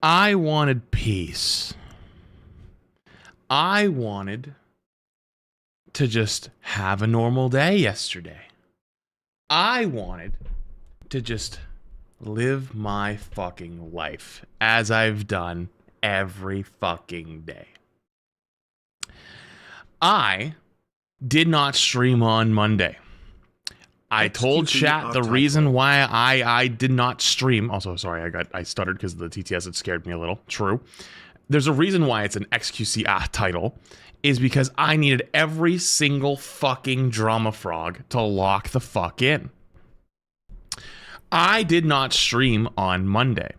I wanted peace. I wanted to just have a normal day yesterday. I wanted to just live my fucking life as I've done every fucking day. I did not stream on Monday. I told chat the reason why I did not stream. Also, sorry, I stuttered because the TTS had scared me a little. True. There's a reason why it's an XQC title, is because I needed every single fucking drama frog to lock the fuck in. I did not stream on Monday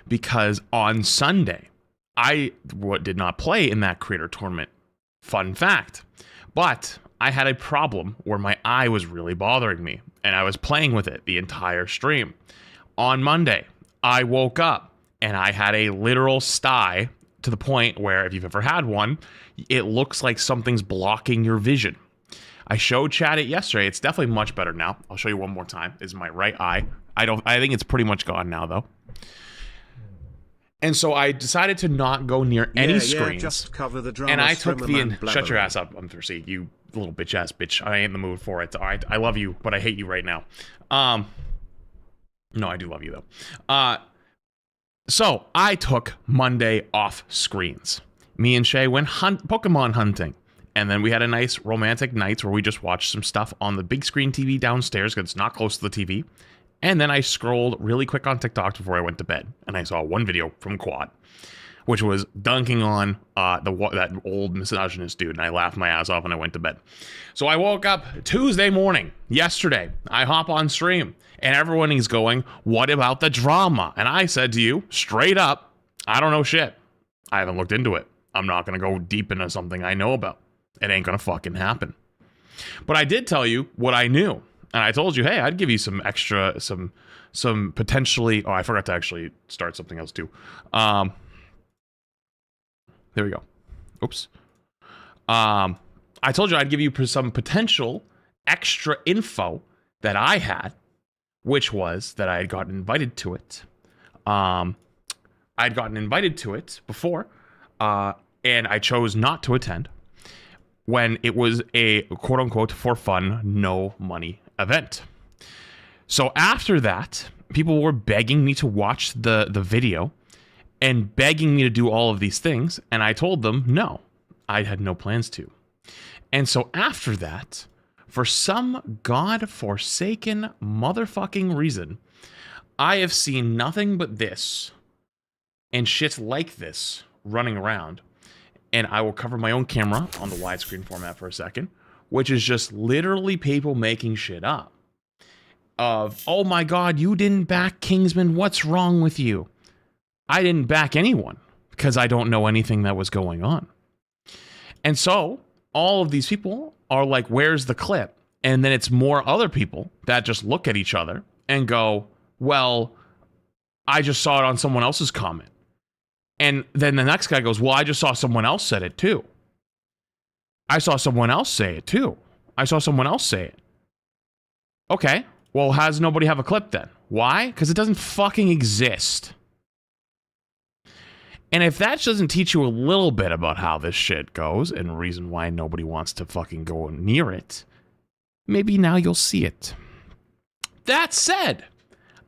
because on Sunday I did not play in that creator tournament. Fun fact. But I had a problem where my eye was really bothering me, and I was playing with it the entire stream. On Monday, I woke up and I had a literal sty, to the point where, if you've ever had one, it looks like something's blocking your vision. I showed chat it yesterday. It's definitely much better now. I'll show you one more time. This is my right eye. I think it's pretty much gone now, though. And so I decided to not go near any screens. Just cover the drama, and I took the... Shut your ass up, I'm thirsty. You little bitch-ass bitch. I ain't in the mood for it. All right, I love you, but I hate you right now. No, I do love you, though. So I took Monday off screens. Me and Shay went Pokemon hunting. And then we had a nice romantic night where we just watched some stuff on the big screen TV downstairs because it's not close to the TV. And then I scrolled really quick on TikTok before I went to bed. And I saw one video from Quad, which was dunking on that old misogynist dude. And I laughed my ass off and I went to bed. So I woke up Tuesday morning, yesterday. I hop on stream and everyone is going, what about the drama? And I said to you, straight up, I don't know shit. I haven't looked into it. I'm not going to go deep into something I know about. It ain't going to fucking happen. But I did tell you what I knew. And I told you, hey, I'd give you some extra, some potentially... Oh, I forgot to actually start something else too. There we go. Oops. I told you I'd give you some potential extra info that I had, which was that I had gotten invited to it. I'd gotten invited to it before, and I chose not to attend when it was a quote-unquote for fun, no money event. So after that, people were begging me to watch the video and begging me to do all of these things, and I told them no, I had no plans to. And so after that, for some god-forsaken motherfucking reason, I have seen nothing but this and shit like this running around. And I will cover my own camera on the widescreen format for a second, which is just literally people making shit up. Of, oh my god, you didn't back Kingsman, what's wrong with you? I didn't back anyone because I don't know anything that was going on. And so all of these people are like, where's the clip? And then it's more other people that just look at each other and go, well, I just saw it on someone else's comment. And then the next guy goes, well, I just saw someone else said it too. I saw someone else say it too. I saw someone else say it. Okay, well, how does nobody have a clip then? Why? Because it doesn't fucking exist. And if that doesn't teach you a little bit about how this shit goes and the reason why nobody wants to fucking go near it, maybe now you'll see it. That said,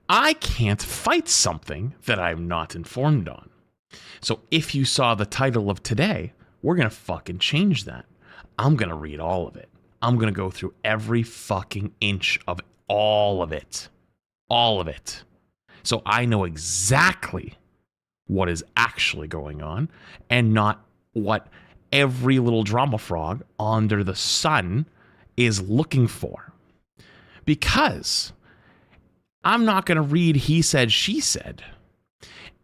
I can't fight something that I'm not informed on. So if you saw the title of today, we're going to fucking change that. I'm going to read all of it. I'm going to go through every fucking inch of all of it. All of it. So I know exactly what is actually going on and not what every little drama frog under the sun is looking for. Because I'm not going to read he said, she said.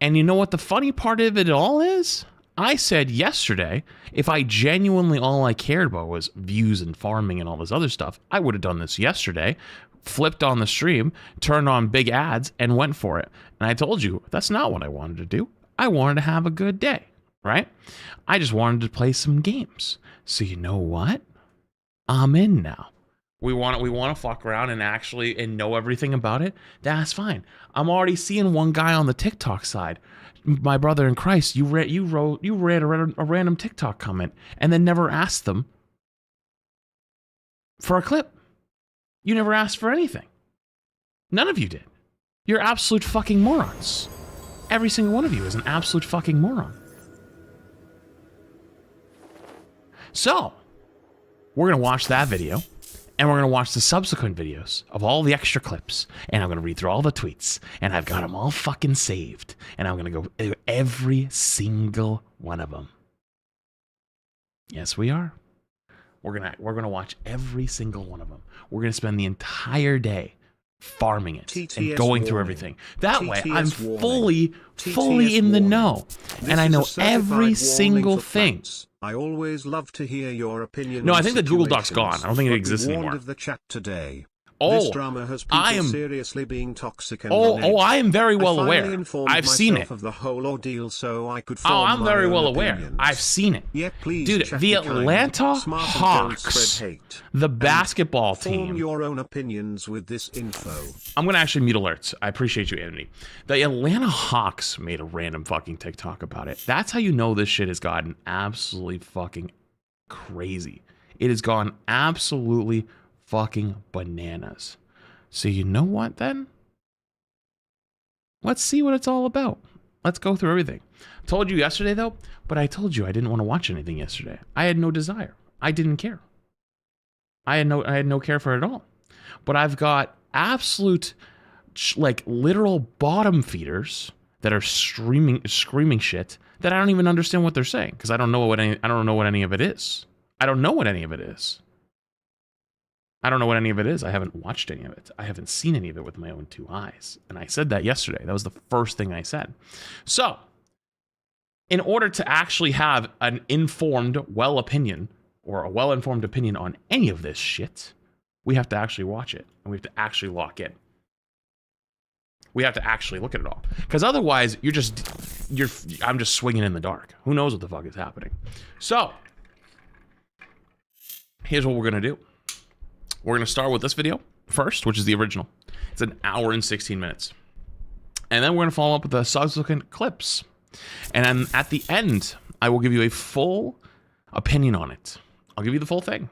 And you know what the funny part of it all is? I said yesterday, if I genuinely all I cared about was views and farming and all this other stuff, I would have done this yesterday, flipped on the stream, turned on big ads, and went for it. And I told you, that's not what I wanted to do. I wanted to have a good day, right? I just wanted to play some games. So you know what? I'm in now. We want to fuck around and actually know everything about it. That's fine. I'm already seeing one guy on the TikTok side my brother in Christ, you read a random TikTok comment and then never asked them for a clip. You never asked for anything. None of you did. You're absolute fucking morons. Every single one of you is an absolute fucking moron. So, we're going to watch that video, and we're going to watch the subsequent videos of all the extra clips, and I'm going to read through all the tweets, and I've got them all fucking saved, and I'm going to go through every single one of them. Yes, we are. We're going to watch every single one of them. We're going to spend the entire day farming it and going through everything. That way, I'm fully in the know, and I know every single thing. I always love to hear your opinion. No, I think the Google Doc's gone. I don't think it exists anymore. Of the chat today. Oh, this drama has people seriously being toxic and I am very well aware. I've seen it. Of the whole ordeal, so I could I'm very well aware. I've seen it. Yeah, please, dude, the Atlanta Hawks, the basketball team. Form your own opinions with this info. I'm gonna actually mute alerts. I appreciate you, Anthony. The Atlanta Hawks made a random fucking TikTok about it. That's how you know this shit has gotten absolutely fucking crazy. It has gone absolutely fucking bananas. So you know what then? Let's see what it's all about. Let's go through everything. I told you yesterday though, but I told you I didn't want to watch anything yesterday. I had no desire. I didn't care. I had no care for it at all. But I've got absolute like literal bottom feeders that are screaming shit that I don't even understand what they're saying because I don't know what any of it is. I don't know what any of it is. I don't know what any of it is. I haven't watched any of it. I haven't seen any of it with my own two eyes. And I said that yesterday. That was the first thing I said. So, in order to actually have an informed, well-informed opinion on any of this shit, we have to actually watch it. And we have to actually lock in. We have to actually look at it all. Because otherwise, I'm just swinging in the dark. Who knows what the fuck is happening? So, here's what we're going to do. We're going to start with this video first, which is the original. It's an hour and 16 minutes. And then we're going to follow up with the subsequent clips. And then at the end, I will give you a full opinion on it. I'll give you the full thing.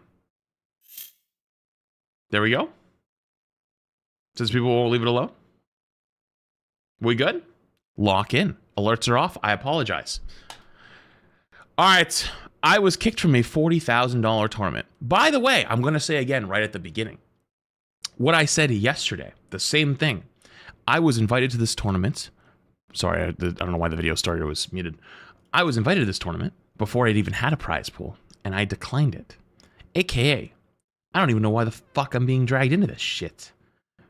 There we go. Since people won't leave it alone. We good? Lock in. Alerts are off. I apologize. All right. I was kicked from a $40,000 tournament. By the way, I'm going to say again right at the beginning, what I said yesterday, the same thing. I was invited to this tournament. Sorry, I don't know why the video started. It was muted. I was invited to this tournament before I'd even had a prize pool, and I declined it. AKA, I don't even know why the fuck I'm being dragged into this shit.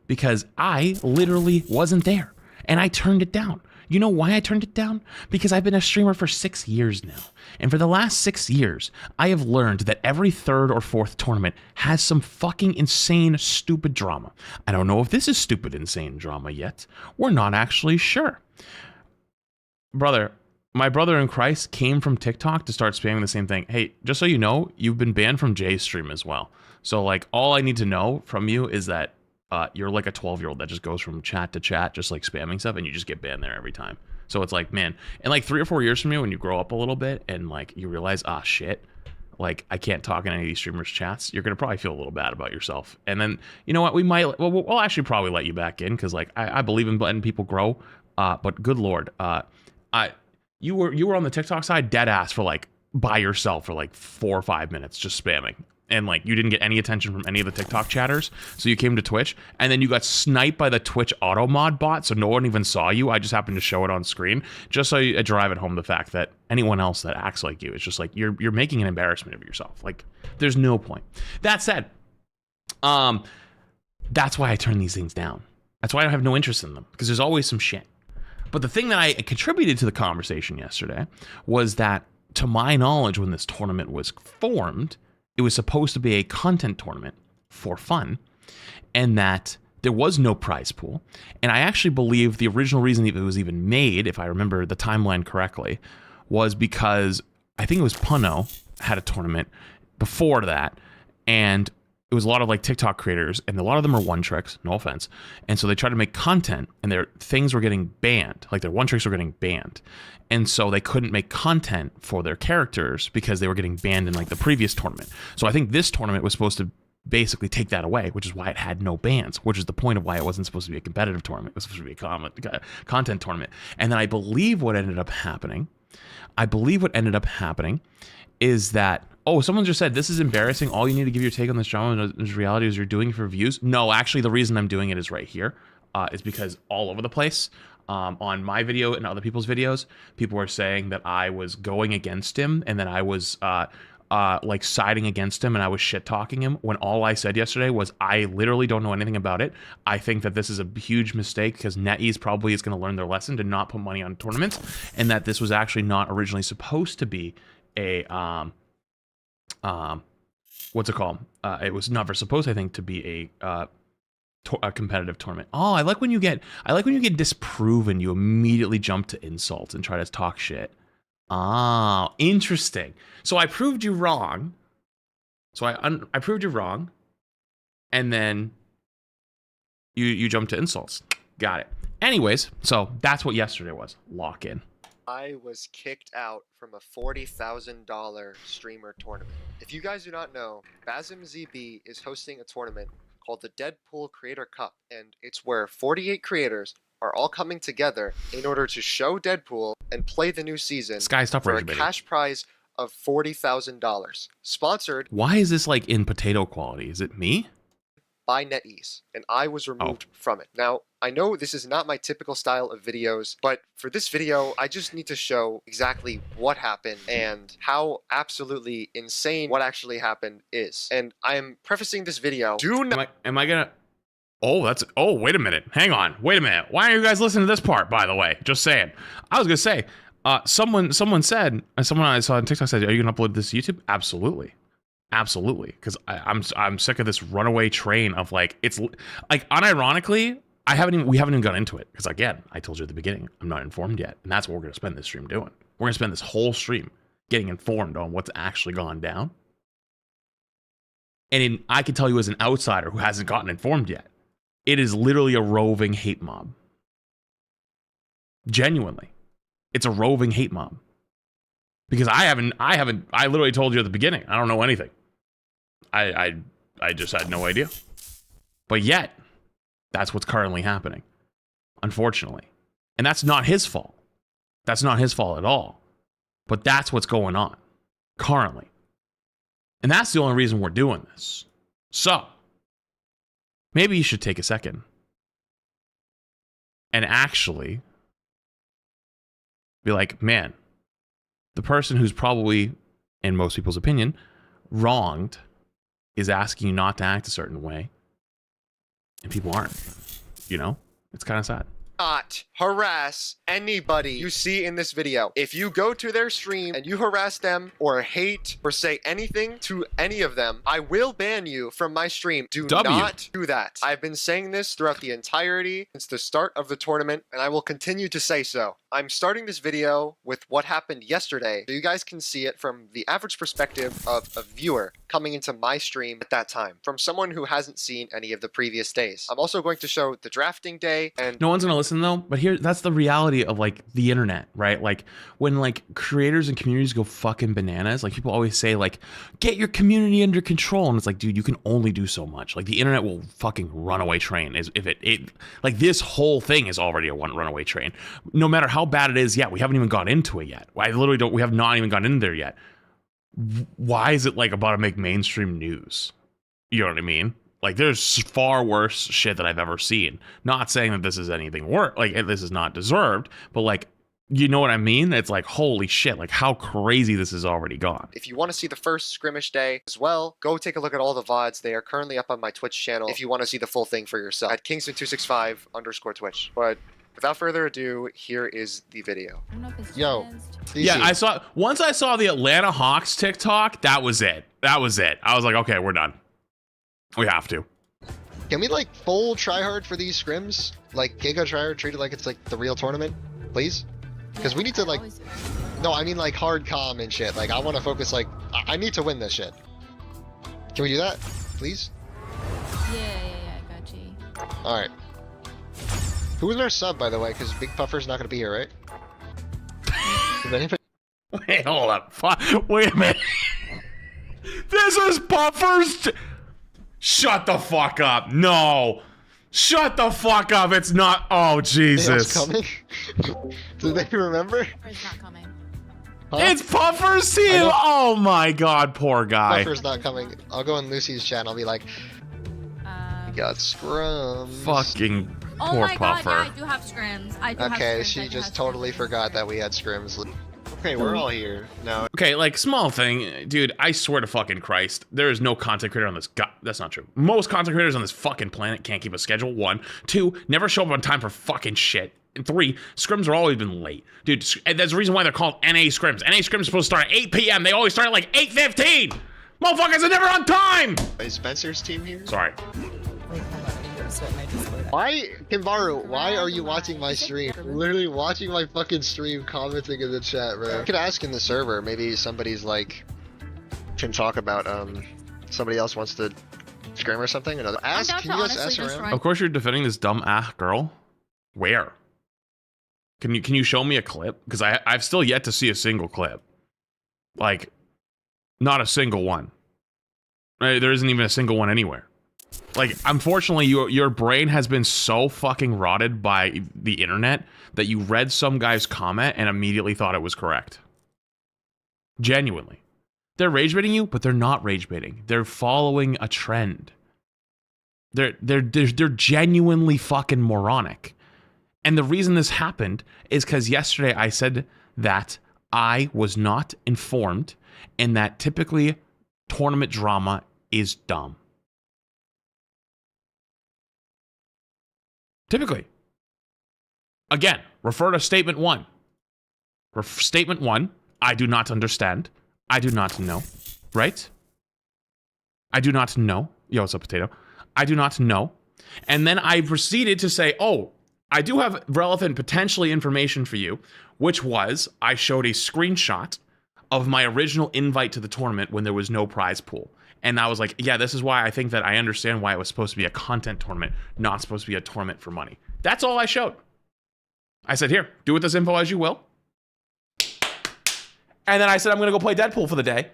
Because I literally wasn't there, and I turned it down. You know why I turned it down? Because I've been a streamer for 6 years now. And for the last 6 years, I have learned that every third or fourth tournament has some fucking insane, stupid drama. I don't know if this is stupid, insane drama yet. We're not actually sure. Brother, my brother in Christ came from TikTok to start spamming the same thing. Hey, just so you know, you've been banned from Jay's stream as well. So like all I need to know from you is that you're like a 12-year-old that just goes from chat to chat, just like spamming stuff, and you just get banned there every time. So it's like, man, and like 3 or 4 years from you, when you grow up a little bit and like you realize, shit, like I can't talk in any of these streamers' chats, you're gonna probably feel a little bad about yourself. And then you know what, we'll actually probably let you back in because like I believe in letting people grow. But good lord, you were on the TikTok side dead ass for like by yourself for like 4 or 5 minutes just spamming. And like you didn't get any attention from any of the TikTok chatters, so you came to Twitch, and then you got sniped by the Twitch auto mod bot, so no one even saw you. I just happened to show it on screen, just so you drive it home the fact that anyone else that acts like you, it's just like you're making an embarrassment of yourself. Like there's no point. That said, that's why I turn these things down. That's why I have no interest in them, because there's always some shit. But the thing that I contributed to the conversation yesterday was that, to my knowledge, when this tournament was formed, it was supposed to be a content tournament for fun, and that there was no prize pool. And I actually believe the original reason it was even made, if I remember the timeline correctly, was because I think it was Puno had a tournament before that, and it was a lot of like TikTok creators, and a lot of them are one tricks, no offense. And so they tried to make content, and their things were getting banned. Like their one tricks were getting banned. And so they couldn't make content for their characters because they were getting banned in like the previous tournament. So I think this tournament was supposed to basically take that away, which is why it had no bans, which is the point of why it wasn't supposed to be a competitive tournament. It was supposed to be a content tournament. And then I believe what ended up happening is that, oh, someone just said, this is embarrassing. All you need to give your take on this drama and this reality is you're doing it for views. No, actually, the reason I'm doing it is right here. Is because all over the place, on my video and other people's videos, people were saying that I was going against him and that I was like siding against him and I was shit talking him, when all I said yesterday was I literally don't know anything about it. I think that this is a huge mistake because NetEase probably is going to learn their lesson to not put money on tournaments, and that this was actually not originally supposed to be a what's it called? It was never supposed, I think, to be a competitive tournament. Oh, I like when you get disproven, you immediately jump to insults and try to talk shit. Ah, interesting. So I proved you wrong. I proved you wrong, and then you jump to insults. Got it. Anyways, so that's what yesterday was. Lock in. I was kicked out from a $40,000 streamer tournament. If you guys do not know, BasmZB is hosting a tournament called the Deadpool Creator Cup, and it's where 48 creators are all coming together in order to show Deadpool and play the new season for a cash prize of $40,000. Sponsored. Why is this like in potato quality? Is it me? By NetEase, and I was removed from it. Now, I know this is not my typical style of videos, but for this video, I just need to show exactly what happened and how absolutely insane what actually happened is. And I am prefacing this video. Am I gonna? Oh, wait a minute. Hang on. Wait a minute. Why are you guys listening to this part, by the way? Just saying. I was gonna say, someone said, someone I saw on TikTok said, are you gonna upload this to YouTube? Absolutely. Absolutely, because I'm sick of this runaway train of like, it's like, unironically, we haven't even got into it, because again, I told you at the beginning, I'm not informed yet, and that's what we're gonna spend this stream doing. We're gonna spend this whole stream getting informed on what's actually gone down. And I can tell you as an outsider who hasn't gotten informed yet, it is literally a roving hate mob. Genuinely, it's a roving hate mob. Because I literally told you at the beginning, I don't know anything. I just had no idea. But yet, that's what's currently happening, unfortunately. And that's not his fault. That's not his fault at all. But that's what's going on currently. And that's the only reason we're doing this. So, maybe you should take a second and actually be like, man, the person who's probably, in most people's opinion, wronged is asking you not to act a certain way, and people aren't. You know? It's kind of sad. Not harass anybody you see in this video. If you go to their stream and you harass them or hate or say anything to any of them, I will ban you from my stream. Do not do that. I've been saying this throughout the entirety since the start of the tournament, and I will continue to say so. I'm starting this video with what happened yesterday so you guys can see it from the average perspective of a viewer coming into my stream at that time, from someone who hasn't seen any of the previous days. I'm also going to show the drafting day, and no one's gonna listen though, but that's the reality of like the internet, right? Like when like creators and communities go fucking bananas, like people always say like, get your community under control, and it's like, dude, you can only do so much. Like the internet will fucking runaway train. If it like this whole thing is already a runaway train, no matter how bad it is. Yeah, we haven't even got into it yet. We have not even gotten in there yet. Why is it like about to make mainstream news? You know what I mean? Like there's far worse shit that I've ever seen. Not saying that this is anything worse, like this is not deserved, but like, you know what I mean? It's like, holy shit, like how crazy this has already gone. If you want to see the first scrimmage day as well, go take a look at all the VODs. They are currently up on my Twitch channel if you want to see the full thing for yourself at KINGSMAN265_Twitch. But without further ado, here is the video. Yo. Yeah, once I saw the Atlanta Hawks TikTok, that was it. I was like, okay, we're done. We have to. Can we like full tryhard for these scrims? Like Giga tryhard, treat it like it's like the real tournament, please? Because we need to like, no, I mean like hard comm and shit. Like I want to focus, like, I need to win this shit. Can we do that, please? All right. Who is our sub, by the way? Because Big Puffer's not gonna be here, right? Is anybody... Wait, hold up. Wait a minute. This is Puffer's. Shut the fuck up. No. Shut the fuck up. It's not. Oh, Jesus. Coming? Do they remember? Puffer's not coming. Huh? It's Puffer's team. Oh my god, poor guy. Puffer's not coming. I'll go in Lucy's chat and I'll be like, we got Scrims. Fucking Oh poor my god, Puffer. yeah, I do have Scrims. I do have Okay, Scrims. she just totally forgot that we had Scrims. Okay, we're all here now. Okay, like, small thing. Dude, I swear to fucking Christ, there is no content creator on this that's not true. Most content creators on this fucking planet can't keep a schedule. 1. 2, never show up on time for fucking shit. And 3, scrims are always been late. Dude, that's the reason why they're called NA scrims. NA scrims are supposed to start at 8 p.m. They always start at like 8:15. Motherfuckers are never on time. Is Spencer's team here? Sorry. Why, Kimbaru, why are you watching my stream? Literally watching my fucking stream, commenting in the chat, bro. You could ask in the server, maybe somebody's like, can talk about, somebody else wants to scrim or something. Another ask, down can to you guys honestly ask just around? run- Of course you're defending this dumb girl. Where? Can you show me a clip? Because I've still yet to see a single clip. Like, not a single one. There isn't even a single one anywhere. Like, unfortunately, your brain has been so fucking rotted by the internet that you read some guy's comment and immediately thought it was correct. Genuinely. They're rage baiting you, but they're not rage baiting. They're following a trend. They're genuinely fucking moronic. And the reason this happened is because yesterday I said that I was not informed and that typically tournament drama is dumb. Typically. Again, refer to statement 1. Statement 1, I do not understand. I do not know. Right? I do not know. Yo, what's up, potato? I do not know. And then I proceeded to say, oh, I do have relevant, potentially information for you, which was I showed a screenshot of my original invite to the tournament when there was no prize pool. And I was like, yeah, this is why I think that I understand why it was supposed to be a content tournament, not supposed to be a tournament for money. That's all I showed. I said, here, do with this info as you will. And then I said, I'm going to go play Deadpool for the day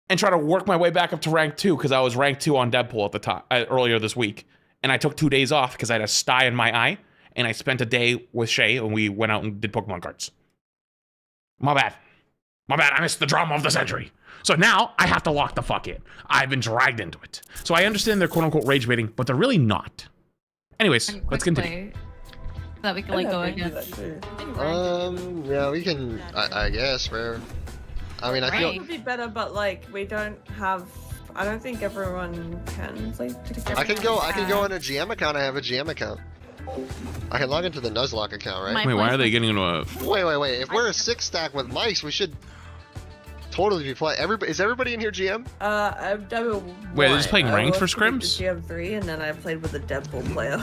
and try to work my way back up to rank 2 because I was rank 2 on Deadpool at the top earlier this week. And I took 2 days off because I had a sty in my eye. And I spent a day with Shay and we went out and did Pokemon cards. My bad. My bad. I missed the drama of the century. So now I have to lock the fuck in. I've been dragged into it. So I understand they're quote unquote rage baiting, but they're really not. Anyways, let's continue. So that we can like go against. Yeah, we can, I guess, bro. I mean, I feel... It would be better, but like, we don't have... I don't think everyone can play together. I can go on a GM account. I have a GM account. I can log into the Nuzlocke account, right? Wait, why are they getting into a... Wait. If we're a 6-stack with mics, we should totally be playing. Is everybody in here GM? I've done Wait, they're just playing ranked for scrims? GM3, and then I played with a Deadpool player.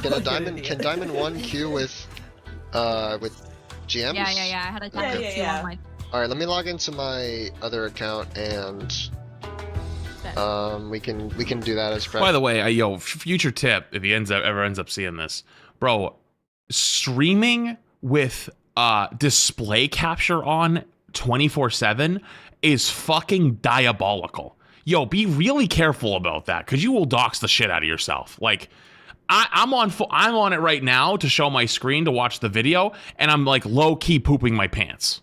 Can Diamond 1 queue with GMs? Yeah. I had a Diamond 2 on my... Alright, let me log into my other account and we can do that as prep. By the way, yo, future tip, if he ever ends up seeing this. Bro, streaming with display capture on 24/7 is fucking diabolical. Yo, be really careful about that because you will dox the shit out of yourself. Like, I'm on it right now to show my screen to watch the video, and I'm like low key pooping my pants.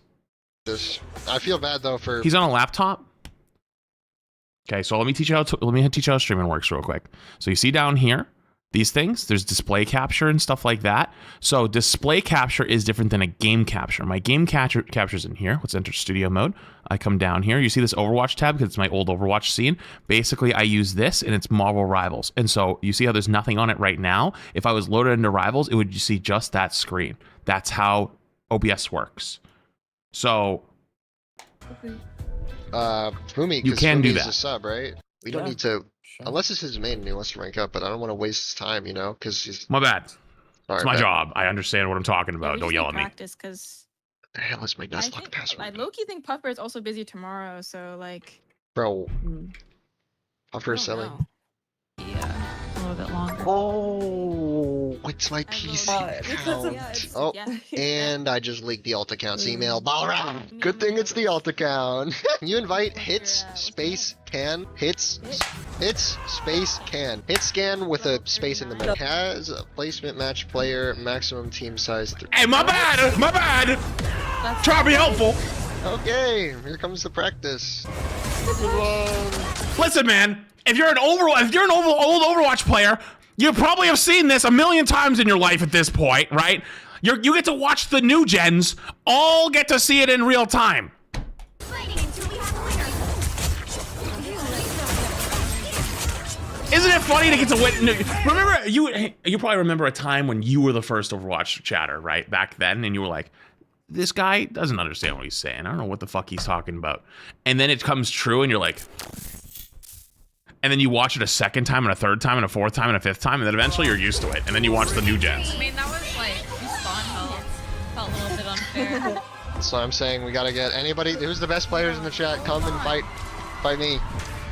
I feel bad though for... He's on a laptop. Okay, so let me teach you how streaming works real quick. So you see down here, these things, there's display capture and stuff like that. So display capture is different than a game capture. My game capture's in here. Let's enter studio mode. I come down here. You see this Overwatch tab because it's my old Overwatch scene. Basically, I use this and it's Marvel Rivals. And so you see how there's nothing on it right now. If I was loaded into Rivals, it would see just that screen. That's how OBS works. So... Fumi, you can do Fumi's that. A sub, right? We don't need to... Unless it's his main and he wants to rank up, but I don't want to waste his time, you know, because he's... My bad. Sorry, it's my job. I understand what I'm talking about. Yeah, Don't yell at me. Practice, because the hell is my Nuzlocke password? I low-key think Puffer is also busy tomorrow, so like... Bro. Puffer is selling. Yeah, a little bit longer. Oh, it's my PC because of- account. it's- Oh, yeah. and I just leaked the alt account's email. Balrog! Good thing it's the alt account. You invite hits space can hits space can hit scan with a space in the middle. Has a placement match player maximum team size. Hey, my bad. My bad. Try to be helpful. Okay, here comes the practice. Listen, man. If you're an old Overwatch player, you probably have seen this a million times in your life at this point, right? You get to watch the new gens all get to see it in real time. Isn't it funny to get to win? Remember, you probably remember a time when you were the first Overwatch chatter, right? Back then, and you were like, this guy doesn't understand what he's saying. I don't know what the fuck he's talking about. And then it comes true, and you're like, and then you watch it a second time, and a third time, and a fourth time, and a fifth time, and then eventually you're used to it. And then you watch the new gens. I mean, that was like, respawn felt a little bit unfair. So I'm saying we gotta get anybody who's the best players in the chat. Come and fight me.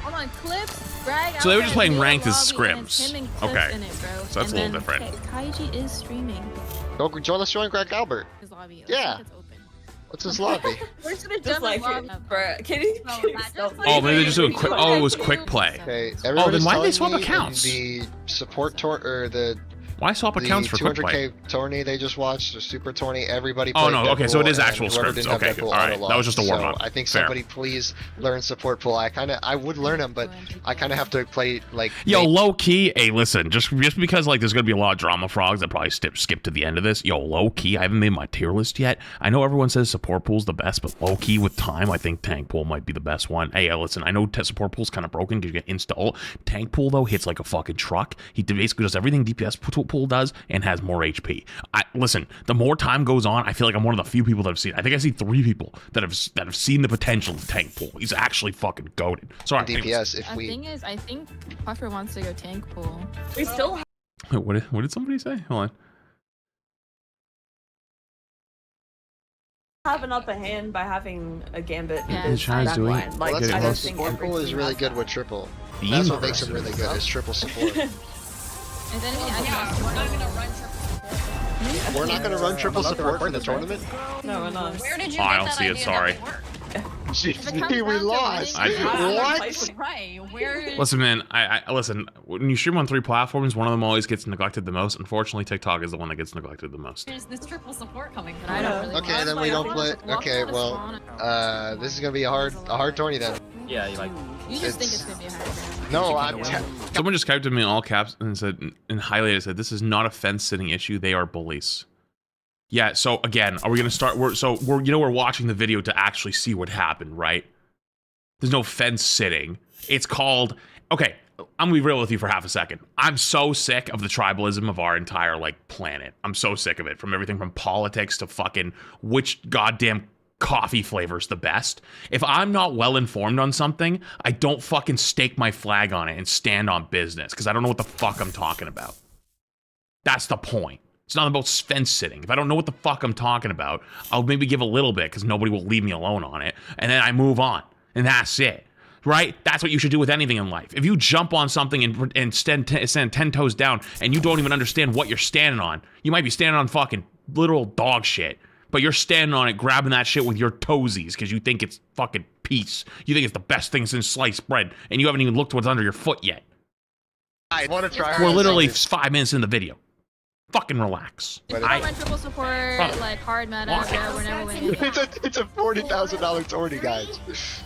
Hold on, clips. Brag So they were out just there playing in ranked the as lobby, and scrims. it's him and clips Okay. in it, bro. So that's a little different. Okay, Kaiji is streaming Go join. Let's join Greg Albert. his lobby. Let's Yeah. see if it's open. What's his lobby? We're just gonna Just jump like, lobby. bro, can you No, that stop? just, Oh, maybe they're just doing quick. Oh, it was quick play. Okay, everybody's why did they telling swap me accounts? in the support tour or the Why swap accounts for quick play? 200k tourney they just watched, the super tourney, everybody Oh, played no, okay, so it Deadpool, is actual and whoever scrims. didn't have Okay, good. Deadpool All right, auto that was just a lost. warm-up. So I think Fair. somebody please learn support pool. I would learn them, but I kind of have to play like. Yo, low key. Hey, listen, just because like there's gonna be a lot of drama frogs that probably skip to the end of this. Yo, low key, I haven't made my tier list yet. I know everyone says support pool's the best, but low key with time, I think tank pool might be the best one. Hey, listen, I know support pool's kind of broken because you get insta ult. Tank pool though hits like a fucking truck. He basically does everything DPS pool does and has more HP. Listen, the more time goes on, I feel like I'm one of the few people that have seen. I think I see 3 people that have seen the potential of tank pool. He's actually fucking goated. Sorry, DPS if The we. thing is, I think Puffer wants to go tank pool. We still What did somebody say? Hold on. have an upper hand by having a gambit. Yeah, The chat's doing backline. it. Like, Get it I don't close. think Support pool is really good with triple. That's what makes him really good. Is triple support. Is anything We're not gonna run triple. We're not gonna run triple support for the tournament. No, we're not. Where did you Oh, get I don't that see it, idea sorry. that would work? We lost. What? Right, where is... Listen, man. I listen. When you stream on 3 platforms, one of them always gets neglected the most. Unfortunately, TikTok is the one that gets neglected the most. Where's this triple support coming But from? I don't really Okay, want then to we play. don't play. Okay, well, this is gonna be a hard tourney then. Yeah, you like. You just think it's gonna be a hard. No, I'm. Someone just typed to me in all caps and said, and highlighted, said, "This is not a fence sitting issue. They are bullies." Yeah. So again, are we gonna start? We're watching the video to actually see what happened, right? There's no fence sitting. It's called. Okay, I'm gonna be real with you for half a second. I'm so sick of the tribalism of our entire planet. I'm so sick of it. From everything from politics to fucking which goddamn coffee flavor's the best. If I'm not well informed on something, I don't fucking stake my flag on it and stand on business because I don't know what the fuck I'm talking about. That's the point. It's not about fence sitting. If I don't know what the fuck I'm talking about, I'll maybe give a little bit because nobody will leave me alone on it, and then I move on, and that's it. Right? That's what you should do with anything in life. If you jump on something and stand 10 toes down and you don't even understand what you're standing on, you might be standing on fucking literal dog shit, but you're standing on it, grabbing that shit with your toesies because you think it's fucking peace. You think it's the best thing since sliced bread, and you haven't even looked what's under your foot yet. I want to try. We're literally 5 minutes in the video. Fucking relax. If you don't run triple support, like hard meta, we're never winning. It's a $40,000 tourney, guys.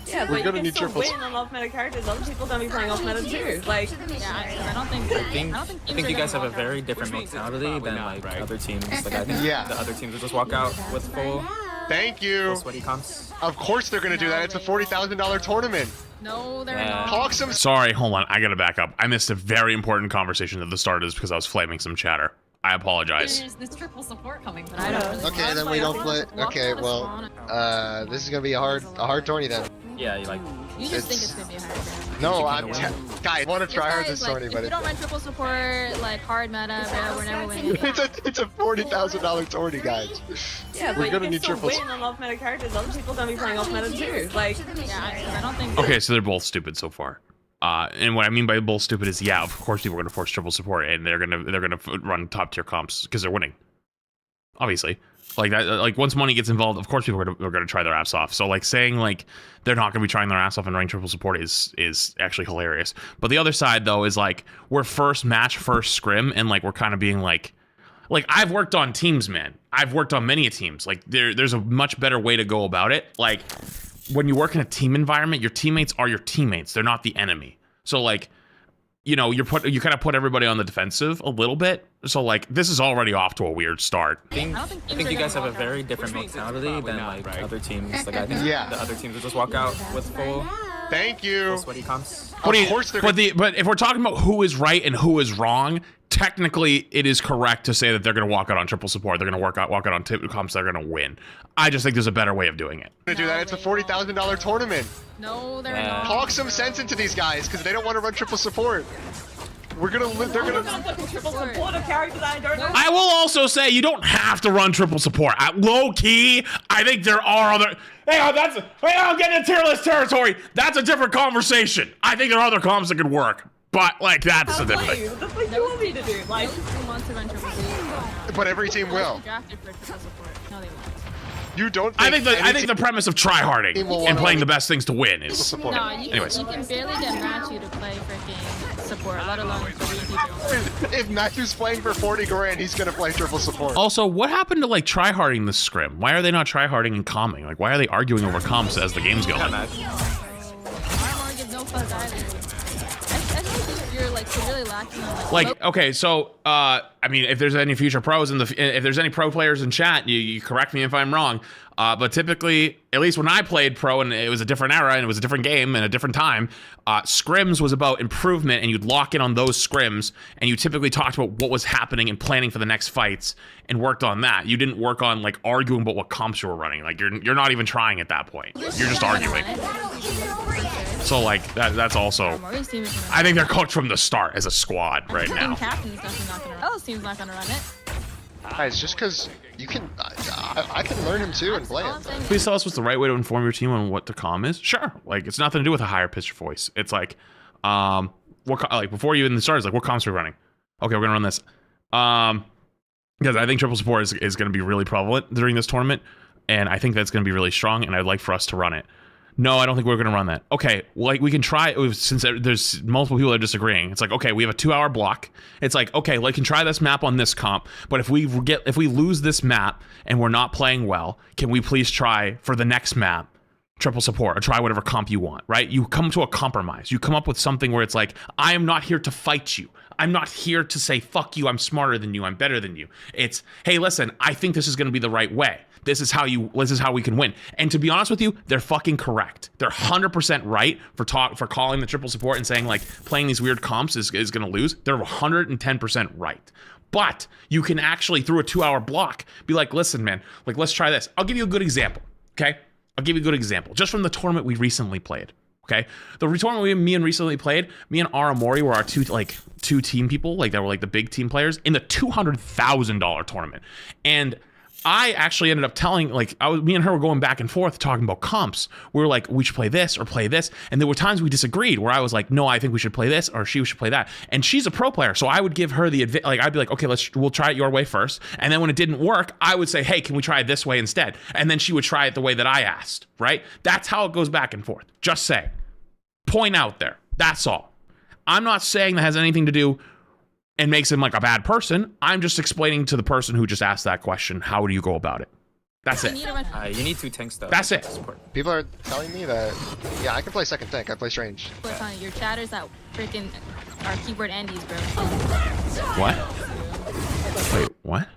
Yeah, We're but gonna you need can still triples. win on off-meta characters. Other people don't be playing off-meta too. Like, Yeah, I don't think. I think you guys have a very different mentality than like other teams. Like I think Yeah. the other teams will just walk out with full Thank you. sweaty comps. Of course they're gonna do that. It's a $40,000 tournament. No, they're Yeah. not. Talk some. Sorry, hold on. I gotta back up. I missed a very important conversation at the start of this because I was flaming some chatter. I apologize. Where's this triple support coming from? But I don't really Okay, want then to we play. don't play. Okay, well, this is gonna be a hard tourney then. Yeah, you like. You just think it's gonna be a hard. No, I'm. Guys, want to This try hard guy this is like, tourney, if but you don't run triple support, like hard meta, we're never winning. it's a $40,000 tourney, guys. yeah, We're but you gonna can need still triples. win on off-meta characters. Other people don't be playing off-meta too. Like, Yeah, I don't think. Okay, so they're both stupid so far. And what I mean by bull stupid is, yeah, of course people are going to force triple support, and they're gonna run top tier comps because they're winning. Obviously, like that. Like once money gets involved, of course people are gonna try their ass off. So like saying like they're not gonna be trying their ass off and running triple support is actually hilarious. But the other side though is like we're first match, first scrim, and like we're kind of being like I've worked on teams, man. I've worked on many teams. Like there's a much better way to go about it. Like when you work in a team environment, your teammates are your teammates. They're not the enemy. So like, you know, you kind of put everybody on the defensive a little bit. So like this is already off to a weird start. I think you guys have a very different mentality than like other teams. Like I think the other teams will just walk out with full. Thank you. Sweaty comps. But if we're talking about who is right and who is wrong, technically it is correct to say that they're going to walk out on triple support. They're going to walk out on tip comps. They're going to win. I just think there's a better way of doing it. To do that, it's a $40,000 tournament. No, they're not. Talk some sense into these guys because they don't want to run triple support. They're gonna. Triple support a character that I don't know. I will also say you don't have to run triple support. Low key, I think there are other. I'm getting into tier list territory. That's a different conversation. I think there are other comps that could work, but like that's a different thing. That's what you want me to do. Like, No team wants to run triple support. But every team will. Drafted for triple support. No, they won't. You don't. I think the premise of tryharding and playing the best things to win is. Support. No, Anyways. you can barely get Matthew to play freaking support, let alone 3 people. If Matthew's playing for 40 grand, he's gonna play triple support. Also, what happened to like tryharding the scrim? Why are they not tryharding and calming? Like, why are they arguing over comps as the game's going? I don't give no fuck either. I think you're like severely lacking on Like, okay, so I mean, if there's any future pros if there's any pro players in chat, you correct me if I'm wrong. But typically, at least when I played pro and it was a different era and it was a different game and a different time, scrims was about improvement, and you'd lock in on those scrims, and you typically talked about what was happening and planning for the next fights and worked on that. You didn't work on like arguing about what comps you were running. Like you're not even trying at that point. You're just arguing. So like that's also. I think they're cooked from the start as a squad right now. Captain's definitely not gonna run. Team's not gonna run it. Guys, just because you can, I can learn him too and play him. Please tell us what's the right way to inform your team on what the comm is. Sure, like it's nothing to do with a higher pitched voice. It's like, like before you even start, it's like what comms are we running? Okay, we're gonna run this. Because I think triple support is going to be really prevalent during this tournament, and I think that's going to be really strong, and I'd like for us to run it. No, I don't think we're going to run that. Okay, like we can try, since there's multiple people that are disagreeing. It's like, okay, we have a 2-hour block. It's like, okay, we can try this map on this comp, but if we lose this map and we're not playing well, can we please try for the next map triple support or try whatever comp you want, right? You come to a compromise. You come up with something where it's like, I am not here to fight you. I'm not here to say, fuck you, I'm smarter than you, I'm better than you. It's, hey, listen, I think this is going to be the right way. This is how we can win. And to be honest with you, they're fucking correct. They're 100% right for calling the triple support and saying like playing these weird comps is going to lose. They're 110% right. But you can actually, through a 2-hour block, be like, listen, man, like let's try this. I'll give you a good example, okay? I'll give you a good example. Just from the tournament we recently played, okay? The tournament me and recently played, me and Aramori were our two team people, like that were like the big team players in the $200,000 tournament. And I actually ended up telling, like, me and her were going back and forth talking about comps. We were like, we should play this or play this. And there were times we disagreed where I was like, no, I think we should play this, or she should play that. And she's a pro player, so I would give her the advice. Like, I'd be like, okay, we'll try it your way first. And then when it didn't work, I would say, hey, can we try it this way instead? And then she would try it the way that I asked, right? That's how it goes back and forth. Just say, point out there. That's all. I'm not saying that has anything to do and makes him like a bad person. I'm just explaining to the person who just asked that question, how do you go about it? That's it. You need 2 tanks though. That's it. People are telling me that, yeah, I can play second tank. I play strange. Your chatters that freaking are keyboard Andes, bro. What? Wait, what?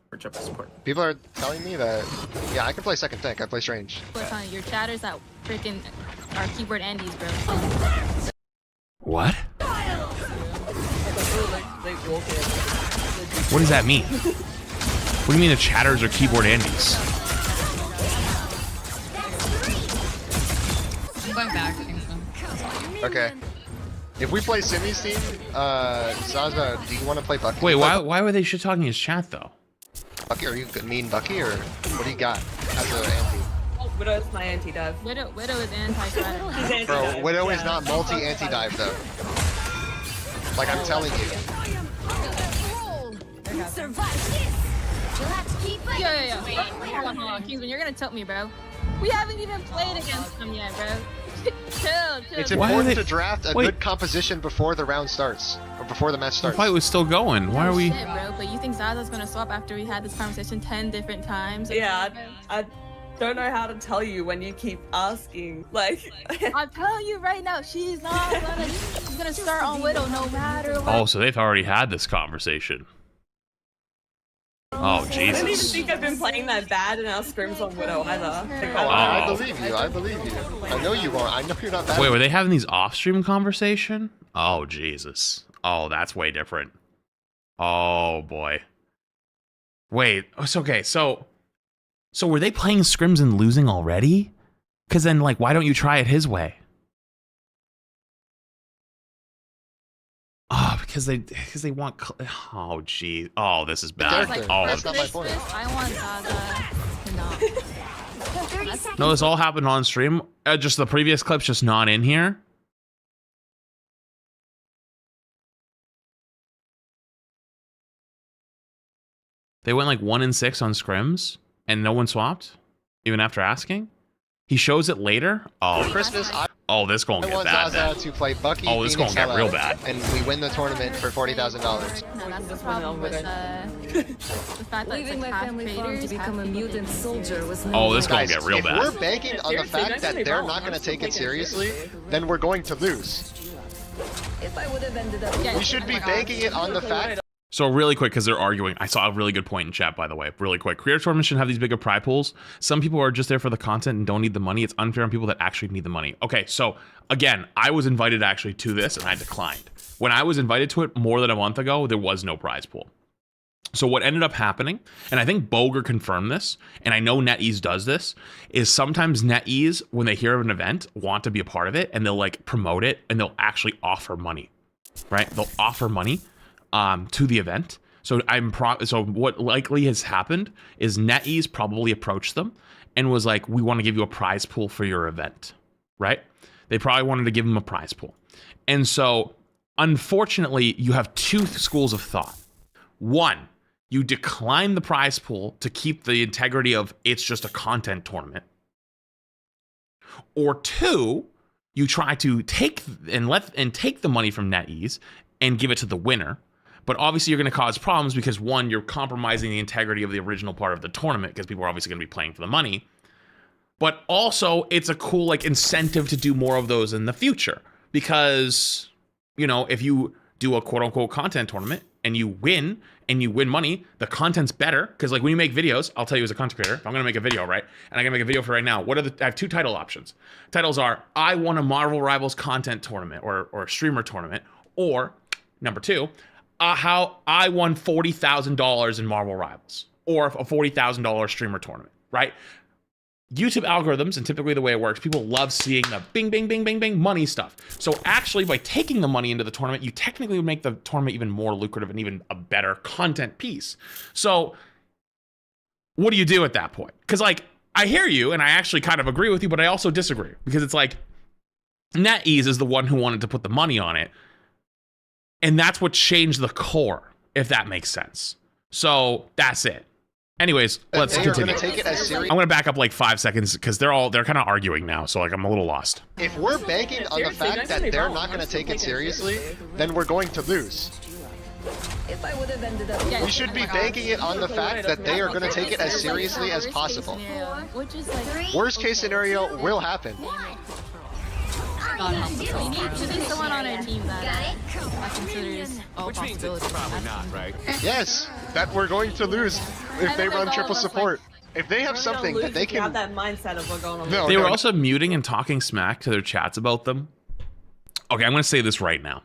For triple support. People are telling me that, yeah, I can play second tank. I play strange. Your chatters that freaking are keyboard Andes, bro. What? What does that mean? What do you mean the chatters are keyboard Andes? I'm going back to Kingsman. Okay. If we play Simi's team, Zaza, do you want to play Bucky? Wait, why were they shit talking his chat though? Bucky, are you mean Bucky, or what do you got as an anti? Widow's my anti-dive. Widow is anti-strategy. She's anti-dive. Bro, Widow is yeah. not multi-anti-dive though. Like I'm telling you. Yeah. Hold on. Kingsman, you're gonna tilt me, bro. We haven't even played against them yet, bro. chill. It's Why are important they- to draft a Wait. good composition before the round starts. Or before the match The starts. fight was still going. Why are we? Shit, bro, but you think Zaza's gonna swap after we had this conversation 10 different times? Yeah, I don't know how to tell you when you keep asking. Like, I'm telling you right now, she's gonna start on Widow no matter what. Oh, so they've already had this conversation. Oh, I don't even Jesus. think I've been playing that bad in our scrims on Widow either. Like, Oh, I Oh. believe you. I believe you. I know you won't. I know you're not bad. Wait, were they having these off-stream conversation? Oh, Jesus. Oh, that's way different. Oh, boy. Wait, it's okay. So were they playing scrims and losing already? Because then, like, why don't you try it his way? Oh, because they want. Oh, geez. Oh, this is bad. Character. Oh, That's not my point. I want Zaza to not. no, this all happened on stream. Just the previous clip's just not in here. They went like 1-6 on scrims, and no one swapped, even after asking. He shows it later. Oh, Christmas, oh, this gonna I get want bad. Zaza Then. to play Bucky. Oh, this Phoenix, gonna get real LL, bad. And we win the tournament for $40,000. No, that's the problem with the fact that it's Leaving like my half family farm traders, to become a half people mutant taking soldier serious. was no Oh, this gonna Guys, get real if bad. we're banking on the Seriously, fact don't that get me they're wrong, not I'm going to still take it taking it seriously, seriously. then we're going to lose. If I would have ended up Yeah. We should be banking it on the fact. So really quick, because they're arguing. I saw a really good point in chat, by the way. Really quick. Creator tournaments should have these bigger prize pools. Some people are just there for the content and don't need the money. It's unfair on people that actually need the money. Okay, so again, I was invited actually to this and I declined. When I was invited to it more than a month ago, there was no prize pool. So what ended up happening, and I think Boger confirmed this, and I know NetEase does this, is sometimes NetEase, when they hear of an event, want to be a part of it, and they'll like promote it, and they'll actually offer money, right? They'll offer money to the event. So so what likely has happened is NetEase probably approached them and was like, we want to give you a prize pool for your event, right? They probably wanted to give them a prize pool. And so unfortunately, you have two schools of thought. One, you decline the prize pool to keep the integrity of it's just a content tournament. Or two, you try to take take the money from NetEase and give it to the winner. But obviously, you're going to cause problems because one, you're compromising the integrity of the original part of the tournament because people are obviously going to be playing for the money. But also, it's a cool like incentive to do more of those in the future because, you know, if you do a quote unquote content tournament and you win money, the content's better because like when you make videos, I'll tell you as a content creator, if I'm going to make a video, right? And I'm going to make a video for right now. I have two title options. Titles are I won a Marvel Rivals content tournament or streamer tournament, or number two, how I won $40,000 in Marvel Rivals or a $40,000 streamer tournament, right? YouTube algorithms, and typically the way it works, people love seeing the bing, bing, bing, bing, bing money stuff. So actually, by taking the money into the tournament, you technically would make the tournament even more lucrative and even a better content piece. So what do you do at that point? Because like, I hear you, and I actually kind of agree with you, but I also disagree. Because it's like, NetEase is the one who wanted to put the money on it. And that's what changed the core, if that makes sense. So that's it. Anyways, let's continue. Take it as serious. I'm gonna back up like 5 seconds because they're kind of arguing now, so like I'm a little lost. If we're banking on the fact that they're not going to take it seriously, then we're going to lose. if I would have ended up We should be banking it on the fact that they are going to take it as seriously as possible. Which is like Worst case scenario will happen. we need someone on our team that considers all possibilities. Yes, that we're going to lose if they run triple support. If they have something that they have can... that mindset of we're going on. No, They no, were also muting and talking smack to their chats about them. Okay, I'm gonna say this right now.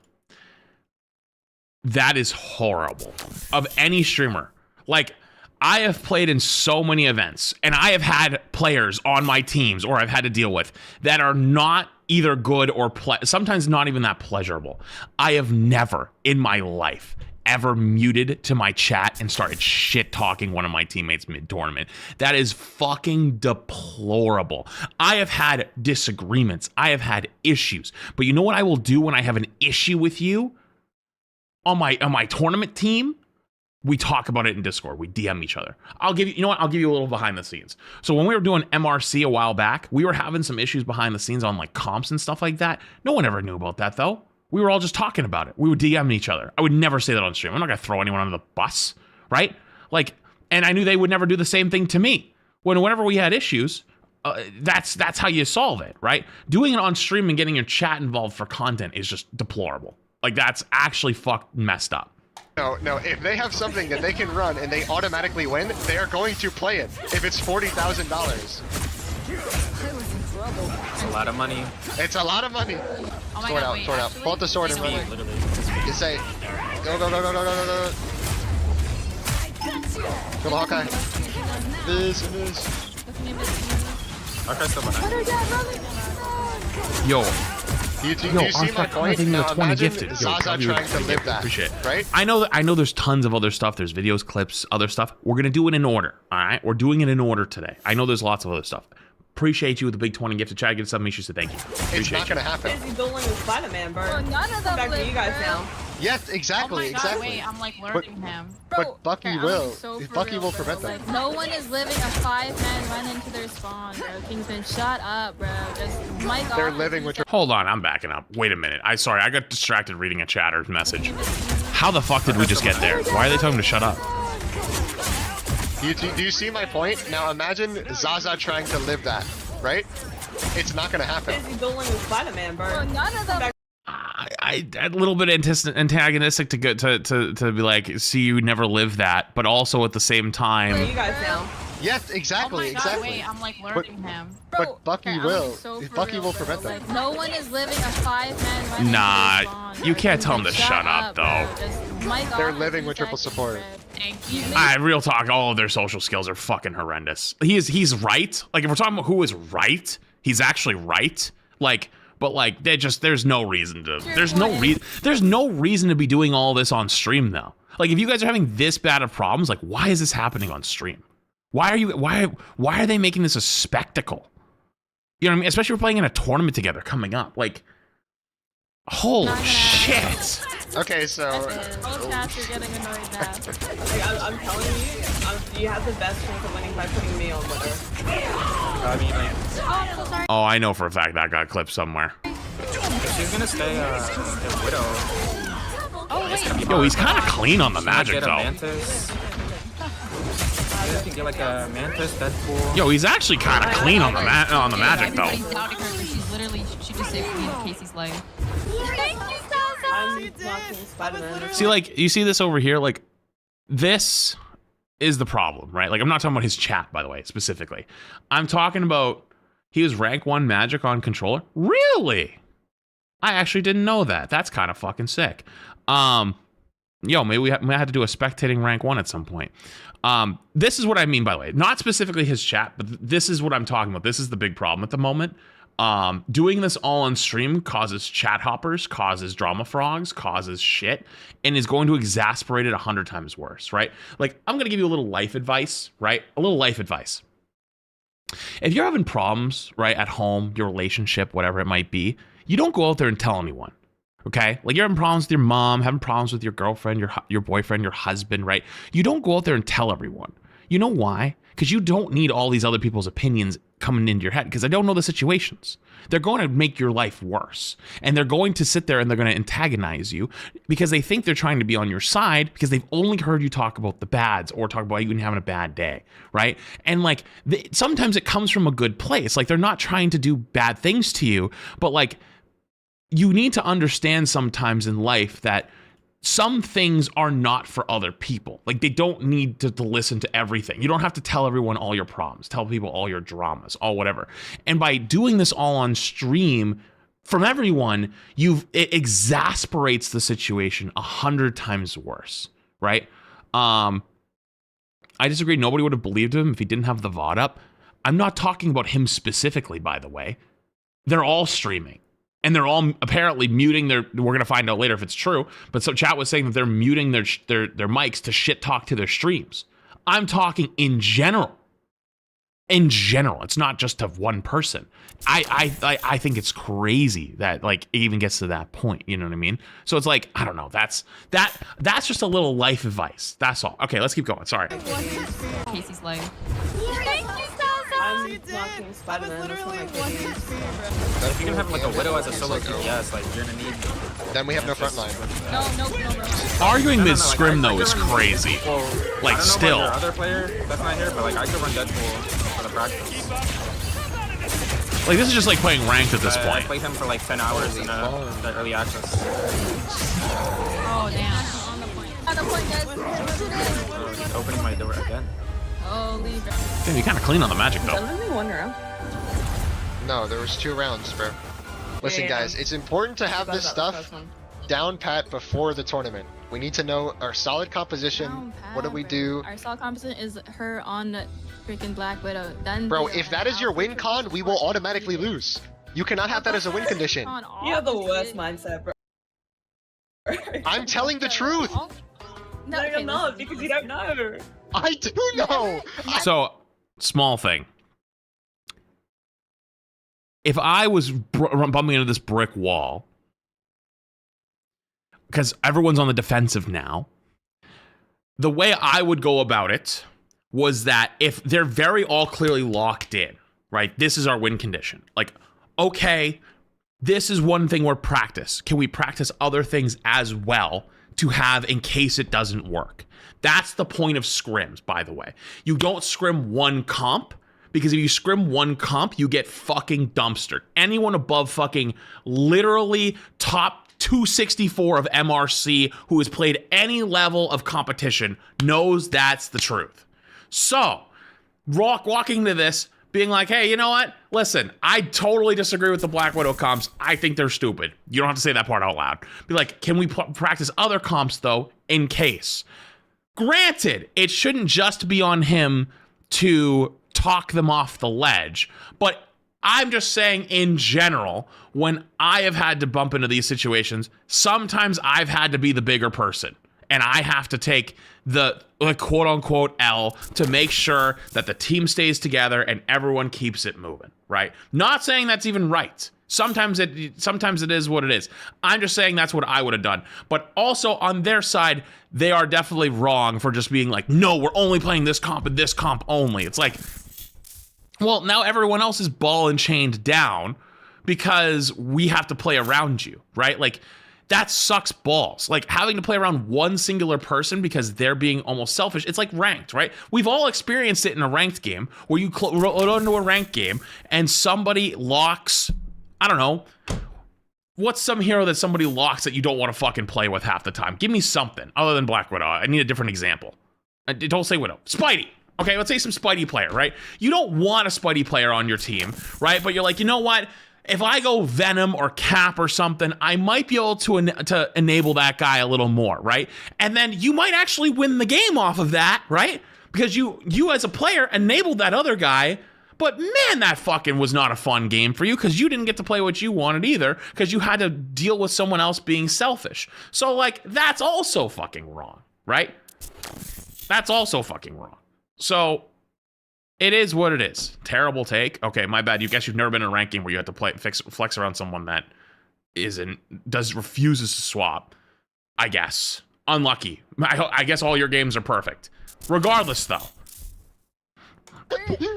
That is horrible of any streamer. Like, I have played in so many events, and I have had players on my teams, or I've had to deal with, that are not either good or sometimes not even that pleasurable. I have never in my life ever muted to my chat and started shit talking one of my teammates mid-tournament. That is fucking deplorable. I have had disagreements. I have had issues. But you know what I will do when I have an issue with you on my tournament team? We talk about it in Discord. We DM each other. I'll give you know what? I'll give you a little behind the scenes. So when we were doing MRC a while back, we were having some issues behind the scenes on like comps and stuff like that. No one ever knew about that though. We were all just talking about it. We would DM each other. I would never say that on stream. I'm not gonna throw anyone under the bus, right? Like, and I knew they would never do the same thing to me. Whenever we had issues, that's how you solve it, right? Doing it on stream and getting your chat involved for content is just deplorable. Like that's actually fucked messed up. No, if they have something that they can run and they automatically win, they are going to play it. If it's $40,000. It's a lot of money. It's a lot of money. Oh my Sword God, out, wait, sword out. actually? Pull out the sword and run it. Literally. You say, go. Kill the Hawkeye. Miss. Okay, still behind. Yo, Do you see my point? Now imagine Yo, Zaza trying to live that, appreciate it. right? I know there's tons of other stuff. There's videos, clips, other stuff. We're gonna do it in order. All right, we're doing it in order today. I know there's lots of other stuff. Appreciate you with the big 20 gifted chat. Give something. You should say thank you. It's not gonna happen. Busy dueling with Spider-Man, bro. Bro, none of them Back to live, you guys bro. now. Yes, exactly, Oh my God, exactly. wait, I'm like learning him. But Bucky okay, will. so for Bucky real, will bro. prevent them. Like, no one is living a 5-man run into their spawn, bro. Kingsman, shut up, bro. Just mic They're off living and with just- Hold on, I'm backing up. Wait a minute. I got distracted reading a chatter message. How the fuck did we just get there? Why are they telling me to shut up? Do you see my point? Now imagine Zaza trying to live that, right? It's not gonna happen. Busy dueling with Spider-Man, bro. Bro, none of them. I a little bit antagonistic to go to be like, see, you never live that, but also at the same You time, guys now. Yes, Oh exactly, my God, exactly. wait, I'm like learning him. But Bucky okay, I'm will. so for Bucky real, will bro. prevent them. Like, no one is living a 5-man run Nah, into their spawn, you bro. can't tell them to Kingsman, shut up, bro. though. Just mic They're off living in with 2 triple seconds, support. bro. Thank you. real talk, all of their social skills are fucking horrendous. He's right. Like if we're talking about who is right, he's actually right. Like, but like there's no reason to there's no reason to be doing all this on stream though. Like if you guys are having this bad of problems, like why is this happening on stream? Why are they making this a spectacle? You know what I mean? Especially if we're playing in a tournament together coming up. Like, holy shit. Okay, so All chats are getting annoyed now. Like, I'm telling you, you have the best chance of winning by putting me on winner. I mean, like, Oh, I'm so sorry. Oh, I know for a fact that got clipped somewhere. if she's gonna stay a widow. Oh, wait. Yo, he's kind of clean on the She might magic get a though. Mantis. You can get like a Mantis, Deadpool. Yo, he's actually kind of clean on the magic though. Everybody's doubting her, but she's literally, she just saved me in Casey's life. Thank you, Zaza. I'm watching Spider-Man. See, like, you see this over here? Like, this is the problem, right? Like, I'm not talking about his chat, by the way, specifically. I'm talking about he was rank 1 magic on controller. Really? I actually didn't know that. That's kind of fucking sick. Yo, maybe we might have to do a spectating rank 1 at some point. This is what I mean, by the way. Not specifically his chat, but this is what I'm talking about. This is the big problem at the moment. Doing this all on stream causes chat hoppers, causes drama frogs, causes shit, and is going to exasperate it 100 times worse, right? Like, I'm going to give you a little life advice, right? A little life advice. If you're having problems, right, at home, your relationship, whatever it might be, you don't go out there and tell anyone. Okay, like you're having problems with your mom, having problems with your girlfriend, your boyfriend, your husband, right? You don't go out there and tell everyone. You know why? Because you don't need all these other people's opinions coming into your head, because I don't know the situations. They're going to make your life worse, and they're going to sit there and they're going to antagonize you because they think they're trying to be on your side because they've only heard you talk about the bads or talk about you having a bad day, right? And like sometimes it comes from a good place. Like they're not trying to do bad things to you, but like you need to understand sometimes in life that some things are not for other people. Like they don't need to listen to everything. You don't have to tell everyone all your problems, tell people all your dramas, all whatever. And by doing this all on stream from everyone, it exasperates the situation 100 times worse, right? I disagree. Nobody would have believed him if he didn't have the VOD up. I'm not talking about him specifically, by the way. They're all streaming. And they're all apparently muting their, we're going to find out later if it's true, but so chat was saying that they're muting their mics to shit talk to their streams. I'm talking in general. In general, it's not just of one person. I think it's crazy that like it even gets to that point. You know what I mean? So it's like, I don't know. That's just a little life advice. That's all. Okay, let's keep going. Sorry. Casey's life. Thank you, I'm Salsa. knocking Spider-Man. That's what I But if you're gonna have like a Widow as a solo DPS, like you're gonna need. Then we have no front line. No. Arguing mid like, scrim though I is could run- crazy. Well, Like I don't know still. about your other player that's not here, but like I could run Deadpool for the practice. Like this is just like playing ranked at this I point. played him for like 10 hours in the early access. Oh, damn. On the point, guys. Oh, he's opening my door again. Holy crap. Damn, you're kind of clean on the magic though. There's only one round. No, there was 2 rounds, bro. Listen, Yeah. guys, it's important to have Forgot this about the stuff first one. down pat before the tournament. We need to know our solid composition. What do we do? Our solid composition is her on freaking Black Widow. Then Bro, if that is your win con, we will automatically lose. You cannot have that as a win condition. You have the worst mindset, bro. I'm telling the truth. No, you're not, because you don't know. I do know. So, small thing. If I was bumping into this brick wall, because everyone's on the defensive now, the way I would go about it was that if they're very all clearly locked in, right? This is our win condition. Like, okay, this is one thing we're practice. Can we practice other things as well to have in case it doesn't work? That's the point of scrims, by the way. You don't scrim one comp, because if you scrim one comp, you get fucking dumpstered. Anyone above fucking literally top 264 of MRC who has played any level of competition knows that's the truth. So, walking to this, being like, hey, you know what? Listen, I totally disagree with the Black Widow comps. I think they're stupid. You don't have to say that part out loud. Be like, can we practice other comps, though, in case? Granted, it shouldn't just be on him to talk them off the ledge, but I'm just saying in general, when I have had to bump into these situations, sometimes I've had to be the bigger person, and I have to take the quote-unquote L to make sure that the team stays together and everyone keeps it moving, right? Not saying that's even right. Sometimes it is what it is. I'm just saying that's what I would have done. But also on their side, they are definitely wrong for just being like, no, we're only playing this comp and this comp only. It's like, well, now everyone else is ball and chained down because we have to play around you, right? Like, that sucks balls. Like, having to play around one singular person because they're being almost selfish. It's like ranked, right? We've all experienced it in a ranked game where you roll into a ranked game and somebody locks, I don't know, what's some hero that somebody locks that you don't want to fucking play with half the time? Give me something other than Black Widow. I need a different example. Don't say Widow. Spidey. Okay, let's say some Spidey player, right? You don't want a Spidey player on your team, right? But you're like, you know what? If I go Venom or Cap or something, I might be able to enable that guy a little more, right? And then you might actually win the game off of that, right? Because you as a player enabled that other guy, but man, that fucking was not a fun game for you because you didn't get to play what you wanted either because you had to deal with someone else being selfish. So, like, that's also fucking wrong, right? That's also fucking wrong. So, it is what it is. Terrible take. Okay, my bad. You guess you've never been in a ranking where you have to flex around someone that refuses to swap. I guess. Unlucky. I guess all your games are perfect. Regardless, though.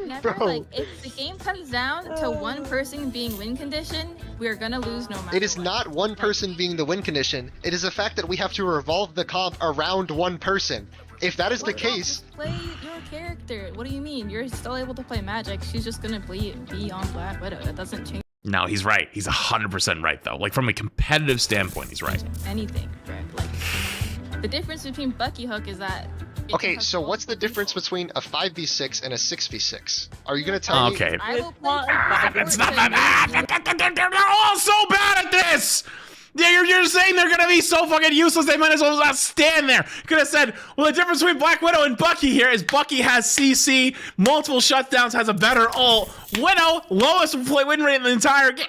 Never, Bro. like, if the game comes down to one person being win condition, we're gonna lose no matter It is what. not one person being the win condition. It is the fact that we have to revolve the comp around one person. If that is the case, Play your character. What do you mean? You're still able to play magic. She's just gonna be on Black Widow. That doesn't change No, he's right. He's 100% right, though. Like, from a competitive standpoint, he's right. anything, right? Like, the difference between Bucky Hook is that. it okay, has so what's the multiple difference people. between a 5v6 and a 6v6? Are you gonna tell me? Okay. I will play It's not that bad. They're all so bad at this. Yeah, you're saying they're gonna be so fucking useless. They might as well not stand there. Could have said, well, the difference between Black Widow and Bucky here is Bucky has CC, multiple shutdowns, has a better ult. Widow, lowest win rate in the entire game.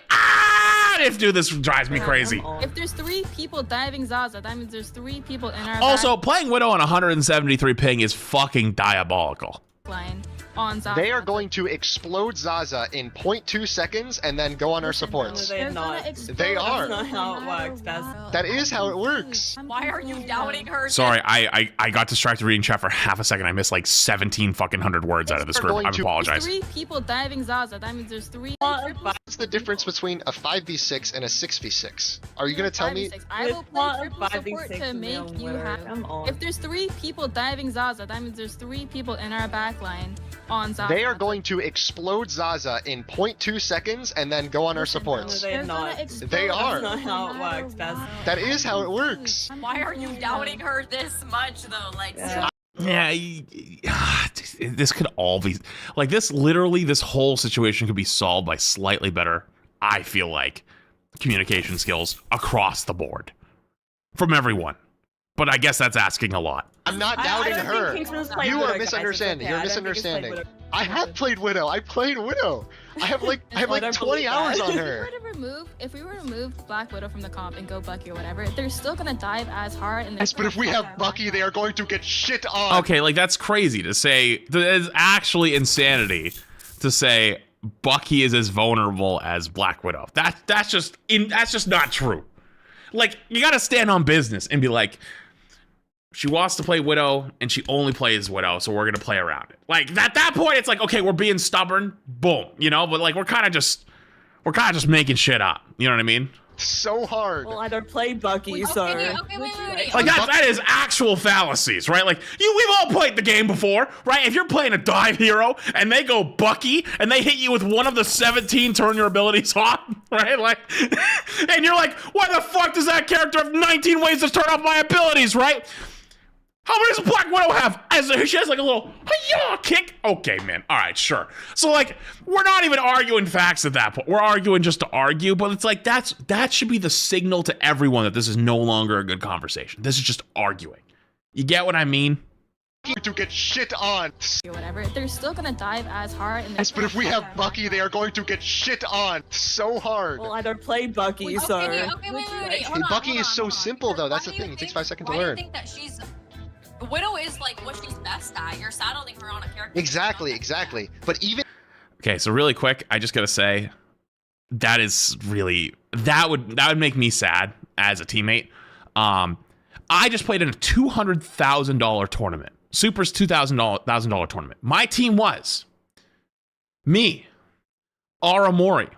What if, dude, this drives me crazy. If there's 3 people diving Zaza, that means there's 3 people in our Also, playing Widow on 173 ping is fucking diabolical. backline on Zaza. They are going to explode Zaza in 0.2 seconds and then go on our supports. They're not. They are. That's not how it works. That is how it works. Why are you doubting her? Sorry, I got distracted reading chat for half a second. I missed like 17 fucking hundred words out of the script. I apologize. 3 people diving Zaza, that means there's 3. What's the difference between a 5v6 and a 6v6? Are you going to tell me? I will play triple support to make you happy. If there's 3 people diving Zaza, that means there's 3 people in our backline on Zaza. They are going to explode Zaza in 0.2 seconds and then go on our supports. They're not. They are. That's not how it works. That is how it works. Why are you doubting her this much though? Like, Yeah, this could all be like this. Literally, this whole situation could be solved by slightly better, I feel like, communication skills across the board from everyone. But I guess that's asking a lot. I'm not doubting her. You are misunderstanding. You're misunderstanding. I have played Widow. I played Widow. I have like 20 hours on her. If we were to remove Black Widow from the comp and go Bucky or whatever, they're still gonna dive as hard. And yes, but if we have Bucky, they are going to get shit on. Okay, like that's crazy to say. That is actually insanity to say Bucky is as vulnerable as Black Widow. That's just not true. Like, you gotta stand on business and be like, she wants to play Widow and she only plays Widow, so we're gonna play around it. Like at that point, it's like, okay, we're being stubborn, boom, you know. But like we're kind of just making shit up. You know what I mean? So hard. Well, I don't play Bucky, so. wait. Like that is actual fallacies, right? Like we've all played the game before, right? If you're playing a dive hero and they go Bucky and they hit you with one of the 17 turn your abilities off, right? Like, and you're like, why the fuck does that character have 19 ways to turn off my abilities, right? How many does Black Widow have? She has like a little hi-yah kick. Okay, man. All right, sure. So like, we're not even arguing facts at that point. We're arguing just to argue, but it's like that should be the signal to everyone that this is no longer a good conversation. This is just arguing. You get what I mean? To get shit on. Or whatever, they're still gonna dive as hard. And yes, but if we have Bucky, they are going to get shit on so hard. Well, I don't play Bucky, so. Wait. Bucky is so simple though. That's the thing. It takes 5 seconds to learn. Why do you think that she's Widow is like what she's best at? You're saddling her on a character. Exactly. But even okay, so really quick, I just gotta say that would make me sad as a teammate. I just played in a $200,000 tournament, Super's $2,000 tournament. My team was me, Aramori,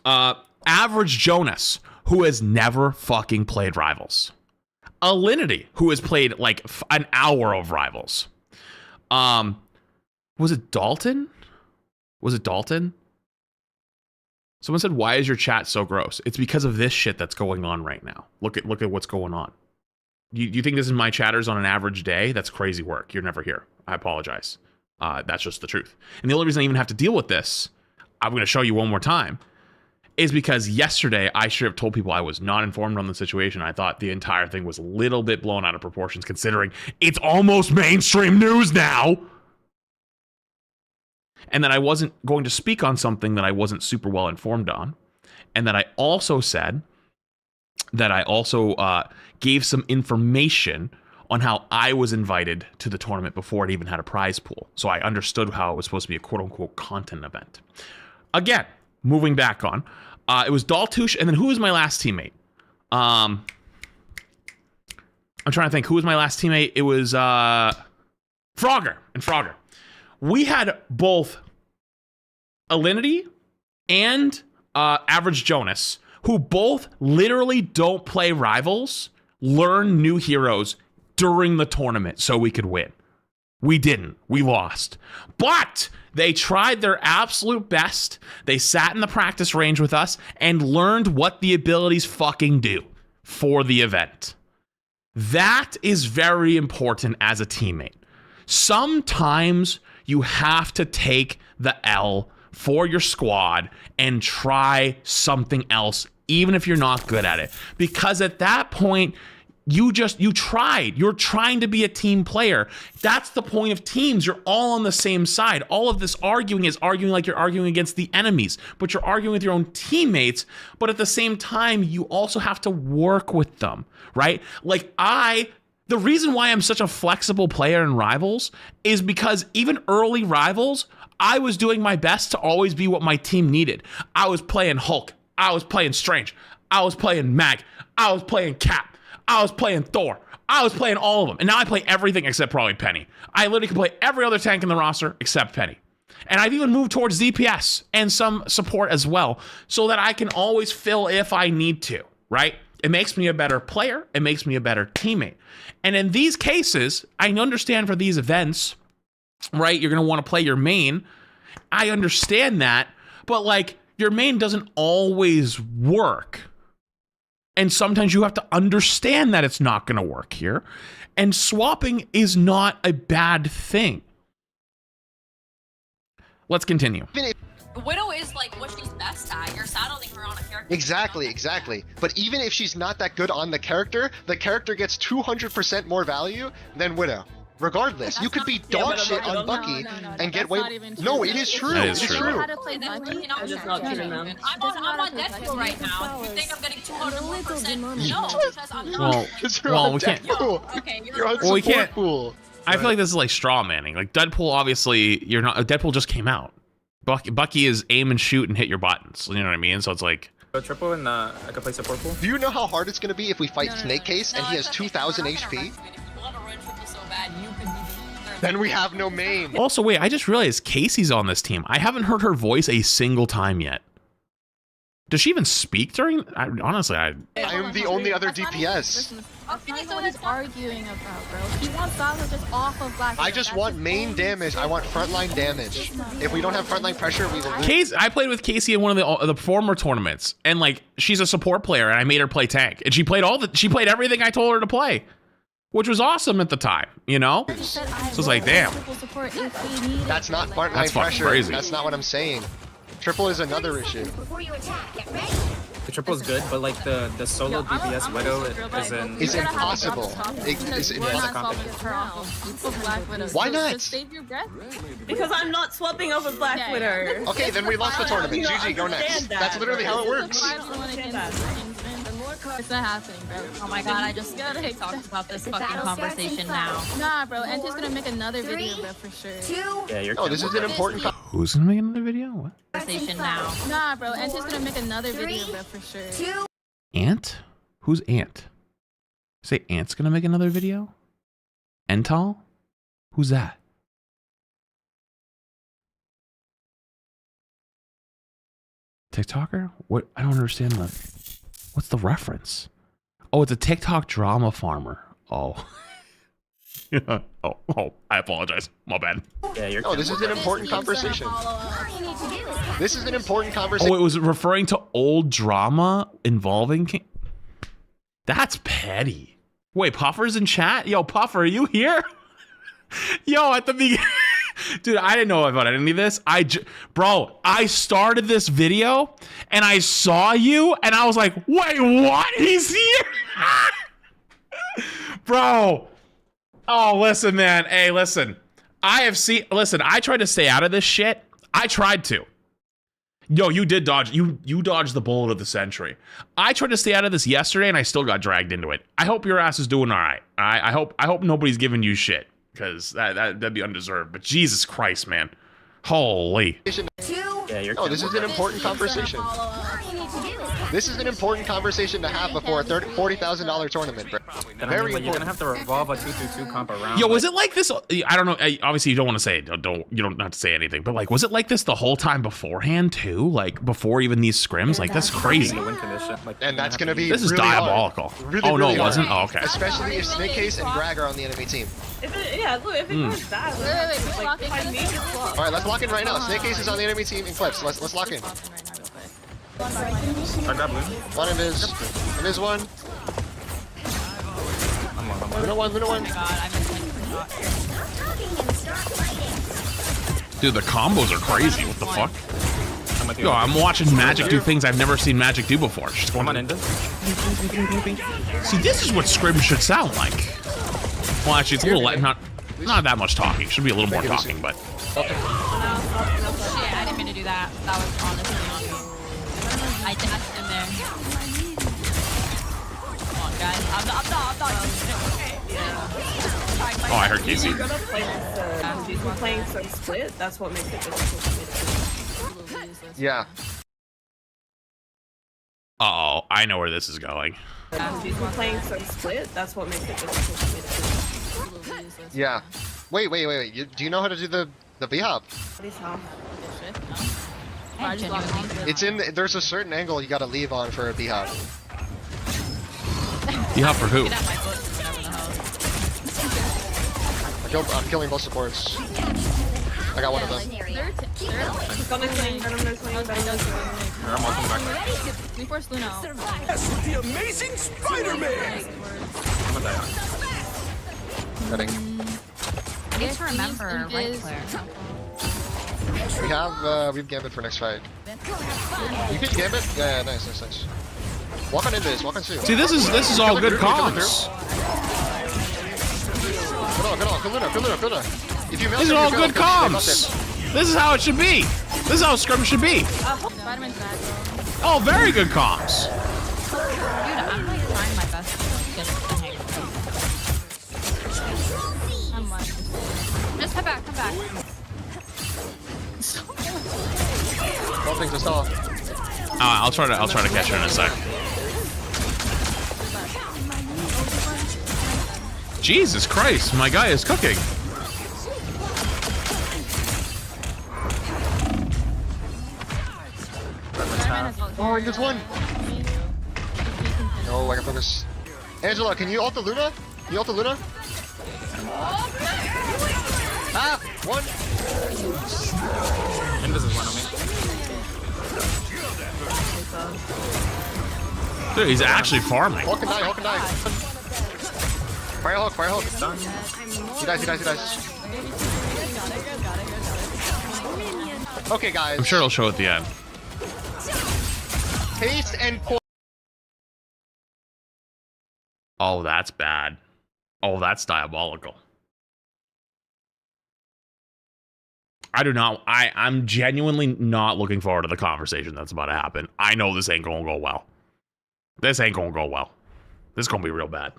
Average Jonas, who has never fucking played Rivals. Alinity, who has played like an hour of Rivals. Was it Dalton? Someone said, why is your chat so gross? It's because of this shit that's going on right now. Look at what's going on. You think this is my chatters on an average day? That's crazy work. You're never here. I apologize. That's just the truth. And the only reason I even have to deal with this, I'm going to show you one more time, is because yesterday I should have told people I was not informed on the situation. I thought the entire thing was a little bit blown out of proportions considering it's almost mainstream news now. And that I wasn't going to speak on something that I wasn't super well informed on. And that I also said that I also gave some information on how I was invited to the tournament before it even had a prize pool. So I understood how it was supposed to be a quote-unquote content event. Again, moving back on, it was Daltouche, and then who was my last teammate? I'm trying to think. Who was my last teammate? It was Frogger. We had both Alinity and Average Jonas, who both literally don't play Rivals, learn new heroes during the tournament so we could win. We didn't. We lost. But they tried their absolute best. They sat in the practice range with us and learned what the abilities fucking do for the event. That is very important as a teammate. Sometimes you have to take the L for your squad and try something else, even if you're not good at it. Because at that point, you tried. You're trying to be a team player. That's the point of teams. You're all on the same side. All of this arguing is arguing like you're arguing against the enemies, but you're arguing with your own teammates. But at the same time, you also have to work with them, right? Like the reason why I'm such a flexible player in Rivals is because even early Rivals, I was doing my best to always be what my team needed. I was playing Hulk. I was playing Strange. I was playing Mag. I was playing Cap. I was playing Thor. I was playing all of them. And now I play everything except probably Penny. I literally can play every other tank in the roster except Penny. And I've even moved towards DPS and some support as well so that I can always fill if I need to, right? It makes me a better player. It makes me a better teammate. And in these cases, I understand for these events, right, you're going to want to play your main. I understand that. But like, your main doesn't always work. And sometimes you have to understand that it's not going to work here. And swapping is not a bad thing. Let's continue. Widow is like what she's best at. You're saddling her on a character. Exactly. But even if she's not that good on the character gets 200% more value than Widow. Regardless, you could be dog shit on Bucky and get way. No, it is true. That is true. I'm on Deadpool right now. You think I'm getting 200%? No, because I'm not. Well, we can't. Okay, We can't. I feel like this is like straw manning. Like Deadpool, obviously, you're not. Deadpool just came out. Bucky is aim and shoot and hit your buttons. You know what I mean? So it's like. Triple and I could play support pool. Do you know how hard it's gonna be if we fight Snake Case and he has 2,000 HP? Then we have no main. Also, wait, I just realized Casey's on this team. I haven't heard her voice a single time yet. Does she even speak during? Honestly, I am the only other DPS. That's what he's arguing about, bro. He wants Zaza just off of Black. I just want main damage. I want frontline damage. If we don't have frontline pressure, we will lose. Casey, I played with Casey in one of the former tournaments, and like she's a support player, and I made her play tank, and she played everything I told her to play, which was awesome at the time, you know? So it's like, damn. That's not frontline That's pressure. Crazy. That's not what I'm saying. Triple is another issue. The triple is good, but like the solo DPS Widow is impossible. It's impossible. Why not? Save your breath. Because I'm not swapping over Black Widow. Okay, then we lost the tournament. GG, go next. That's literally how it works. It's not happening, bro. Oh my god, I just gotta talk about this fucking conversation now. Nah, bro, Enter's gonna make another video, bro, for sure. Yeah, you're. Oh, this is an important. Who's gonna make another video? What? Conversation now. Nah, bro, Enter's gonna make another video, bro, for sure. Ant? Who's Ant? Say Ant's gonna make another video? Ental? Who's that? TikToker? What? I don't understand that. What's the reference? Oh, it's a TikTok drama farmer. Oh. oh, I apologize. My bad. Yeah, you're. Oh, this is an important conversation. This is an important conversation. Oh, it was referring to old drama involving King. That's petty. Wait, Puffer's in chat? Yo, Puffer, are you here? Yo, at the beginning. Dude, I didn't know about any of this. Bro, I started this video and I saw you and I was like, wait, what? He's here? Bro. Oh, listen, man. Hey, listen. Listen, I tried to stay out of this shit. I tried to. Yo, you did dodge. You dodged the bullet of the century. I tried to stay out of this yesterday and I still got dragged into it. I hope your ass is doing all right. I hope nobody's giving you shit. Because that'd be undeserved. But Jesus Christ, man. Holy. Yeah, you're. Oh, this is an important conversation. This is an important conversation to have before a $40,000 tournament, bro. Very important. You're gonna have to revolve a 2-2-2 comp around. Yo, was it like this? I don't know. Obviously, you don't want to say it. You don't have to say anything. But like, was it like this the whole time beforehand too? Like before even these scrims? Like that's crazy. And that's gonna be. This is really diabolical. Really, oh no, really it wasn't. hard. Oh, okay. Especially if Snake Case and Greg are on the enemy team. If it goes bad, Wait, I need to swap. All right, let's lock in right now. Snake Case is on the enemy team in clips. Let's lock in. I got blue. One of his. One. Luna one. Dude, the combos are crazy. What the fuck? I'm with you. Yo, I'm watching Magic do things I've never seen Magic do before. She's going Come on, into. See, this is what Scrims should sound like. Well, actually, it's a little not that much talking. Should be a little more talking, but. Shit, I didn't mean to do that. That was honestly not me. I dashed in there. Come on, guys. I'm not. Oh, I heard Casey. You're gonna play this, if you're playing so split, that's what makes it difficult to make. Yeah. Uh-oh, I know where this is going. If you're playing so split, that's what makes it difficult to make. Yeah. Wait. Do you know how to do the B-hop? It's in. There's a certain angle you gotta leave on for a B-hop. B-hop for who? I'm killing both supports. I got one of them. I'm walking back. We forced Luna out. That's with the amazing Spider-Man! I'm gonna die. Cutting. I need to remember right Claire. We've Gambit for next fight. You can Gambit? Yeah, nice. Walk on into this, walk on two. See, this is all good comms. Good Luna. If you miss These it, are all you good go. comms. This is how it should be. This is how Scrum should be. Spider-Man's back. Oh, very good comms. Dude, I'm like trying my best to get the hang of it. I'm like, Just come back. Don't think this off. I'll try to catch her in a sec. Jesus Christ, my guy is cooking. Oh, he gets one. No, I can focus. Angela, can you ult the Luna? Can you ult the Luna? Ah, one. Invis is one on me. Dude, he's actually farming. Hulk can die. Fire Hulk. Done. He dies. Okay, guys. I'm sure it'll show at the end. Taste and pour. Oh, that's bad. Oh, that's diabolical. I'm genuinely not looking forward to the conversation that's about to happen. I know this ain't gonna go well. This ain't gonna go well. This is gonna be real bad.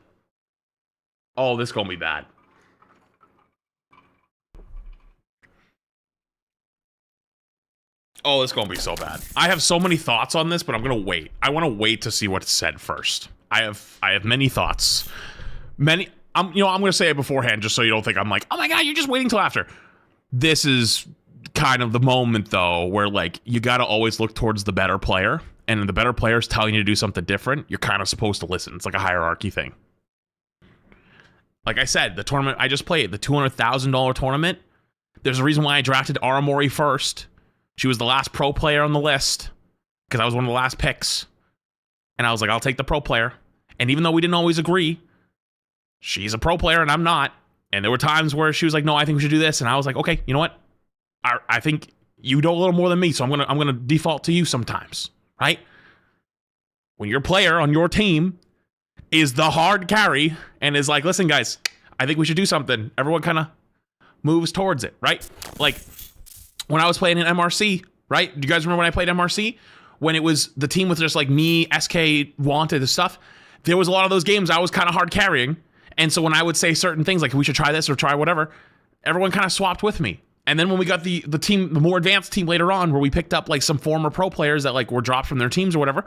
Oh, this is gonna be bad. Oh, it's gonna be so bad. I have so many thoughts on this, but I'm gonna wait. I want to wait to see what's said first. I have many thoughts. I'm gonna say it beforehand just so you don't think I'm like, oh my god, you're just waiting till after. This is kind of the moment though where like you gotta always look towards the better player, and if the better player is telling you to do something different, you're kind of supposed to listen. It's like a hierarchy thing. Like I said, the tournament I just played, the $200,000 tournament, there's a reason why I drafted Aramori first. She was the last pro player on the list because I was one of the last picks. And I was like, I'll take the pro player. And even though we didn't always agree, she's a pro player and I'm not. And there were times where she was like, no, I think we should do this. And I was like, okay, you know what? I think you know a little more than me, so I'm gonna default to you sometimes, right? When your player on your team is the hard carry and is like, listen, guys, I think we should do something. Everyone kind of moves towards it, right? Like when I was playing in MRC, right? Do you guys remember when I played MRC? When it was the team with just like me, SK, Wanted, and stuff. There was a lot of those games I was kind of hard carrying. And so when I would say certain things like we should try this or try whatever, everyone kind of swapped with me. And then when we got the team, the more advanced team later on, where we picked up like some former pro players that like were dropped from their teams or whatever,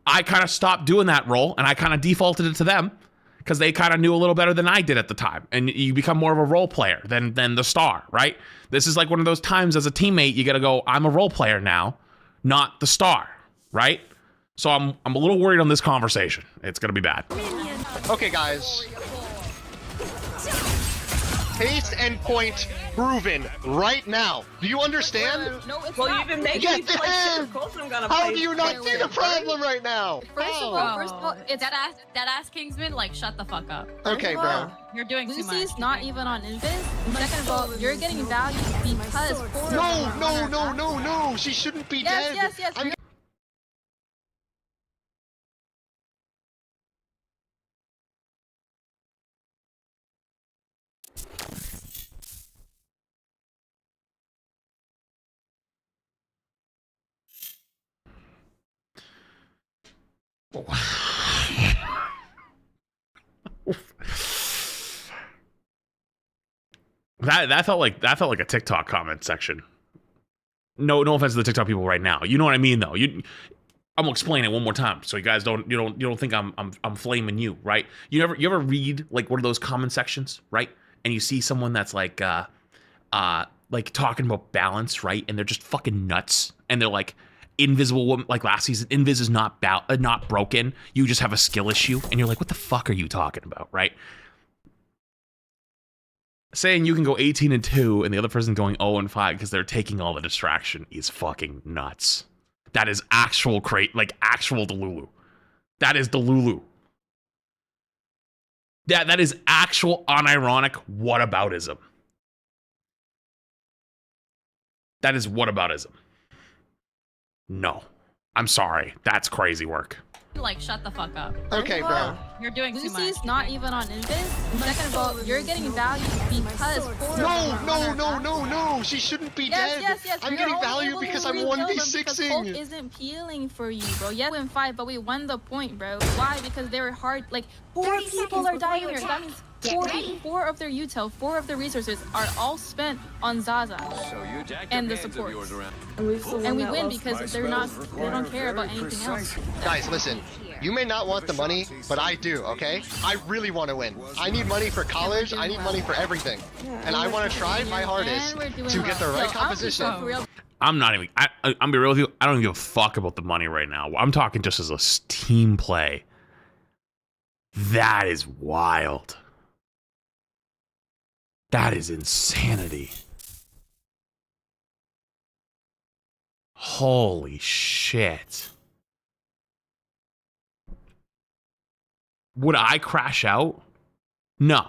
I kind of stopped doing that role and I kind of defaulted it to them because they kind of knew a little better than I did at the time. And you become more of a role player than the star, right? This is like one of those times as a teammate, you got to go, I'm a role player now, not the star, right? So I'm a little worried on this conversation. It's going to be bad. Okay, guys. Case and point proven right now. Do you understand? No, it's Well, not. you've been making Yes, me feel like shit. Of course I'm gonna How play do you not see the problem right now? First of all, it's that ass Kingsman. Like, shut the fuck up. Okay, bro. You're doing too much. Lucy's not even on Invis. Second of all, you're getting value because No. She shouldn't be dead. Yes. That felt like a TikTok comment section. No offense to the TikTok people right now. You know what I mean, though. I'm gonna explain it one more time so you guys don't think I'm flaming you, right? You ever read like one of those comment sections, right? And you see someone that's like talking about balance, right? And they're just fucking nuts, and they're like, Invisible Woman, like last season, Invis is not broken. You just have a skill issue, and you're like, what the fuck are you talking about, right? Saying you can go 18-2 and the other person going 0-5 because they're taking all the distraction is fucking nuts. That is actual actual Delulu. That is Delulu. That is actual unironic whataboutism. That is whataboutism. No. I'm sorry. That's crazy work. Like, shut the fuck up. Okay, bro. You're doing too much. Lucy's not even on Invis. Second of all, you're getting value because No. She shouldn't be dead. Yes. I'm getting value because I'm 1v6ing. Hope isn't peeling for you, bro. Yeah, we win 5, but we won the point, bro. Why? Because they were hard. Like, 4 people are dying here. That means 4 of their util, 4 of their resources are all spent on Zaza and the support. And we win because they don't care about anything else. Guys, listen. You may not want the money, but I do, okay? I really want to win. I need money for college, I need money for everything. And I want to try my hardest to get the right composition. I'm not even, I'm be real with you, I don't give a fuck about the money right now. I'm talking just as a team play. That is wild. That is insanity. Holy shit. Would I crash out? No.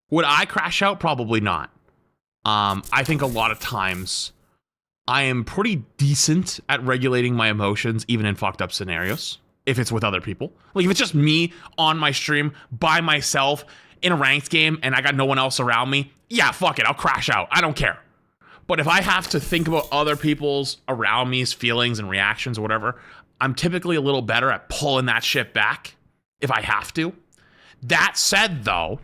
Would I crash out? Probably not. I think a lot of times I am pretty decent at regulating my emotions, even in fucked up scenarios, if it's with other people. Like, if it's just me on my stream by myself in a ranked game and I got no one else around me, yeah, fuck it, I'll crash out. I don't care. But if I have to think about other people's around me's feelings and reactions or whatever, I'm typically a little better at pulling that shit back if I have to. That said, though,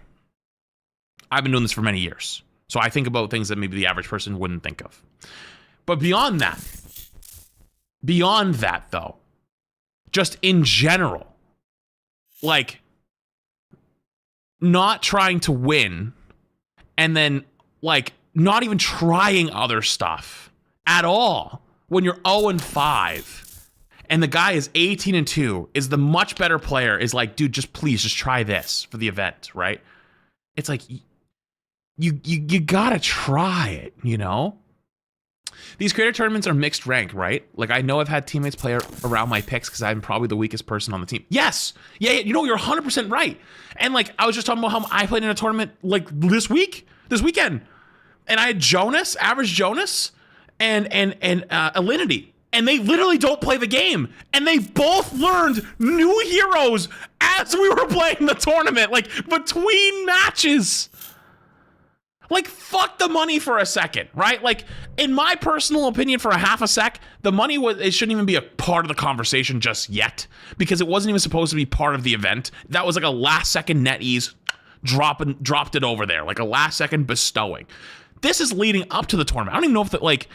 I've been doing this for many years. So I think about things that maybe the average person wouldn't think of. But beyond that, though, just in general, like, not trying to win and then, like, not even trying other stuff at all when you're 0-5 and the guy is 18-2, is the much better player, is like, dude, please try this for the event, right? It's like, you gotta try it, you know? These creator tournaments are mixed rank, right? Like, I know I've had teammates play around my picks because I'm probably the weakest person on the team. Yes! Yeah, you know, you're 100% right. And, like, I was just talking about how I played in a tournament, like, this weekend. And I had Jonas, Average Jonas, and Alinity. And they literally don't play the game. And they both learned new heroes as we were playing the tournament, like, between matches. Like, fuck the money for a second, right? Like, in my personal opinion, for a half a sec, the money it shouldn't even be a part of the conversation just yet, because it wasn't even supposed to be part of the event. That was like a last second net ease, dropped it over there, like a last second bestowing. This is leading up to the tournament. I don't even know if that, like,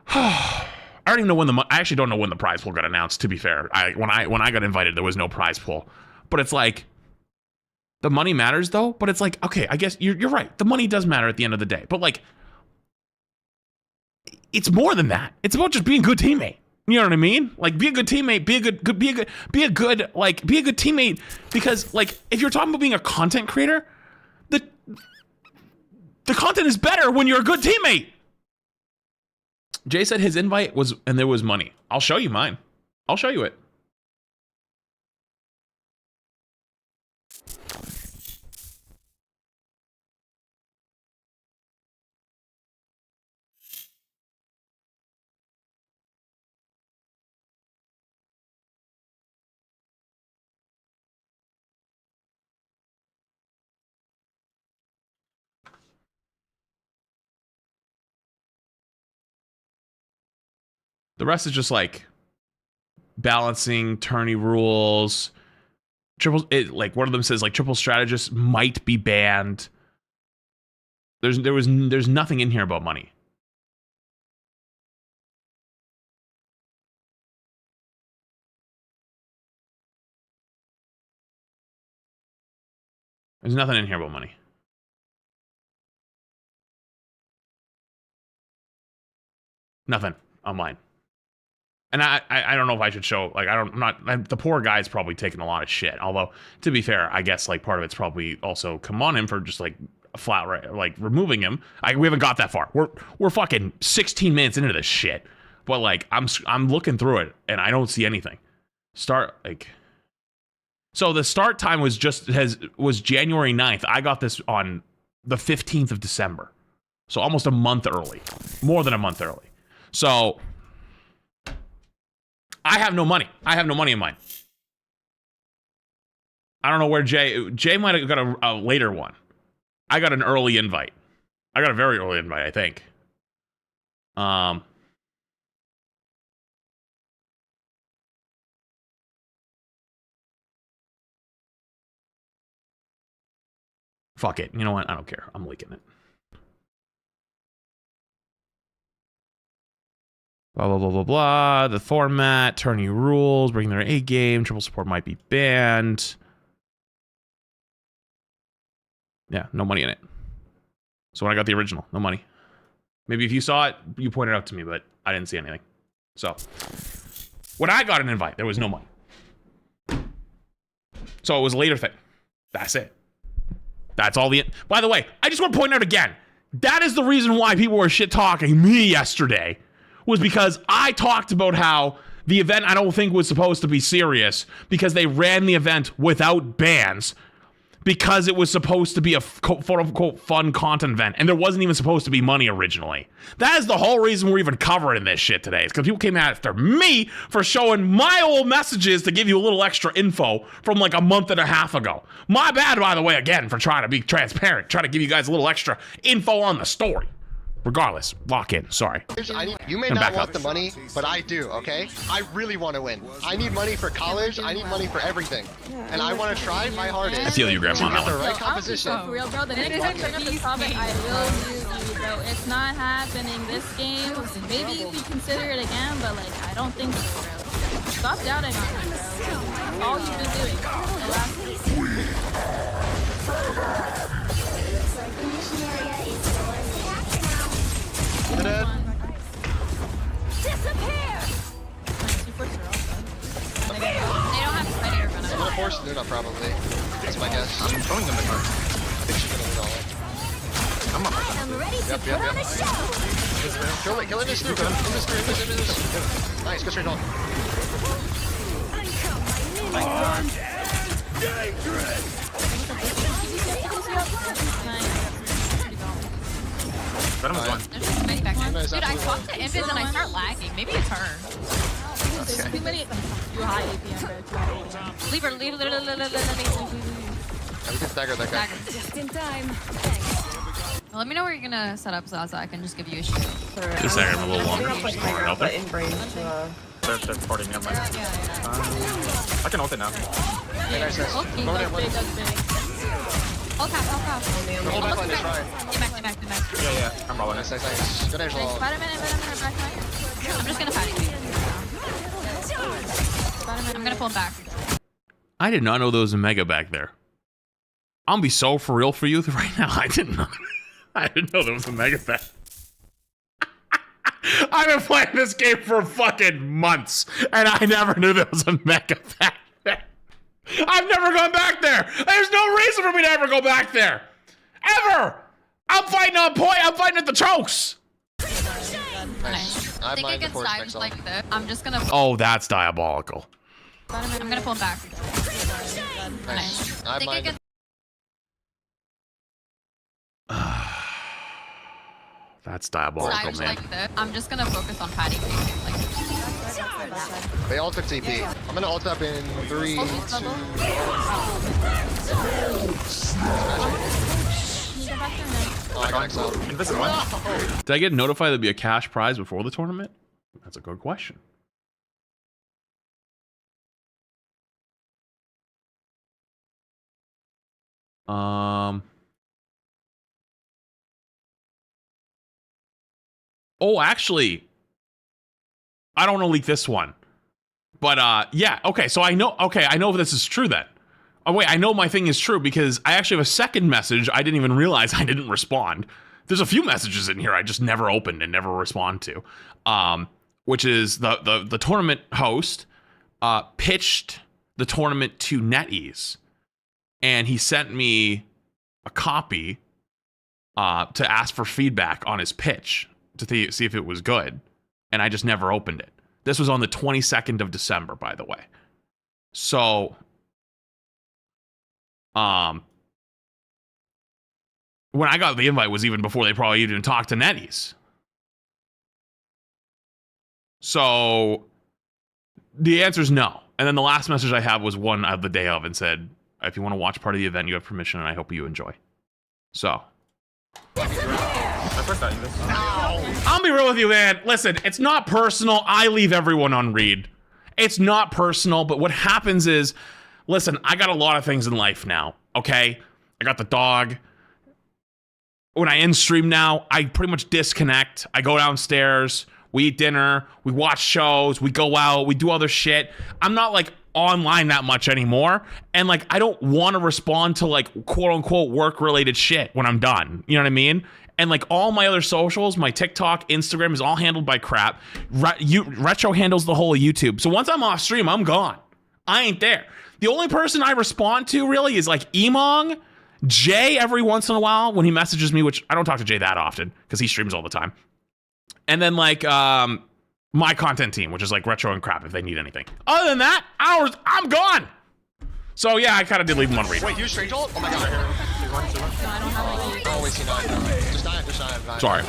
I don't even know when I actually don't know when the prize pool got announced, to be fair. When I got invited, there was no prize pool. But it's like, the money matters, though. But it's like, okay, I guess you're right. The money does matter at the end of the day. But, like, it's more than that. It's about just being a good teammate. You know what I mean? Like, be a good teammate. Be a good teammate. Because, like, if you're talking about being a content creator, The content is better when you're a good teammate. Jay said his invite was, and there was money. I'll show you mine. I'll show you it. The rest is just like balancing tourney rules. Like one of them says like triple strategist might be banned. There's nothing in here about money. There's nothing in here about money. Nothing online. And I don't know if I should show, like, the poor guy's probably taking a lot of shit. Although, to be fair, I guess, like, part of it's probably also come on him for just, like, flat, right, like, removing him. We haven't got that far. We're fucking 16 minutes into this shit. But, like, I'm looking through it, and I don't see anything. So the start time was January 9th. I got this on the 15th of December. So almost a month early. More than a month early. So I have no money. I have no money in mine. I don't know where Jay might have got a later one. I got an early invite. I got a very early invite, I think. Fuck it. You know what? I don't care. I'm leaking it. Blah, blah, blah, blah, blah. The format, tourney rules, bring their A game, triple support might be banned. Yeah, no money in it. So when I got the original, no money. Maybe if you saw it, you pointed it out to me, but I didn't see anything. So when I got an invite, there was no money. So it was a later thing. That's it. That's all the... By the way, I just want to point out again, that is the reason why people were shit-talking me yesterday, was because I talked about how the event I don't think was supposed to be serious because they ran the event without bans because it was supposed to be a quote-unquote fun content event, and there wasn't even supposed to be money originally. That is the whole reason we're even covering this shit today. It's because people came after me for showing my old messages to give you a little extra info from like a month and a half ago. My bad, by the way, again, for trying to be transparent, trying to give you guys a little extra info on the story. Regardless, lock in. Sorry. You may not want the money, but I do, okay? I really want to win. I need money for college. I need money for everything. And I want to try my hardest. I feel you, Grandma, on that one. The right composition. For real, bro, the next time you turn up this topic, I will use you, bro. It's not happening this game. Maybe if you consider it again, but, like, I don't think so, bro. Stop doubting on me, bro. All you've been doing the last week. Dead. Disappear! They don't have spider in front of I'm gonna force Luna probably. That's my guess. I'm throwing them the card. I think she's gonna win all that. I'm on my I'm ready to put on a show! Kill it this through. Kill this through. Nice, go straight on. Venom was one. There's just many back there. Nice, Dude, I absolutely. talked to Invis and I start lagging. Maybe it's her. There's too many. Too high APM, bro. Too high APM. Leave her, leave her. We can stagger that guy. Just in time. Thanks. Well, let me know where you're gonna set up, Zaza. I can just give you a shoot. Just a second, I'm a little longer. Out there. They're porting me on my... I can ult it now. Hey, nice. Okay, that's big, that's big. All cap. Hold back on this right. Get back. Yeah, I'm rolling it. Nice. Good Angela. Spider-Man, back. I'm just gonna patty you. I'm gonna pull him back. I did not know there was a mega back there. I'm gonna be so for real for you right now. I didn't know there was a mega back. I've been playing this game for fucking months, and I never knew there was a mega back there. I've never gone back there. There's no reason for me to ever go back there. Ever. I'm fighting on point. I'm fighting at the chokes. Nice. I think mind it the force gets next timed time. like this. I'm just gonna. Oh, that's diabolical. I'm gonna pull him back. Nice. I think it mind gets. That's diabolical, timed man. like this. I'm just gonna focus on Patty facing like. They all took TP. I'm gonna ult up in 3, 2. Oh, I got exiled. Invisible. Did I get notified there'd be a cash prize before the tournament? That's a good question. Oh, actually, I don't want to leak this one. But yeah, okay, so I know if this is true then. Oh wait, I know my thing is true because I actually have a second message I didn't even realize I didn't respond. There's a few messages in here I just never opened and never respond to. Which is the tournament host pitched the tournament to NetEase. And he sent me a copy to ask for feedback on his pitch to see if it was good. And I just never opened it. This was on the 22nd of December, by the way. So, when I got the invite was even before they probably even talked to NetEase. So, the answer is no. And then the last message I have was one of the day of and said, if you want to watch part of the event, you have permission, and I hope you enjoy. So. I'll be real with you, man. Listen, it's not personal. I leave everyone on read. It's not personal, but what happens is, listen, I got a lot of things in life now, okay? I got the dog. When I end stream now, I pretty much disconnect. I go downstairs, we eat dinner, we watch shows, we go out, we do other shit. I'm not like online that much anymore, and like I don't want to respond to like quote unquote work related shit when I'm done. You know what I mean? And like all my other socials, my TikTok, Instagram is all handled by crap. Retro handles the whole of YouTube. So once I'm off stream, I'm gone. I ain't there. The only person I respond to really is like Emong, Jay every once in a while when he messages me, which I don't talk to Jay that often because he streams all the time. And then like my content team, which is like Retro and crap if they need anything. Other than that, I'm gone. So yeah, I kind of did leave them on read. Wait, you straight ult? Oh my god. Oh, wait, see, no. Just die. Sorry. I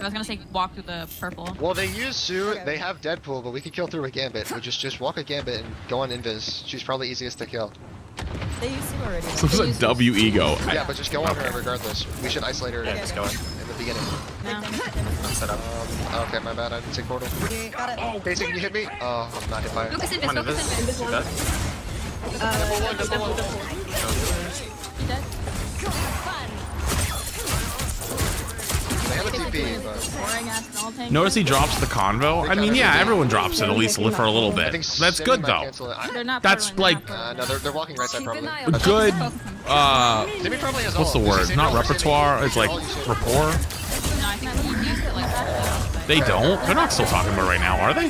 was gonna say walk through the purple. Well, they use Sue, they have Deadpool, but we could kill through a Gambit. We just walk a Gambit and go on Invis. She's probably easiest to kill. They used to already. So this is a W ego. Yeah, but just go on her regardless. We should isolate her Just go in. in the beginning. No. I'm set up. Okay, my bad. I didn't take portal. Oh, Daisy, can you hit me? Oh, I'm not hit by it. Focus in Come on, this. Focus in this. Double one. You dead? They have a TP, but... Boring ass null tank. Notice he drops the convo. I mean, yeah, everyone drops it at least for a little I bit. think That's Cindy good might though. cancel it. They're not. That's purling, like No, they're walking right side probably. a good. Timmy probably has What's the ult. word? Cindy Not always repertoire. Cindy. It's like All you see. rapport. No, I think you've used it like that. They don't. They're not still talking about it right now, are they?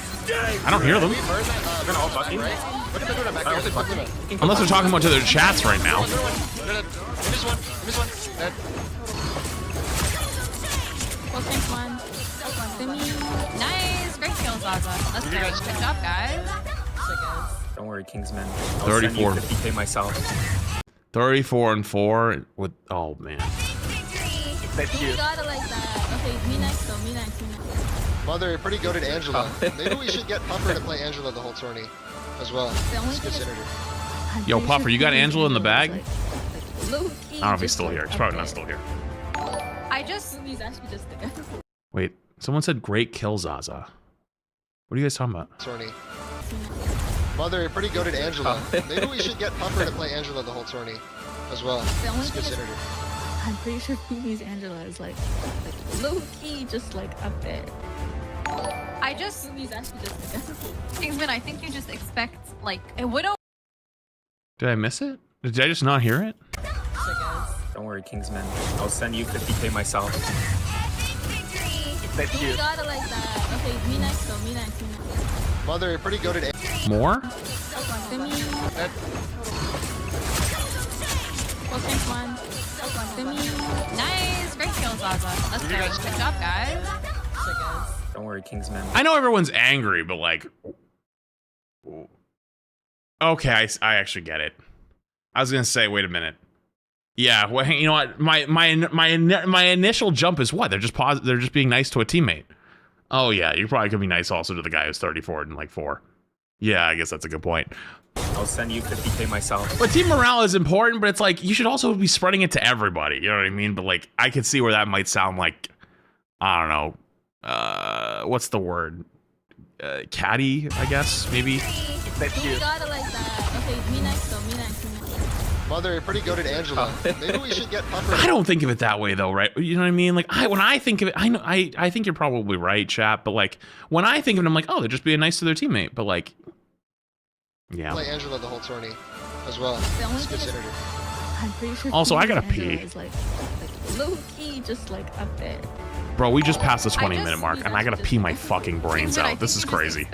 I don't hear them. We've heard that, We're gonna all Bucky. right? Look at them doing it back here. Look at them. Unless they're talking about to their chats right now. Miss one. Dead. Focus one. Nice, great kill, Zaza. Let's go. Good job, guys. Don't worry, Kingsman. I'll 34. send you 50K myself. 34-4 with. Oh man. You got it like that. Okay, me next though. Me next. Mother, pretty good at Angela. Maybe we should get Puffer to play Angela the whole tourney as well. It's good synergy. Yo, Puffer, you got Angela in the bag? I Low-key, don't know if he's just, still like, here. He's up probably not there. still here. He's actually just there. Wait, someone said great kill, Zaza. What are you guys talking about? Tourney. Mother, pretty good at Angela. Maybe we should get Puffer to play Angela the whole tourney as well. It's good synergy. I'm pretty sure Fumi's Angela is like low-key just like up there. Fumi's actually just there. Kingsman, I think you just expect like a widow. Did I miss it? Did I just not hear it? Don't worry, Kingsman. I'll send you 50K myself. You got it like that. Okay, me next though. Me next. Mother, pretty good at More? Fumi. Dead. Focus one. Nice, great kill, Zaza. Let's go. Good job, guys. Don't worry, Kingsman. I know everyone's angry, but like, okay, I actually get it. I was gonna say, wait a minute. Yeah, well, you know what? My initial jump is what? They're just being nice to a teammate. Oh yeah, you probably could be nice also to the guy who's 34 and like 4. Yeah, I guess that's a good point. I'll send you 50K myself. But team morale is important, but it's like you should also be spreading it to everybody. You know what I mean? But like, I could see where that might sound like, I don't know, what's the word? Catty, I guess, maybe. That's you. Got it like that. Okay, me next though. Me next. Mother, pretty good at Angela. Maybe we should get Puffer. I don't think of it that way though, right? You know what I mean? Like when I think of it, I know I think you're probably right, chap. But like when I think of it, I'm like, oh, they're just being nice to their teammate. But like, yeah. Play Angela the whole tourney as well. It's good synergy. I'm pretty sure. Also, I gotta pee. Is like low key, just like up there. Bro, we just passed the 20-minute mark, and I gotta pee my fucking brains out. This is crazy.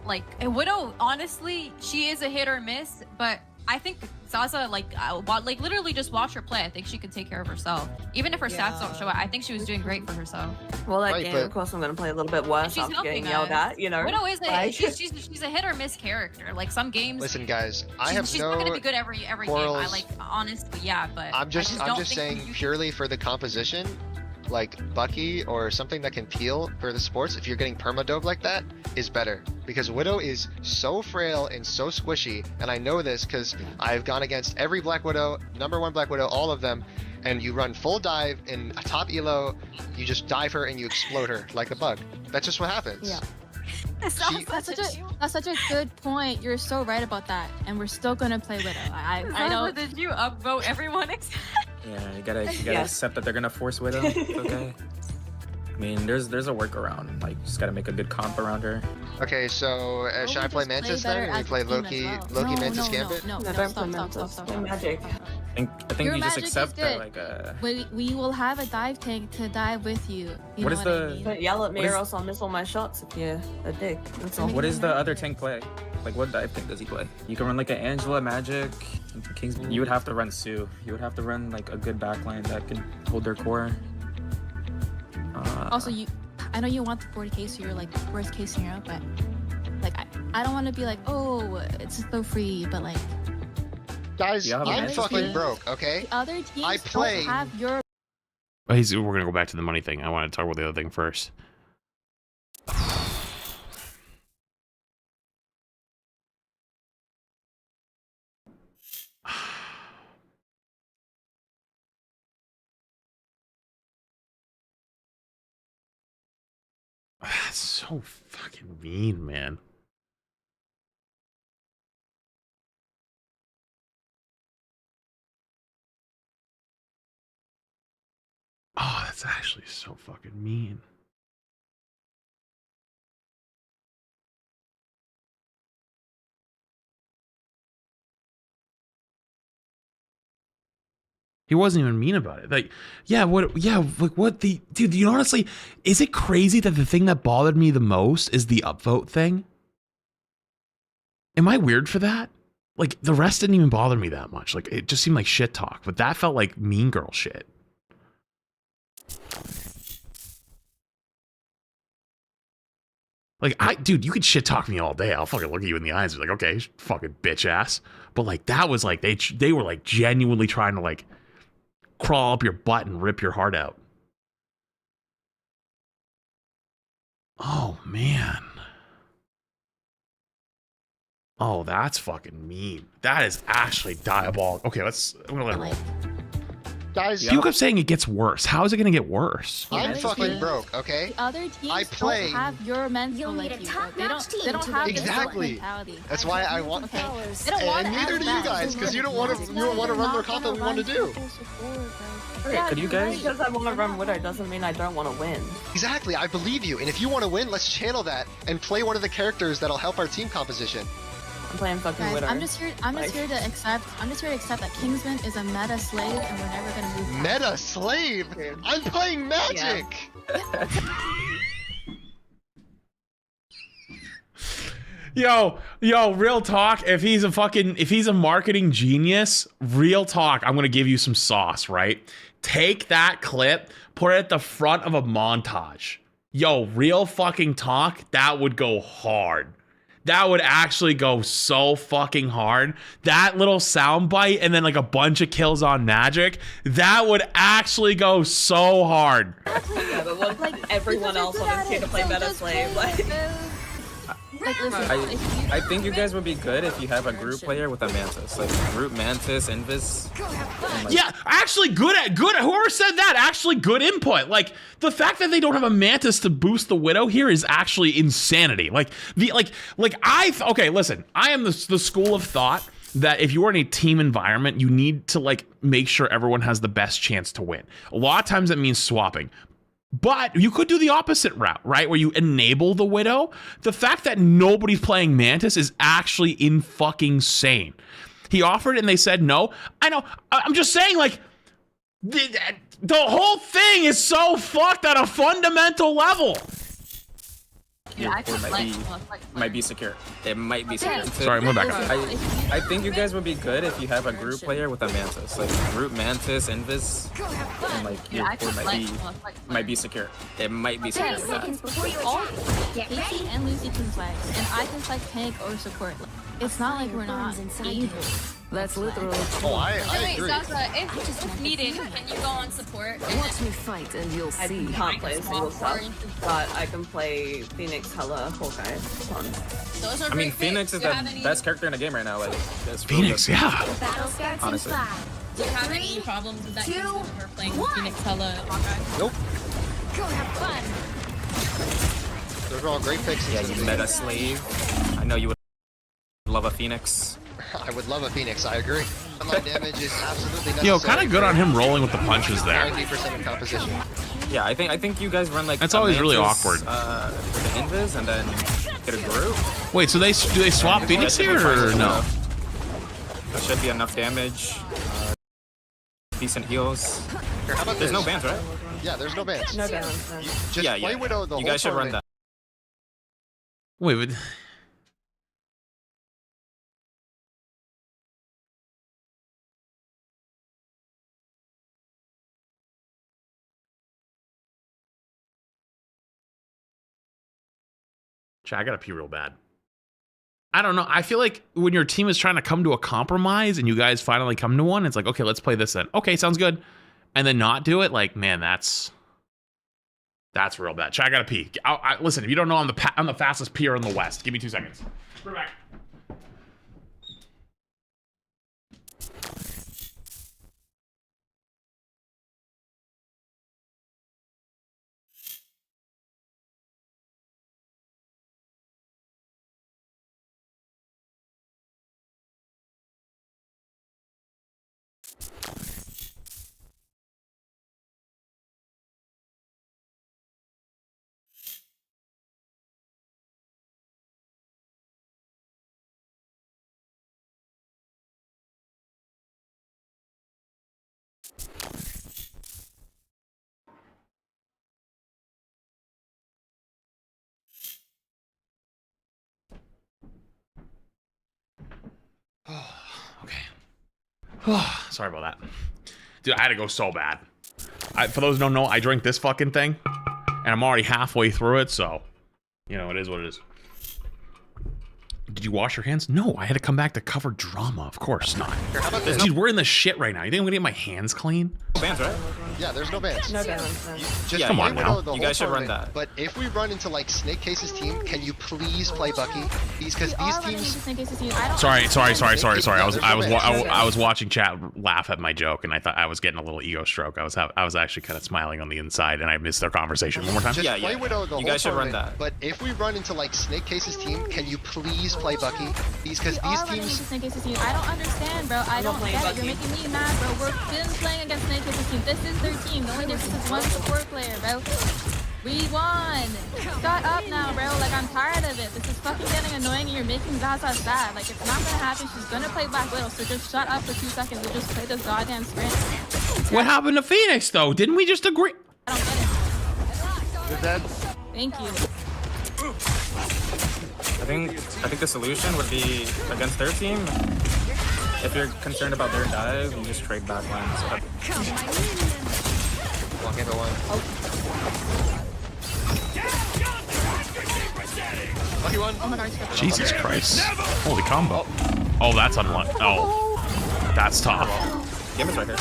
Like a Widow, honestly, she is a hit or miss, but I think Zaza, like literally just watch her play. I think she could take care of herself. Even if her stats don't show it, I think she was doing great for herself. Well, that game, of course, I'm going to play a little bit worse She's after getting helping yelled at, you know. Widow is like... she's a hit or miss character. Like some games. Listen, guys, she's not going to be good every game. I like honestly, yeah, but I'm just saying purely for the composition. Like Bucky or something that can peel for the sports, if you're getting permadove like that, is better. Because Widow is so frail and so squishy, and I know this because I've gone against every Black Widow, #1 Black Widow, all of them, and you run full dive in a top elo, you just dive her and you explode her like a bug. That's just what happens. Yeah. That's such a good point. You're so right about that, and we're still gonna play Widow. I know. Did you upvote everyone except? Yeah, you gotta accept that they're gonna force Widow. Okay. I mean, there's a workaround. Like, just gotta make a good comp around her. Okay, so should I play Mantis then? We play Loki, Mantis Gambit. No, stop. Magic. I think Your you just magic accept is that, good. like We will have a dive tank to dive with you. You What know is what the- I mean? Don't yell at me or else I'll miss all my shots if you're a dick. That's all. What does the other tank play? Like, what dive tank does he play? You can run like an Angela, Magic, Kingsman. You would have to run Sue. You would have to run like a good backline that can hold their core. Also, I know you want the 40k, so you're like worst case scenario, but like I don't want to be like, oh, it's so free, but like. Guys, I'm fucking broke, okay? The other teams I play... don't have your. Oh, we're gonna go back to the money thing. I want to talk about the other thing first. That's so fucking mean, man. Oh, that's actually so fucking mean. He wasn't even mean about it. Like, yeah, what the dude, you know, honestly, is it crazy that the thing that bothered me the most is the upvote thing? Am I weird for that? Like, the rest didn't even bother me that much. Like, it just seemed like shit talk, but that felt like mean girl shit. Like, dude, you could shit talk me all day. I'll fucking look at you in the eyes and be like, okay, fucking bitch ass. But like, that was like, they were like genuinely trying to like crawl up your butt and rip your heart out. Oh, man. Oh, that's fucking mean. That is actually diabolical. Okay, I'm gonna let it roll. Guys, you kept saying it gets worse. How is it gonna get worse? I'm fucking broke, okay? The other teams I play... don't have your mental like you. They don't have exactly. mentality. That's why I want. Okay. They don't want and neither do you guys, because you don't want to run the comp that we want to do. Could you guys? Because I want to run Widow doesn't mean I don't want to win. Exactly, I believe you. And if you want to win, let's channel that and play one of the characters that'll help our team composition. I'm playing fucking Guys, Widow. I'm just here to accept that Kingsman is a meta slave and we're never gonna move past. Meta slave? I'm playing Magic! Yo, real talk. If he's a marketing genius, real talk, I'm gonna give you some sauce, right? Take that clip, put it at the front of a montage. Yo, real fucking talk, that would go hard. That would actually go so fucking hard. That little soundbite and then like a bunch of kills on Magic, that would actually go so hard. Yeah, but what like everyone else on this team to play meta slave? I think you guys would be good if you have a group player with a Mantis, like group Mantis, Invis. Like, yeah, actually good. Whoever said that, actually good input. Like the fact that they don't have a Mantis to boost the Widow here is actually insanity. Okay, listen, I am the school of thought that if you are in a team environment, you need to like make sure everyone has the best chance to win. A lot of times that means swapping. But you could do the opposite route, right? Where you enable the Widow. The fact that nobody's playing Mantis is actually in fucking sane. He offered it and they said no. I know. I'm just saying, like, the whole thing is so fucked at a fundamental level. Your core might be secure. It might be secure. Sorry, move back up. I think you guys would be good if you have a group player with a Mantis, like group Mantis, Invis, and like your core might be secure. It might be secure. All Casey and Lucy can flag, and I can flag tank or support. It's not like we're not able. That's literally. Oh, I agree. Zaza, if needed, can you go on support? Watch me fight and you'll I see. can't play a single sub, but I can play Phoenix, Hella, Hawkeye. Those are I mean, great Phoenix picks. is Do you the have any- best character in the game right now. Like that's Phoenix, yeah. Honestly. Do you have any problems with that? Kingsman for playing Phoenix, Hella, Hawkeye? Nope. Go have fun. Those are all great picks. Yeah, you meta slave. I know you would love a Phoenix. I would love a Phoenix, I agree. My damage is absolutely necessary. Yo, kind of good on him rolling with the punches there. 90% of composition. Yeah, I think you guys run like. That's a always really Mantis, awkward. For the Invis and then get a group. Wait, so do they swap Phoenix here or no? That should be enough damage. Decent heals. Here, how about There's this? no bans, right? Yeah, there's no bans. No balance. No. Just Yeah, play Widow the whole You guys should run tournament. that. Wait, but... I gotta pee real bad. I don't know. I feel like when your team is trying to come to a compromise and you guys finally come to one, it's like, okay, let's play this then. Okay, sounds good. And then not do it, like, man, that's real bad. I gotta pee. Listen, if you don't know, I'm the fastest peer in the West. Give me 2 seconds. We're back. Okay. Sorry about that. Dude, I had to go so bad. For those who don't know, I drank this fucking thing, and I'm already halfway through it, so, you know, it is what it is. Did you wash your hands? No, I had to come back to cover drama. Of course not. Here, how about this? Dude, we're in the shit right now. You think I'm gonna get my hands clean? No bans, right? Yeah, there's no bans. No balance. No. Just Yeah, come play on Widow now. the You whole guys should run tournament. that. But if we run into like Snake Case's team, can you please play Bucky? Because these teams. Sorry. I was watching chat laugh at my joke, and I thought I was getting a little ego stroke. I was actually kind of smiling on the inside, and I missed their conversation. One more time. Just Yeah, play yeah. Widow the You whole guys should run tournament. that. But if we run into like Snake Case's team, can you please play Bucky? Because these teams. I don't understand, bro. I don't get it. You're making me mad, bro. We've been playing against Snake Case's team. This is their team. The only difference is one support player, bro. We won. Shut up now, bro. Like, I'm tired of it. This is fucking getting annoying and you're making Zaza sad. Like, it's not gonna happen. She's gonna play Black Widow, so just shut up for 2 seconds and just play this goddamn sprint. What happened to Phoenix, though? Didn't we just agree? I don't get it. You're dead. Thank you. I think the solution would be against their team. If you're concerned about their dive, you just trade backlines. One game at one. Lucky one. Oh my god, he's got Jesus Christ. Holy combo. Oh, that's unlucky. Oh. That's tough. Game is right here.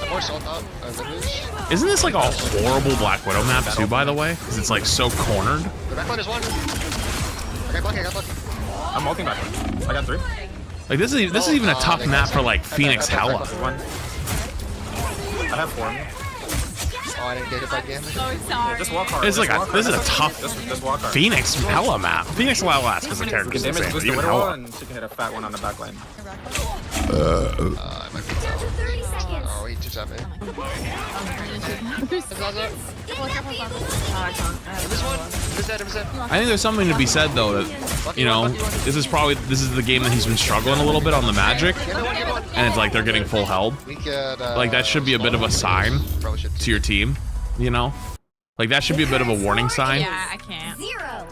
More salt up. Isn't this like a horrible Black Widow map too, by the way? Because it's like so cornered. The backline is one. I got lucky. I'm ulting back. I got 3. Like this is even a tough map for like Phoenix Hella. I have 4. Oh, I didn't get hit by game. So sorry. Just walk hard. It's like this is a tough Just walk hard. Phoenix Hella map. Phoenix Hella last because the character's Damage insane. But boost the even Widow Hella. and she can hit a fat one on the back line. I might be down. Oh, he just had me. This one. Who's dead? I think there's something to be said though that, you know, this is the game that he's been struggling a little bit on the Magic, and it's like they're getting full held. We could, Like that should be a bit of a sign to your team, you know? Like that should be a bit of a warning sign. Yeah, I can't. 0,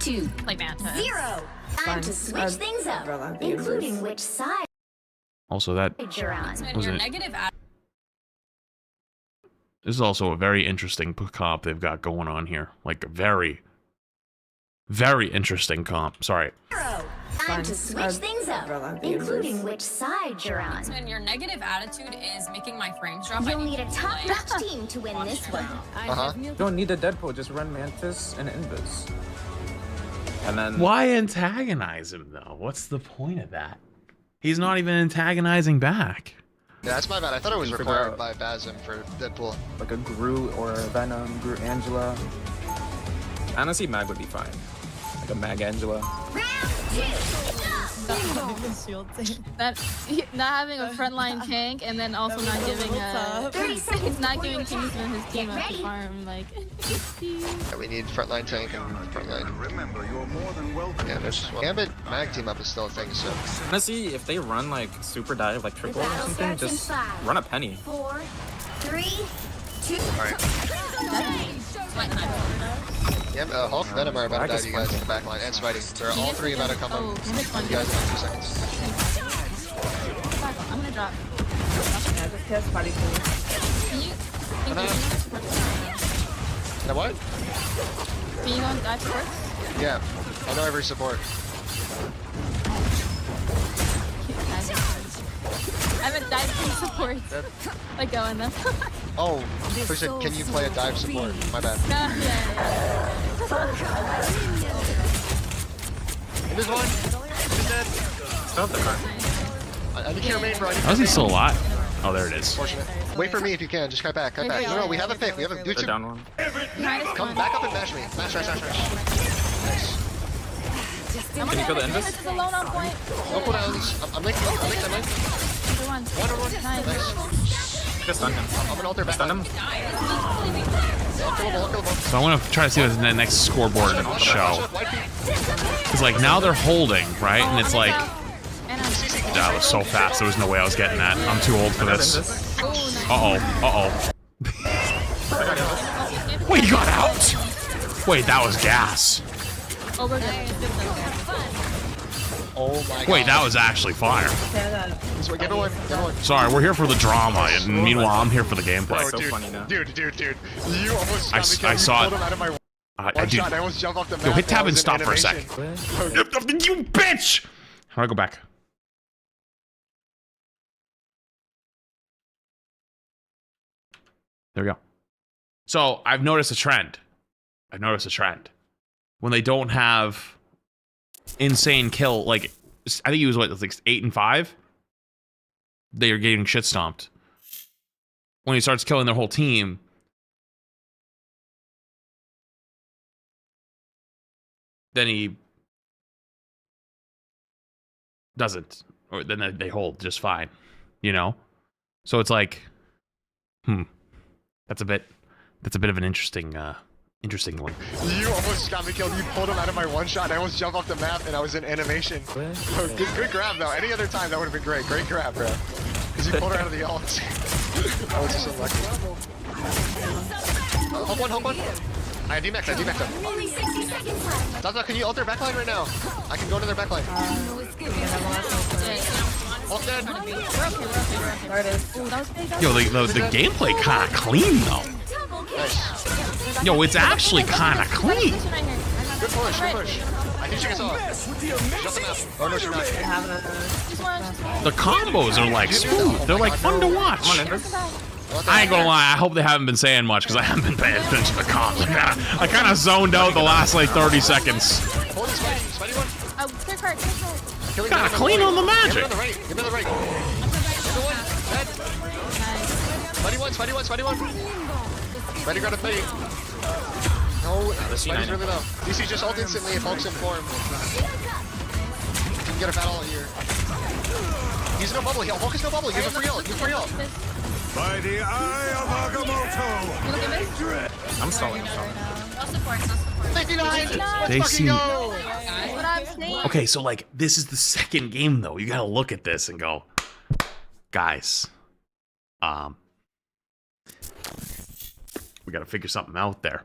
2, Like Manta. 0. Time to switch things up, including which side Also, that you're on. When Was you're it- negative this is also a very interesting comp they've got going on here. Like a very, very interesting comp. Sorry. 0. Time to switch things up, including which side you're on. when your negative attitude is making my frames drop, You'll need a top-notch team to win this one. You don't need a Deadpool, just run Mantis and Invis. And then Why antagonize him though? What's the point of that? He's not even antagonizing back. Yeah, that's my bad. I thought it was Figure required out. by Basm for Deadpool. like a Groot or a Venom, Groot Angela. Honestly, Mag would be fine. Like a Mag Angela. that not having a frontline tank and then also not giving 30 seconds not before giving your Kingsman time. his team Get up to ready. farm like Yeah, we need frontline tank and frontline. Remember, you're more than welcome. Yeah, there's Gambit Mag team up is still a thing, so. Honestly, if they run like super dive, like triple or something, just run a penny. 4, 3, 2. Alright. Yeah, Hulk, Venom are about to dive you guys in the back line, and Spidey. They're all 3 about to come up. Oh, You guys in 2 seconds. I'm gonna drop. Yeah, just kiss Buddy, please. Can you Now what? can you go and dive first? Yeah, I know every support. I haven't dived from support. Like going then. Oh, who said, can you play a dive support? My bad. Yeah. And there's one. Who's dead? Still have the card. I think you're main, bro. How is he still alive? Oh, there it is. Fortunate. Wait for me if you can. Just cut back. Cut back. No, we have a pick. We have a do They're two. down one. Come back up and mash me. Mash. Nice. Can you kill the Invis? This is alone on point. No cooldowns. I'm linking. I'm linking. Number one. Nice. Just stun him. I'm an alter back. Stun him. I'll kill him. So I want to try to see what the next scoreboard show. It's like now they're holding, right? And it's like, And that was so fast. There was no way I was getting that. I'm too old for this. Uh-oh. Wait, you got out! Wait, that was gas. over there. Oh my god. Wait, that was actually fire. Give everyone. Sorry, we're here for the drama, and meanwhile, I'm here for the gameplay. So funny now. Dude. You almost I got me I saw it. out of my I one do. shot. I almost jumped off the map. Yo, hit tab I and was in stop for a animation. second. You bitch! How do I go back? There we go. So I've noticed a trend. When they don't have insane kill, like I think he was what, like 8 and 5. They are getting shit stomped. When he starts killing their whole team, then he doesn't, or then they hold just fine, you know. So it's like, that's a bit of an interesting one. You almost got me killed. You pulled him out of my one shot. I almost jumped off the map and I was in animation. Oh, good grab though. Any other time that would have been great. Great grab, bro. Because you pulled her out of the ult. I was just unlucky. Hook one. I D-max him. Only 60 seconds left. Zaza, can you ult their backline right now? I can go into their backline. Ult dead. Yo, the gameplay kind of clean though. Nice. Yo, it's actually kind of clean. Good push, good push. I think she gets off. Shut them out. Oh no, she's not. The combos are like smooth. They're like fun to watch. I ain't gonna lie, I hope they haven't been saying much because I haven't been paying attention to the combos. I kind of zoned out the last like 30 seconds. Hold this fight. Spidey one. Clear card. Kind of clean on the magic. Give me the right. Spidey one. Spidey grab a plate. No, Spidey's really low. DC just ult instantly if Hulk's informed. You can get a battle here. He's no bubble. Hulk is no bubble. You have a free ult. By the eye of Agamotto. I'm stalling. No support. 59. They Let's fucking seem- go. What I'm saying. Okay, so like this is the second game though. You gotta look at this and go, guys, we gotta figure something out there.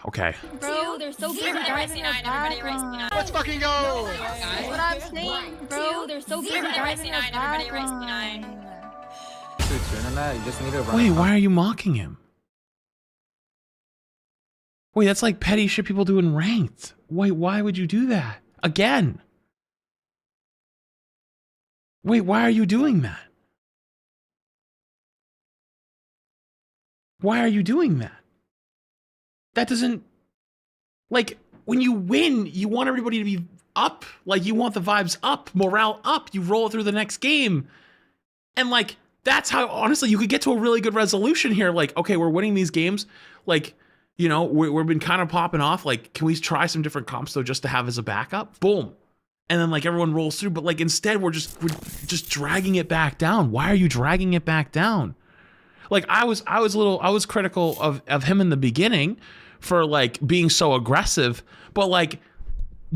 Okay. Bro, they're so good at driving their backline. Let's fucking go. What I'm saying, bro, they're so good at driving their backline. You just need to run. Wait, why are you mocking him? Wait, that's like petty shit people do in ranked. Wait, why would you do that? Again. Wait, why are you doing that? Why are you doing that? That doesn't... Like, when you win, you want everybody to be up. Like, you want the vibes up, morale up. You roll through the next game. And, like, that's how, honestly, you could get to a really good resolution here. Like, okay, we're winning these games. Like, you know, we've been kind of popping off. Like, can we try some different comps, though, just to have as a backup? Boom. And then, like, everyone rolls through. But, like, instead, we're just dragging it back down. Why are you dragging it back down? Like, I was critical of him in the beginning for, like, being so aggressive. But, like,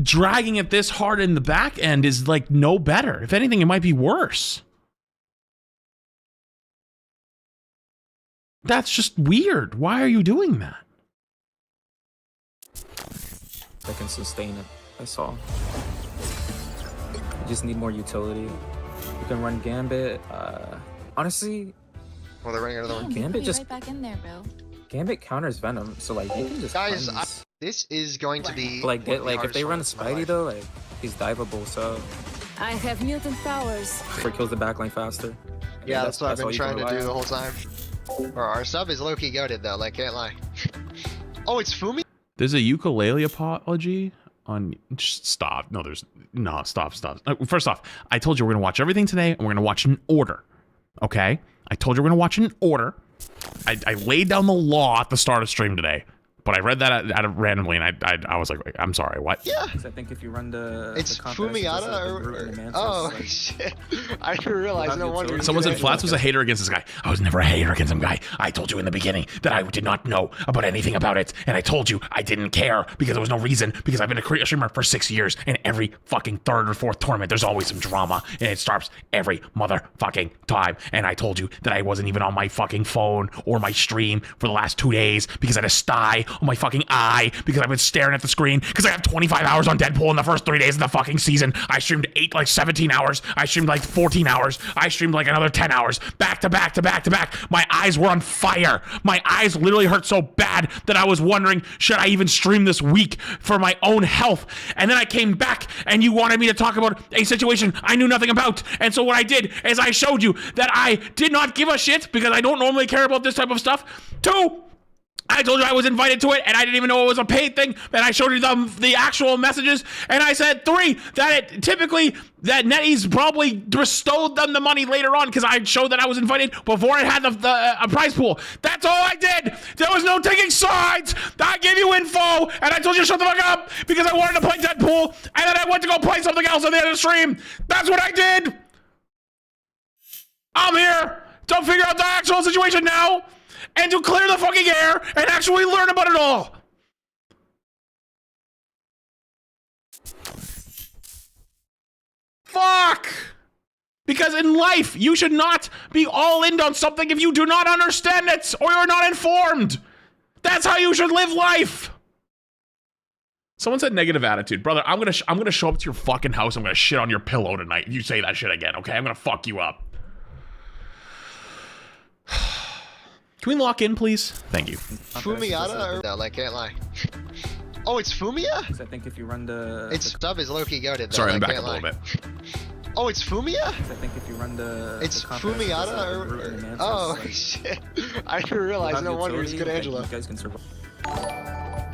dragging it this hard in the back end is, like, no better. If anything, it might be worse. That's just weird. Why are you doing that? That can sustain it. That's all. You just need more utility. You can run Gambit. Honestly, Well, they're running another one. Gambit just right back in there, bro. Gambit counters Venom, so like you can just Guys, cleanse. this is going to be Like one of the if they hardest run moments of my Spidey life. though, like he's diveable, so I have mutant powers. or kills the backline faster. Yeah, that's what I've all been you trying can to rely do the on. whole time. Or our sub is low-key goated though, like, can't lie. Oh, it's Fumi? There's a ukulele apology on... Stop. No, there's... No, stop. First off, I told you we're going to watch everything today, and we're going to watch it in order. Okay? I told you we're going to watch it in order. I laid down the law at the start of stream today. But I read that out of randomly, and I was like, wait, I'm sorry, what? Yeah. Because I think if you run the It's the contest, it's just, Fumiata like, the or... Brute and the Mantis, Oh, like, shit. I didn't realize, no wonder. Someone said Flats was a hater against this guy. I was never a hater against him, guy. I told you in the beginning that I did not know about anything about it. And I told you I didn't care because there was no reason. Because I've been a streamer for 6 years. And every fucking third or fourth tournament, there's always some drama. And it starts every motherfucking time. And I told you that I wasn't even on my fucking phone or my stream for the last 2 days because I had a sty on my fucking eye because I've been staring at the screen because I have 25 hours on Deadpool in the first 3 days of the fucking season. I streamed 17 hours. I streamed like 14 hours. I streamed like another 10 hours back to back to back to back. My eyes were on fire. My eyes literally hurt so bad that I was wondering, should I even stream this week for my own health? And then I came back and you wanted me to talk about a situation I knew nothing about. And so what I did is I showed you that I did not give a shit because I don't normally care about this type of stuff. 2, I told you I was invited to it, and I didn't even know it was a paid thing, and I showed you the actual messages, and I said 3, that it typically, that NetEase probably bestowed them the money later on, because I showed that I was invited before it had a prize pool. That's all I did! There was no taking sides! I gave you info, and I told you to shut the fuck up, because I wanted to play Deadpool, and then I went to go play something else at the end of the stream! That's what I did! I'm here to figure out the actual situation now! And to clear the fucking air and actually learn about it all. Fuck! Because in life, you should not be all in on something if you do not understand it or you're not informed. That's how you should live life. Someone said negative attitude. Brother, I'm gonna show up to your fucking house. I'm gonna shit on your pillow tonight. You say that shit again, okay? I'm gonna fuck you up. Can we lock in, please? Thank you. Fumiata or no, like can't lie. Oh, it's Fumia? I think if you run the... Its sub is low-key goated. Sorry, I'm like, back up a can't little lie. bit. Oh, it's Fumia? I think if you run the... It's the confidence Fumiata of the root and or... mantis, Oh, like, shit. I didn't realize. have No wonder he's utility, good like, Angela. You guys can survive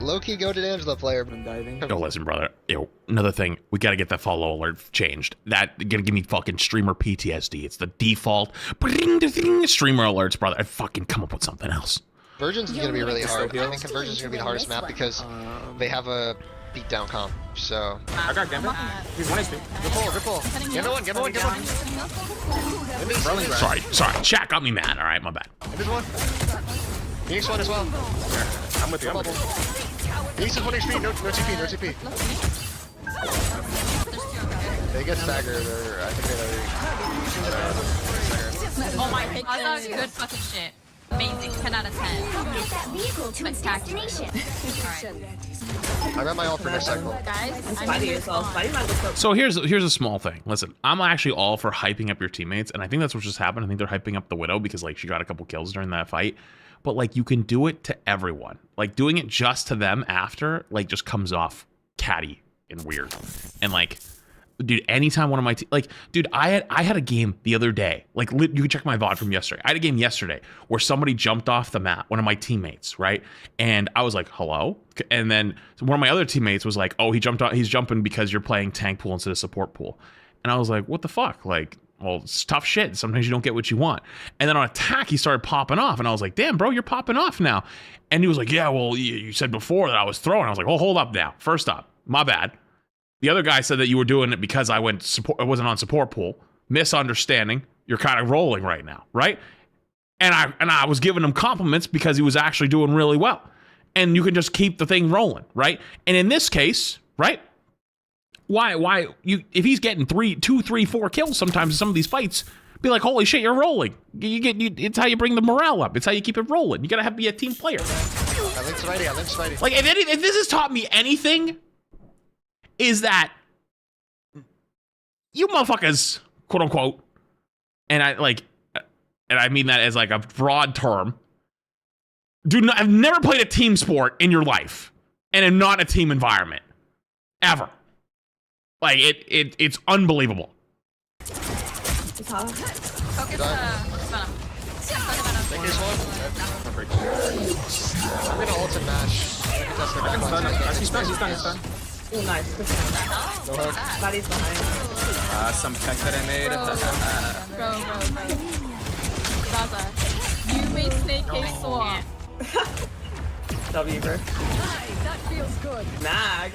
Low-key goated Angela player. when diving. Yo, listen, brother. Yo, another thing. We gotta get that follow alert changed. That gonna give me fucking streamer PTSD. It's the default streamer alerts, brother. I fucking come up with something else. Convergence is gonna be really hard. I heals. think Convergence is gonna be the hardest map because they have a beatdown comp. So... I got Gambit. He's 1 HP. Good pull. Give me one. Rolling back. Sorry. Chat got me mad. All right, my bad. There's one. Phoenix one as well. I'm with you. Phoenix is 1 HP. No TP. They get staggered, or I think they Oh my god, that was good fucking shit. Amazing, 10 out of 10. Get that vehicle to its Spectacular. destination. I got my ult for next cycle. Guys, Spidey as well. Spidey might look so So here's a small thing. Listen, I'm actually all for hyping up your teammates, and I think that's what just happened. I think they're hyping up the Widow because like she got a couple kills during that fight. But like you can do it to everyone. Like doing it just to them after like just comes off catty and weird. And like, dude, anytime one of my dude, I had a game the other day. Like you can check my VOD from yesterday. I had a game yesterday where somebody jumped off the map, one of my teammates, right? And I was like, hello? And then one of my other teammates was like, oh, he's jumping because you're playing tank pool instead of support pool. And I was like, what the fuck? Like, well, it's tough shit. Sometimes you don't get what you want. And then on attack, he started popping off. And I was like, damn, bro, you're popping off now. And he was like, yeah, well, you said before that I was throwing. I was like, oh, hold up now. First up, my bad. The other guy said that you were doing it because I wasn't on support pool. Misunderstanding. You're kind of rolling right now, right? And I was giving him compliments because he was actually doing really well. And you can just keep the thing rolling, right? And in this case, right? Why if he's getting 2, 3, 4 kills sometimes in some of these fights, be like, holy shit, you're rolling. It's how you bring the morale up. It's how you keep it rolling. You gotta be a team player. I linked Spidey. Like if this has taught me anything, is that you motherfuckers, quote unquote, and I mean that as like a broad term, have never played a team sport in your life and in not a team environment ever. Like it's unbelievable. Focus, Venom. I'm gonna ult and mash. He's done. Ooh, nice. Good job. No hook. Spidey's behind. Some tech that I made. Bro. Zaza, you made Snake Case swap. W, bro. That feels good. Mag.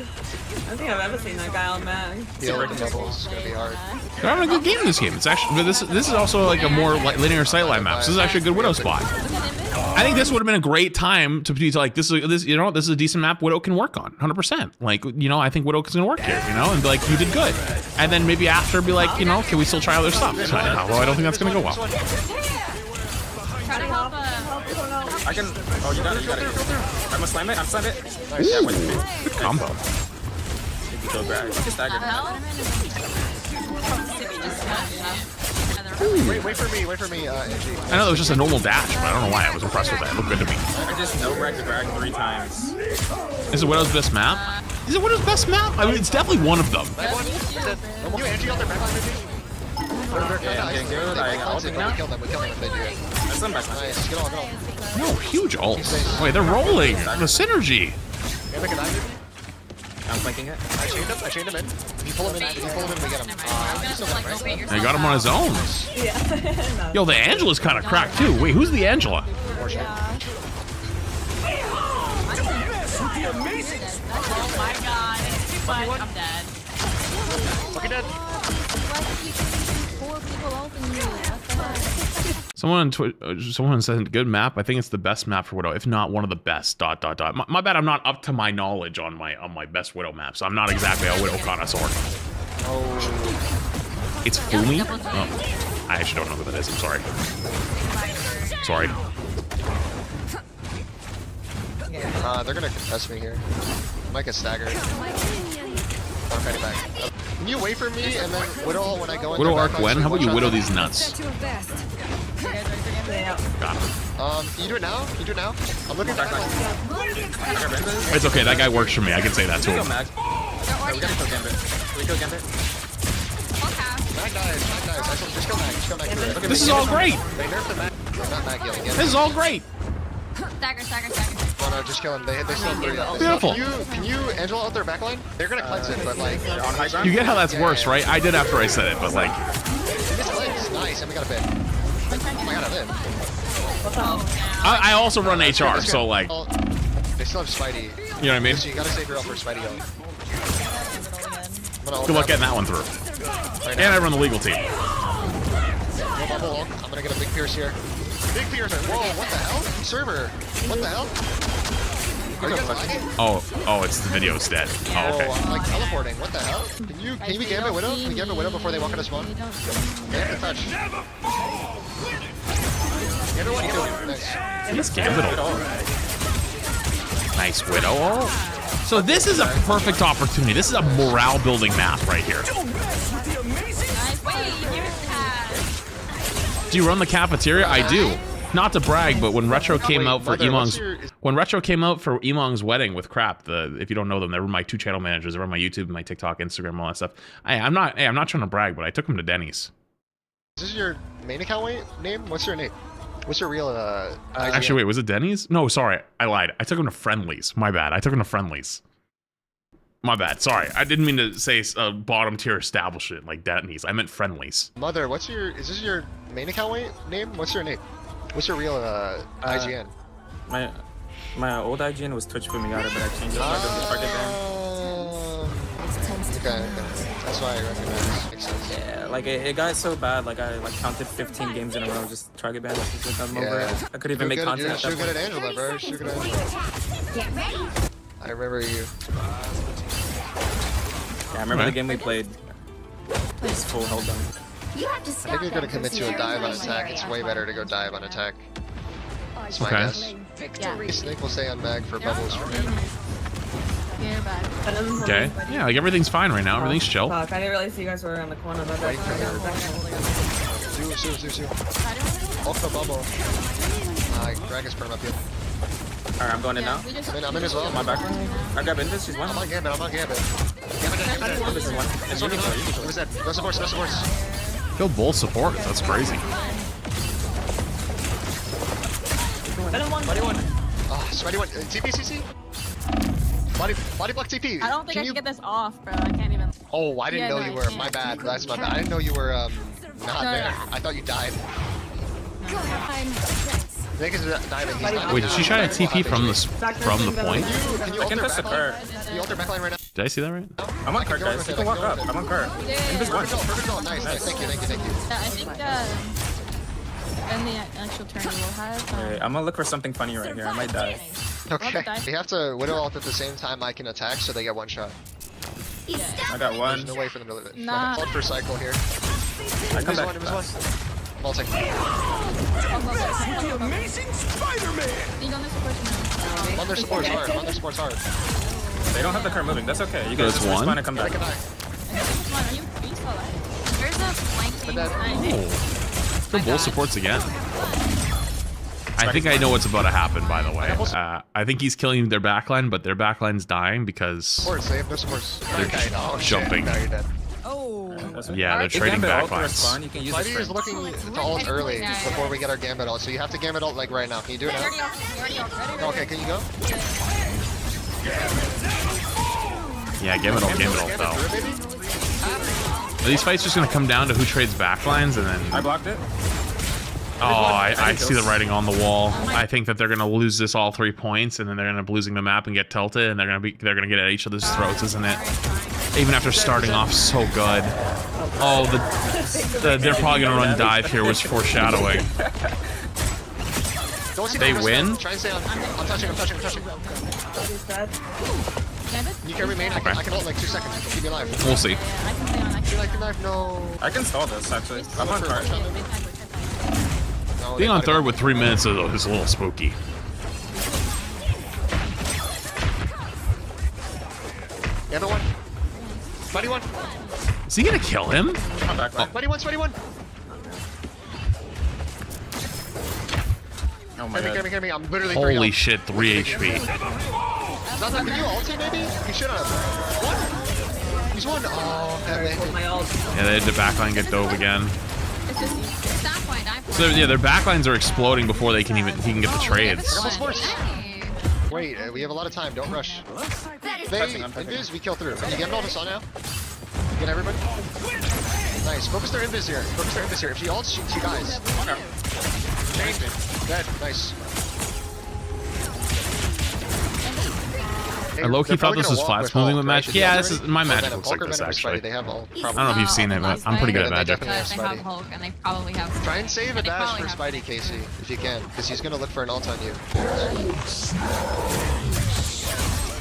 I don't think I've ever seen that guy on Mag. The ult doubles is gonna be hard. They're having a good game in this game. It's actually, but this is also like a more linear sightline map. So this is actually a good Widow spot. I think this would have been a great time to be like, this is a decent map Widow can work on, 100%. Like, I think Widow is gonna work here, and be like, you did good. And then maybe after be like, can we still try other stuff? Well, I don't think that's gonna go well. Try to help I can. Oh, you got it. I'm gonna slam it. I'm slam it. Nice. Yeah, good combo. Go grab. Just stagger. Wait for me, Angie. I know it was just a normal dash, but I don't know why I was impressed with that. It looked good to me. I just no-grag the drag 3 times. Is it Widow's best map? Is it Widow's best map? I mean, it's definitely one of them. You Angie out there back Yeah, I'm getting good. I got ult now. We kill them if they do it. That's them back. Nice, get on. No, huge ult. Wait, they're rolling. The synergy. I'm flanking it. I chained him in. If you pull him in, we get him. They got him on his own. Yeah. Yo, the Angela's kind of cracked too. Wait, who's the Angela? Oh my god, it's too fun. I'm dead. Fucking dead. Someone said good map. I think it's the best map for Widow, if not one of the best. ... My bad. I'm not up to my knowledge on my best Widow maps. I'm not exactly a Widow connoisseur. Oh, it's Fumi. Oh, I actually don't know who that is. I'm sorry. They're gonna contest me here. Might get staggered. I'm fighting back. Can you wait for me and then Widow when I go in? Widow arc when? How about you widow these nuts? Yeah. Got it. Can you do it now? Can you do it now? I'm looking back. It's okay. That guy works for me. I can say that to him. Mag. We gotta kill Gambit. Can we kill Gambit? Mag dies. Just kill Mag. Just kill Mag. This is all great. They nerfed the Mag. Not Mag yet. This is all great. Stagger. Oh no, just kill him. They still have 3. Beautiful. Can you Angela out their backline? They're gonna cleanse it, but like. On high ground? You get how that's worse, right? I did after I said it, but like. Nice, and we got a bit. Oh my god, I live. I also run HR, so like. They still have Spidey. You know what I mean? So you gotta save your ult for Spidey ult. Good luck getting that one through. And I run the legal team. No bubble. I'm gonna get a big pierce here. Big pierce. Whoa, what the hell? Server. What the hell? Are you guys lagging? Oh, it's the video's dead. Oh, okay. I'm like teleporting. What the hell? Can you be Gambit Widow? Can you Gambit Widow before they walk into spawn? They have to touch. Everyone get it. Nice. This Gambit ult. Nice Widow ult. So this is a perfect opportunity. This is a morale building map right here. Do you run the cafeteria? I do. Not to brag, but when Retro came out for Emong's wedding with Crap, if you don't know them, they were my 2 channel managers. They were on my YouTube, my TikTok, Instagram, all that stuff. I'm not trying to brag, but I took them to Denny's. Is this your main account name? What's your name? What's your real Actually, wait, was it Denny's? No, sorry, I lied. I took them to Friendly's. My bad. I took them to Friendly's. My bad. Sorry, I didn't mean to say bottom tier establishment like Denny's. I meant Friendly's. Mother, is this your main account name? What's your name? What's your real IGN? My old IGN was Twitch Fumigata, but I changed it so I don't get target banned. Okay. That's why I recognize. Makes sense. Yeah, like it got so bad, like I counted 15 games in a row just target banned. Like, I'm over it. I couldn't even make content. You're good at Angela, bro. You're good at Angela. I remember you. Yeah, I remember the game we played. It's full held down. I think you're gonna commit to a dive on attack. It's way better to go dive on attack. That's my guess. Snake will stay on mag for bubbles for me. Okay. Yeah, like everything's fine right now. Everything's chill. Fuck, I didn't realize you guys were around the corner. But Wait for Zoo. Ultra bubble. Drag his perm up here. Alright, I'm going in now. I'm in as well. My back. I got Invis, she's one. I'm on Gambit. This is one. It's one. What was that? No supports. Killed both supports. That's crazy. Body one. Sweaty one. TP. Body block TP. I don't think I can get this off, bro. I can't even. Oh, I didn't know you were. My bad. That's my bad. I didn't know you were not there. I thought you died. Niggas diving. He's not. Wait, did she try to TP from the point? Can you I can press the cart. Can you alter backline right now? Did I see that right? I'm on cart, guys. You can walk up. I'm on cart. Invis one. Perfect. Nice. Thank you. Yeah, I think in the actual turn we'll have. Alright, I'm gonna look for something funny right here. I might die. Okay. We have to Widow ult at the same time I can attack, so they get one shot. I got one. There's no way for them to live it. Nah. Ult for cycle here. I come back. Multi. The amazing Spider-Man! On their supports hard. They don't have the cart moving. That's okay. You guys just respawn and come back. There's a flanking. Kill both supports again. I think I know what's about to happen, by the way. I think he's killing their backline, but their backline's dying because supports, they have no supports. They're jumping. Now you're dead. Yeah, they're trading backlines. Spidey is looking to ult early before we get our Gambit ult, so you have to Gambit ult like right now. Can you do it now? Okay, can you go? Yeah, Gambit ult though. Are these fights just gonna come down to who trades backlines and then... I blocked it. Oh, I see the writing on the wall. I think that they're gonna lose this all 3 points, and then they're gonna end up losing the map and get tilted, and they're gonna get at each other's throats, isn't it? Even after starting off so good. Oh, they're probably gonna run dive here, was foreshadowing. They win? Try and stay on. I'm touching. You can remain. Okay. I can ult like 2 seconds. Keep me alive. We'll see. No. I can stall this, actually. I'm on cart. Being on third with 3 minutes is a little spooky. Buddy one. Is he gonna kill him? Buddy one. Buddy one. Oh my god. Get me. I'm literally Holy shit, 3 HP. Nothing. Can you ult him maybe? You should have. What? He's one. Oh, man. My ult. Yeah, they had the backline get dove again. It's just that point. So yeah, their backlines are exploding before he can get the trades. Wait, we have a lot of time. Don't rush. They invis, we kill through. Can you get all this on now? Get everybody. Nice. Focus their invis here. If she ults, she dies. Change it. Dead. Nice. I low-key thought this was flat smoothing with magic. Yeah, this is my magic looks like this actually. They have all. I don't know if you've seen it, but I'm pretty good at magic. They have Hulk, and they probably have. Try and save a dash for Spidey, Casey, if you can, because he's gonna look for an ult on you.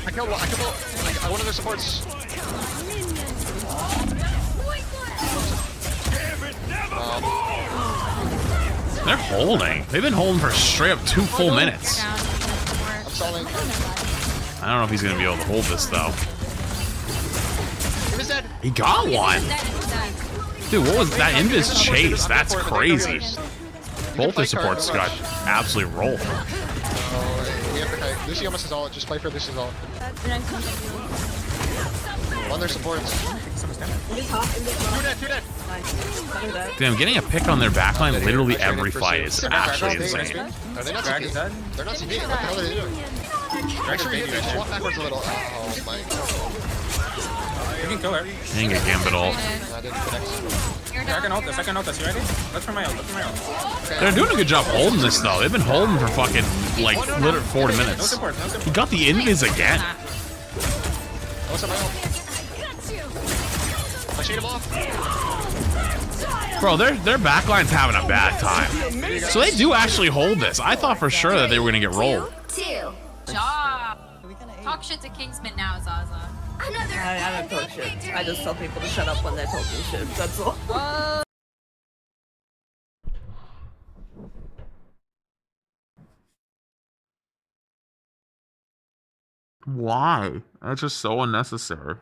I killed one. I one of their supports. They're holding. They've been holding for straight up 2 full minutes. I'm stalling. I don't know if he's gonna be able to hold this though. He was dead. He got one. Dude, what was that invis chase? That's crazy. Both their supports got absolutely rolled. Lucy almost has all. Just play for Lucy's all. On their supports. Two dead. Damn, getting a pick on their backline literally every fight is actually insane. Are they not CP? They're not CP. What the hell are they doing? Make sure you hit me. Just walk backwards a little. Oh my god. You can kill her. Dang it, Gambit ult. I didn't connect. I can ult this. You ready? Look for my ult. They're doing a good job holding this though. They've been holding for fucking like literally 40 minutes. He got the invis again. What's up, my ult? I shade him off. Bro, their backline's having a bad time. So they do actually hold this. I thought for sure that they were gonna get rolled. Job. Talk shit to Kingsman now, Zaza. I don't talk shit. I just tell people to shut up when they're talking shit. That's all. Why? That's just so unnecessary.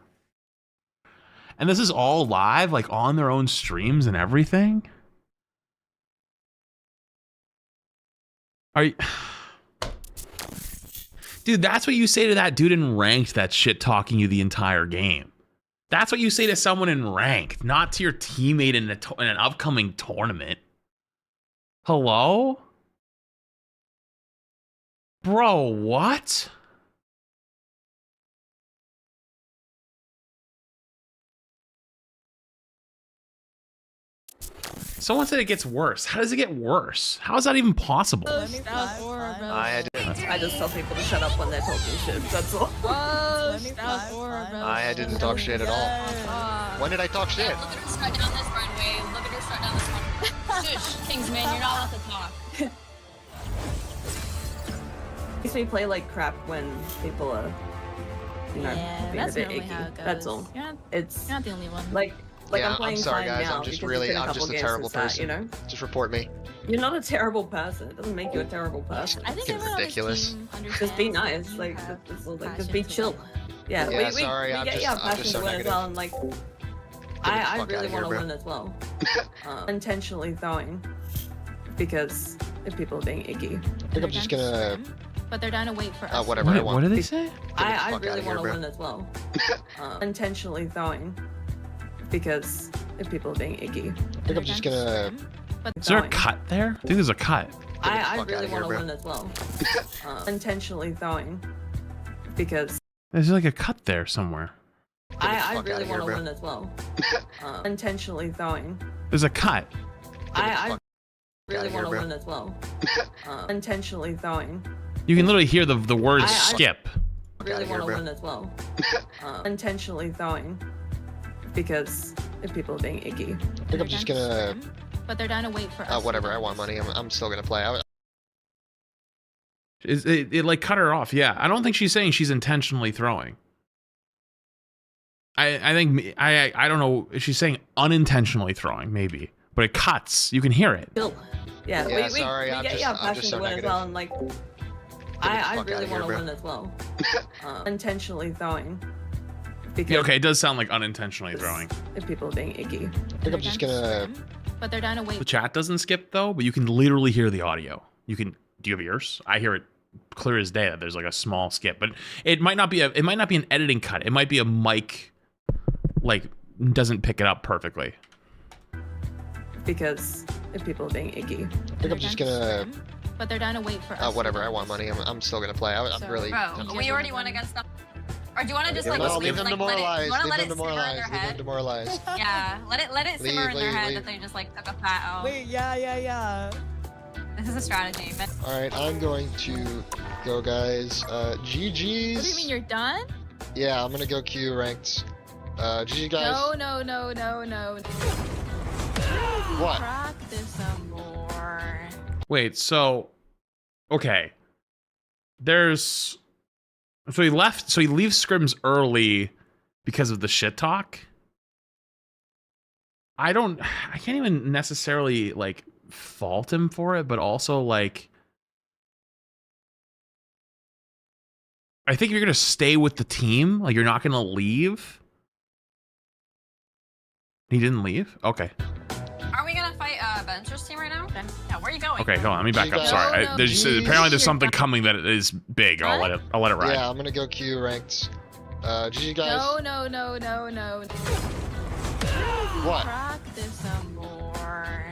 And this is all live, like on their own streams and everything? Are you... Dude, that's what you say to that dude in ranked that's shit talking you the entire game. That's what you say to someone in ranked, not to your teammate in an upcoming tournament. Hello? Bro, what? Someone said it gets worse. How does it get worse? How is that even possible? I just tell people to shut up when they're talking shit. That's all. I didn't talk shit at all. When did I talk shit? Look at her strut down this runway. Look at her strut down this runway. Shush, Kingsman, you're not allowed to talk. Makes me play like crap when people are, you know, being that's a bit normally icky. how it goes. That's all. You're it's not the only one. Like Yeah, I'm playing I'm sorry, fine guys. now I'm just because really, it's been I'm couple just a games terrible since that, person. you know? Just report me. You're not a terrible person. It doesn't make you a terrible person. I think Fucking everyone on this ridiculous. team understands Just be nice. Like, just be chill. Yeah, Yeah, we sorry, we I'm get just- your I'm passion just so to win as negative. well, and like, the I fuck really outta here, want to bro. win as well. Intentionally throwing because if people are being icky. I think I'm just gonna. but they're down to wait for us. Whatever. I What, want. what did they say? I fuck really outta here, want to bro. win as well. Intentionally throwing because if people are being icky. I think I'm just gonna. But Is there a cut there? I think there's a cut. I fuck really outta here, want to bro. win as well. Intentionally throwing because There's like a cut there somewhere. I fuck really outta want to here, bro. win as well. Intentionally throwing. There's a cut. I fuck really outta want to here, win as well. Intentionally throwing. You can literally hear the word I- skip. Really outta here, want to bro. win as well. Intentionally throwing because if people are being icky. I think I'm just gonna. but they're down to wait for us. Whatever. I want money. I'm still gonna play. It like cut her off. Yeah, I don't think she's saying she's intentionally throwing. I think I don't know if she's saying unintentionally throwing maybe, but it cuts. You can hear it. Chill. Yeah, Yeah, we sorry, I'm get just- your I'm passion just to so win as negative. well, and like I fuck really outta here, want to bro. win as well. Intentionally throwing Because Yeah, okay, it does sound like unintentionally throwing. if people are being icky. I think I'm just gonna. But they're down to wait. The chat doesn't skip though, but you can literally hear the audio. You can. Do you have ears? I hear it clear as day that there's like a small skip, but it might not be a. It might not be an editing cut. It might be a mic, like doesn't pick it up perfectly. Because if people are being icky. I think I'm just gonna. But they're down to wait for us. Whatever. I want money. I'm still gonna play. I'm So- really. Bro, we already won against them. Or do you want to just like, No, leave them like, demoralized. Let it, Leave them simmer in demoralized. their Leave them head? demoralized. Yeah, let it simmer in their Leave, head leave. that they just like took a fat L. Wait, yeah. This is a strategy. But All right, I'm going to go, guys. GG's. What do you mean you're done? Yeah, I'm gonna go Q ranked. GG, guys. No. What? Practice some more. Wait, so okay. There's so he left. So he leaves Scrims early because of the shit talk. I can't even necessarily like fault him for it, but also like I think if you're gonna stay with the team, like you're not gonna leave. He didn't leave? Okay. are we gonna fight Bencher's team right now? Yeah, where are you going? Okay, hold on. Let me back up. No, Sorry. no, There's please. apparently there's something coming that is big. I'll let it ride. Yeah, I'm gonna go Q ranked. GG, guys. No. What? Practice some more.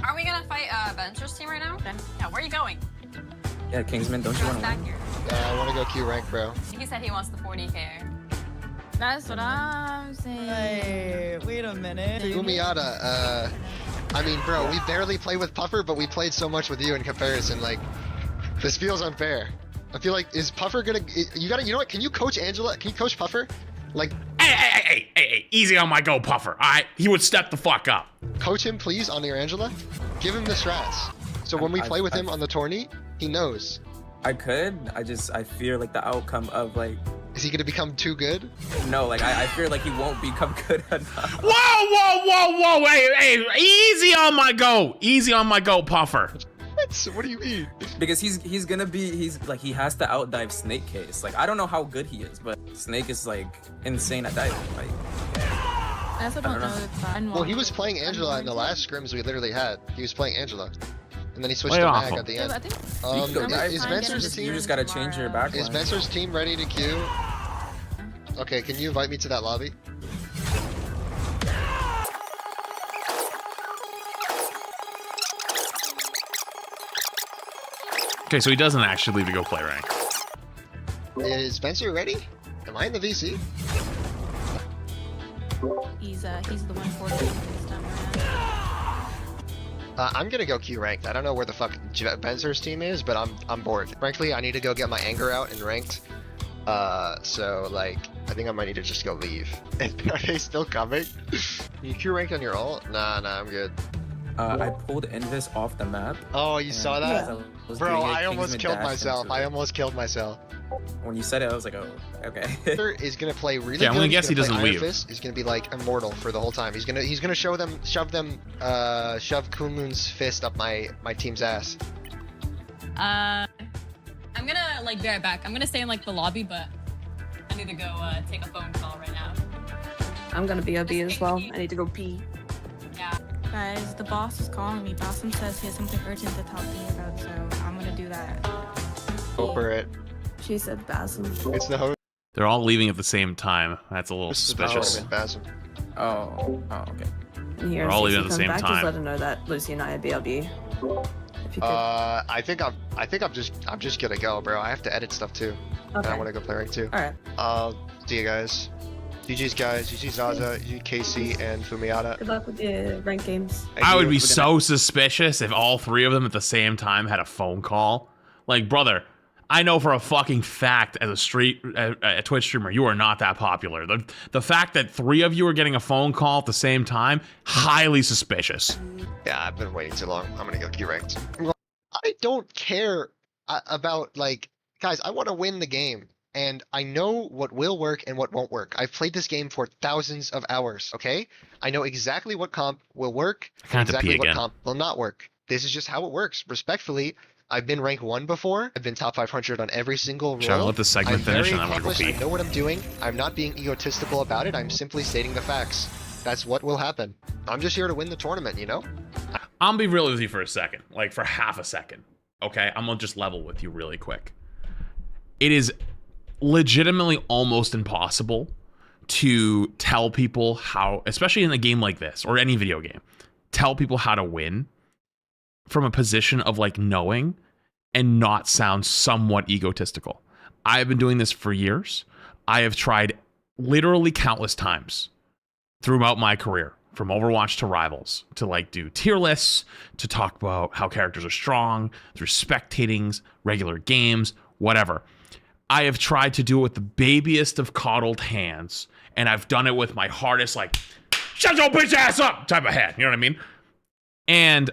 Are we gonna fight Bencher's team right now? Yeah, where are you going? Yeah, Kingsman, don't you want What's to back win? here? I wanna go Q ranked, bro. He said he wants the 40k. That's what I'm saying. Wait a minute. Fumiata, I mean, bro, we barely play with Puffer, but we played so much with you in comparison. Like, this feels unfair. I feel like, is Puffer gonna, you know what, can you coach Angela? Can you coach Puffer? Like, Hey, easy on my go, Puffer. All right, he would step the fuck up. coach him, please, on your Angela. Give him the strats. So when we play with him on the tourney, he knows. I could. I fear like the outcome of like. Is he gonna become too good? No, like I fear like he won't become good enough. Whoa! Hey, easy on my go, Puffer. What do you mean? Because he's gonna be he has to outdive Snake Case. Like I don't know how good he is, but Snake is like insane at diving. Like I also don't I don't know know. if I'm Well, he was playing Angela in the last scrims we literally had. He was playing Angela. And then he switched Way to off Mag him. at the Yeah, end. but I think you can go dive. Is trying to get Spencer's his team- You just gotta change your tomorrow. backline. Is Spencer's team ready to queue? Okay, can you invite me to that lobby? Okay, so he doesn't actually leave to go play rank. Is Spencer ready? Am I in the VC? he's the 140 this time around. I'm gonna go Q ranked. I don't know where the fuck Spencer's team is, but I'm bored. Frankly, I need to go get my anger out in ranked. So like, I think I might need to just go leave. Are they still coming? You Q ranked on your ult? Nah, I'm good. I pulled Invis off the map. Oh, you saw that? I was Bro, doing a I almost Kingsman killed dash myself. into I it. almost killed myself. When you said it, I was like, oh, okay. Spencer is gonna play really Yeah, I'm good. gonna He's guess he gonna play doesn't Iron leave. Fist. He's gonna be like immortal for the whole time. He's gonna shove Kunlun's fist up my team's ass. I'm gonna like be right back. I'm gonna stay in like the lobby, but I need to go take a phone call right now. I'm gonna be OB as well. I need to go pee. Yeah. Guys, the boss is calling me. Boston says he has something urgent to talk to me about, so I'm gonna do that. Go for it. She said Basim. It's the host. They're all leaving at the same time. That's a little suspicious. Basim. Oh, okay. And here, We're all in leaving case at the he same comes back, time. Just let her know that Lucy and I are BLB. If you could. I think I'm just gonna go, bro. I have to edit stuff too. And I Okay. want to go play rank too. All right. See you guys. GG's guys. GG Zaza, GG Casey, and Fumiata. Good luck with the rank games. I would be so suspicious if all three of them at the same time had a phone call. Like, brother, I know for a fucking fact as a Twitch streamer, you are not that popular. The fact that three of you are getting a phone call at the same time, highly suspicious. Yeah, I've been waiting too long. I'm gonna go Q ranked. I don't care about like, guys. I want to win the game, and I know what will work and what won't work. I've played this game for thousands of hours. Okay, I know exactly what comp will work, I have to exactly pee what again. comp will not work. This is just how it works. Respectfully, I've been rank 1 before. I've been top 500 on every single role. Shall I let this segment I'm finish very and I'm gonna go accomplished. pee? I know what I'm doing. I'm not being egotistical about it. I'm simply stating the facts. That's what will happen. I'm just here to win the tournament, you know? I'm gonna be real with you for a second, like for half a second. Okay, I'm gonna just level with you really quick. It is legitimately almost impossible to tell people how, especially in a game like this or any video game, tell people how to win from a position of like knowing and not sound somewhat egotistical. I have been doing this for years. I have tried literally countless times throughout my career, from Overwatch to Rivals, to like do tier lists, to talk about how characters are strong, through spectatings, regular games, whatever. I have tried to do it with the babiest of coddled hands, and I've done it with my hardest, like, shut your bitch ass up type of hand, you know what I mean? And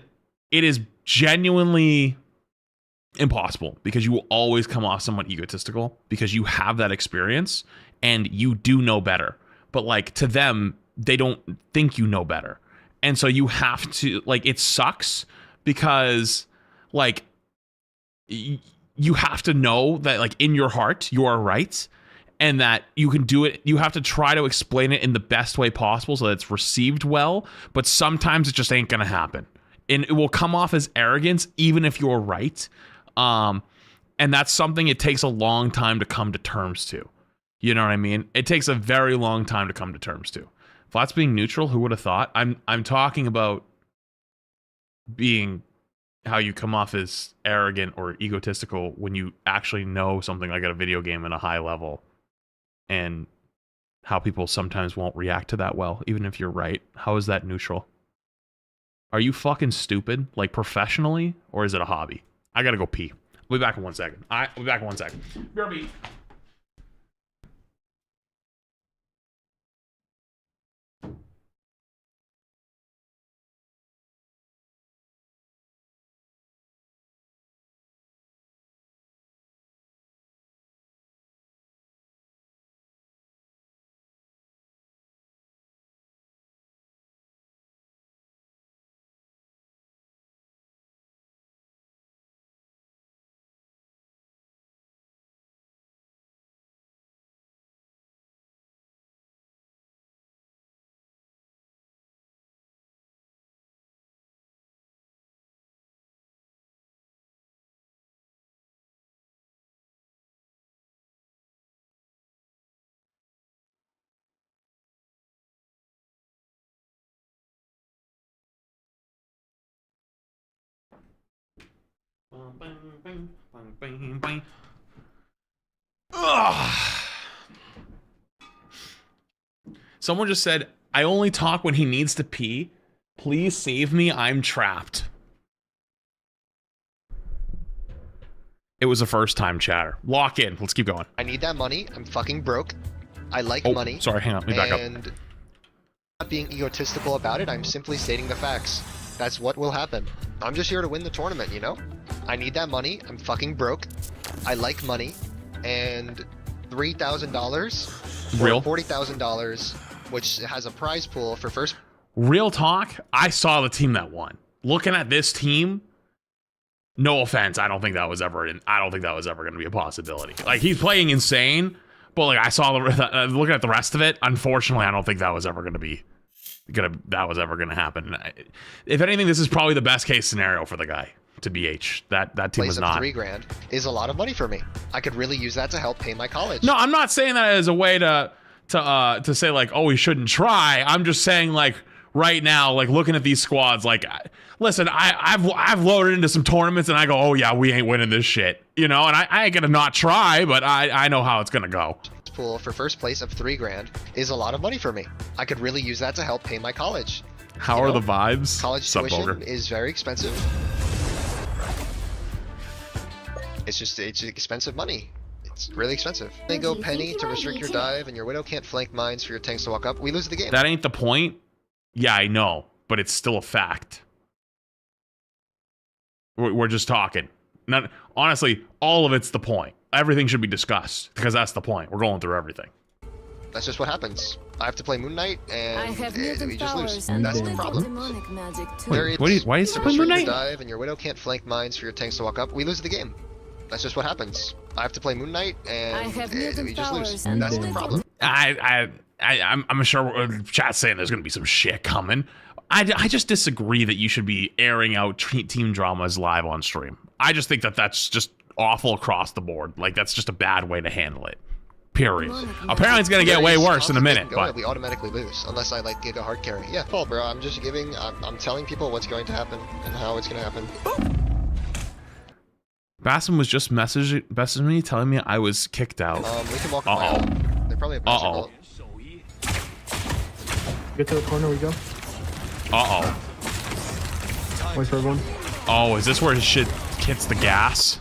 it is genuinely impossible because you will always come off somewhat egotistical because you have that experience and you do know better. But like to them, they don't think you know better. And so you have to, like, it sucks because like you have to know that like in your heart you are right and that you can do it. You have to try to explain it in the best way possible so that it's received well, but sometimes it just ain't gonna happen. And it will come off as arrogance even if you're right. And that's something it takes a long time to come to terms to. You know what I mean? It takes a very long time to come to terms to. If that's being neutral, who would have thought? I'm talking about being how you come off as arrogant or egotistical when you actually know something like a video game at a high level, and how people sometimes won't react to that well, even if you're right. How is that neutral? Are you fucking stupid, like professionally, or is it a hobby? I gotta go pee. I'll be back in 1 second. I'll be back in 1 second. BRB. Ugh. Someone just said, I only talk when he needs to pee. Please save me, I'm trapped. It was a first time chatter. Lock in. Let's keep going. I need that money. I'm fucking broke. I like Oh, money. sorry, hang on. Let me back up. And not being egotistical about it. I'm simply stating the facts. That's what will happen. I'm just here to win the tournament, you know? I need that money. I'm fucking broke. I like money. And $3,000 Real? or $40,000, which has a prize pool for first. Real talk, I saw the team that won. Looking at this team, no offense, I don't think that was ever going to be a possibility. Like, he's playing insane, but like I saw looking at the rest of it, unfortunately, I don't think that was ever going to happen. If anything, this is probably the best case scenario for the guy to BH. That team Place was of not. $3,000 is a lot of money for me. I could really use that to help pay my college. No, I'm not saying that as a way to say like, oh, we shouldn't try. I'm just saying like right now, like looking at these squads, like, listen, I've loaded into some tournaments and I go, oh yeah, we ain't winning this shit, you know, and I ain't gonna not try, but I know how it's gonna go. Pool for first place of $3,000 is a lot of money for me. I could really use that to help pay my college. How are the vibes? College Sup, tuition Ogre? is very expensive. It's expensive money. It's really expensive. They go penny to restrict your dive, and your widow can't flank mines for your tanks to walk up. We lose the game. That ain't the point. Yeah, I know, but it's still a fact. We're just talking. Not honestly, all of it's the point. Everything should be discussed because that's the point. We're going through everything. That's just what happens. I have to play Moon Knight, and we just lose. and That's the problem. Wait, why is it If Moon you Knight? dive and your Widow can't flank mines for your tanks to walk up, we lose the game. That's just what happens. I have to play Moon Knight, and we just lose. That's the problem. I'm sure chat's saying there's gonna be some shit coming. I just disagree that you should be airing out team dramas live on stream. I just think that that's just awful across the board. Like, that's just a bad way to handle it. Period. Apparently it's gonna get way worse in a minute, but we automatically lose unless I like give a hard carry. Yeah, Paul, bro. I'm just giving. I'm telling people what's going to happen and how it's gonna happen. Bassam was just messaging me telling me I was kicked out. We can walk around. They probably have magic. Get to the corner, we go. Wait for everyone. Oh, is this where his shit hits the gas?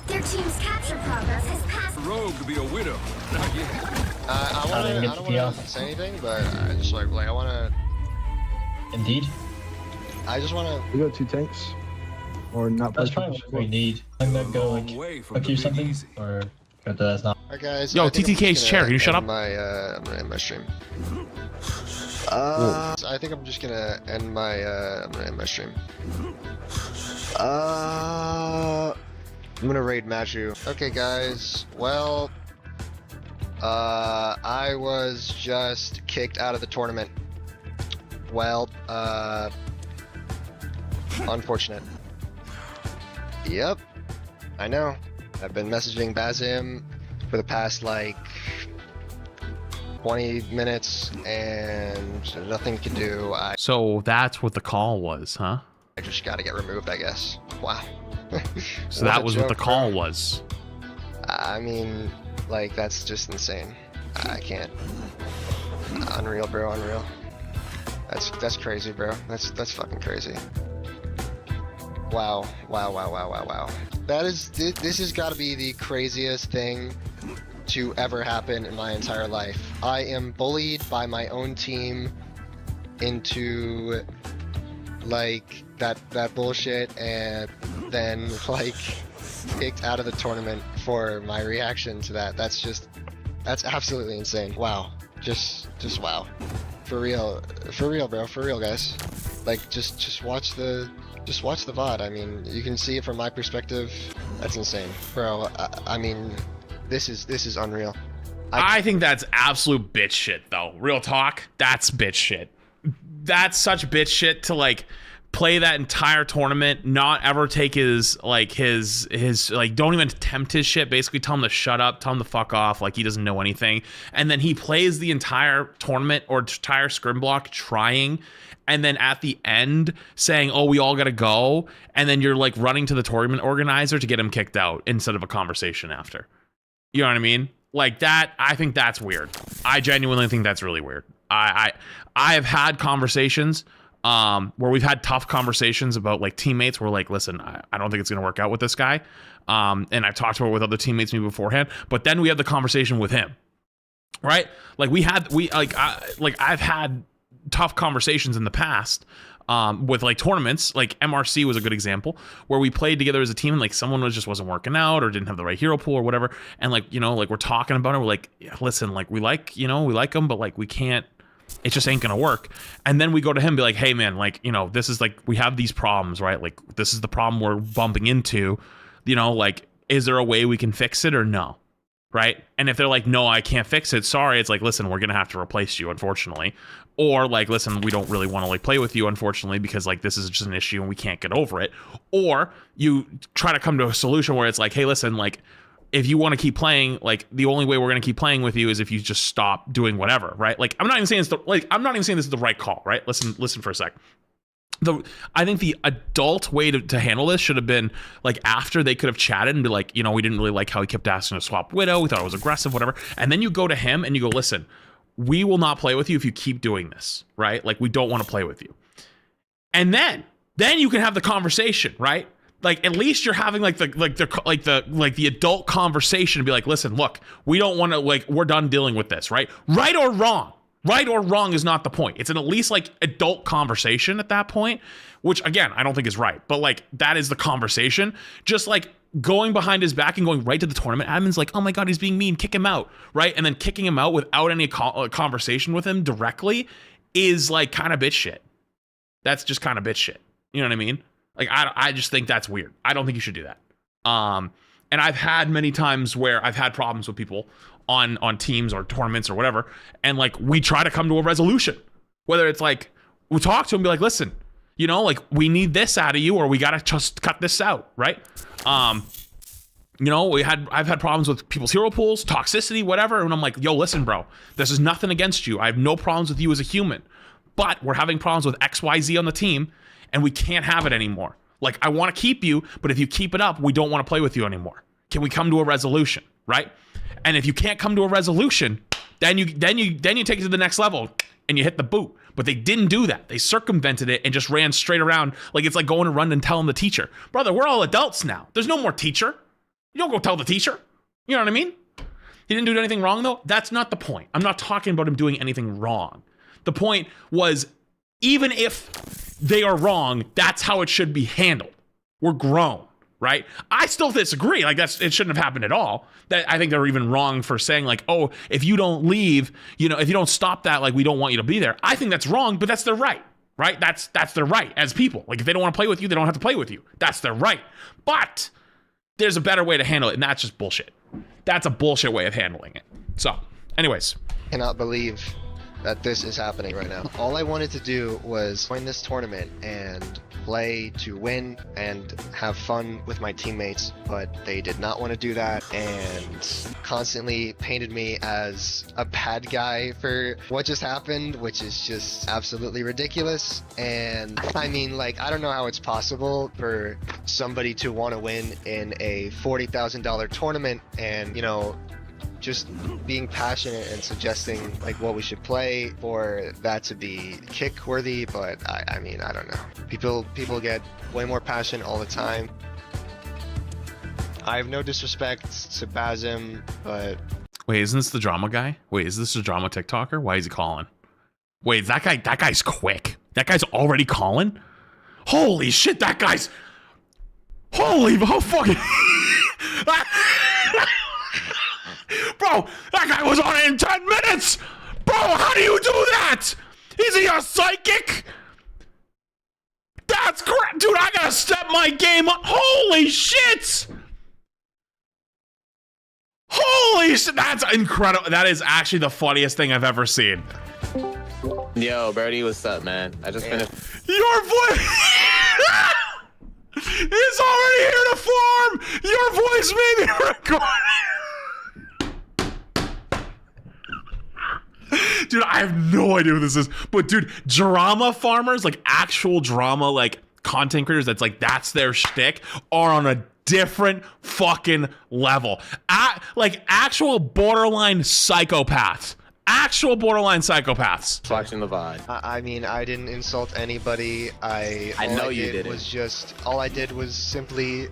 Their team's capture progress has passed. Rogue to be a widow. Not yet. I don't want to say anything, but I just like I want to. Indeed. I just want to. We got 2 tanks. Or not. That's probably what we need. I'm gonna go like accuse something, or that's not. Alright, guys. Yo, TTK's chair. Can you shut up? I'm gonna end my stream. I think I'm just gonna end my. I'm gonna end my stream. I'm gonna raid Maju. Okay, guys. Well, I was just kicked out of the tournament. Well, unfortunate. Yep, I know. I've been messaging Basim for the past like 20 minutes and there's nothing to do. So that's what the call was, huh? I just gotta get removed, I guess. Wow. So that was what the call was. I mean, like, that's just insane. I can't. Unreal, bro, unreal. That's crazy, bro. That's fucking crazy. Wow. This has got to be the craziest thing to ever happen in my entire life. I am bullied by my own team into like that bullshit, and then like kicked out of the tournament for my reaction to that. That's absolutely insane. Wow. Just wow. For real, bro. For real, guys. Like, just watch the VOD. I mean, you can see it from my perspective. That's insane, bro. I mean, this is unreal. I think that's absolute bitch shit, though. Real talk, that's bitch shit. That's such bitch shit to like play that entire tournament, not ever take his like don't even attempt his shit. Basically, tell him to shut up, tell him to fuck off, like he doesn't know anything. And then he plays the entire tournament or entire scrim block trying. And then at the end saying, oh, we all got to go. And then you're like running to the tournament organizer to get him kicked out instead of a conversation after. You know what I mean? Like that. I think that's weird. I genuinely think that's really weird. I have had conversations where we've had tough conversations about like teammates where like, listen, I don't think it's going to work out with this guy. And I've talked about it with other teammates maybe beforehand, but then we had the conversation with him. Right? Like I've had tough conversations in the past with like tournaments. Like MRC was a good example where we played together as a team and like someone wasn't working out or didn't have the right hero pool or whatever, and like, you know, like we're talking about it, we're like, yeah, listen, like we like them, but like we can't, it just ain't gonna work. And then we go to him and be like, hey man, like, you know, this is like, we have these problems, right? Like this is the problem we're bumping into, you know, like, is there a way we can fix it or no? Right? And if they're like, no, I can't fix it, sorry, it's like, listen, we're gonna have to replace you, unfortunately. Or like, listen, we don't really want to like play with you, unfortunately, because like this is just an issue and we can't get over it. Or you try to come to a solution where it's like, hey, listen, like if you want to keep playing, like the only way we're gonna keep playing with you is if you just stop doing whatever, right? Like I'm not even saying this is the right call, right? Listen for a sec. I think the adult way to handle this should have been like after they could have chatted and be like, you know, we didn't really like how he kept asking to swap Widow. We thought it was aggressive, whatever. And then you go to him and you go, listen, we will not play with you if you keep doing this, right? Like we don't want to play with you. And then you can have the conversation, right? Like at least you're having the adult conversation to be like, listen, look, we don't want to, like, we're done dealing with this, right? Right or wrong. Right or wrong is not the point. It's an at least like adult conversation at that point, which again, I don't think is right, but like that is the conversation. Just like going behind his back and going right to the tournament admin's like, oh my god, he's being mean, kick him out, right? And then kicking him out without any conversation with him directly is like kind of bitch shit. That's just kind of bitch shit. You know what I mean? Like, I just think that's weird. I don't think you should do that. And I've had many times where I've had problems with people on teams or tournaments or whatever, and like we try to come to a resolution. Whether it's like we talk to him, be like, listen, you know, like we need this out of you, or we gotta just cut this out, right? You know, I've had problems with people's hero pools, toxicity, whatever, and I'm like, yo, listen, bro, this is nothing against you. I have no problems with you as a human, but we're having problems with XYZ on the team, and we can't have it anymore. Like, I want to keep you, but if you keep it up, we don't want to play with you anymore. Can we come to a resolution, right? And if you can't come to a resolution, then you take it to the next level and you hit the boot. But they didn't do that. They circumvented it and just ran straight around like it's like going to run and telling the teacher, brother, we're all adults now. There's no more teacher. You don't go tell the teacher. You know what I mean? He didn't do anything wrong though. That's not the point. I'm not talking about him doing anything wrong. The point was, even if they are wrong, that's how it should be handled. We're grown, right? I still disagree. Like, it shouldn't have happened at all. That I think they're even wrong for saying like, oh, if you don't leave, you know, if you don't stop that, like we don't want you to be there. I think that's wrong, but that's their right, right? That's their right as people. Like, if they don't want to play with you, they don't have to play with you. That's their right. But there's a better way to handle it, and that's just bullshit. That's a bullshit way of handling it. So, anyways. Cannot believe that this is happening right now. All I wanted to do was join this tournament and play to win and have fun with my teammates, but they did not want to do that and constantly painted me as a bad guy for what just happened, which is just absolutely ridiculous. And I mean, like, I don't know how it's possible for somebody to want to win in a $40,000 tournament and, you know, just being passionate and suggesting like what we should play for that to be kick worthy. But I mean, I don't know. People get way more passionate all the time. I have no disrespect to Bazim, but wait, isn't this the drama guy? Wait, is this a drama TikToker? Why is he calling? Wait, that guy's quick. That guy's already calling? Holy shit, that guy's how fucking bro, that guy was on it in 10 minutes! Bro, how do you do that? Is he a psychic? That's correct. Dude, I gotta step my game up. Holy shit! Holy shit, that's incredible. That is actually the funniest thing I've ever seen. Yo, Birdie, what's up, man? I just finished. Your voice is already here to form! Your voice may be recorded! Dude, I have no idea what this is. But dude, drama farmers, like actual drama, like content creators, that's their shtick, are on a different fucking level. Like actual borderline psychopaths. Actual borderline psychopaths. Watching the VOD. I mean, I didn't insult anybody. I know you didn't. All I did was simply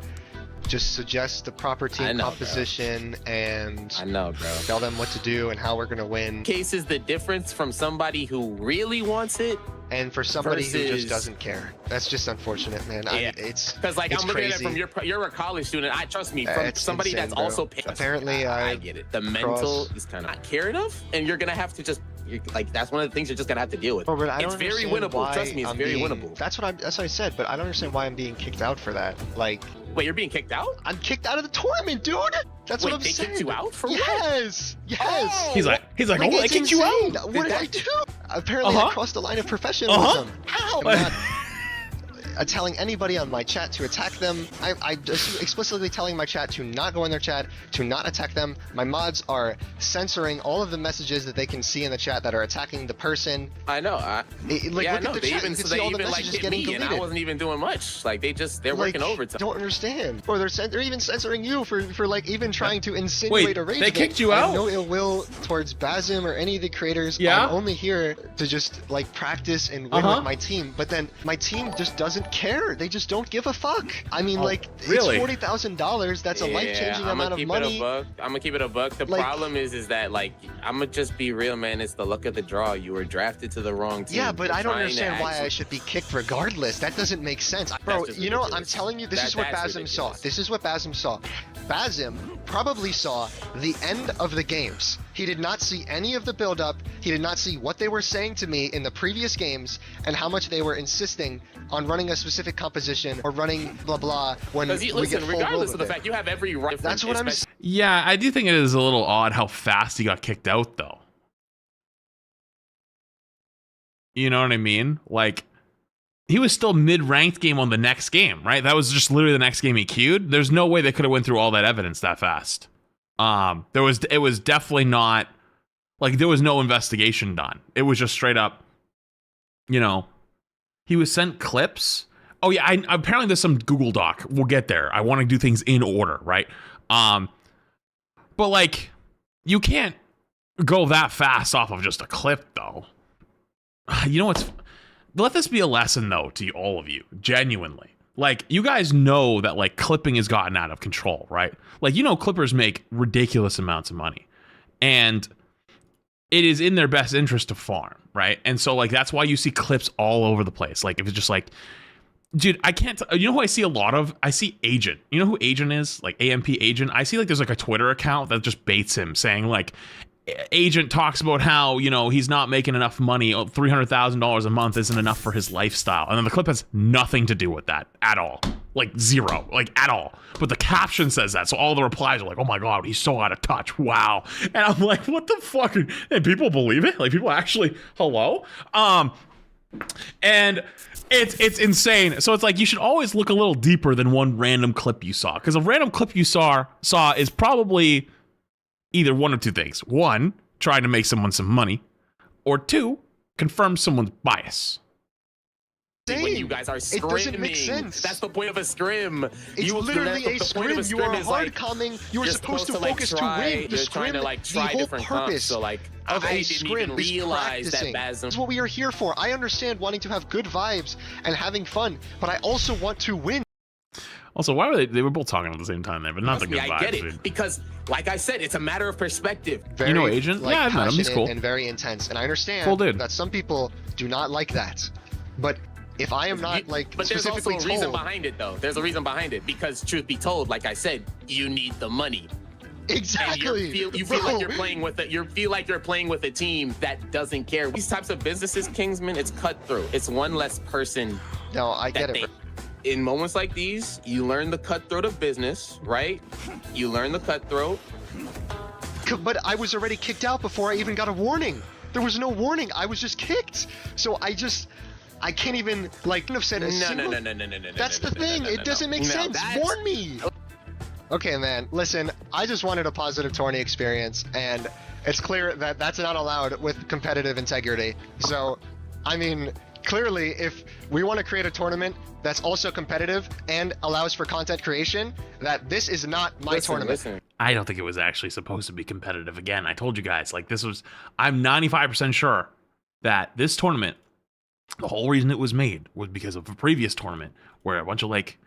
just suggest the proper team composition and tell them what to do and how we're gonna win. Case is the difference from somebody who really wants it and for somebody who just doesn't care. That's just unfortunate, man. Yeah. It's because like it's I'm looking crazy. at it from you're a college student. I trust me from somebody insane, that's bro. also paying. Apparently, I get it. The mental is kind of not care enough, and you're gonna have to just like that's one of the things you're just gonna have to deal with. But I it's don't very understand winnable. why Trust me, it's very winnable. That's what I said, but I don't understand why I'm being kicked out for that. Like, wait, you're being kicked out? I'm kicked out of the tournament, dude. That's what I'm saying. They kicked you out for yes, what? Yes. Oh. He's like, oh, they kicked you out. What did I do? Apparently, I crossed the line of professionalism. How? I'm not telling anybody on my chat to attack them. I just explicitly telling my chat to not go in their chat, to not attack them. My mods are censoring all of the messages that they can see in the chat that are attacking the person. I know. Look at the chat. You can see all the messages getting deleted. And I wasn't even doing much. Like they're working overtime. Don't understand. Or they're even censoring you for like even trying to insinuate a rage. They kicked you out? I have no ill will towards Bazim or any of the creators. Yeah. I'm only here to just like practice and win with my team. But then my team just doesn't don't care. They just don't give a fuck. I mean, like, really? it's $40,000. That's a life-changing amount of money. I'm gonna keep it a buck. The Like- problem is that, like, I'm gonna just be real, man. It's the luck of the draw. You were drafted to the wrong team. Yeah, but You're I don't trying to understand why I actually- should be kicked regardless. That doesn't make sense. Bro, just you know, I'm ridiculous. telling you, this is what That's Bazim saw. ridiculous. This is what Bazim saw. Bazim probably saw the end of the games. He did not see any of the build-up. He did not see what they were saying to me in the previous games and how much they were insisting on running a specific composition or running blah blah when Because we listen, get full regardless bloom of the with it. fact you have every right. That's what I'm especially- Yeah, I do think it is a little odd how fast he got kicked out, though. You know what I mean? Like, he was still mid-ranked game on the next game, right? That was just literally the next game he queued. There's no way they could have went through all that evidence that fast. It was definitely not, like, there was no investigation done. It was just straight up, you know, he was sent clips. Oh yeah, apparently there's some Google Doc. We'll get there. I want to do things in order, right? But like, you can't go that fast off of just a clip, though. You know what's? Let this be a lesson, though, to all of you, genuinely. Like, you guys know that, like, clipping has gotten out of control, right? Like, you know, clippers make ridiculous amounts of money. And it is in their best interest to farm, right? And so, like, that's why you see clips all over the place. Like, if it's just like, dude, I can't, you know who I see a lot of? I see Agent. You know who Agent is? Like, AMP Agent. I see, like, there's, like, a Twitter account that just baits him, saying, like, Agent talks about how, you know, he's not making enough money. $300,000 a month isn't enough for his lifestyle. And then the clip has nothing to do with that at all. Like, zero. Like, at all. But the caption says that. So all the replies are like, oh my God, he's so out of touch. Wow. And I'm like, what the fuck? And people believe it? Like, people actually, hello? And it's insane. So it's like, you should always look a little deeper than one random clip you saw. Because a random clip you saw is probably either one of two things. One, trying to make someone some money. Or two, confirm someone's bias. When you guys are It doesn't make scrimming. sense. That's the point of a scrim. It's literally a scrim. You are hard coming. You are you're supposed to like, focus try, to win. The you're scrim, trying to, like, the try whole different comps. purpose So, like, of I a didn't scrim even is realize practicing. that Bazim. That's what we are here for. I understand wanting to have good vibes and having fun, but I also want to win. Also, why were they were both talking at the same time there, but not the Trust good me, I vibes, get it. dude. Because, like I said, it's a matter of perspective. Very, You know Agent? like, Yeah, I've met him. He's passionate cool. and very intense. And I understand Cool dude. that some people do not like that. But if I am not, like, But there's also specifically a reason told... behind it, though. There's a reason behind it. Because, truth be told, like I said, you need the money. Exactly. And you feel like you're playing with it. You feel like you're playing with a team that doesn't care. These types of businesses, Kingsman, it's cutthroat. It's one less person. No, I get it. In moments like these, you learn the cutthroat of business, right? You learn the cutthroat. But I was already kicked out before I even got a warning. There was no warning. I was just kicked. So I can't even, like, have said a single... No. That's the thing. It doesn't make sense. Warn me. Okay, man. Listen, I just wanted a positive tourney experience, and it's clear that that's not allowed with competitive integrity. So, I mean, clearly, if we want to create a tournament that's also competitive and allows for content creation, that this is not my tournament. I don't think it was actually supposed to be competitive. Again, I told you guys, like, I'm 95% sure that this tournament, the whole reason it was made was because of a previous tournament where a bunch of, like,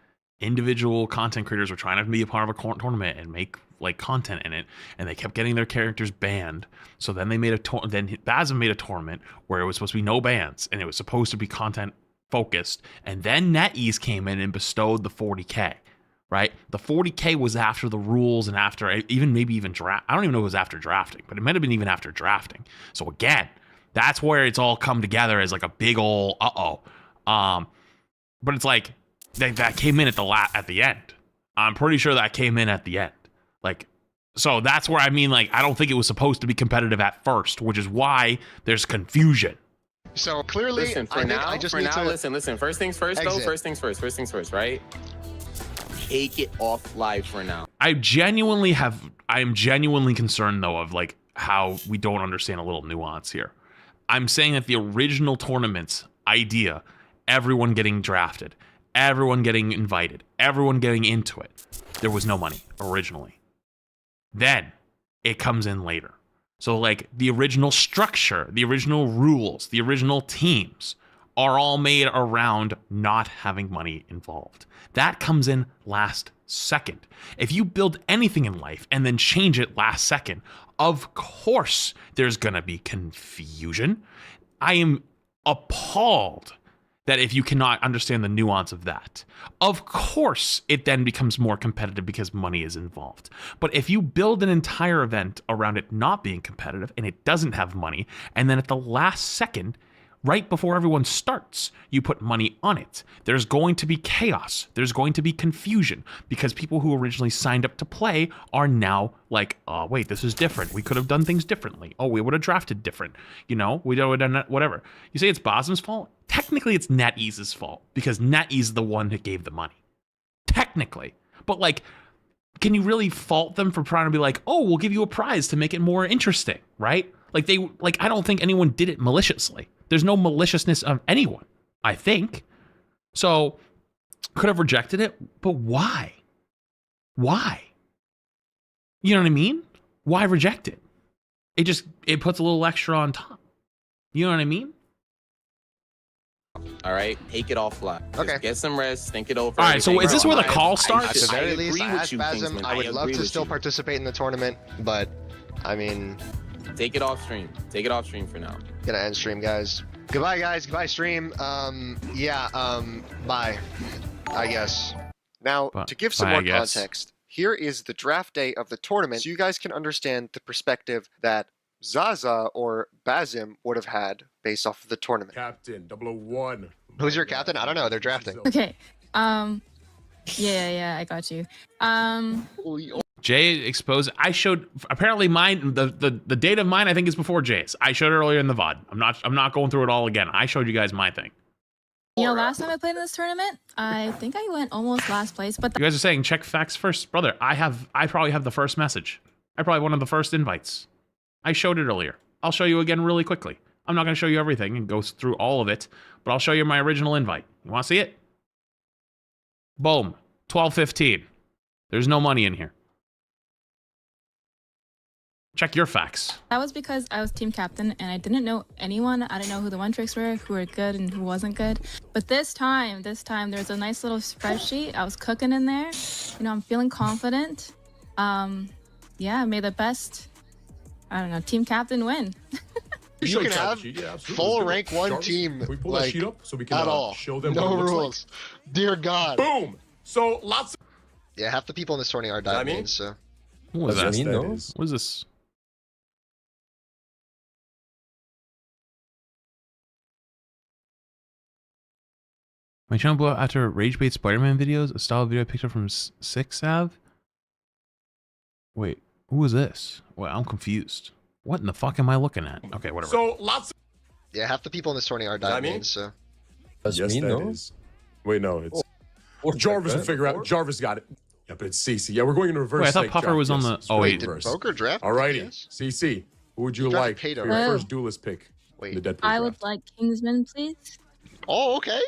individual content creators were trying to be a part of a tournament and make, like, content in it, and they kept getting their characters banned. So then they made then Bazim made a tournament where it was supposed to be no bans and it was supposed to be content focused, and then NetEase came in and bestowed the 40K. Right? The 40K was after the rules and after maybe even draft. I don't even know if it was after drafting, but it might have been even after drafting. So again, that's where it's all come together as like a big ol' but it's like that came in at the end. I'm pretty sure that came in at the end. Like, so that's where I mean, like, I don't think it was supposed to be competitive at first, which is why there's confusion. So clearly, listen, I just need to listen. First things first, exit. though. First things first, right? Take it off live for now. I am genuinely concerned, though, of, like, how we don't understand a little nuance here. I'm saying that the original tournament's idea, everyone getting drafted, everyone getting invited, everyone getting into it, there was no money originally. Then it comes in later. So, like, the original structure, the original rules, the original teams are all made around not having money involved. That comes in last second. If you build anything in life and then change it last second, of course there's going to be confusion. I am appalled that if you cannot understand the nuance of that. Of course, it then becomes more competitive because money is involved. But if you build an entire event around it not being competitive and it doesn't have money, and then at the last second, right before everyone starts, you put money on it, there's going to be chaos. There's going to be confusion because people who originally signed up to play are now like, oh, wait, this is different. We could have done things differently. Oh, we would have drafted different. You know, we would have done whatever. You say it's Bosm's fault? Technically, it's NetEase's fault because NetEase is the one that gave the money. Technically. But like, can you really fault them for trying to be like, oh, we'll give you a prize to make it more interesting, right? Like I don't think anyone did it maliciously. There's no maliciousness of anyone, I think. So, could have rejected it, but why? Why? You know what I mean? Why reject it? It puts a little extra on top. You know what I mean? All right, take it offline. Okay. Just get some rest, think it over. All right, so is this where the call At starts? the very least, agree I with asked you, Basm. Kingsman. I would love agree to with still you. participate in the tournament, but I mean, Take it off stream. Take it off stream for now. gonna end stream, guys. Goodbye, guys. Goodbye, stream. Bye. I guess. Now, to give some Bye, I more guess. context, here is the draft day of the tournament, so you guys can understand the perspective that Zaza or Basm would have had based off of the tournament. Captain 001. Who's your captain? I don't know. They're drafting. Okay. Yeah, I got you. Jay exposed. I showed apparently mine. The date of mine I think is before Jay's. I showed it earlier in the VOD. I'm not going through it all again. I showed you guys my thing. You know, last time I played in this tournament, I think I went almost last place, but You guys are saying check facts first, brother. I probably have the first message. I probably one of the first invites. I showed it earlier. I'll show you again really quickly. I'm not going to show you everything and go through all of it, but I'll show you my original invite. You want to see it? Boom. 12:15. There's no money in here. Check your facts. that was because I was team captain and I didn't know anyone. I didn't know who the one tricks were, who were good and who wasn't good. But this time, there's a nice little spreadsheet. I was cooking in there. You know, I'm feeling confident. Yeah, may the best, I don't know, team captain win. You can have full rank 1 team. Can we pull that sheet up so we can at all. show them No what it looks rules. Dear God. like? Boom. So lots. Yeah, half the people in this tournament are diamonds, so. What was Yes, that? that is. What is this? My channel blew up after Rage Bait Spider-Man videos, a style video I picked up from 6av. Wait, who was this? Wait, I'm confused. What in the fuck am I looking at? Okay, whatever. So lots. Yeah, half the people in this tournament are Does that mean? diamonds, so. Yes, that is. Wait, no, it's Jarvis will figure out. Jarvis got it. Yeah, but it's CC. Yeah, we're going in reverse. Wait, I thought snake, Puffer Jarvis. was on Yes, the. it's Oh going wait, Did reverse. Boker draft? Alrighty, Yes. CC. Who would you He drafted like Pato, for your right? first duelist pick? Wait. In the Deadpool I would draft? like Kingsman, please. Oh, okay.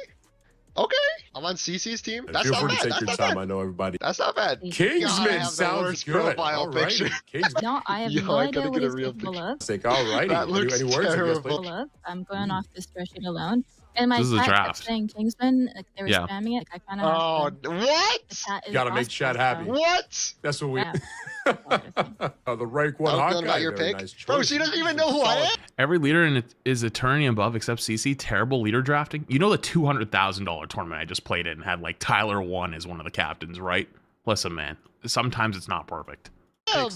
Okay. I'm on CC's team. And That's feel not free bad. to take That's your not time. bad. I know everybody. That's not bad. Kingsman God, I have the sounds worst good. profile Alrighty. picture. Kingsman. No, I have Yo, no I idea gotta what get a he's real capable of. Alrighty. That looks Any words? terrible. I'm going off this spreadsheet alone. And my This is a chat kept draft. saying Kingsman, like they were Yeah. spamming it. I kind of. Oh, what? The chat is Gotta make lost chat us, happy. so- What? That's what we. Yeah. The rank 1 I'm Hawkeye. going about your Very pick. nice Bro, choice. she doesn't even know who I am. every leader in it is a tourney above except CC. Terrible leader drafting. You know the $200,000 tournament I just played in had like Tyler 1 as one of the captains, right? Listen, man. Sometimes it's not perfect. I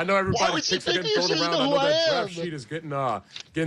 know Why everybody would she picks are getting think you thrown should around. know I who know I that am? draft sheet is getting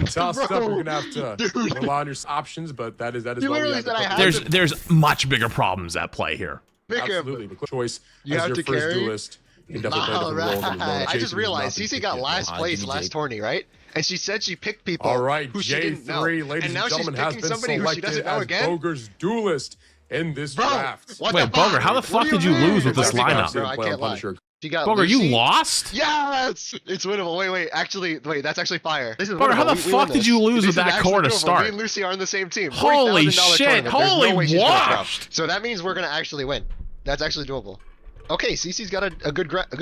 tossed up. Bro, We're gonna have to dude. rely on your options, but that is You why we literally have said I to- had There's much bigger problems at play here. Pick him. Absolutely. The choice You as have your to first carry? duelist. You can definitely play All different roles. right. I just realized CC got last place last tourney, right? And she said she picked people All right, who she didn't know. J3, ladies and now and gentlemen, she's has picking been somebody who she doesn't selected know as again. Boger's duelist in this Bro, draft. what Wait, the fuck? Boger, how the What fuck do did you mean? lose with this Bro, lineup? I can't lie. She got Boger, you Lucy. lost? Yes! It's winnable. Wait. Actually, that's actually fire. This is Boger, how winnable. the We fuck win did you this. lose This with is that actually core to doable. start? Me and Lucy are on the same team. Holy $40,000 shit, tournament. There's no holy way she's gonna drop. washed. So that means we're gonna actually win. That's actually doable. Okay, CC's got a good draft.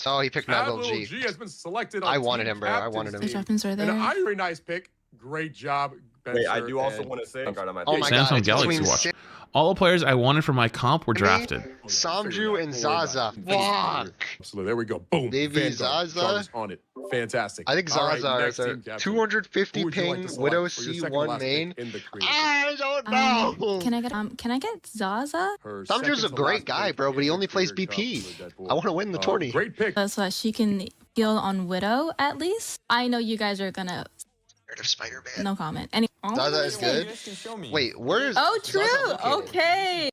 Oh, he picked Madville G. Has been selected on I wanted team him, bro. I wanted him. The weapons are An there. very nice pick. Great job. Wait, I do also want to say, Oh my Samsung god, Galaxy between Watch. All the players I wanted for my comp were me, drafted. Samju and Zaza. Fuck. Absolutely. There we go. Boom. Baby Vanguard. Zaza. Jarvis on it. Fantastic. I think All right, Zaza next is team a captain. 250 Who would you like ping to select Widow for your second C1 last main. pick in the creative? I don't know. Can I get Zaza? Her Samju's a second to great last guy, pick bro, but he in the only plays Creator Cup BP. for Deadpool. I want to win the tourney. Great pick. So that she can heal on Widow at least. I know you guys are gonna. Spider-Man. No comment. Zaza is good. Wait, where is? Oh, Zaza true. located? Okay.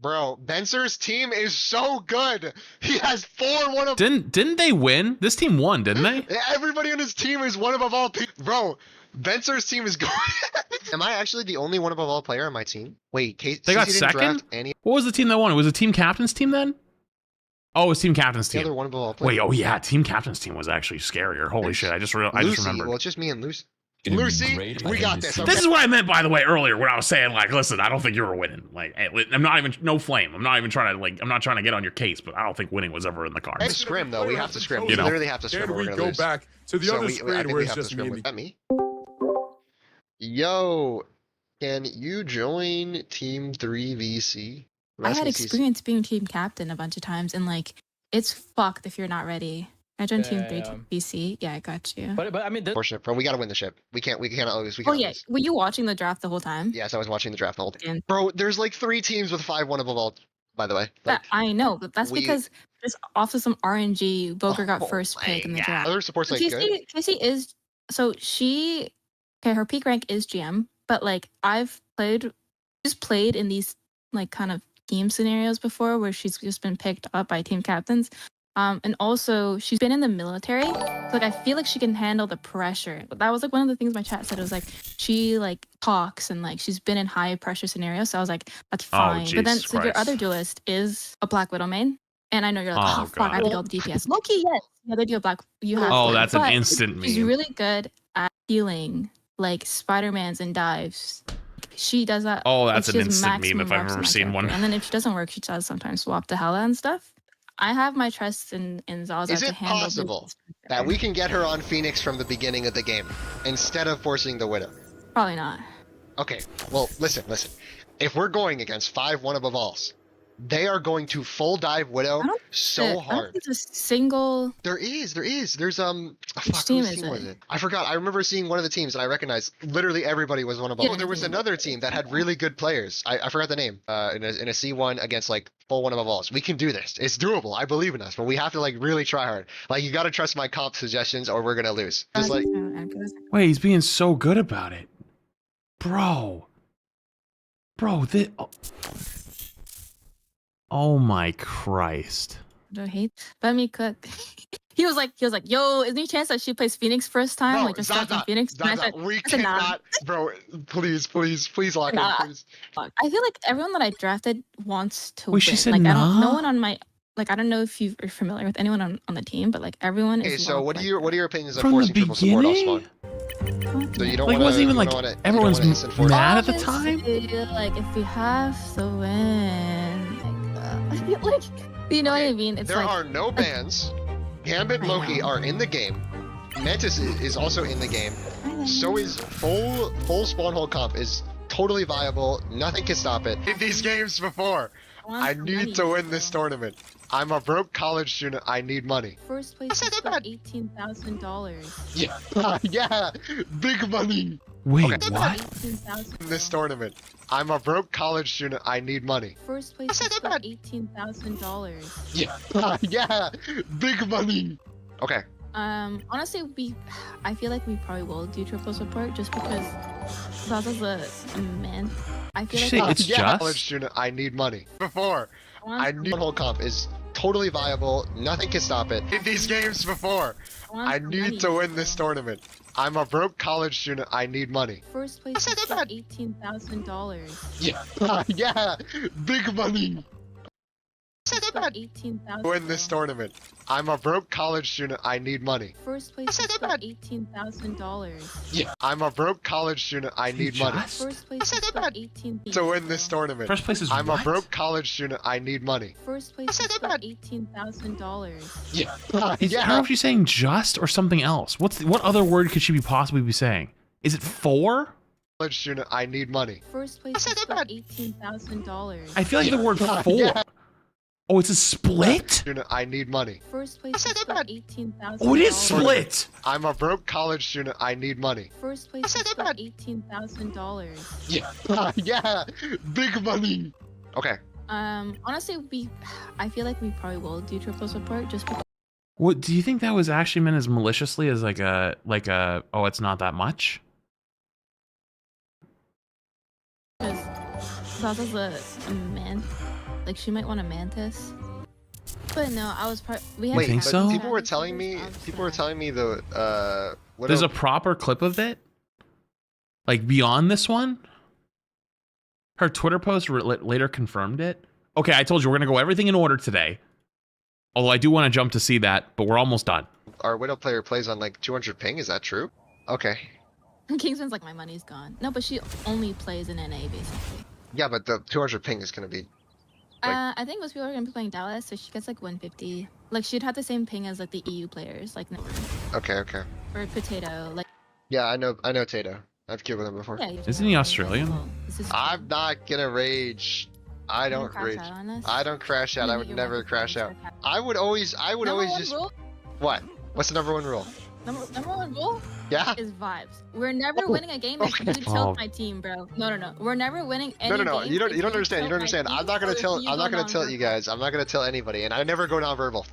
Bro, Benser's team is so good. He has 4-1 of. Didn't they win? This team won, didn't they? Everybody on his team is one above all. Bro, Benser's team is going. Am I actually the only one above all player on my team? Wait, They got second? What was the team that won? It was a team captain's team then? Oh, it was team captain's The team. other one above all player. Wait, oh yeah, team captain's team was actually scarier. Holy shit, I just remembered. Well, it's just me and Lucy. Lucy, we got this. This is what I meant, by the way, earlier when I was saying, like, listen, I don't think you were winning. Like, I'm not even, no flame. I'm not even trying to, like, I'm not trying to get on your case, but I don't think winning was ever in the cards. And scrim though, we have to scrim. You We know. literally have to scrim. Then or we're we gonna go lose. back to the So other I screen think where we it's have to just me scrim. and Is that me? Yo, can you join Team 3VC? I had experience being team captain a bunch of times, and like it's fucked if you're not ready. I joined Team 3 BC. Yeah, I got you. But I mean, Fortunate, bro. We gotta win the ship. We cannot lose. We Oh cannot yeah, lose. were you watching the draft the whole time? Yes, I was watching the draft the whole time. And- Bro, there's like 3 teams with 5-1 above all. By the way, like, I know, but that's we- because just off of some RNG, Boker got first pick in the draft. other supports like good. Casey is so she okay. Her peak rank is GM, but like I've just played in these like kind of team scenarios before where she's just been picked up by team captains. And also she's been in the military, so like I feel like she can handle the pressure. That was like one of the things my chat said. It was like she like talks and like she's been in high pressure scenarios. So I was like, that's fine. But then Jesus so your Christ. other duelist is a Black Widow main, and I know you're like, Oh, oh, fuck, I have to God. do all the DPS. Loki, yes, yeah, they do a Black. You have. Oh, to. that's an But instant She's meme. really good at healing, like Spider-Man's and dives. She does that. Oh, like, that's she an has instant meme maximum if I've reps ever in that seen character. one. And then if she doesn't work, she does sometimes swap to Hela and stuff. I have my trust in Zaza Is to it handle possible this. that we can get her on Phoenix from the beginning of the game instead of forcing the Widow? Probably not. Okay, well, listen. If we're going against 5-1 above alls, they are going to full dive Widow so I don't hard. think it's a single. There is. There's oh, fuck, Which team whose is team was it? it? I forgot. I remember seeing one of the teams and I recognized literally everybody was one of them. Yeah, Oh, there was yeah. another team that had really good players. I forgot the name. In a C1 against like full 1 above alls. We can do this. It's doable. I believe in us, but we have to like really try hard. Like you got to trust my comp suggestions or we're gonna lose. Just like Wait, he's being so good about it. Bro, this. Oh my Christ. I hate. Let me cook. He was like, yo, is there any chance that she plays Phoenix first time? No, like just starting Phoenix? And I Zaza, said- we I said, nah. cannot, bro. Please lock in, Nah. please. I feel like everyone that I drafted wants to Wait, win. she said like I nah? no one on my I don't know if you're familiar with anyone on the team, but like everyone Okay, is. so what are your opinions of From the forcing triple support off beginning? spawn? So you don't Like, it wanna, wasn't even you like don't wanna- you don't everyone's wanna instant force- mad at the time. Like if we have to win, like you know what I mean? It's There like are no bans. Gambit and Loki are in the game. Mantis is also in the game. So is full spawn hole comp is totally viable. Nothing can stop it. In these games before, I need to win this tournament. I'm a broke college student. I need money. First place is for $18,000. Yeah, yeah, big money. Wait, Okay. what? In this tournament, I'm a broke college student. I need money. First place is for $18,000. Yeah, yeah, big money. Okay. Honestly, I feel like we probably will do triple support just because Zaza's a man. I feel like Shit, it's yeah, just? college student. I need money. Before, I need whole comp is totally viable. Nothing can stop it. In these games before, I need to win this tournament. I'm a broke college student. I need money. First place is for $18,000. Yeah, yeah, big money. $18,000. Win this tournament. I'm a broke college student. I need money. First place is for $18,000. Yeah, I'm a broke college student. I need money. First place is for $18,000. To win this tournament. First place is I'm what? a broke college student. I need money. First place is for $18,000. Yeah, I don't know yeah. if she's saying just or something else. What other word could she be possibly be saying? Is it 4? college student. I need money. First place is for $18,000. I feel like the word for. Yeah. Oh, it's a split? Student, I need money. First place is for $18,000. Oh, it is split. I'm a broke college student. I need money. First place is for $18,000. Yeah, yeah, big money. Okay. Honestly, I feel like we probably will do triple support just because. What do you think that was actually meant as maliciously as like a oh, it's not that much? Because Zaza's a man. Like, she might want a mantis. But no, I was we had Wait, think but so? people were telling me the There's a proper clip of it? Like beyond this one? Her Twitter post later confirmed it. Okay, I told you we're gonna go everything in order today. Although I do want to jump to see that, but we're almost done. Our Widow player plays on like 200 ping, is that true? Okay. Kingsman's like, my money's gone. No, but she only plays in NA basically. Yeah, but the 200 ping is gonna be I think most people are gonna be playing Dallas, so she gets like 150. Like, she'd have the same ping as like the EU players, like okay. or Potato, like. Yeah, I know Tato. I've killed with him before. Yeah, Isn't he Australian? I'm not gonna rage. I don't rage. I don't crash out. I would never crash out. I would always just. Rule? What? What's the number one rule? Number one rule? Yeah. Is vibes. We're never winning a game if you tilt my team, bro. No. We're never winning any No. game You don't if understand. You don't understand. I'm not gonna tilt. I'm not gonna tilt you guys. I'm not gonna tilt anybody, and I never go non-verbal.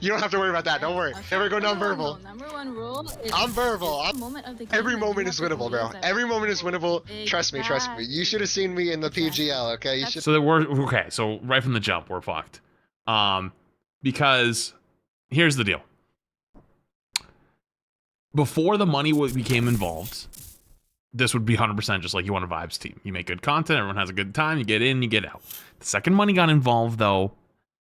You don't have to worry about that. Don't worry. Never go non-verbal. Number one rule is I'm verbal. Every moment is winnable, bro. Every moment is winnable. Trust me. You should have seen me in the PGL. Okay. You should. So so right from the jump, we're fucked. Because here's the deal. Before the money became involved, this would be 100% just like you want a vibes team. You make good content, everyone has a good time, you get in, you get out. The second money got involved, though,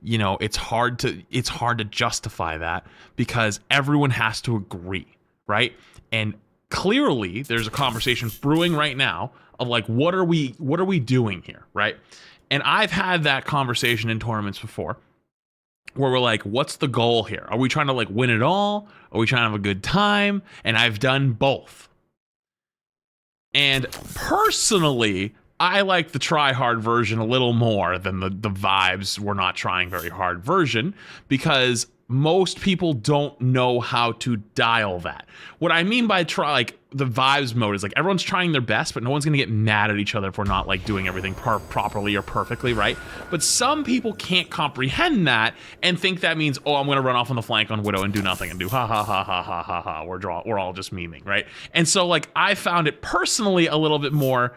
you know, it's hard to justify that because everyone has to agree, right? And clearly, there's a conversation brewing right now of like, what are we doing here, right? And I've had that conversation in tournaments before, where we're like, what's the goal here? Are we trying to like win it all? Are we trying to have a good time? And I've done both. And personally, I like the try hard version a little more than the vibes we're not trying very hard version, because most people don't know how to dial that. What I mean by the vibes mode is like everyone's trying their best, but no one's gonna get mad at each other if we're not like doing everything properly or perfectly, right? But some people can't comprehend that and think that means, oh, I'm gonna run off on the flank on Widow and do nothing and do ha ha ha ha ha ha ha. We're all just memeing, right? And so like I found it personally a little bit more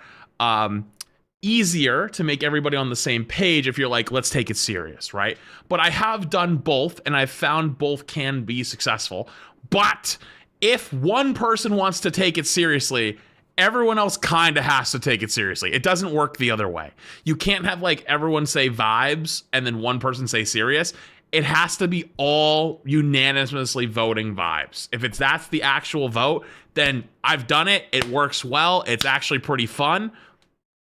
easier to make everybody on the same page if you're like, let's take it serious, right? But I have done both and I've found both can be successful. But if one person wants to take it seriously, everyone else kind of has to take it seriously. It doesn't work the other way. You can't have like everyone say vibes and then one person say serious. It has to be all unanimously voting vibes. If that's the actual vote, then I've done it. It works well. It's actually pretty fun.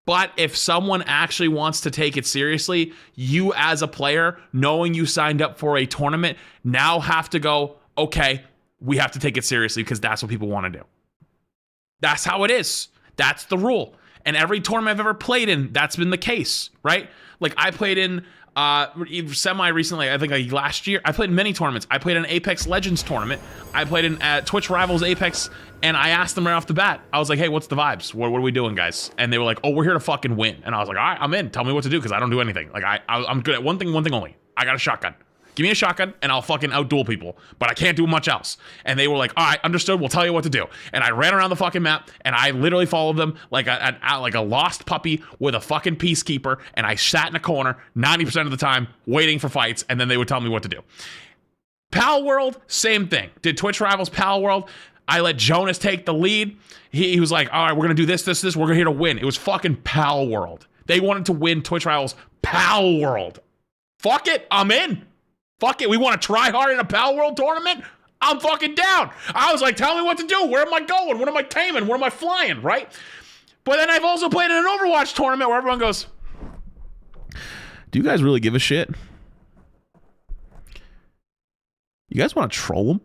But if someone actually wants to take it seriously, you as a player, knowing you signed up for a tournament, now have to go, okay, we have to take it seriously because that's what people want to do. That's how it is. That's the rule. And every tournament I've ever played in, that's been the case, right? Like I played in semi-recently, I think like last year, I played in many tournaments. I played in an Apex Legends tournament. I played in Twitch Rivals Apex, and I asked them right off the bat. I was like, hey, what's the vibes? What are we doing, guys? And they were like, oh, we're here to fucking win. And I was like, all right, I'm in. Tell me what to do, because I don't do anything. Like, I'm good at one thing only. I got a shotgun. Give me a shotgun, and I'll fucking outduel people. But I can't do much else. And they were like, all right, understood. We'll tell you what to do. And I ran around the fucking map, and I literally followed them like a lost puppy with a fucking peacekeeper. And I sat in a corner 90% of the time waiting for fights, and then they would tell me what to do. Pal World, same thing. Did Twitch Rivals Pal World. I let Jonas take the lead. He was like, all right, we're going to do this. We're here to win. It was fucking Pal World. They wanted to win Twitch Rivals Pal World. Fuck it. I'm in. Fuck it. We want to try hard in a Pal World tournament? I'm fucking down. I was like, tell me what to do. Where am I going? What am I taming? Where am I flying? Right? But then I've also played in an Overwatch tournament where everyone goes, do you guys really give a shit? You guys want to troll them?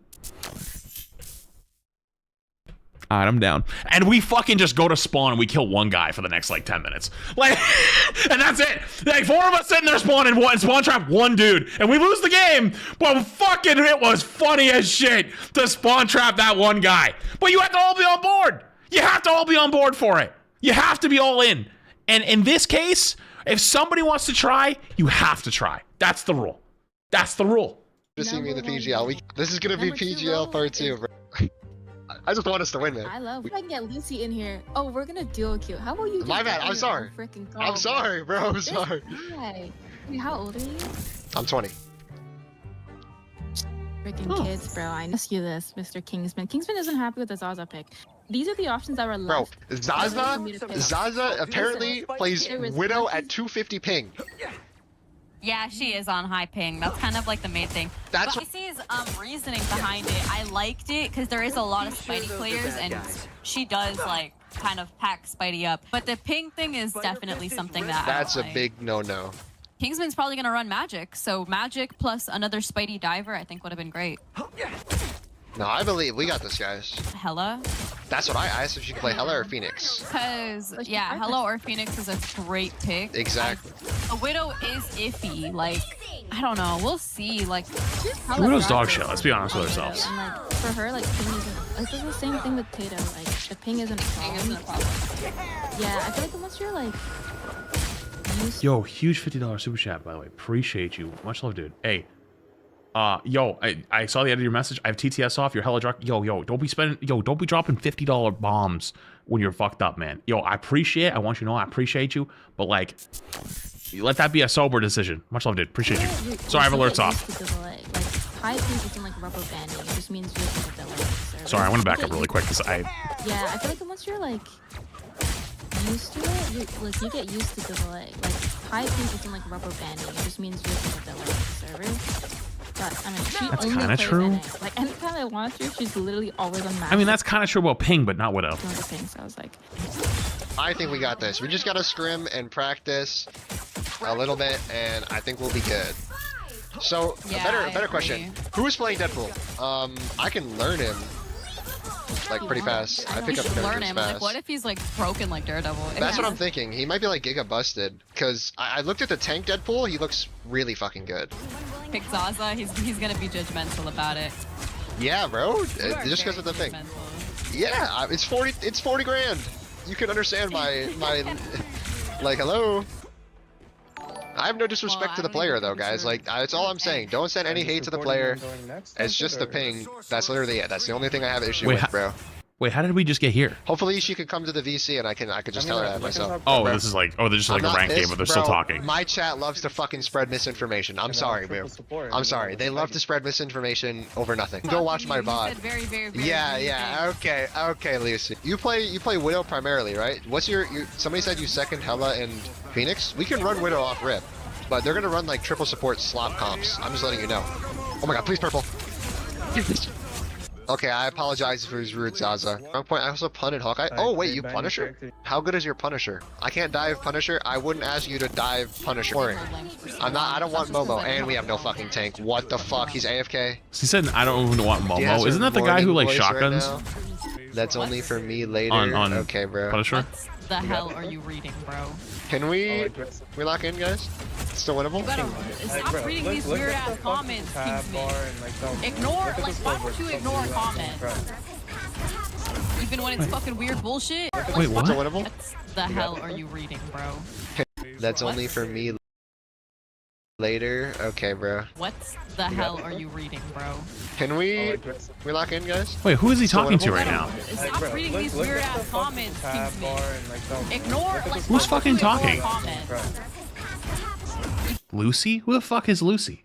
All right, I'm down. And we fucking just go to spawn and we kill one guy for the next like 10 minutes. Like, and that's it. Like 4 of us sitting there spawning one spawn trap one dude, and we lose the game. But fucking, it was funny as shit to spawn trap that one guy. But you have to all be on board. You have to all be on board for it. You have to be all in. And in this case, if somebody wants to try, you have to try. That's the rule. That's the rule. To see me in the PGL. This is gonna be PGL part 2, bro. I just want us to win, man. I love. If I can get Lucy in here. Oh, we're gonna duo queue. How about you? My bad. I'm sorry. I'm sorry, bro. I'm sorry. Wait, how old are you? I'm 20. Freaking kids, bro. I ask you this, Mr. Kingsman. Kingsman isn't happy with the Zaza pick. These are the options that were left. Bro, Zaza apparently plays Widow at 250 ping. Yeah, she is on high ping. That's kind of like the main thing. That's but Icy's reasoning behind it. I liked it because there is a lot of Spidey players, and she does like kind of pack Spidey up. But the ping thing is definitely something that that's a big no-no. Kingsman's probably gonna run Magic, so Magic plus another Spidey diver, I think would have been great. No, I believe we got this, guys. Hella? That's what I asked, if she could play Hella or Phoenix. Because, yeah, Hella or Phoenix is a great pick. Exactly. A Widow is iffy. Like, I don't know. We'll see. Like, Widow's dog shit. Let's be honest with ourselves. And, like, for her, like, ping isn't. Like, it's the same thing with Tato. Like, the ping isn't a problem. Yeah, I feel like unless you're, like, used Yo, huge $50 super chat, by the way. Appreciate you. Much love, dude. Hey. Yo, I saw the end of your message. I have TTS off. You're hella drunk. Yo, don't be spending. Yo, don't be dropping $50 bombs when you're fucked up, man. Yo, I appreciate it. I want you to know I appreciate you. But like, let that be a sober decision. Much love, dude. Appreciate you. Sorry, I have alerts off. like, high ping isn't like rubber banding. It just means you're gonna delay. Sorry, I want to back up really quick because Yeah, I feel like once you're like used to it, you get used to the delay. Like high ping isn't like rubber banding. It just means you're gonna delay the server. But, I mean, she that's kind of true. Like anytime I want to, she's literally always on match. I mean, that's kind of true about ping, but not Widow. Ping, so I was like, I think we got this. We just gotta scrim and practice a little bit, and I think we'll be good. So, yeah, a better question. Who is playing Deadpool? I can learn him like pretty fast. I pick up characters fast. Like, what if he's like broken like Daredevil? That's what I'm thinking. He might be like Giga busted. Cause I looked at the tank Deadpool. He looks really fucking good. Pick Zaza. He's gonna be judgmental about it. Yeah, bro. Just because of the thing. Yeah, it's 40 grand. You can understand my like hello. I have no disrespect to the player though, guys. Like it's all I'm saying. Don't send any hate to the player. It's just the ping. That's literally it. That's the only thing I have issue with, bro. Wait, how did we just get here? Hopefully she could come to the VC and I could just tell her that myself. Oh, this is like, they're just like a rank game, but they're still talking. My chat loves to fucking spread misinformation. I'm sorry, bro. I'm sorry. They love to spread misinformation over nothing. Go watch my VOD. Yeah. Okay, Lucy. You play Widow primarily, right? What's your somebody said you second Hella and Phoenix? We can run Widow off rip, but they're gonna run like triple support slop comps. I'm just letting you know. Oh my god, please purple. Okay, I apologize for his rude Zaza. Wrong point. I also punted Hawkeye. Oh wait, you Punisher? How good is your Punisher? I can't dive Punisher. I wouldn't ask you to dive Punisher. I don't want Momo, and we have no fucking tank. What the fuck? He's AFK. He said I don't even want Momo. Isn't that the guy who like shotguns? Right, that's only for me later. On okay, bro. Punisher? What the hell are you reading, bro? Can we lock in, guys? It's still winnable? Stop reading these weird ass comments, Kingsman. Ignore, like, why don't you ignore a comment? Even when it's fucking weird bullshit? Wait, what? What the hell are you reading, bro? That's only for me later. Okay, bro. What the hell are you reading, bro? Can we lock in, guys? Wait, who is he talking to right now? Stop reading these weird ass comments, Kingsman. Ignore, like, who's fucking talking? Lucy? Who the fuck is Lucy?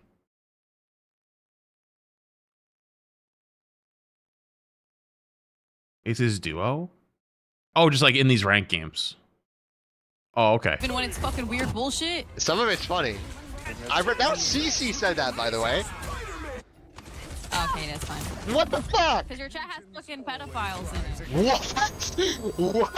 Is his duo? Oh, just like in these rank games. Oh, okay. Even when it's fucking weird bullshit? Some of it's funny. I read that CC said that, by the way. Okay, that's fine. What the fuck? Because your chat has fucking pedophiles in it. What? What?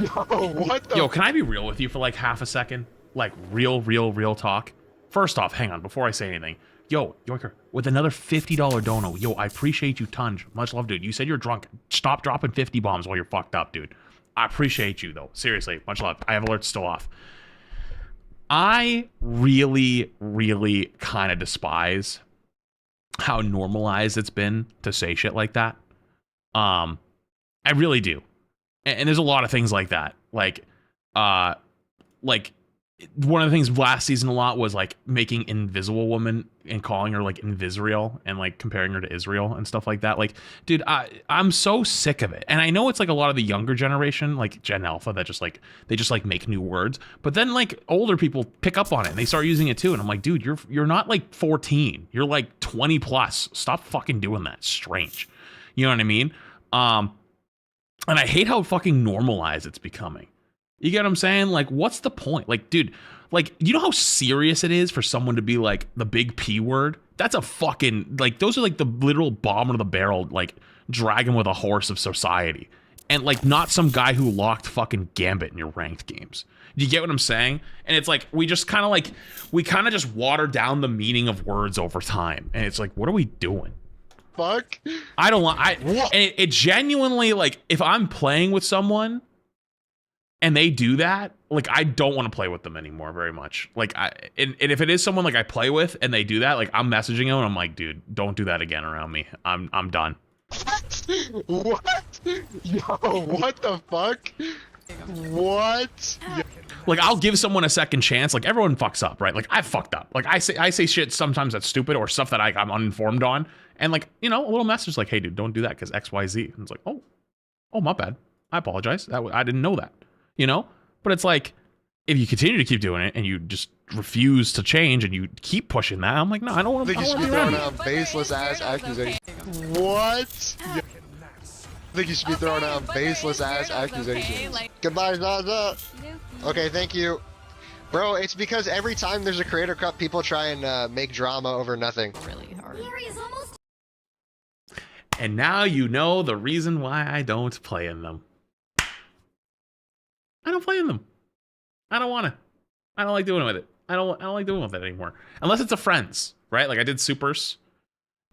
Yo, what the? Yo, can I be real with you for like half a second? Like real talk? First off, hang on, before I say anything. Yo, Yorker, with another $50 dono. Yo, I appreciate you tons. Much love, dude. You said you're drunk. Stop dropping 50 bombs while you're fucked up, dude. I appreciate you, though. Seriously, much love. I have alerts still off. I really, really kind of despise how normalized it's been to say shit like that. I really do. And there's a lot of things like that. Like one of the things last season a lot was like making Invisible Woman and calling her like Invisreal and like comparing her to Israel and stuff like that. Like, dude, I'm so sick of it. And I know it's like a lot of the younger generation, like Gen Alpha, that just like they just like make new words. But then like older people pick up on it and they start using it too. And I'm like, dude, you're not like 14. You're like 20 plus. Stop fucking doing that. It's strange. You know what I mean? And I hate how fucking normalized it's becoming. You get what I'm saying? Like, what's the point? Like, dude, like, you know how serious it is for someone to be like the big P word? That's a fucking, like, those are like the literal bottom of the barrel, like, dragon with a horse of society. And like, not some guy who locked fucking Gambit in your ranked games. Do you get what I'm saying? And it's like, we just kind of just water down the meaning of words over time. And it's like, what are we doing? Fuck? I don't want, and it genuinely, like, if I'm playing with someone and they do that, like, I don't want to play with them anymore very much. Like, and if it is someone like I play with and they do that, like, I'm messaging them and I'm like, dude, don't do that again around me. I'm done. What? Yo, what the fuck? What? Like, I'll give someone a second chance. Like, everyone fucks up, right? Like, I fucked up. Like, I say shit sometimes that's stupid or stuff that I'm uninformed on. And like, you know, a little message like, hey, dude, don't do that because X, Y, Z. And it's like, oh, my bad. I apologize. I didn't know that. You know? But it's like, if you continue to keep doing it and you just refuse to change and you keep pushing that, I'm like, no, I don't want to. I think you should be throwing out baseless ass accusations. What? I think you should be throwing out baseless ass accusations. Goodbye, Zaza. Okay, thank you. Bro, it's because every time there's a creator cut, people try and make drama over nothing. Really hard. And now you know the reason why I don't play in them. I don't play in them. I don't want to. I don't like doing with it. I don't like doing with it anymore. Unless it's a friends, right? Like I did supers,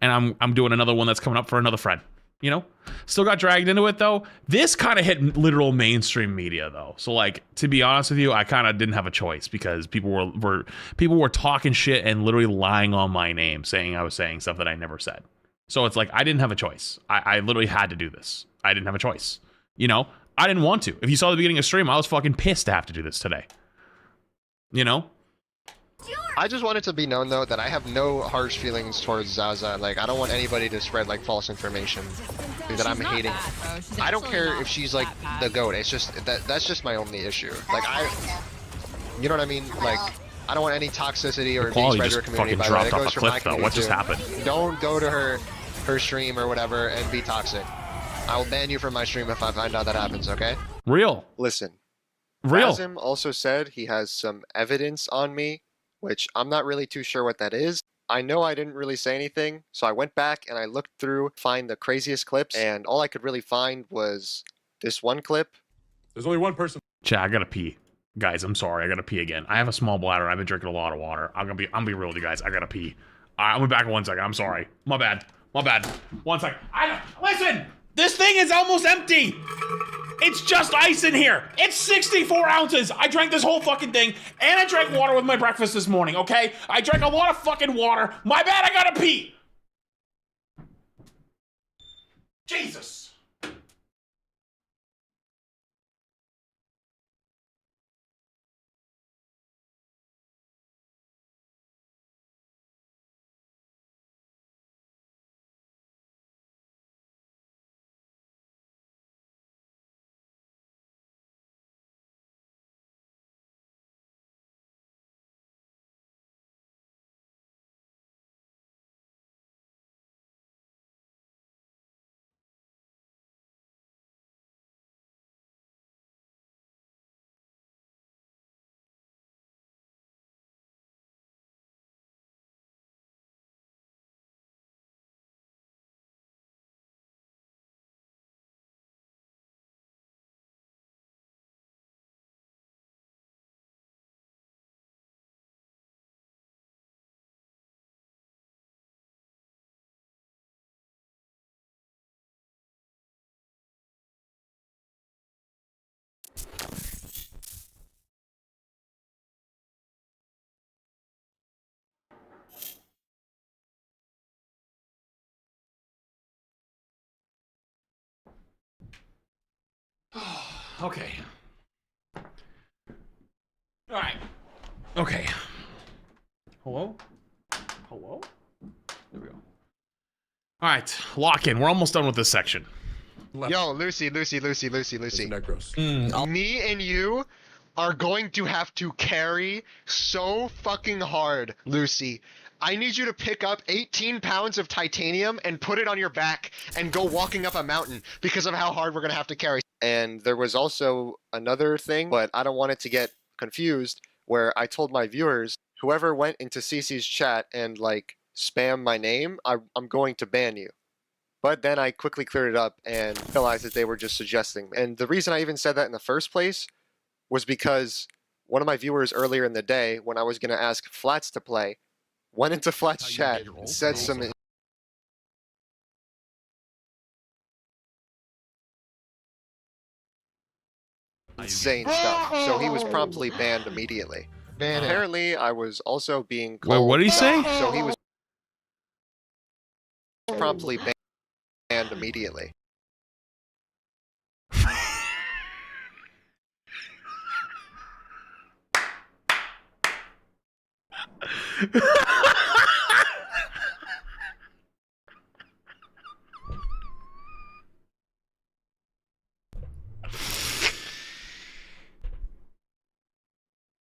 and I'm doing another one that's coming up for another friend. You know, still got dragged into it though. This kind of hit literal mainstream media though. So like, to be honest with you, I kind of didn't have a choice because people were talking shit and literally lying on my name, saying I was saying stuff that I never said. So it's like, I didn't have a choice. I literally had to do this. I didn't have a choice. You know, I didn't want to. If you saw the beginning of stream, I was fucking pissed to have to do this today. You know? I just want it to be known though that I have no harsh feelings towards Zaza. Like, I don't want anybody to spread like false information that I'm hating. I don't care if she's like the GOAT. It's just that's just my only issue. Like you know what I mean? Like, I don't want any toxicity or being spread to her community. By the way, it goes for my community. What just happened? Don't go to her stream or whatever and be toxic. I will ban you from my stream if I find out that happens. Okay? Real. Listen. Real. Razim also said he has some evidence on me, which I'm not really too sure what that is. I know I didn't really say anything, so I went back and I looked through, find the craziest clips, and all I could really find was this one clip. There's only one person. Chat, I gotta pee. Guys, I'm sorry, I gotta pee again. I have a small bladder and I've been drinking a lot of water. I'm gonna be real with you guys. I gotta pee. I'll be back in 1 second. I'm sorry. My bad. 1 second. Listen! This thing is almost empty! It's just ice in here. It's 64 ounces. I drank this whole fucking thing, and I drank water with my breakfast this morning, okay? I drank a lot of fucking water. My bad, I gotta pee. Jesus. Okay. All right. Okay. Hello? Hello? There we go. All right, lock in. We're almost done with this section. Yo, Lucy. Necros. Me and you are going to have to carry so fucking hard, Lucy. I need you to pick up 18 pounds of titanium and put it on your back and go walking up a mountain because of how hard we're gonna have to carry. And there was also another thing, but I don't want it to get confused, where I told my viewers, whoever went into CC's chat and like spam my name, I'm going to ban you. But then I quickly cleared it up and realized that they were just suggesting. And the reason I even said that in the first place was because one of my viewers earlier in the day, when I was going to ask Flats to play, went into Flats' chat and said some insane stuff. So he was promptly banned immediately. Apparently, I was also being called... Wait, what did he say? So he was promptly banned immediately.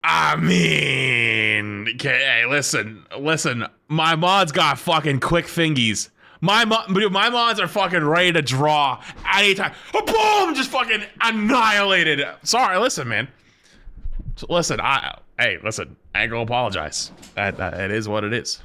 I mean, okay, hey, listen. My mods got fucking quick fingies. My mods are fucking ready to draw anytime. Oh, boom! Just fucking annihilated. Sorry, listen, man. Listen, hey, listen. I ain't gonna apologize. That is what it is.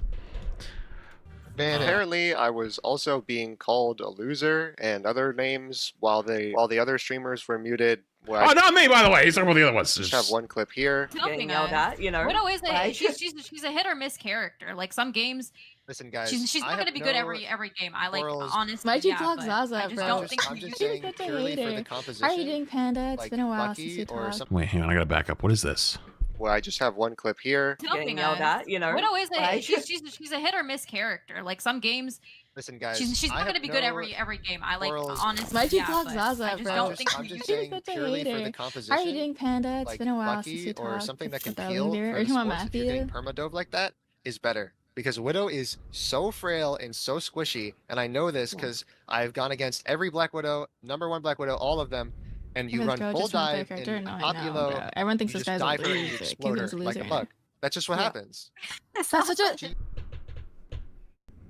Apparently, I was also being called a loser and other names while the other streamers were muted. Oh, not me, by the way. He's talking about the other ones. Just have one clip here. Getting yelled at, you know. Widow is right? she's a hit or miss character. Like some games, Listen, guys, she's not gonna be good every game. I like honestly. Why'd you yeah, block but Zaza, I just bro? don't think I'm you just use saying Such a purely for the hater. composition. How are you doing, Panda? It's like been a while Lucky since you or talked. something. Wait, hang on. I gotta back up. What is this? Well, I just have one clip here. Getting yelled at, you know. Widow is right? she's a hit or miss character. Like some games, Listen, guys, she's not gonna be good every game. I like morals. honestly. Why'd you yeah, block but Zaza, I just bro? don't think I'm you just use saying Such a purely for the hater. composition. How are you doing, Panda? It's like been a while Lucky since you or talked. something that It's can the peel leader. for Are you the talking sports about if you're doing Matthew? permadove like that is better. Because Widow is so frail and so squishy, and I know this because I've gone against every Black Widow, #1 Black Widow, all of them, and you Because run bro full just wants their dive character. in No, I know, Populo, bro. Everyone thinks you this just guy's dive a her and you loser. explode Kingdom's her a like a loser. bug. That's just what Yeah. happens. That's such a...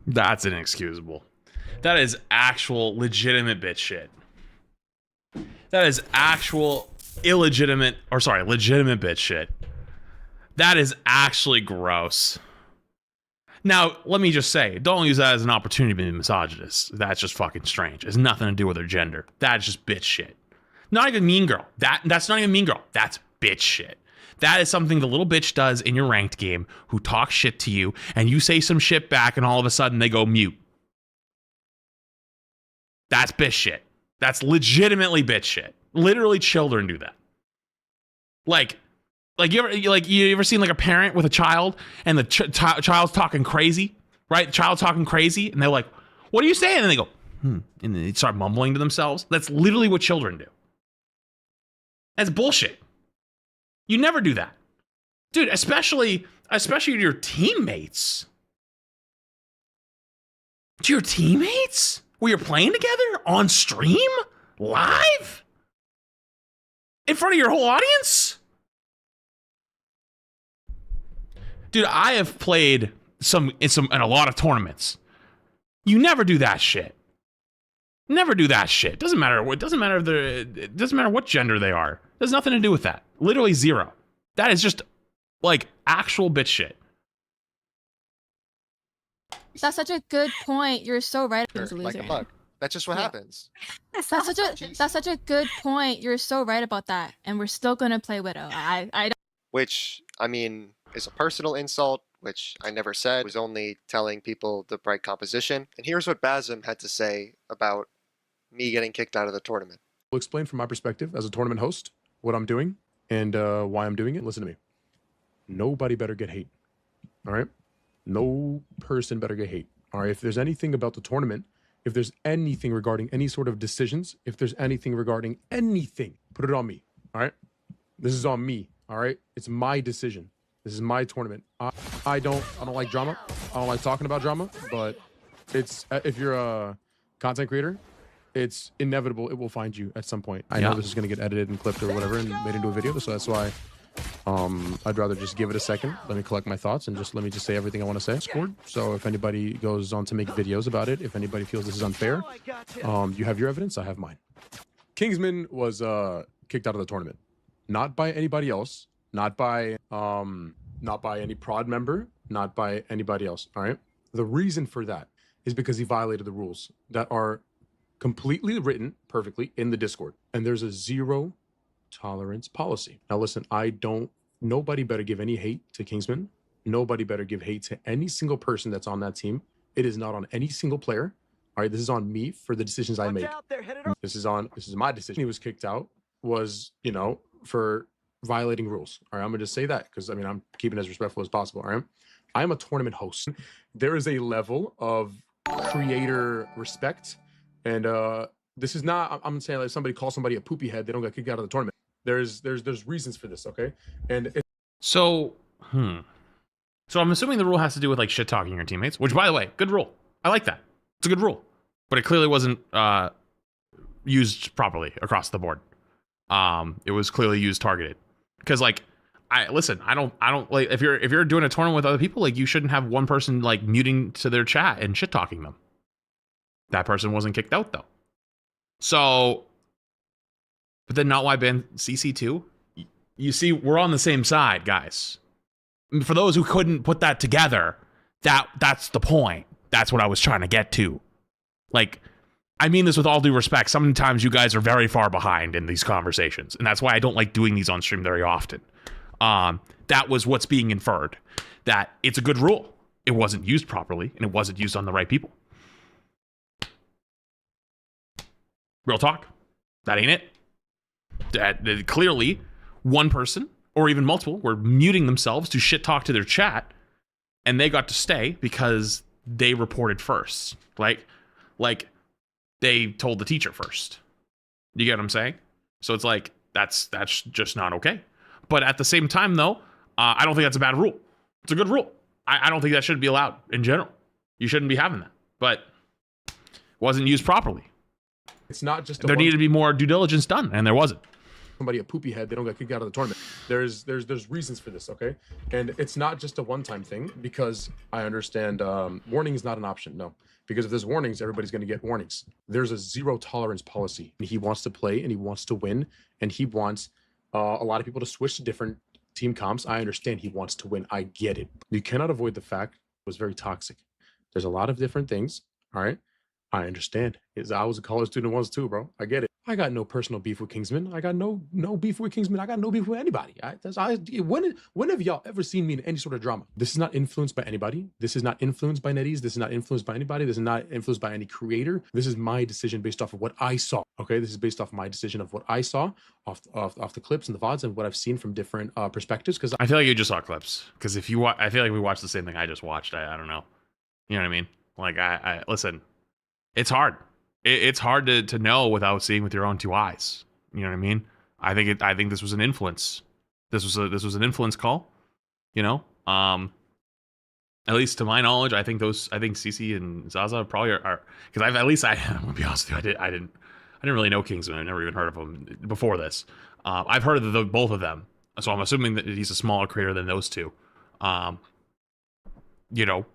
That's inexcusable. That is actual legitimate bitch shit. That is actual legitimate bitch shit. That is actually gross. Now, let me just say, don't use that as an opportunity to be misogynist. That's just fucking strange. It has nothing to do with her gender. That's just bitch shit. Not even mean girl. That's not even mean girl. That's bitch shit. That is something the little bitch does in your ranked game who talks shit to you and you say some shit back and all of a sudden they go mute. That's bitch shit. That's legitimately bitch shit. Literally children do that. Like you ever seen like a parent with a child and the child's talking crazy, right? The child's talking crazy and they're like, "What are you saying?" And they go, and they start mumbling to themselves. That's literally what children do. That's bullshit. You never do that. Dude, especially to your teammates. To your teammates? Where you're playing together? On stream? Live? In front of your whole audience? Dude, I have played in a lot of tournaments. You never do that shit. Never do that shit. Doesn't matter what gender they are. There's nothing to do with that. Literally zero. That is just like actual bitch shit. That's such a good point. You're so right. He's a Like loser. a bug. That's just what happens. That's such a good point. You're so right about that. And we're still gonna play Widow. I don't... Which, I mean, is a personal insult, which I never said. I was only telling people the bright composition. And here's what Basm had to say about me getting kicked out of the tournament. I'll explain from my perspective as a tournament host. what I'm doing and why I'm doing it, listen to me. Nobody better get hate. All right? No person better get hate. All right? If there's anything about the tournament, if there's anything regarding any sort of decisions, if there's anything regarding anything, put it on me. All right? This is on me. All right? It's my decision. This is my tournament. I don't like drama. I don't like talking about drama, but it's if you're a content creator, it's inevitable. It will find you at some point. I know this is going to get edited and clipped or whatever and made into a video, so that's why I'd rather just give it a second. Let me collect my thoughts and let me say everything I want to say. Scored. So if anybody goes on to make videos about it, if anybody feels this is unfair, you have your evidence. I have mine. Kingsman was kicked out of the tournament, not by anybody else, not by any prod member, not by anybody else. All right. The reason for that is because he violated the rules that are completely written perfectly in the Discord, and there's a zero tolerance policy. Now listen, nobody better give any hate to Kingsman. Nobody better give hate to any single person that's on that team. It is not on any single player. All right, this is on me for the decisions I make. This is my decision. He was kicked out was, for violating rules. All right, I'm gonna just say that because I'm keeping it as respectful as possible. All right, I am a tournament host. There is a level of creator respect, and this is not. I'm saying like somebody calls somebody a poopy head, they don't get kicked out of the tournament. There's reasons for this, okay? And so I'm assuming the rule has to do with like shit talking your teammates, which by the way, good rule. I like that. It's a good rule, but it clearly wasn't used properly across the board. It was clearly used targeted because like I don't like if you're doing a tournament with other people, like you shouldn't have one person like muting to their chat and shit talking them. That person wasn't kicked out though. So, but then not why ban CC2? You see, we're on the same side, guys. For those who couldn't put that together, that's the point. That's what I was trying to get to. Like, I mean this with all due respect. Sometimes you guys are very far behind in these conversations, and that's why I don't like doing these on stream very often. That was what's being inferred. That it's a good rule. It wasn't used properly, and it wasn't used on the right people. Real talk. That ain't it. That clearly one person or even multiple were muting themselves to shit talk to their chat, and they got to stay because they reported first. Like they told the teacher first. You get what I'm saying? So it's like that's just not okay. But at the same time, though, I don't think that's a bad rule. It's a good rule. I don't think that should be allowed in general. You shouldn't be having that. But it wasn't used properly. it's not just there needed to be more due diligence done, and there wasn't. Somebody a poopy head, they don't get kicked out of the tournament. There's reasons for this, okay? And it's not just a one-time thing, because I understand warning is not an option, no. Because if there's warnings, everybody's going to get warnings. There's a zero tolerance policy. He wants to play and he wants to win, and he wants a lot of people to switch to different team comps. I understand he wants to win. I get it. You cannot avoid the fact it was very toxic. There's a lot of different things, all right? I understand. I was a college student once too, bro. I get it. I got no personal beef with Kingsman. I got no beef with Kingsman. I got no beef with anybody. When have y'all ever seen me in any sort of drama? This is not influenced by anybody. This is not influenced by Netties. This is not influenced by anybody. This is not influenced by any creator. This is my decision based off of what I saw. Okay, this is based off my decision of what I saw off the clips and the VODs and what I've seen from different perspectives. Because I feel like you just saw clips. Because if you I feel like we watched the same thing I just watched. I don't know. You know what I mean? Like I listen. It's hard. It's hard to know without seeing with your own two eyes. You know what I mean? I think this was an influence. This was an influence call. You know, at least to my knowledge, I think CC and Zaza probably are because I'm gonna be honest with you, I didn't really know Kingsman. I never even heard of him before this. I've heard of both of them, so I'm assuming that he's a smaller creator than those two. You know,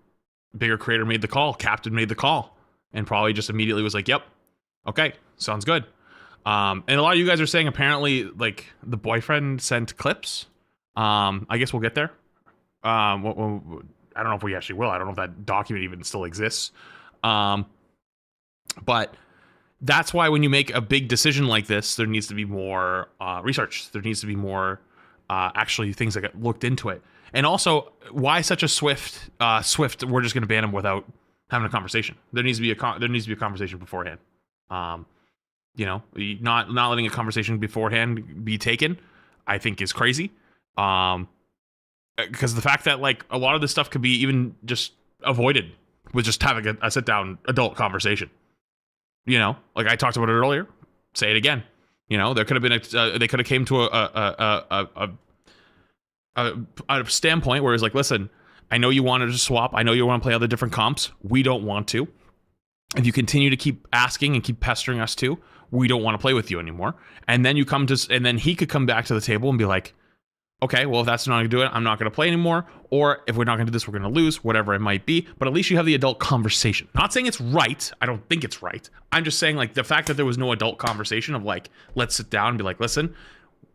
bigger creator made the call. Captain made the call. And probably just immediately was like, yep, okay, sounds good. And a lot of you guys are saying apparently like the boyfriend sent clips. I guess we'll get there. I don't know if we actually will. I don't know if that document even still exists. But that's why when you make a big decision like this, there needs to be more research. There needs to be more actually things that get looked into it. And also, why such a swift, we're just going to ban him without having a conversation. There needs to be a conversation beforehand. You know, not letting a conversation beforehand be taken, I think is crazy. Because the fact that like a lot of this stuff could be even just avoided with just having a sit down adult conversation. You know, like I talked about it earlier. Say it again. You know, there could have been they could have came to a standpoint where it's like, listen, I know you wanted to swap. I know you want to play other different comps. We don't want to. If you continue to keep asking and keep pestering us too, we don't want to play with you anymore. And then and then he could come back to the table and be like, okay, well, if that's not going to do it, I'm not going to play anymore. Or if we're not going to do this, we're going to lose, whatever it might be. But at least you have the adult conversation. Not saying it's right. I don't think it's right. I'm just saying like the fact that there was no adult conversation of like, let's sit down and be like, listen,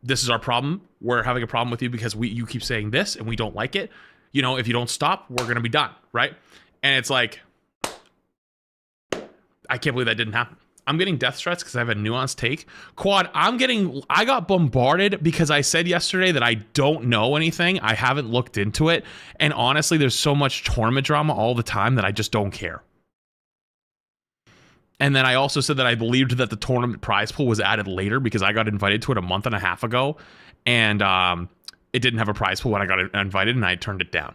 this is our problem. We're having a problem with you because you keep saying this and we don't like it. You know, if you don't stop, we're going to be done. Right. And it's like, I can't believe that didn't happen. I'm getting death threats because I have a nuanced take. Quad, I got bombarded because I said yesterday that I don't know anything. I haven't looked into it. And honestly, there's so much tournament drama all the time that I just don't care. And then I also said that I believed that the tournament prize pool was added later because I got invited to it a month and a half ago. And it didn't have a prize pool when I got invited and I turned it down.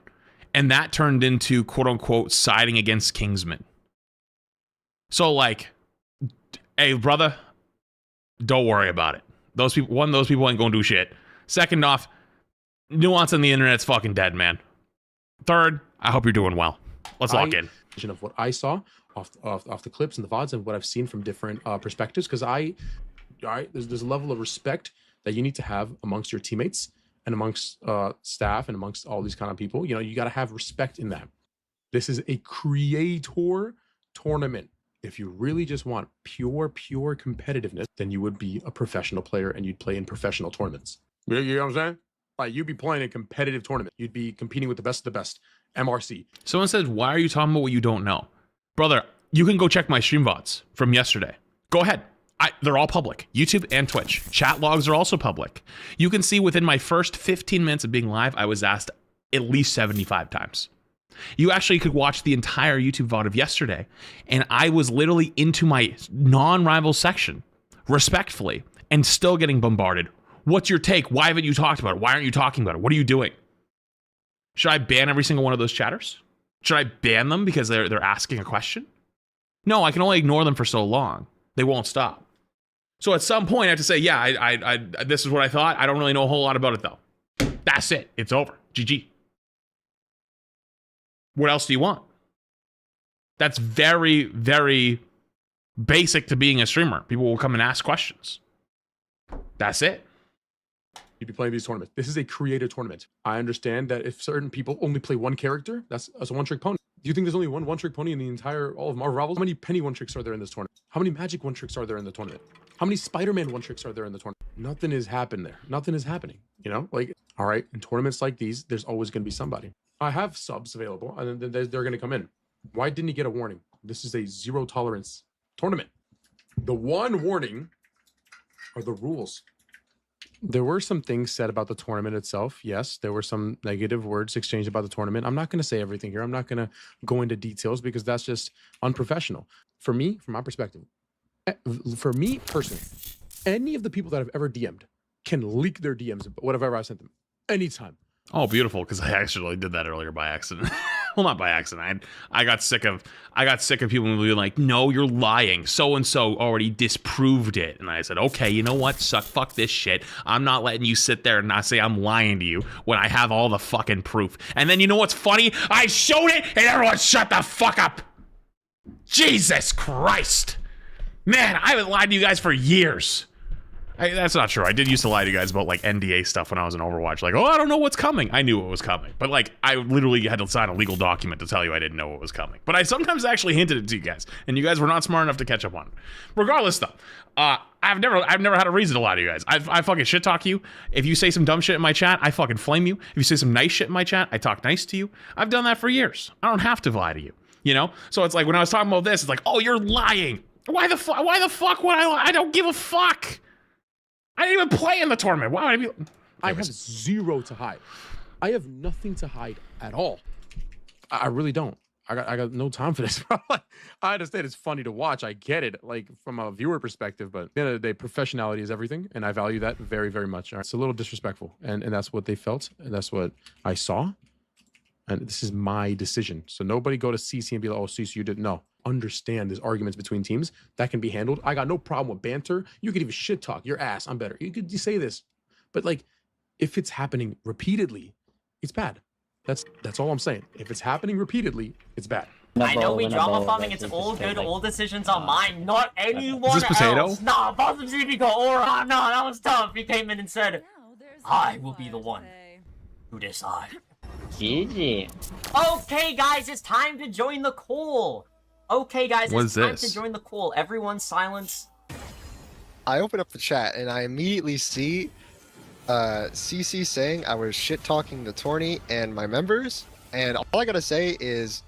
And that turned into quote unquote siding against Kingsman. So like, hey, brother, don't worry about it. Those people ain't gonna do shit. Second off, nuance on the internet's fucking dead, man. Third, I hope you're doing well. Let's lock in. Of what I saw off the clips and the VODs and what I've seen from different perspectives, because there's a level of respect that you need to have amongst your teammates and amongst staff and amongst all these kind of people. You know, you got to have respect in that. This is a creator tournament. If you really just want pure competitiveness, then you would be a professional player and you'd play in professional tournaments. You know what I'm saying? Like, you'd be playing a competitive tournament. You'd be competing with the best of the best. MRC. Someone says, why are you talking about what you don't know? Brother, you can go check my stream VODs from yesterday. Go ahead. They're all public. YouTube and Twitch. Chat logs are also public. You can see within my first 15 minutes of being live, I was asked at least 75 times. You actually could watch the entire YouTube VOD of yesterday, and I was literally into my non-rival section, respectfully, and still getting bombarded. What's your take? Why haven't you talked about it? Why aren't you talking about it? What are you doing? Should I ban every single one of those chatters? Should I ban them because they're asking a question? No, I can only ignore them for so long. They won't stop. So at some point, I have to say, yeah, I this is what I thought. I don't really know a whole lot about it, though. That's it. It's over. GG. What else do you want? That's very, very basic to being a streamer. People will come and ask questions. That's it. You'd be playing these tournaments. This is a creative tournament. I understand that if certain people only play one character, that's a one-trick pony. Do you think there's only one one-trick pony in the entire, all of Marvel Rivals? How many Penny one-tricks are there in this tournament? How many Magic one-tricks are there in the tournament? How many Spider-Man one-tricks are there in the tournament? Nothing has happened there. Nothing is happening. You know, like, all right, in tournaments like these, there's always going to be somebody. I have subs available, and then they're going to come in. Why didn't he get a warning? This is a zero tolerance tournament. The one warning are the rules. There were some things said about the tournament itself. Yes, there were some negative words exchanged about the tournament. I'm not going to say everything here. I'm not going to go into details because that's just unprofessional. For me, from my perspective, for me personally, any of the people that I've ever DM'd can leak their DMs, whatever I sent them, anytime. Oh, beautiful, because I actually did that earlier by accident. Well, not by accident. I got sick of people being like, no, you're lying. So-and-so already disproved it. And I said, okay, you know what? Fuck this shit. I'm not letting you sit there and not say I'm lying to you when I have all the fucking proof. And then you know what's funny? I showed it and everyone shut the fuck up. Jesus Christ. Man, I haven't lied to you guys for years. That's not true. I did used to lie to you guys about like NDA stuff when I was in Overwatch. Like, oh, I don't know what's coming. I knew what was coming. But like, I literally had to sign a legal document to tell you I didn't know what was coming. But I sometimes actually hinted it to you guys. And you guys were not smart enough to catch up on it. Regardless though, I've never had a reason to lie to you guys. I fucking shit talk you. If you say some dumb shit in my chat, I fucking flame you. If you say some nice shit in my chat, I talk nice to you. I've done that for years. I don't have to lie to you. You know? So it's like when I was talking about this, it's like, oh, you're lying. Why the fuck would I lie? I don't give a fuck. I didn't even play in the tournament. Why would I be? I have zero to hide. I have nothing to hide at all. I really don't. I got no time for this, bro. Like, I understand it's funny to watch. I get it, like from a viewer perspective, but at the end of the day, professionality is everything, and I value that very, very much. All right? It's a little disrespectful, and that's what they felt, and that's what I saw, and this is my decision. So nobody go to CC and be like, "Oh, CC, you didn't know." Understand there's arguments between teams that can be handled. I got no problem with banter. You could even shit talk your ass. I'm better. You say this, but like, if it's happening repeatedly, it's bad. That's all I'm saying. If it's happening repeatedly, it's bad. I know we drama farming. It's all good. All decisions are mine, not anyone Is this potato? else. Nah, Boston CP got aura. No, that was tough. He came in and said, "I will be the one who decide." GG. Okay, guys, it's time to join the call. Okay, guys, What it's is time this? to join the call. Everyone, silence. I open up the chat and I immediately see CC saying I was shit talking the tourney and my members, and all I gotta say is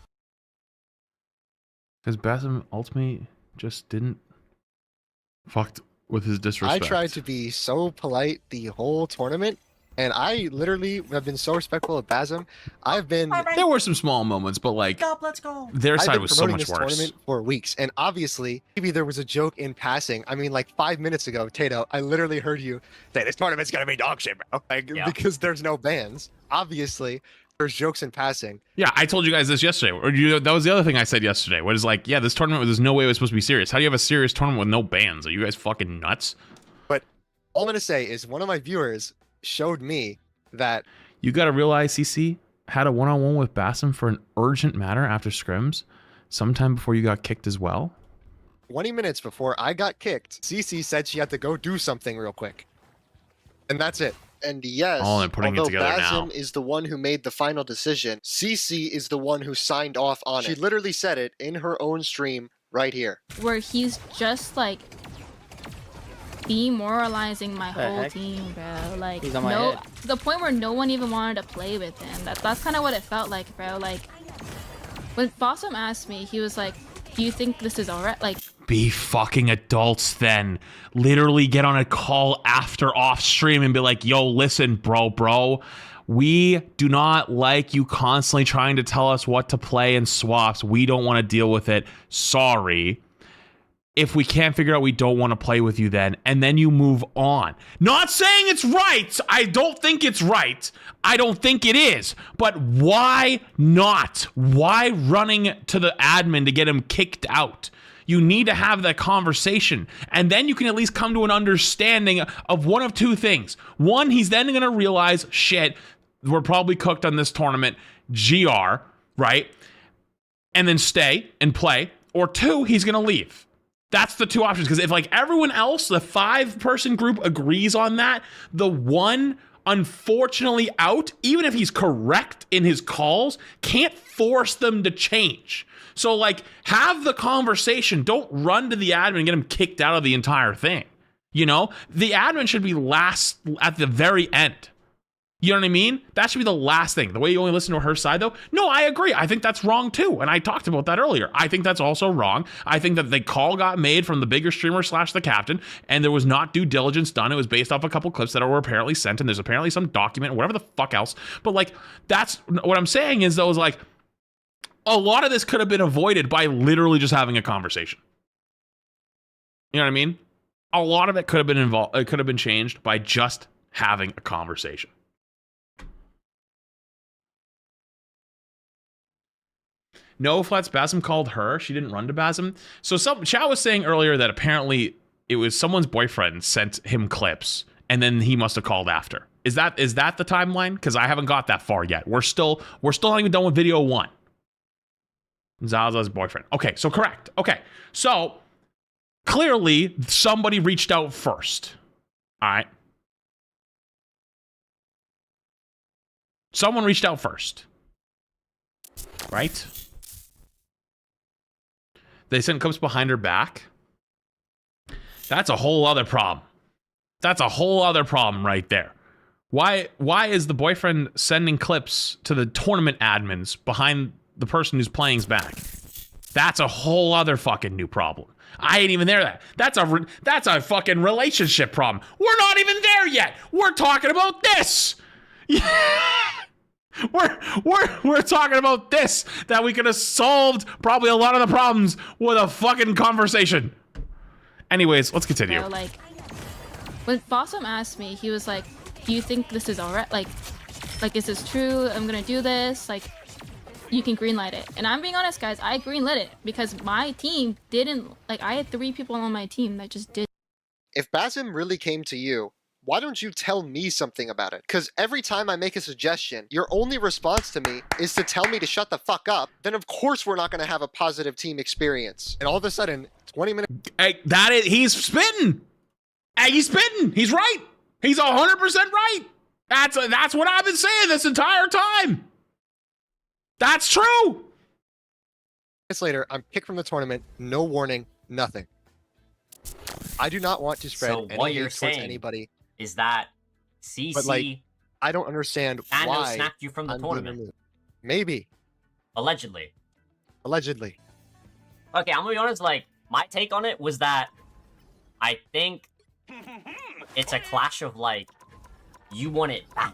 Because Basim ultimately just didn't fucked with his disrespect. I tried to be so polite the whole tournament, and I literally have been so respectful of Basim. I've been There were some small moments, but like Let's go. their I've side been was so promoting much this worse. tournament for weeks, and obviously, maybe there was a joke in passing. I mean, like 5 minutes ago, Tato, I literally heard you say this tournament's gonna be dog shit, bro. Like, because there's no bans. Obviously, there's jokes in passing. Yeah, I told you guys this yesterday. Or that was the other thing I said yesterday. Was like, yeah, this tournament, there's no way it was supposed to be serious. How do you have a serious tournament with no bans? Are you guys fucking nuts? But all I'm gonna say is one of my viewers showed me that You got to realize CC had a one-on-one with Basim for an urgent matter after scrims sometime before you got kicked as well. 20 minutes before I got kicked, CC said she had to go do something real quick. And that's it. And yes, Oh, they're putting it although together Basim now. is the one who made the final decision, CC is the one who signed off on it. She literally said it in her own stream right here. Where he's just like demoralizing my The whole heck? team, bro. Like He's on my no, head. the point where no one even wanted to play with him. That's kind of what it felt like, bro. Like when Fossum asked me, he was like, "Do you think this is alright?" Like, Be fucking adults then. Literally get on a call after off stream and be like, yo, listen, bro. We do not like you constantly trying to tell us what to play in swaps. We don't want to deal with it. Sorry. If we can't figure out, we don't want to play with you then. And then you move on. Not saying it's right. I don't think it's right. I don't think it is. But why not? Why running to the admin to get him kicked out? You need to have that conversation. And then you can at least come to an understanding of one of two things. One, he's then going to realize, shit, we're probably cooked on this tournament. GR, right? And then stay and play. Or two, he's going to leave. That's the two options. Because if like everyone else, the 5-person group agrees on that, the one unfortunately out, even if he's correct in his calls, can't force them to change. So like have the conversation. Don't run to the admin and get him kicked out of the entire thing. You know, the admin should be last at the very end. You know what I mean? That should be the last thing. The way you only listen to her side, though. No, I agree. I think that's wrong, too. And I talked about that earlier. I think that's also wrong. I think that the call got made from the bigger streamer / the captain, and there was not due diligence done. It was based off a couple clips that were apparently sent, and there's apparently some document, whatever the fuck else. But, like, that's what I'm saying is, though, is like, a lot of this could have been avoided by literally just having a conversation. You know what I mean? A lot of it could have been involved. It could have been changed by just having a conversation. No flats. Basim called her. She didn't run to Basim. So Chow was saying earlier that apparently it was someone's boyfriend sent him clips, and then he must have called after. Is that the timeline? Because I haven't got that far yet. We're still not even done with video 1. Zaza's boyfriend. Okay, so correct. Okay, so clearly somebody reached out first. All right. Someone reached out first. Right? They sent clips behind her back. That's a whole other problem. That's a whole other problem right there. Why is the boyfriend sending clips to the tournament admins behind the person who's playing's back? That's a whole other fucking new problem. I ain't even there. That's a fucking relationship problem. We're not even there yet. We're talking about this. We're we're talking about this, that we could have solved probably a lot of the problems with a fucking conversation. Anyways, let's continue. So, like, when Fossum asked me, he was like, "Do you think this is alright? Like, is this true? I'm gonna do this. Like, you can greenlight it." And I'm being honest, guys. I greenlit it because my team didn't. Like, I had 3 people on my team that just did. If Basim really came to you, why don't you tell me something about it? Because every time I make a suggestion, your only response to me is to tell me to shut the fuck up. Then of course we're not going to have a positive team experience. And all of a sudden, 20 minutes. Hey, he's spitting. Hey, he's spitting. He's right. He's 100% right. That's what I've been saying this entire time. That's true. Minutes later, I'm kicked from the tournament. No warning. Nothing. I do not want to spread So any what hate you're towards saying anybody. is that CC But like, I don't understand Nano why snapped you from the I'm being tournament. removed. Maybe. Allegedly. Allegedly. Okay, I'm gonna be honest, like, my take on it was that I think it's a clash of, like, you want it bad.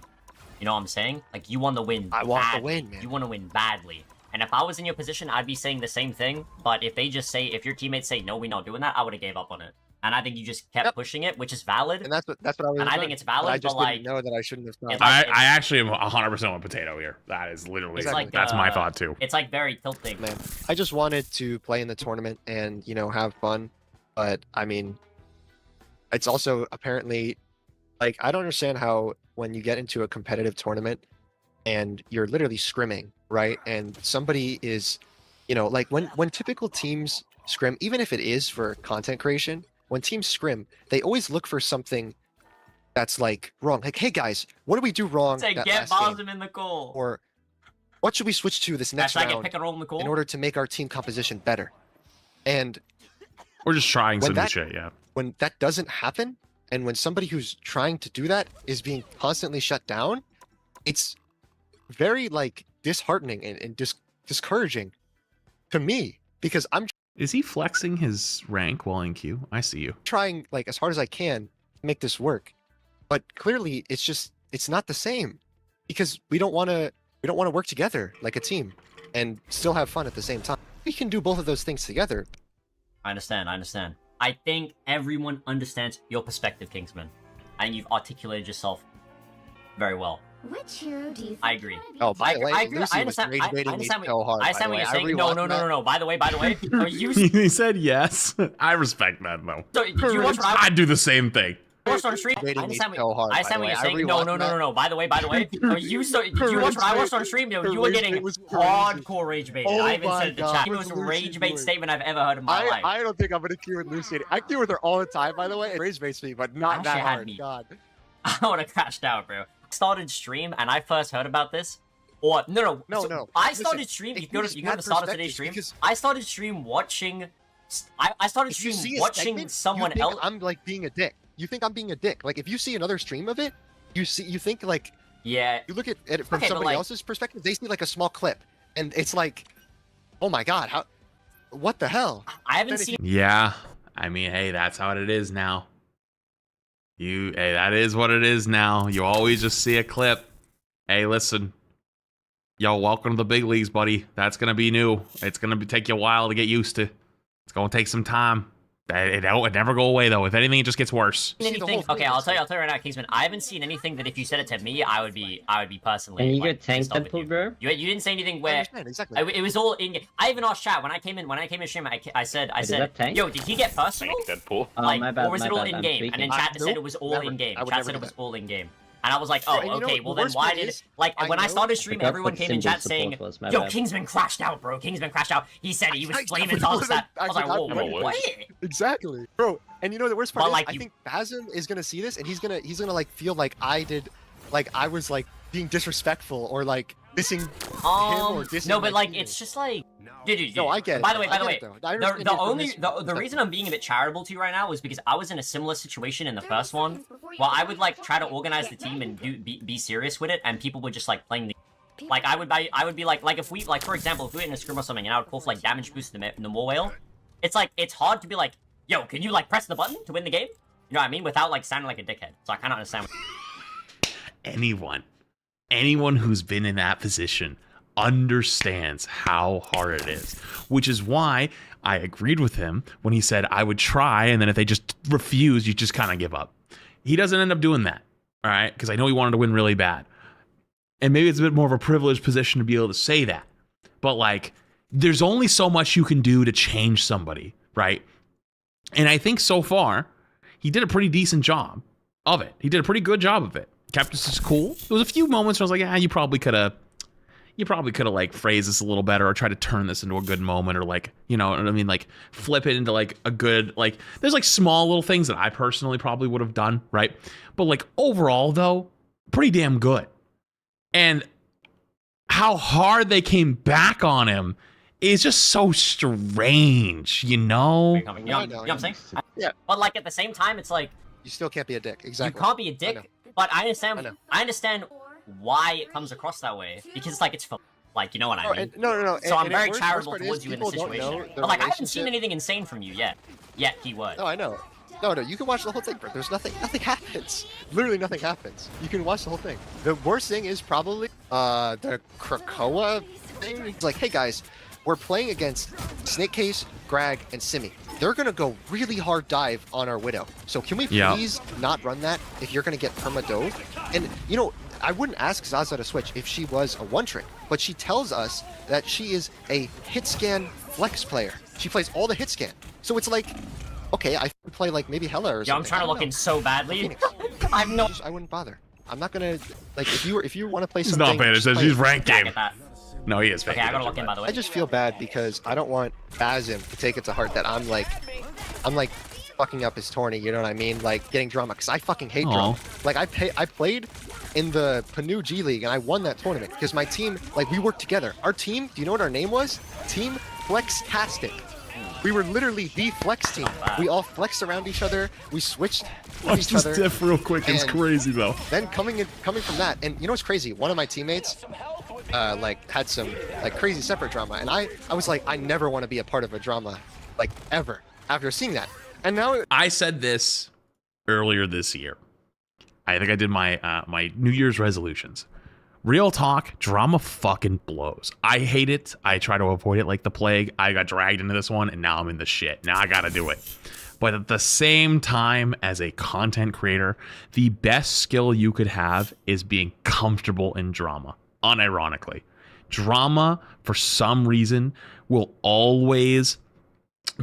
You know what I'm saying? Like, you want to win I want to badly. win, man. You want to win badly. And if I was in your position, I'd be saying the same thing. But if they just say, if your teammates say, no, we're not doing that, I would have gave up on it. And I think you just kept pushing it, which is valid. And that's what I was And I doing. think it's valid, But I just but, didn't know that I shouldn't have stopped. I actually am 100% on potato here. That is literally, It's like, that's my thought too. It's like very tilting. Man, I just wanted to play in the tournament and, you know, have fun. But I mean, it's also apparently like, I don't understand how when you get into a competitive tournament and you're literally scrimming, right? And somebody is, you know, like when typical teams scrim, even if it is for content creation, when teams scrim, they always look for something that's like wrong. Like, hey guys, what did we do wrong? Say, that get last game? Basim in the goal. Or what should we switch to this next Should I get round pick and roll in the goal? in order to make our team composition better? And We're just trying when some new that- shit, yeah. when that doesn't happen, and when somebody who's trying to do that is being constantly shut down, it's very like disheartening and discouraging to me, because I'm Is he flexing his rank while in queue? I see you. trying like as hard as I can to make this work, but clearly it's not the same, because we don't want to work together like a team and still have fun at the same time. We can do both of those things together. I understand. I think everyone understands your perspective, Kingsman. And you've articulated yourself very well. Which hero do you think I agree. Oh, by the way, I agree. Lucy I was understand. rage baiting me understand so hard. I by understand the what way. you're I saying. rewatched that. No. By the way, are you? He said yes. I respect that though. So, did you watch I'd do the same thing. watched on stream? I Rating me understand so hard, I understand by what the you're way. I saying. rewatched No. By the way, did you watch what I watched on stream? You were rage getting bait was crazy. hardcore rage baited. Oh I even my said it in the God. chat. It What was the was rage Lucy bait doing? statement I've ever heard in my life. I don't think I'm gonna queue with Lucy. I queue with her all the time, by the way. It rage baits me, but not Actually that had hard. me. God. I would have crashed out, bro. Started stream and I first heard about this. Or no. No. I started Listen, stream. it You go gives to more the start of today's perspective stream. because- I started stream watching. I started If you stream see a watching segment, someone you think else. I'm like being a dick. You think I'm being a dick. Like if you see another stream of it, you think like Yeah. you look at it from Okay, but, somebody like- else's perspective. They see like a small clip, and it's like, oh my god, what the hell? I haven't Then if seen. Yeah. I mean, hey, that's how it is now. Hey, that is what it is now. You always just see a clip. Hey, listen. Yo, welcome to the big leagues, buddy. That's gonna be new. It's gonna take you a while to get used to. It's gonna take some time. It never go away though. If anything, it just gets worse. Anything? Okay, I'll tell you right now, Kingsman. I haven't seen anything that if you said it to me, I would be personally. And you like, get tank pissed off with Deadpool, bro? You didn't say anything I where understand exactly. it was all in. I even asked chat when I came in stream. I said, that tank? yo, did he get personal? Deadpool. Like, my bad, or was it my all bad, in I'm game? And tweaking. then chat said Nope, it was all never. in game. I would Chat never said do it was that. all in game. And I was like, oh, And you know okay. what Well, the then worst why part did is? like I when I know- started stream, Forgot everyone what came in symbol chat saying, support was, my yo, bad. Kingsman crashed out, bro. Kingsman crashed out. He said he was I flaming forgot all what that. I I was like, forgot whoa, what- what? Exactly, bro. And you know the worst part But, is, like, I you- think Basim is gonna see this, and he's gonna like feel like I was like being disrespectful or like dissing him or dissing. No, but my like teammates. it's just like, dude. No, I get it. By the way, I get it, though. I understand it the from only his the perspective. reason I'm being a bit charitable to you right now is because I was in a similar situation in the first one. Well, I would like try to organize the team and be serious with it, and people were just like playing the. Like I would be like if we like for example if we were in a scrim or something and I would call for like damage boost in the more whale, it's like it's hard to be like, yo, can you like press the button to win the game? You know what I mean? Without like sounding like a dickhead. So I kind of understand. Anyone anyone who's been in that position understands how hard it is, which is why I agreed with him when he said I would try, and then if they just refuse, you just kind of give up. He doesn't end up doing that, all right? Because I know he wanted to win really bad. And maybe it's a bit more of a privileged position to be able to say that. But, like, there's only so much you can do to change somebody, right? And I think so far, he did a pretty decent job of it. He did a pretty good job of it. Kept us cool. There was a few moments where I was like, you probably could have like phrased this a little better, or try to turn this into a good moment, or like, you know what I mean, like flip it into like a good, like there's like small little things that I personally probably would have done, right? But like overall though, pretty damn good. And how hard they came back on him is just so strange, you know? You know what I'm saying? Yeah. But like at the same time, it's like You still can't be a dick. Exactly. you can't be a dick. But I understand why it comes across that way, because it's like it's like, you know what I mean? No. So I'm very worst charitable part towards is you in this people don't situation. know the But like I haven't seen relationship. anything insane from you yet. Yet, keyword. No, I know. No, you can watch the whole thing, bro. There's nothing happens. Literally nothing happens. You can watch the whole thing. The worst thing is probably the Krakoa thing. It's like, hey guys, we're playing against Snake Case, Grag, and Simi. They're gonna go really hard dive on our Widow. So can we please not run that if you're gonna get perma-dove? And you know, I wouldn't ask Zaza to switch if she was a one-trick, but she tells us that she is a hit scan flex player. She plays all the hit scan. So it's like, okay, I play like maybe Hella or something. Yeah, I'm trying to look in so badly. I wouldn't bother. I'm not gonna like if you want to play He's something. not paying attention. He's ranked Yeah, I game. get that. No, he is. Okay, I gotta look in by the way. I just feel bad because I don't want Bazim to take it to heart that I'm like fucking up his tourney. You know what I mean? Like getting drama because I fucking hate drama. Like I played in the Panu G League and I won that tournament because my team, like we worked together. Our team, do you know what our name was? Team Flextastic. We were literally the flex team. We all flexed around each other. We switched with Watch each this other. diff real quick. It's And crazy though. Then coming from that, and you know what's crazy? One of my teammates, like had some like crazy separate drama, and I was like, I never want to be a part of a drama, like ever. After seeing that, and now I said this earlier this year. I think I did my my New Year's resolutions. Real talk, drama fucking blows. I hate it. I try to avoid it like the plague. I got dragged into this one, and now I'm in the shit. Now I gotta do it. But at the same time, as a content creator, the best skill you could have is being comfortable in drama. Unironically. Drama, for some reason, will always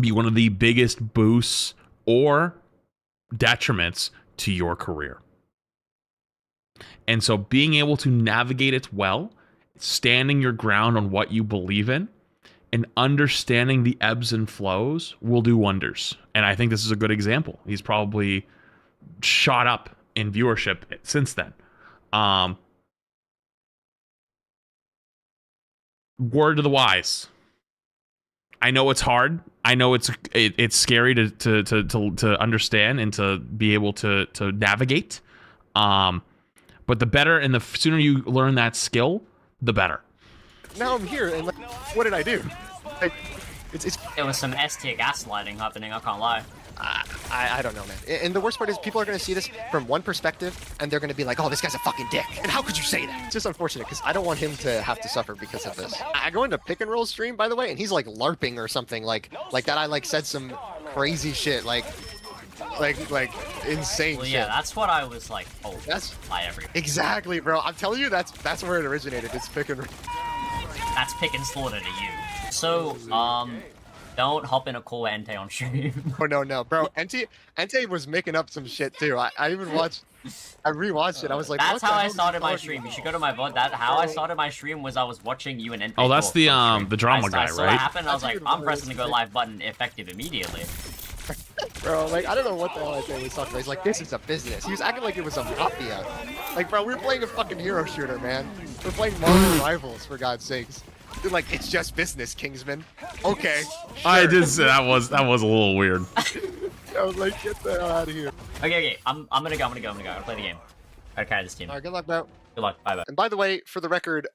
be one of the biggest boosts or detriments to your career. And so being able to navigate it well, standing your ground on what you believe in, and understanding the ebbs and flows will do wonders. And I think this is a good example. He's probably shot up in viewership since then. Word to the wise. I know it's hard. I know it's scary to understand and to be able to navigate. But the better and the sooner you learn that skill, the better. now I'm here, and like, what did I do? Like, There was some S-tier gaslighting happening, I can't lie. I don't know, man. And the worst part is people are going to see this from one perspective, and they're going to be like, oh, this guy's a fucking dick. And how could you say that? It's just unfortunate, because I don't want him to have to suffer because of this. I go into pick and roll stream, by the way, and he's like LARPing or something, like that I like said some crazy shit, like insane Well, shit. yeah, that's what I was like, oh, That's by everyone. exactly, bro. I'm telling you, that's where it originated. It's pick and roll. That's pick and slaughter to you. So, don't hop in a call with Ente on stream. Oh no, bro. Ente was making up some shit too. I even watched. I rewatched it. I was like, That's what the how I hell started is my going stream. on? You should go to my VOD. How I started my stream was I was watching you and Ente. Oh, that's the drama guy, I saw right? it happen. I was like, I'm pressing the go live button effective immediately. Bro, like, I don't know what the hell Ente was talking about. He's like, this is a business. He was acting like it was a mafia. Like, bro, we were playing a fucking hero shooter, man. We're playing Marvel Rivals, for God's sakes. They're like, it's just business, Kingsman. Okay. I sure. did say that was a little weird. I was like, get the hell out of here. Okay, I'm gonna go. I'm gonna play the game. Okay, this team. Alright, good luck, bro. Good luck. Bye. And by the way, for the record,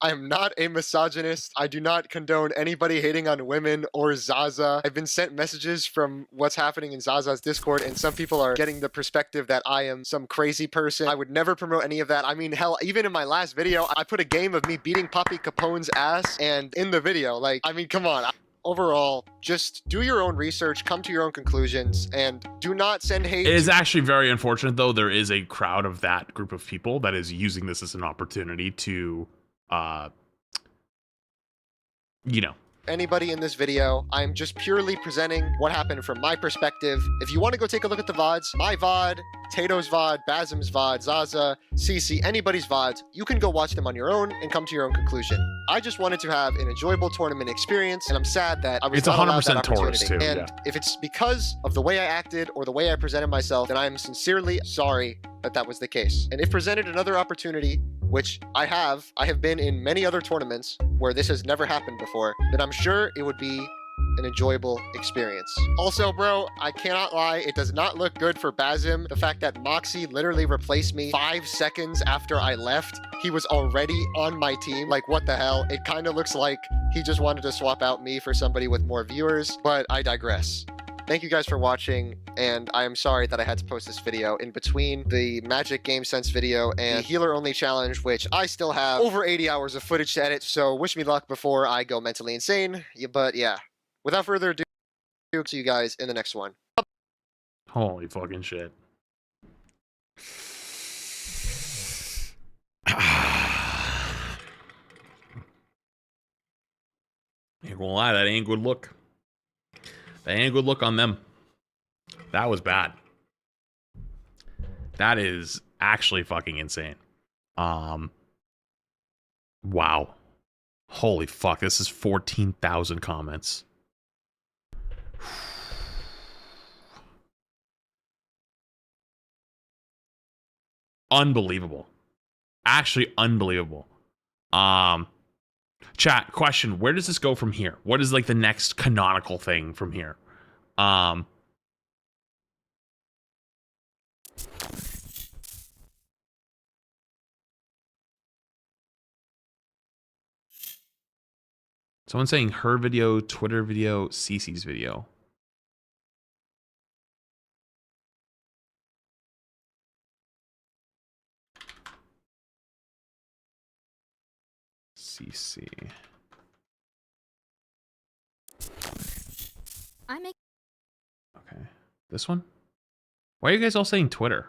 I am not a misogynist. I do not condone anybody hating on women or Zaza. I've been sent messages from what's happening in Zaza's Discord, and some people are getting the perspective that I am some crazy person. I would never promote any of that. I mean, hell, even in my last video, I put a game of me beating Poppy Capone's ass, and in the video, like, I mean, come on. Overall, just do your own research, come to your own conclusions, and do not send hate. It is actually very unfortunate, though. There is a crowd of that group of people that is using this as an opportunity to, you know. Anybody in this video. I'm just purely presenting what happened from my perspective. If you want to go take a look at the VODs, my VOD, Tato's VOD, Bazim's VOD, Zaza, CC, anybody's VODs, you can go watch them on your own and come to your own conclusion. I just wanted to have an enjoyable tournament experience, and I'm sad that I was It's not allowed that 100% Taurus opportunity. too, And yeah. if it's because of the way I acted or the way I presented myself, then I'm sincerely sorry that that was the case. And if presented another opportunity, which I have been in many other tournaments where this has never happened before, then I'm sure it would be an enjoyable experience. Also, bro, I cannot lie, it does not look good for Bazim. The fact that Moxie literally replaced me 5 seconds after I left, he was already on my team. Like, what the hell? It kind of looks like he just wanted to swap out me for somebody with more viewers, but I digress. Thank you guys for watching, and I am sorry that I had to post this video in between the Magic Game Sense video and the Healer Only Challenge, which I still have over 80 hours of footage to edit, so wish me luck before I go mentally insane. But yeah, without further ado, see you guys in the next one. Holy fucking shit. Ain't gonna lie, that ain't good look. That ain't a good look on them. That was bad. That is actually fucking insane. Wow. Holy fuck, this is 14,000 comments. Unbelievable. Actually unbelievable. Chat, question, where does this go from here? What is like the next canonical thing from here? Someone's saying her video, Twitter video, Cece's video. CC. Okay. This one? Why are you guys all saying Twitter?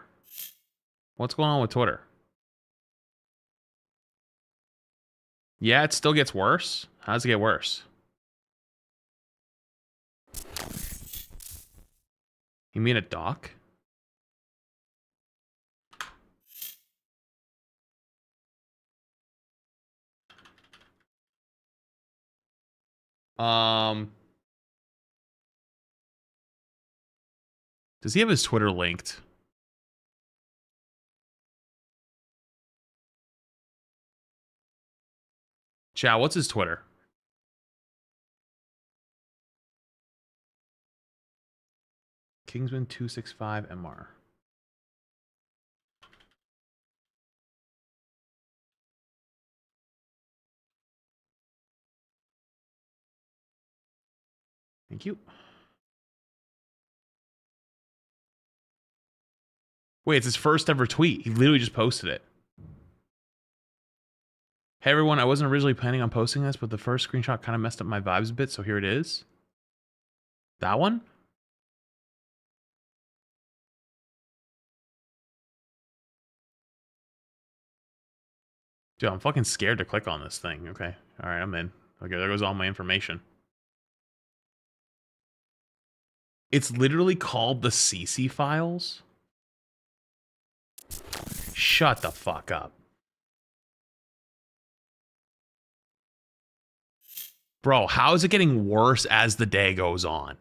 What's going on with Twitter? Yeah, it still gets worse. How does it get worse? You mean a doc? Does he have his Twitter linked? Chat, what's his Twitter? Kingsman265MR. Thank you. Wait, it's his first ever tweet. He literally just posted it. Hey everyone, I wasn't originally planning on posting this, but the first screenshot kind of messed up my vibes a bit, so here it is. That one? Dude, I'm fucking scared to click on this thing. Okay. All right, I'm in. Okay, there goes all my information. It's literally called the CC files. Shut the fuck up. Bro, how is it getting worse as the day goes on?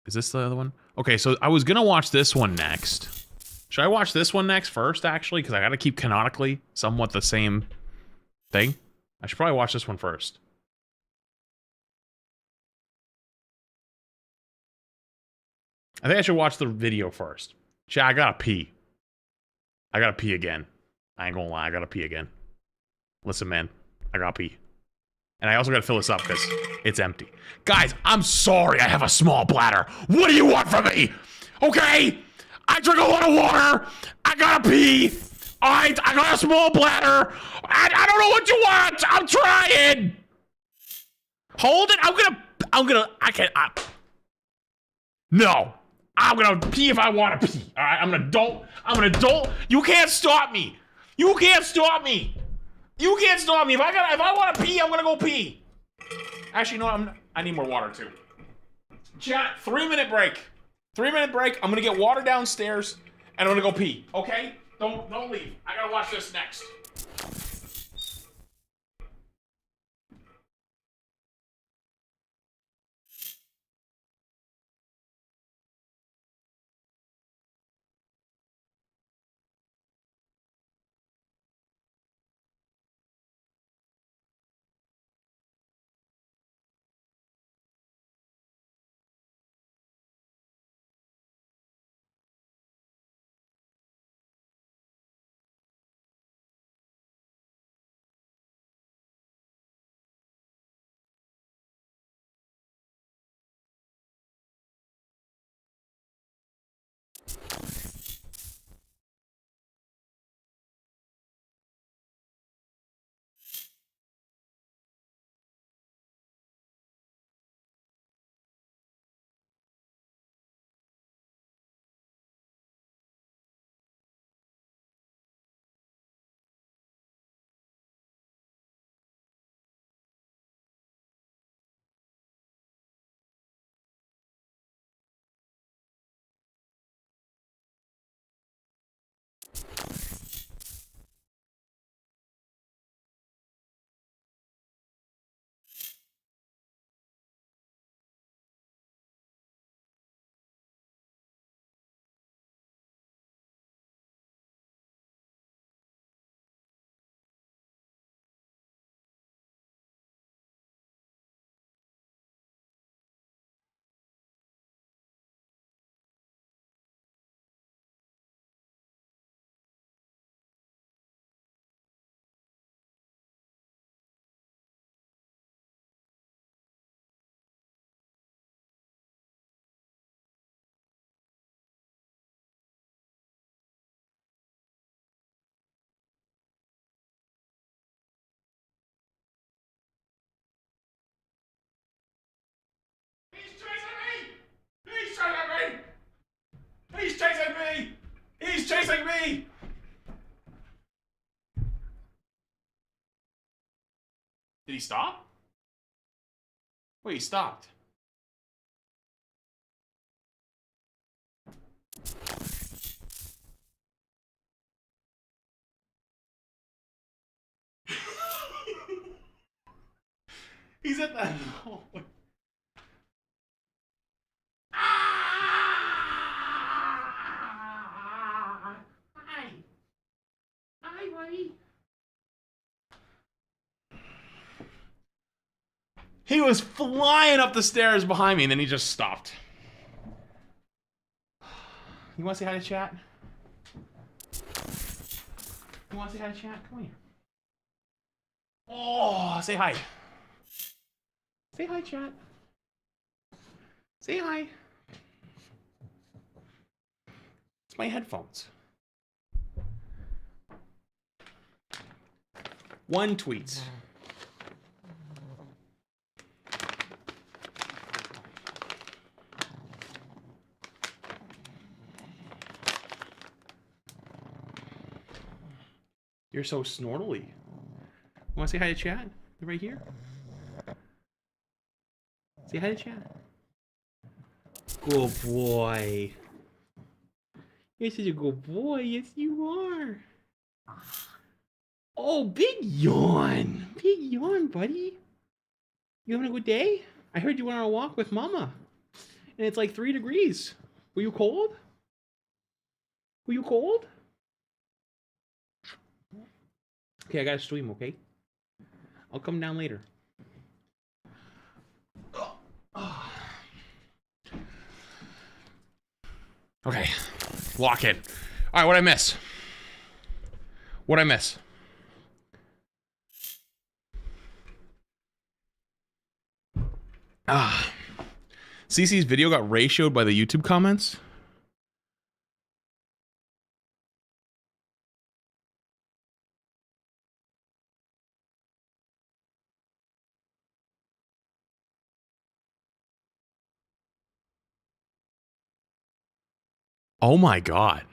Is this the other one? Okay, so I was gonna watch this one next. Should I watch this one next first, actually? Because I gotta keep canonically somewhat the same thing. I should probably watch this one first. I think I should watch the video first. Chat, I gotta pee. I gotta pee again. I ain't gonna lie, I gotta pee again. Listen, man, I gotta pee. And I also gotta fill this up because it's empty. Guys, I'm sorry I have a small bladder. What do you want from me? Okay? I drink a lot of water. I gotta pee. Alright, I got a small bladder. I don't know what you want. I'm trying. Hold it. No. I'm gonna pee if I want to pee. Alright, I'm an adult. You can't stop me. You can't stop me. You can't stop me. If I want to pee, I'm gonna go pee. Actually, no, I need more water too. Chat, 3-minute break. 3-minute break. I'm gonna get water downstairs and I'm gonna go pee. Okay? Don't leave. I gotta watch this next. He's chasing me! He's chasing me! Did he stop? Wait, he stopped. He's at that. Oh. Hi, buddy. He was flying up the stairs behind me, and then he just stopped. You want to say hi to chat? You want to say hi to chat? Come here. Oh, say hi. Say hi, chat. Say hi. It's my headphones. One tweets. You're so snortly. Want to say hi to chat? They're right here. Say hi to chat. Good boy. You're such a good boy. Yes, you are. Oh, big yawn. Big yawn, buddy. You having a good day? I heard you went on a walk with Mama. And it's like 3 degrees. Were you cold? Were you cold? Okay, I gotta stream, okay? I'll come down later. Okay, lock in. All right, what'd I miss? What'd I miss? CC's video got ratioed by the YouTube comments. Oh my god.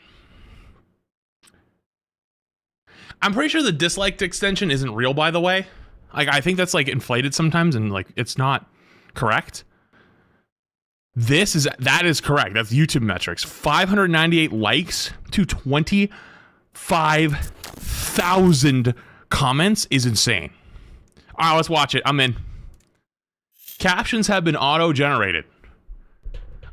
I'm pretty sure the disliked extension isn't real, by the way. Like, I think that's like inflated sometimes and like it's not correct. That is correct. That's YouTube metrics. 598 likes to 25,000 comments is insane. All right, let's watch it. I'm in. Captions have been auto-generated.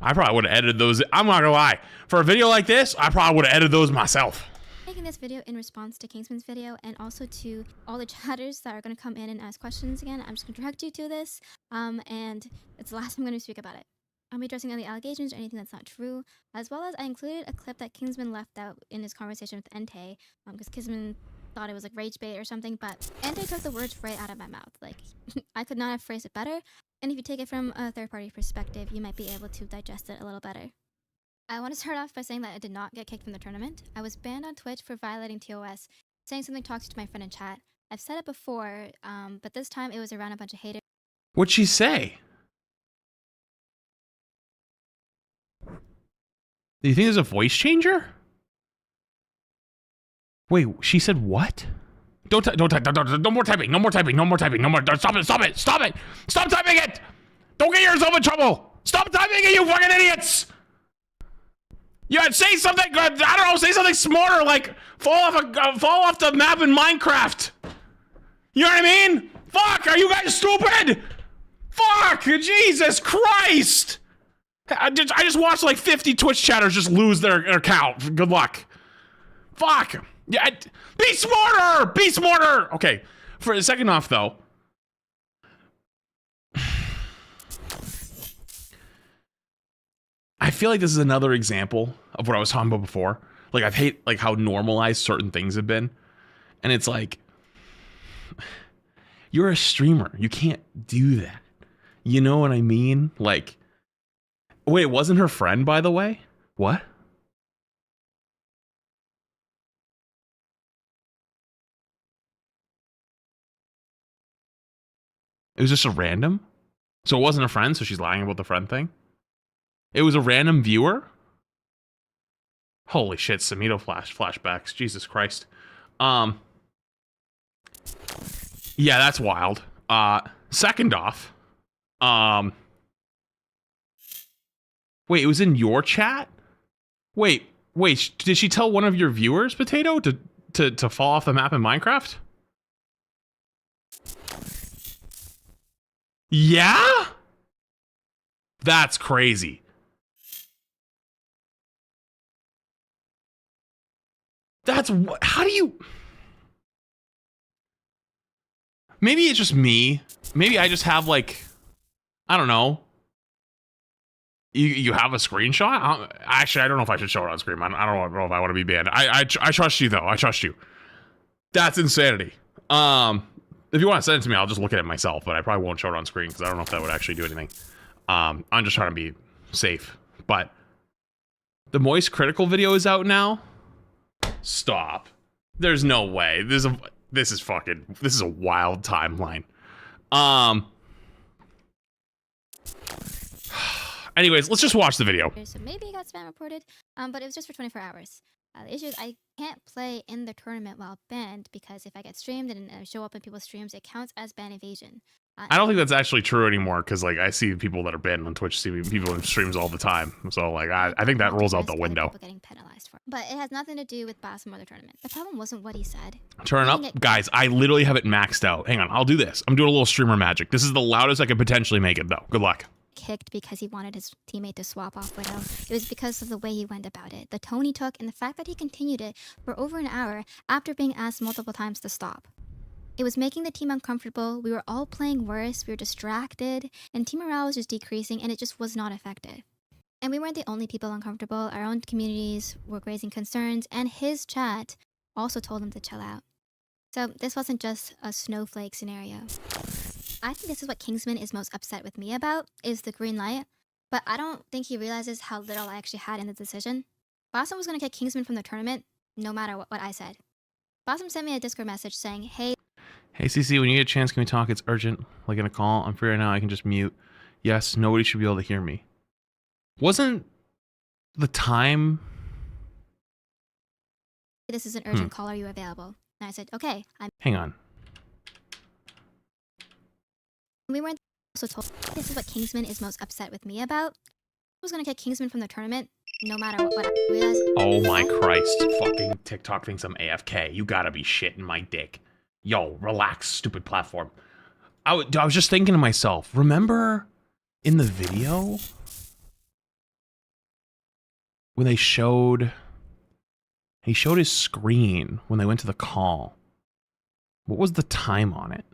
I probably would have edited those. I'm not gonna lie. For a video like this, I probably would have edited those myself. Making this video in response to Kingsman's video and also to all the chatters that are going to come in and ask questions again. I'm just going to direct you to this, and it's the last time I'm going to speak about it. I'll be addressing any allegations or anything that's not true, as well as I included a clip that Kingsman left out in his conversation with Entei, because Kingsman thought it was like rage bait or something, but Entei took the words right out of my mouth. Like, I could not have phrased it better, and if you take it from a third-party perspective, you might be able to digest it a little better. I want to start off by saying that I did not get kicked from the tournament. I was banned on Twitch for violating TOS, saying something toxic to my friend in chat. I've said it before, but this time it was around a bunch of haters. What'd she say? Do you think there's a voice changer? Wait, she said what? Don't no more typing, no more typing, no more typing, no more. Stop it, stop it, stop it! Stop typing it! Don't get yourself in trouble! Stop typing it, you fucking idiots! Yeah, say something good. I don't know, say something smarter, like fall off the map in Minecraft. You know what I mean? Fuck, are you guys stupid? Fuck, Jesus Christ! I just watched like 50 Twitch chatters just lose their account. Good luck. Fuck. Yeah, be smarter! Be smarter! Okay, for a second off though. I feel like this is another example of what I was talking about before. Like, I hate like how normalized certain things have been. And it's like, you're a streamer. You can't do that. You know what I mean? Like, wait, it wasn't her friend, by the way? What? It was just a random? So it wasn't a friend, so she's lying about the friend thing? It was a random viewer? Holy shit, Samito flashbacks. Jesus Christ. Yeah, that's wild. Second off, wait, it was in your chat? Wait, did she tell one of your viewers, Potato, to fall off the map in Minecraft? Yeah? That's crazy. That's what, how do you... Maybe it's just me. Maybe I just have like, I don't know. You have a screenshot? Actually, I don't know if I should show it on screen. I don't know if I want to be banned. I trust you though. I trust you. That's insanity. If you want to send it to me, I'll just look at it myself, but I probably won't show it on screen because I don't know if that would actually do anything. I'm just trying to be safe. But the Moist Critical video is out now. Stop. There's no way. This is a wild timeline. Anyways, let's just watch the video. So maybe it got spam reported, but it was just for 24 hours. The issue is I can't play in the tournament while banned because if I get streamed and show up in people's streams, it counts as ban evasion. I don't think that's actually true anymore because like I see people that are banned on Twitch, see people in streams all the time. So like I think that rolls out the window. Getting penalized for it. But it has nothing to do with Bassam or the tournament. The problem wasn't what he said. Turn up, guys. I literally have it maxed out. Hang on, I'll do this. I'm doing a little streamer magic. This is the loudest I could potentially make it though. Good luck. Kicked because he wanted his teammate to swap off Widow. It was because of the way he went about it, the tone he took, and the fact that he continued it for over an hour after being asked multiple times to stop. It was making the team uncomfortable, we were all playing worse, we were distracted, and team morale was just decreasing, and it just was not effective. And we weren't the only people uncomfortable, our own communities were raising concerns, and his chat also told him to chill out. So this wasn't just a snowflake scenario. I think this is what Kingsman is most upset with me about, is the green light, but I don't think he realizes how little I actually had in the decision. Bossum was going to kick Kingsman from the tournament, no matter what I said. Bossum sent me a Discord message saying, hey CC, when you get a chance, can we talk? It's urgent, like in a call. I'm free right now, I can just mute. Yes, nobody should be able to hear me. Wasn't the time... This is an urgent call, are you available? And I said, okay, I'm... Hang on. We weren't also told this is what Kingsman is most upset with me about. I was going to kick Kingsman from the tournament, no matter what I realized. Oh my Christ. Fucking TikTok thinks I'm AFK. You gotta be shitting my dick. Yo, relax, stupid platform. I was just thinking to myself, remember in the video when they showed... He showed his screen when they went to the call. What was the time on it?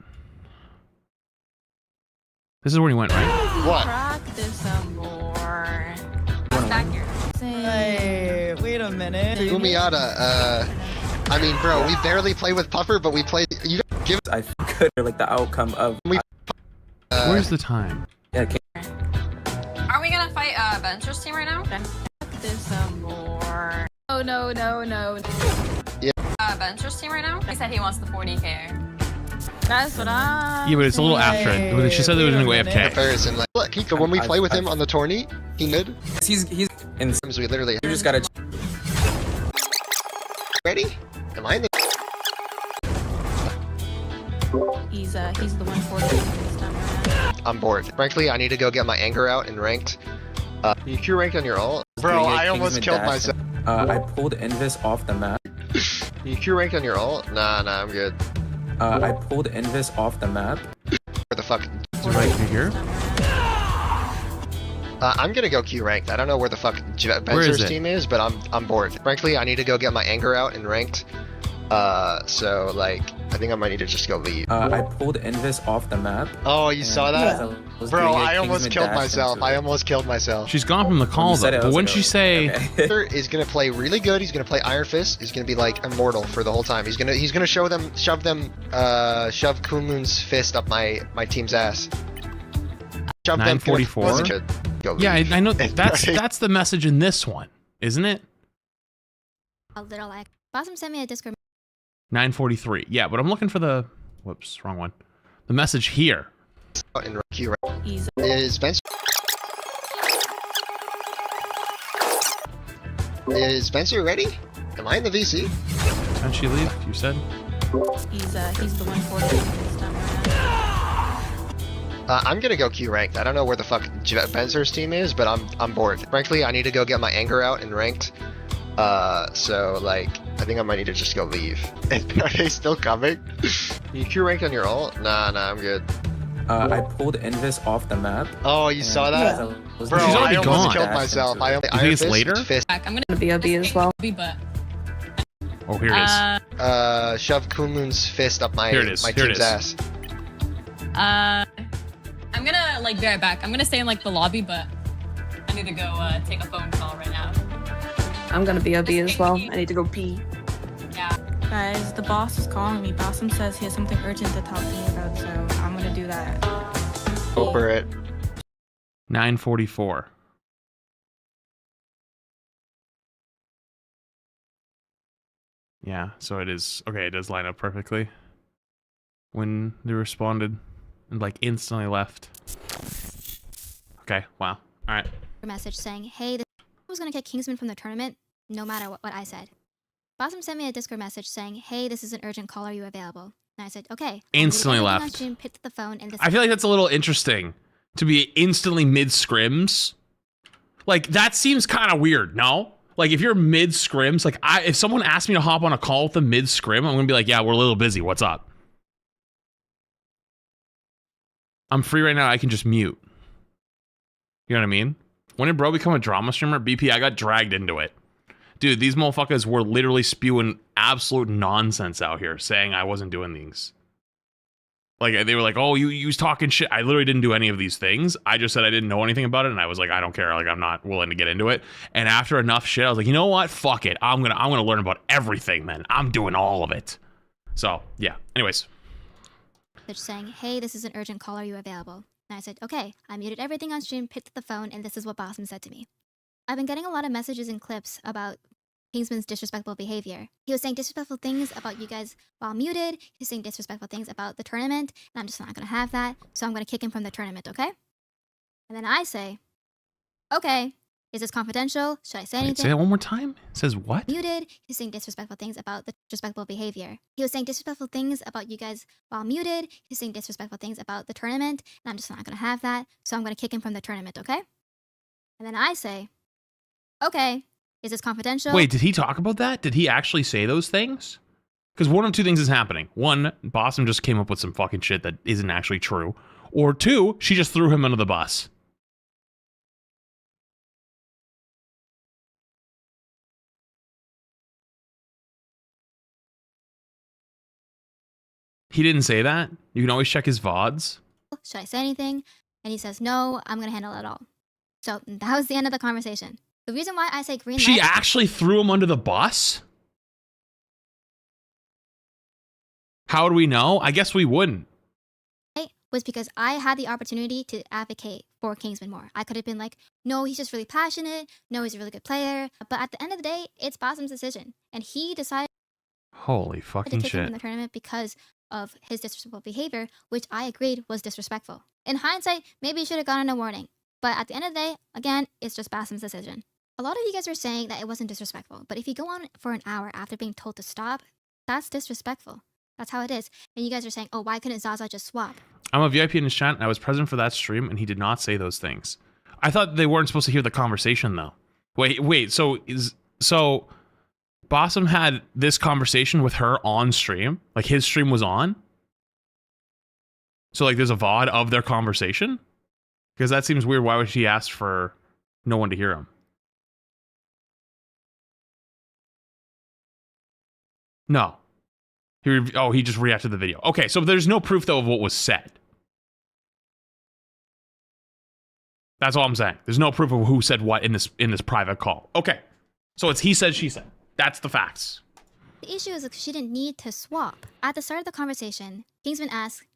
This is where he went, right? What? Practice some more. Back here. Hey, wait a minute. Umiata, I mean, bro, we barely play with Puffer, but we play. You don't give. I could like the outcome of. Where's the time? Yeah. Are we gonna fight Venture's team right now? Practice some more. Oh, no. Venture's team right now? He said he wants the 40k. That's what I'm Yeah, but it's a little after it. She said they were gonna go AFK. Comparison, like, look, Kiko, when we play with him on the tourney, he mid. He's in. We literally. You just gotta. Ready? Am I in the? He's the 140 this time around. I'm bored. Frankly, I need to go get my anger out and ranked. You Q ranked on your ult? Bro, I almost killed myself. I pulled Invis off the map. You Q ranked on your ult? Nah, I'm good. I pulled Invis off the map. Where the fuck? Is it right here? I'm gonna go Q ranked. I don't know where the fuck Benzer's team is, but I'm bored. Frankly, I need to go get my anger out and ranked. So like, I think I might need to just go leave. I pulled Invis off the map. Oh, you saw that? Bro, I almost killed myself. She's gone from the call though. But wouldn't she say? Is gonna play really good. He's gonna play Iron Fist. He's gonna be like immortal for the whole time. He's gonna shove Kunlun's fist up my team's ass. Shove 944. Yeah, I know. That's the message in this one, isn't it? A little like Bossum sent me a Discord. 943. Yeah, but I'm looking for the... Whoops, wrong one. The message here. Is Spencer ready? Am I in the VC? Can't she leave? You said? He's the 140 this time around. I'm gonna go Q ranked. I don't know where the fuck Benzer's team is, but I'm bored. Frankly, I need to go get my anger out and ranked. So like, I think I might need to just go leave. Are they still coming? You Q ranked on your ult? Nah, I'm good. I pulled Invis off the map. Oh, you saw that? Bro, she's already I almost gone. killed myself. You think it's later? I'm gonna be OB as well. but Oh, here it is. Shove Kunlun's fist up my team's ass. I'm gonna like be right back. I'm gonna stay in like the lobby, but I need to go take a phone call right now. I'm gonna be OB as well. I need to go pee. Yeah. Guys, the boss is calling me. Bossum says he has something urgent to talk to me about, so I'm gonna do that. Go for it. 944. Yeah, so it is... Okay, it does line up perfectly. When they responded and like instantly left. Okay, wow. Alright. Message saying, hey, this was going to kick Kingsman from the tournament, no matter what I said. Bossum sent me a Discord message saying, hey, this is an urgent call, are you available? And I said, okay. Instantly left. Stream, picked up the phone, and I feel like that's a little interesting to be instantly mid-scrims. Like, that seems kind of weird, no? Like, if you're mid-scrims, like, if someone asked me to hop on a call with them mid-scrim, I'm going to be like, yeah, we're a little busy. What's up? I'm free right now. I can just mute. You know what I mean? When did bro become a drama streamer? BP, I got dragged into it. Dude, these motherfuckers were literally spewing absolute nonsense out here, saying I wasn't doing these. Like, they were like, oh, you was talking shit. I literally didn't do any of these things. I just said I didn't know anything about it, and I was like, I don't care. Like, I'm not willing to get into it. And after enough shit, I was like, you know what? Fuck it. I'm gonna learn about everything, man. I'm doing all of it. So yeah. Anyways. They're just saying, hey, this is an urgent call. Are you available? And I said, okay. I muted everything on stream, picked up the phone, and this is what Bossum said to me. I've been getting a lot of messages and clips about Kingsman's disrespectful behavior. He was saying disrespectful things about you guys while muted. He's saying disrespectful things about the tournament, and I'm just not going to have that, so I'm going to kick him from the tournament, okay? And then I say, okay, is this confidential? Should I say anything? Wait, say that one more time. It says what? Muted. He's saying disrespectful things about the disrespectful behavior. He was saying disrespectful things about you guys while muted. He's saying disrespectful things about the tournament, and I'm just not going to have that, so I'm going to kick him from the tournament, okay? And then I say, okay, is this confidential? Wait, did he talk about that? Did he actually say those things? Because one of two things is happening. One, Bossum just came up with some fucking shit that isn't actually true. Or two, she just threw him under the bus. He didn't say that. You can always check his VODs. Should I say anything? And he says, no, I'm going to handle it all. So that was the end of the conversation. The reason why I say green light... She actually threw him under the bus? How would we know? I guess we wouldn't. Was because I had the opportunity to advocate for Kingsman more. I could have been like, no, he's just really passionate. No, he's a really good player. But at the end of the day, it's Bossum's decision. And he decided Holy to fucking take him shit. from the tournament because of his disrespectful behavior, which I agreed was disrespectful. In hindsight, maybe he should have gotten a warning. But at the end of the day, again, it's just Bossum's decision. A lot of you guys are saying that it wasn't disrespectful, but if you go on for an hour after being told to stop, that's disrespectful. That's how it is. And you guys are saying, oh, why couldn't Zaza just swap? I'm a VIP in his chat, and I was present for that stream, and he did not say those things. I thought they weren't supposed to hear the conversation, though. Wait, so Bossum had this conversation with her on stream? Like, his stream was on? So, like, there's a VOD of their conversation? Because that seems weird. Why would she ask for no one to hear him? No. He just reacted to the video. Okay, so there's no proof, though, of what was said. That's all I'm saying. There's no proof of who said what in this private call. Okay, so it's he said, she said. That's the facts. The issue is that she didn't need to swap. At the start of the conversation, Kingsman asks,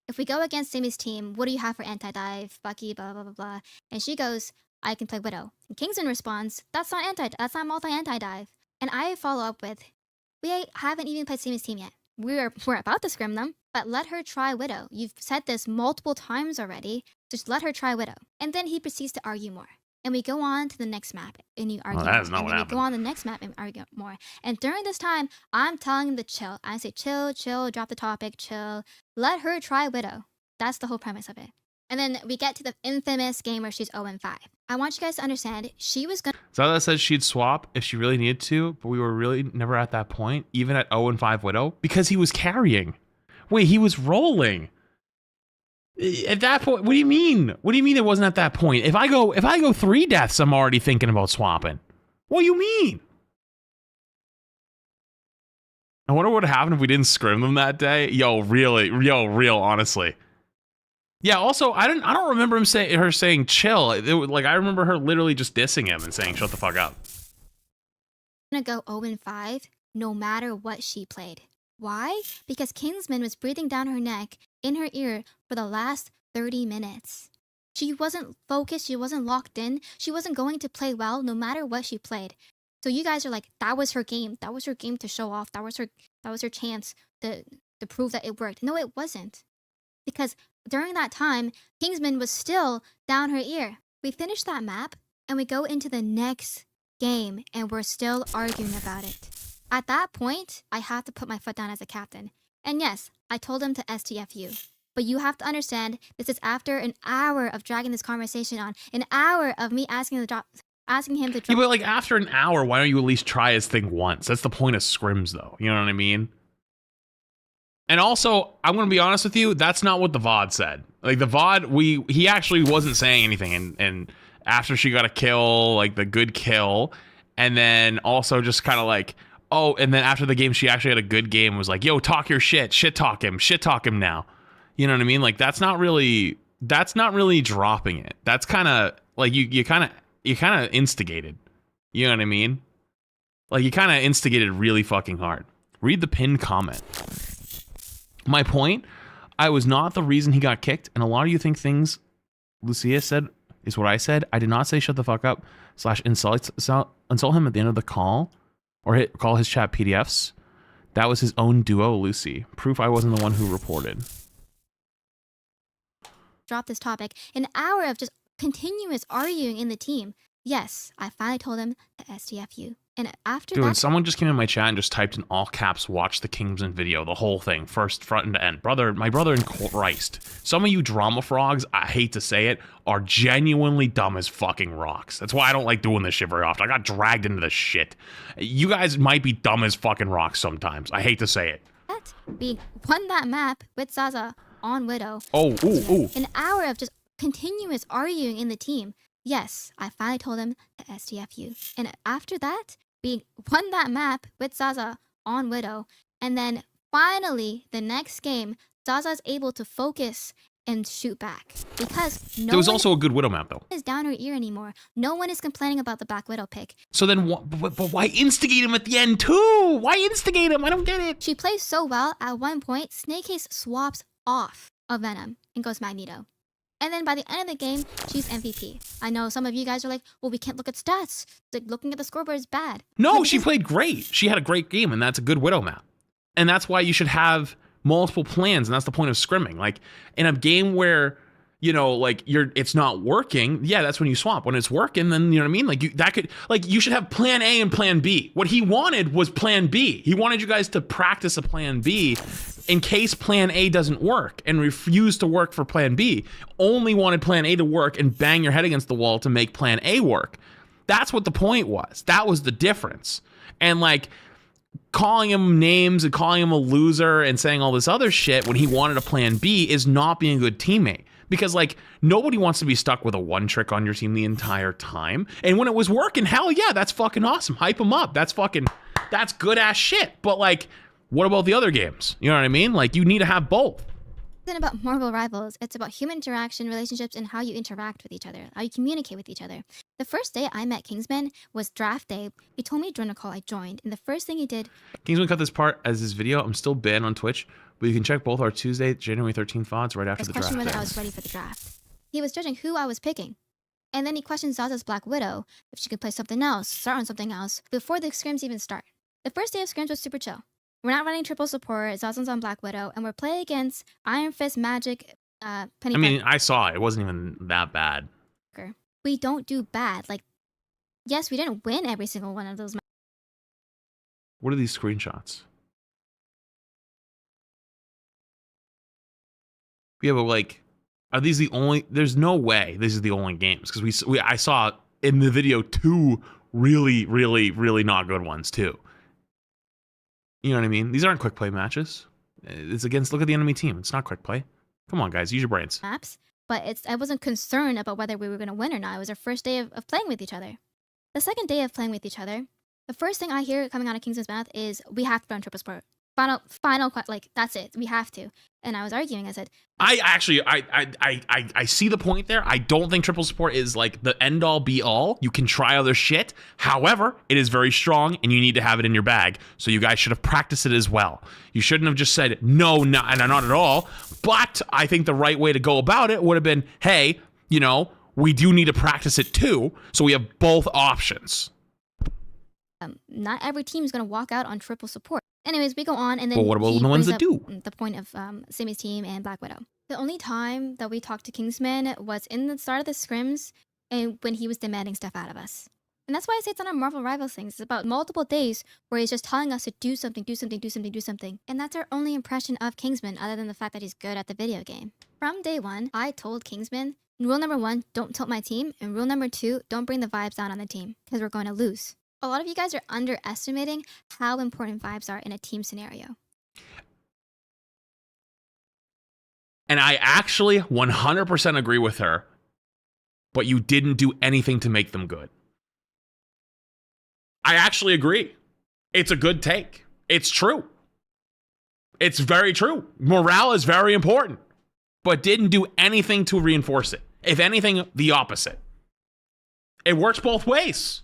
if we go against Sammy's team, what do you have for anti-dive, Bucky, blah, blah, blah, blah. And she goes, I can play Widow. And Kingsman responds, that's not multi-anti-dive. And I follow up with, we haven't even played Sammy's team yet. We're about to scrim them, but let her try Widow. You've said this multiple times already. Just let her try Widow. And then he proceeds to argue more. And we go on to the next map, and you argue more. That is not and what then happened. we go on to the next map and argue more. And during this time, I'm telling him to chill. I say, chill, drop the topic, chill. Let her try Widow. That's the whole premise of it. And then we get to the infamous game where she's 0-5. I want you guys to understand, she was gonna... Zaza said she'd swap if she really needed to, but we were really never at that point, even at 0-5 Widow, because he was carrying. Wait, he was rolling. At that point, what do you mean? What do you mean it wasn't at that point? If I go 3 deaths, I'm already thinking about swapping. What do you mean? I wonder what would happen if we didn't scrim them that day. Real, honestly. Yeah. Also, I don't remember her saying chill. Like, I remember her literally just dissing him and saying shut the fuck up. Gonna go 0-5 no matter what she played. Why? Because Kingsman was breathing down her neck in her ear for the last 30 minutes. She wasn't focused, she wasn't locked in, she wasn't going to play well no matter what she played. So you guys are like, that was her game. That was her game to show off. That was her chance to prove that it worked. No, it wasn't. Because during that time, Kingsman was still down her ear. We finish that map and we go into the next game and we're still arguing about it. At that point, I have to put my foot down as a captain. And yes, I told him to STFU. But you have to understand, this is after an hour of dragging this conversation on. An hour of me asking him to drop... Yeah, but like after an hour, why don't you at least try his thing once? That's the point of scrims, though. You know what I mean? And also, I'm going to be honest with you, that's not what the VOD said. Like, the VOD, he actually wasn't saying anything. And after she got a kill, like the good kill, and then also just kind of like, oh, and then after the game, she actually had a good game, was like, yo, talk your shit talk him now. You know what I mean? Like that's not really dropping it. That's kind of like you kind of instigated. You know what I mean? Like you kind of instigated really fucking hard. Read the pinned comment. My point, I was not the reason he got kicked, and a lot of you think things Lucia said is what I said. I did not say shut the fuck up / insult him at the end of the call or call his chat PDFs. That was his own duo, Lucy. Proof I wasn't the one who reported. Drop this topic. An hour of just continuous arguing in the team. Yes, I finally told him to STF you. And after Dude, that, someone just came in my chat and just typed in all caps, watch the Kingsman video, the whole thing, first, front to end. My brother in Christ. Some of you drama frogs, I hate to say it, are genuinely dumb as fucking rocks. That's why I don't like doing this shit very often. I got dragged into this shit. You guys might be dumb as fucking rocks sometimes. I hate to say it. we won that map with Zaza on Widow. Oh, ooh. An hour of just continuous arguing in the team. Yes, I finally told him to STF you. And after that, we won that map with Zaza on Widow. And then finally, the next game, Zaza's able to focus and shoot back. Because there was also a good Widow map, though. Is down her ear anymore. No one is complaining about the Black Widow pick. So then, but why instigate him at the end, too? Why instigate him? I don't get it. She plays so well, at one point, Snakehaze swaps off of Venom and goes Magneto. And then by the end of the game, she's MVP. I know some of you guys are like, well, we can't look at stats. Like, looking at the scoreboard is bad. No, she played great. She had a great game, and that's a good Widow map. And that's why you should have multiple plans, and that's the point of scrimming. Like, in a game where, you know, like, it's not working, yeah, that's when you swap. When it's working, then, you know what I mean? Like, you should have plan A and plan B. What he wanted was plan B. He wanted you guys to practice a plan B in case plan A doesn't work, and refuse to work for plan B. Only wanted plan A to work and bang your head against the wall to make plan A work. That's what the point was. That was the difference. And like, calling him names and calling him a loser and saying all this other shit when he wanted a plan B is not being a good teammate. Because like, nobody wants to be stuck with a one trick on your team the entire time. And when it was working, hell yeah, that's fucking awesome. Hype him up. That's good ass shit. But like, what about the other games? You know what I mean? Like, you need to have both. It isn't about Marvel Rivals. It's about human interaction, relationships, and how you interact with each other, how you communicate with each other. The first day I met Kingsman was draft day. He told me to join a call. I joined, and the first thing he did... Kingsman cut this part as his video. I'm still banned on Twitch, but you can check both our Tuesday, January 13th VODs right after the draft. Whether I was ready for the draft. He was judging who I was picking. And then he questioned Zaza's Black Widow, if she could play something else, start on something else, before the scrims even start. The first day of scrims was super chill. We're not running triple support, Zaza's on Black Widow, and we're playing against Iron Fist, Magic, Penny. I mean, I saw it. It wasn't even that bad. We don't do bad. Like, yes, we didn't win every single one of those matches. What are these screenshots? Yeah, but like, are these the only? There's no way this is the only games, because I saw in the video 2 really, really, really not good ones too. You know what I mean? These aren't quick play matches. It's against, look at the enemy team. It's not quick play. Come on, guys, use your brains. Maps, but I wasn't concerned about whether we were going to win or not. It was our first day of playing with each other. The second day of playing with each other, the first thing I hear coming out of Kingsman's mouth is, we have to run triple support. Like, that's it. We have to. And I was arguing. I said, I see the point there. I don't think triple support is like the end all be all. You can try other shit. However, it is very strong and you need to have it in your bag. So you guys should have practiced it as well. You shouldn't have just said, no, not at all. But I think the right way to go about it would have been, hey, you know, we do need to practice it too. So we have both options. Not every team is going to walk out on triple support. Anyways, we go on, and then but what about the ones that do? The point of Simi's team and Black Widow. The only time that we talked to Kingsman was in the start of the scrims, and when he was demanding stuff out of us. And that's why I say it's not a Marvel Rivals thing. It's about multiple days where he's just telling us to do something. And that's our only impression of Kingsman, other than the fact that he's good at the video game. From day one, I told Kingsman, rule number 1, don't tilt my team, and rule number 2, don't bring the vibes down on the team, because we're going to lose. A lot of you guys are underestimating how important vibes are in a team scenario. And I actually 100% agree with her, but you didn't do anything to make them good. I actually agree. It's a good take. It's true. It's very true. Morale is very important. but didn't do anything to reinforce it. If anything, the opposite. It works both ways.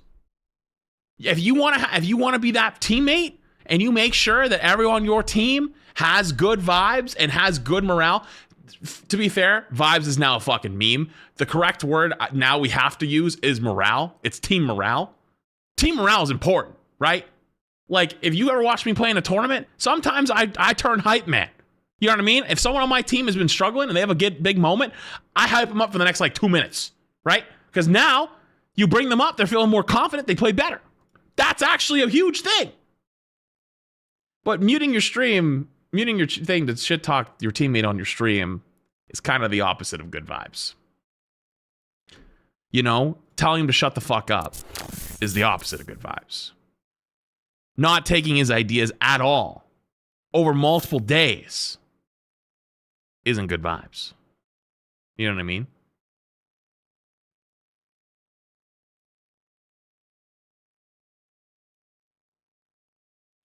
If you want to be that teammate and you make sure that everyone on your team has good vibes and has good morale. To be fair, vibes is now a fucking meme. The correct word now we have to use is morale. It's team morale. Team morale is important, right? Like, if you ever watch me play in a tournament, sometimes I turn hype man. You know what I mean? If someone on my team has been struggling and they have a big moment, I hype them up for the next, like, 2 minutes, right? Because now you bring them up, they're feeling more confident, they play better. That's actually a huge thing. But muting your stream, muting your thing to shit talk your teammate on your stream is kind of the opposite of good vibes. You know, telling him to shut the fuck up is the opposite of good vibes. Not taking his ideas at all over multiple days isn't good vibes. You know what I mean?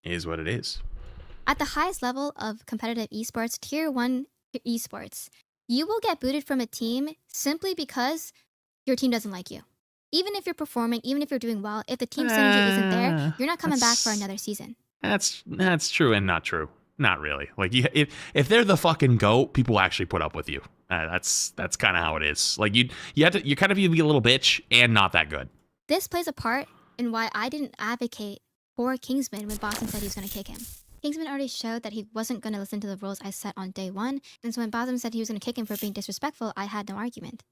Is what it is. At the highest level of competitive esports, tier 1 esports, you will get booted from a team simply because your team doesn't like you. Even if you're performing, even if you're doing well, if the team synergy isn't there, you're not coming back for another season. That's true and not true. Not really. Like, if they're the fucking GOAT, people actually put up with you. That's kind of how it is. Like, you kind of be a little bitch and not that good. This plays a part in why I didn't advocate for Kingsman when Boston said he was going to kick him. Kingsman already showed that he wasn't going to listen to the rules I set on day 1, and so when Boston said he was going to kick him for being disrespectful, I had no argument.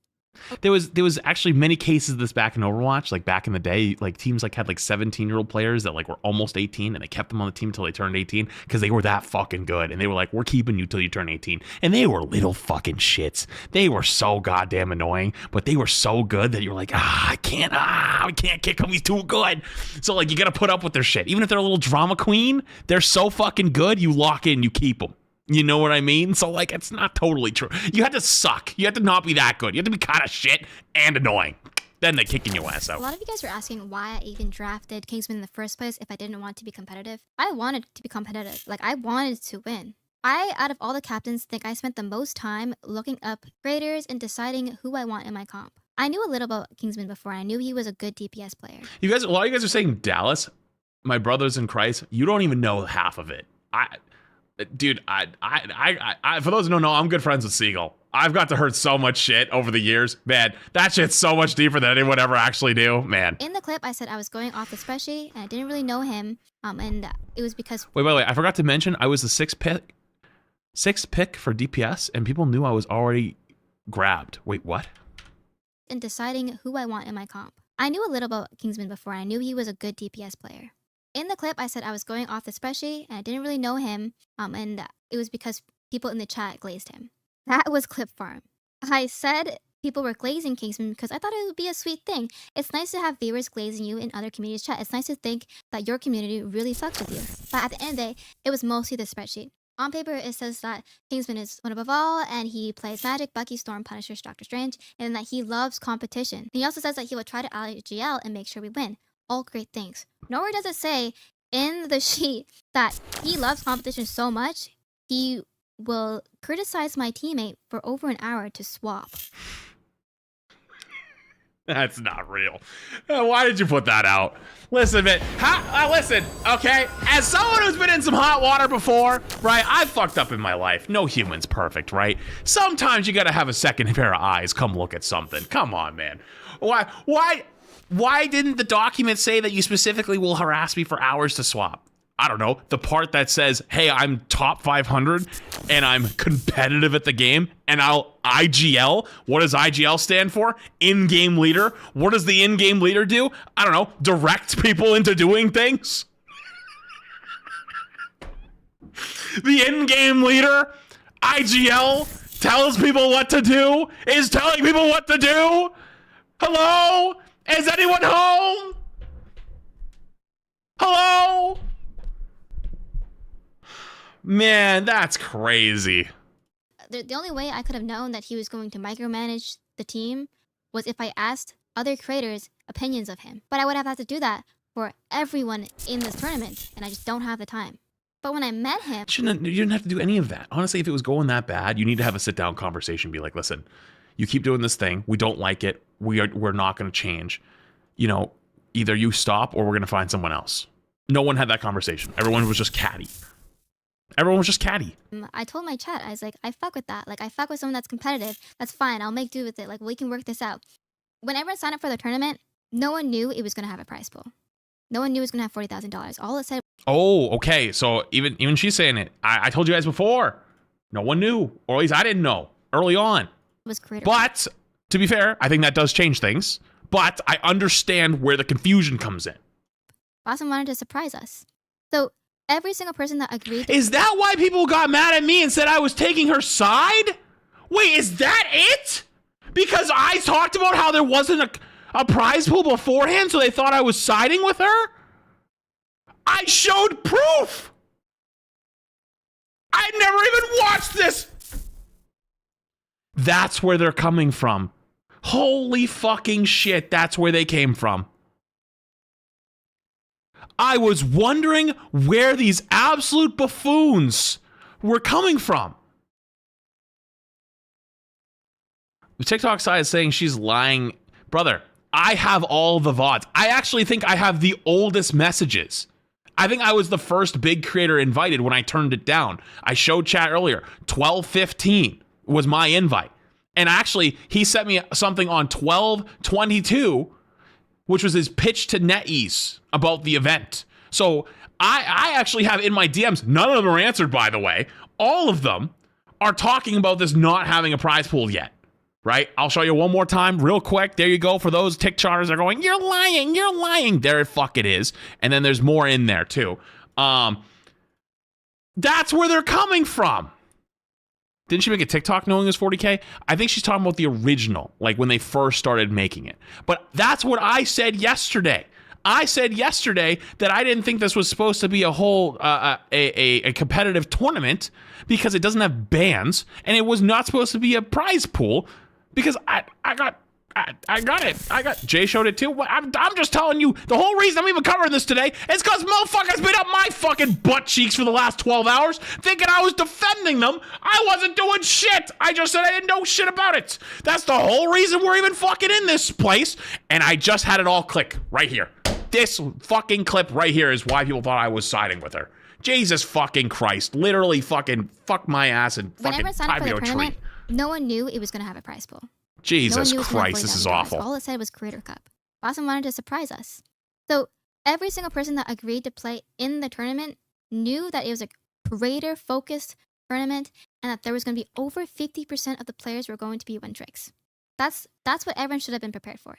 There was actually many cases of this back in Overwatch, like back in the day, like teams like had like 17-year-old players that like were almost 18 and they kept them on the team until they turned 18 because they were that fucking good. And they were like, we're keeping you till you turn 18. And they were little fucking shits. They were so goddamn annoying, but they were so good that you were like, we can't kick him. He's too good. So like, you got to put up with their shit. Even if they're a little drama queen, they're so fucking good. You lock in, you keep them. You know what I mean? So, like, it's not totally true. You had to suck. You had to not be that good. You had to be kind of shit and annoying. Then they're kicking your ass out. A lot of you guys were asking why I even drafted Kingsman in the first place if I didn't want to be competitive. I wanted to be competitive. Like, I wanted to win. I, out of all the captains, think I spent the most time looking up creators and deciding who I want in my comp. I knew a little about Kingsman before. I knew he was a good DPS player. A lot of you guys are saying Dallas, my brothers in Christ. You don't even know half of it. Dude, for those who don't know, I'm good friends with Seagull. I've got to heard so much shit over the years. Man, that shit's so much deeper than anyone ever actually knew. Man. In the clip, I said I was going off the spreadsheet, and I didn't really know him. And it was because... Wait. I forgot to mention, I was the sixth pick for DPS, and people knew I was already grabbed. Wait, what? In deciding who I want in my comp. I knew a little about Kingsman before. I knew he was a good DPS player. In the clip, I said I was going off the spreadsheet, and I didn't really know him, and it was because people in the chat glazed him. That was Clip Farm. I said people were glazing Kingsman because I thought it would be a sweet thing. It's nice to have viewers glazing you in other communities' chat. It's nice to think that your community really fucks with you. But at the end of the day, it was mostly the spreadsheet. On paper, it says that Kingsman is one above all, and he plays Magic, Bucky, Storm, Punisher, Doctor Strange, and that he loves competition. He also says that he will try to ally GL and make sure we win. All great things. Nowhere does it say in the sheet that he loves competition so much, he will criticize my teammate for over an hour to swap. That's not real. Why did you put that out? Listen, man. Listen, okay? As someone who's been in some hot water before, right? I've fucked up in my life. No human's perfect, right? Sometimes you gotta have a second pair of eyes come look at something. Come on, man. Why didn't the document say that you specifically will harass me for hours to swap? I don't know. The part that says, hey, I'm top 500 and I'm competitive at the game and I'll IGL. What does IGL stand for? In-game leader. What does the in-game leader do? I don't know. Direct people into doing things. The in-game leader, IGL, tells people what to do, is telling people what to do. Hello? Is anyone home? Hello? Man, that's crazy. The only way I could have known that he was going to micromanage the team was if I asked other creators opinions of him. But I would have had to do that for everyone in this tournament, and I just don't have the time. But when I met him, you didn't have to do any of that. Honestly, if it was going that bad, you need to have a sit-down conversation. Be like, listen, you keep doing this thing. We don't like it. We're not going to change. You know, either you stop or we're going to find someone else. No one had that conversation. Everyone was just catty. Everyone was just catty. I told my chat, I was like, I fuck with that. Like, I fuck with someone that's competitive. That's fine. I'll make do with it. Like, we can work this out. When everyone signed up for the tournament, no one knew it was going to have a prize pool. No one knew it was going to have $40,000. All it said. Oh, okay. So even she's saying it. I told you guys before. No one knew, or at least I didn't know early on. Was creator. But to be fair, I think that does change things. But I understand where the confusion comes in. Boston wanted to surprise us. So every single person that agreed. Is that why people got mad at me and said I was taking her side? Wait, is that it? Because I talked about how there wasn't a prize pool beforehand, so they thought I was siding with her? I showed proof. I never even watched this. That's where they're coming from. Holy fucking shit, that's where they came from. I was wondering where these absolute buffoons were coming from. The TikTok side is saying she's lying. Brother, I have all the VODs. I actually think I have the oldest messages. I think I was the first big creator invited when I turned it down. I showed chat earlier. 12:15 was my invite. And actually, he sent me something on 12:22, which was his pitch to NetEase about the event. So I actually have in my DMs, none of them are answered, by the way. All of them are talking about this not having a prize pool yet. Right? I'll show you one more time real quick. There you go. For those TikTokers that are going, you're lying, you're lying. There fuck it is. And then there's more in there too. That's where they're coming from. Didn't she make a TikTok knowing it was 40K? I think she's talking about the original, like when they first started making it. But that's what I said yesterday. I said yesterday that I didn't think this was supposed to be a whole a competitive tournament because it doesn't have bans, and it was not supposed to be a prize pool because I got it. Jay showed it too. I'm just telling you, the whole reason I'm even covering this today is because motherfuckers been up my fucking butt cheeks for the last 12 hours thinking I was defending them. I wasn't doing shit. I just said I didn't know shit about it. That's the whole reason we're even fucking in this place. And I just had it all click right here. This fucking clip right here is why people thought I was siding with her. Jesus fucking Christ. Literally fucking fuck my ass and fucking tie me to a tree. No one knew it was going to have a prize pool. Jesus Christ, this is awful. All it said was Creator Cup. Boston wanted to surprise us. So every single person that agreed to play in the tournament knew that it was a creator-focused tournament and that there was going to be over 50% of the players were going to be win tricks. That's what everyone should have been prepared for.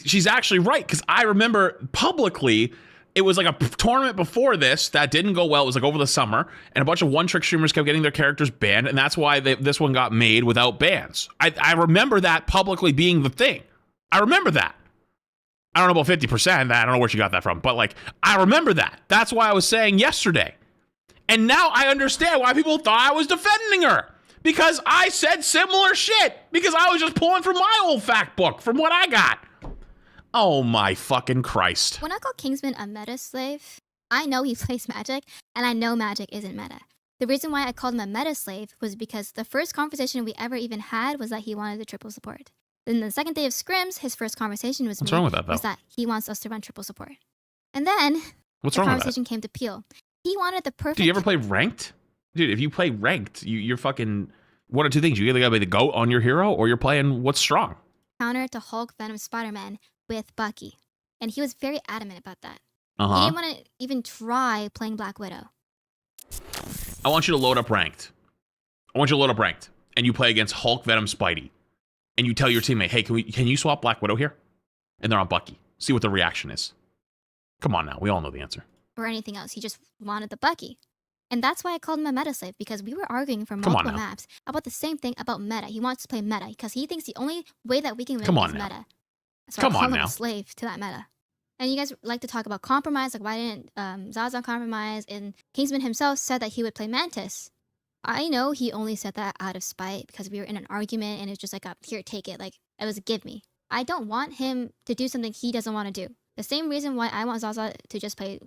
She's actually right, because I remember publicly it was like a tournament before this that didn't go well. It was like over the summer, and a bunch of one-trick streamers kept getting their characters banned, and that's why this one got made without bans. I remember that publicly being the thing. I remember that. I don't know about 50%. I don't know where she got that from, but like, I remember that. That's why I was saying yesterday. And now I understand why people thought I was defending her. Because I said similar shit. Because I was just pulling from my old fact book, from what I got. Oh my fucking Christ. When I call Kingsman a meta slave, I know he plays Magic, and I know Magic isn't meta. The reason why I called him a meta slave was because the first conversation we ever even had was that he wanted the triple support. Then the second day of Scrims, his first conversation was What's wrong with that, though? Was that he wants us to run triple support. And then What's the wrong with that? conversation came to Peel. He wanted the perfect... Do you ever play ranked? Dude, if you play ranked, you're fucking... One of two things. You either gotta be the GOAT on your hero, or you're playing what's strong. Counter to Hulk, Venom, Spider-Man with Bucky. And he was very adamant about that. Uh-huh. He didn't want to even try playing Black Widow. I want you to load up ranked. And you play against Hulk, Venom, Spidey. And you tell your teammate, hey, can you swap Black Widow here? And they're on Bucky. See what the reaction is. Come on now. We all know the answer. Or anything else. He just wanted the Bucky. And that's why I called him a meta slave, because we were arguing for multiple maps about the same thing about meta. He wants to play meta because he thinks the only way that we can win is meta. So I call him a slave to that meta. And you guys like to talk about compromise, like why didn't Zaza compromise? And Kingsman himself said that he would play Mantis. I know he only said that out of spite because we were in an argument and it was just like, here, take it. Like, it was a give me. I don't want him to do something he doesn't want to do. The same reason why I want Zaza to just play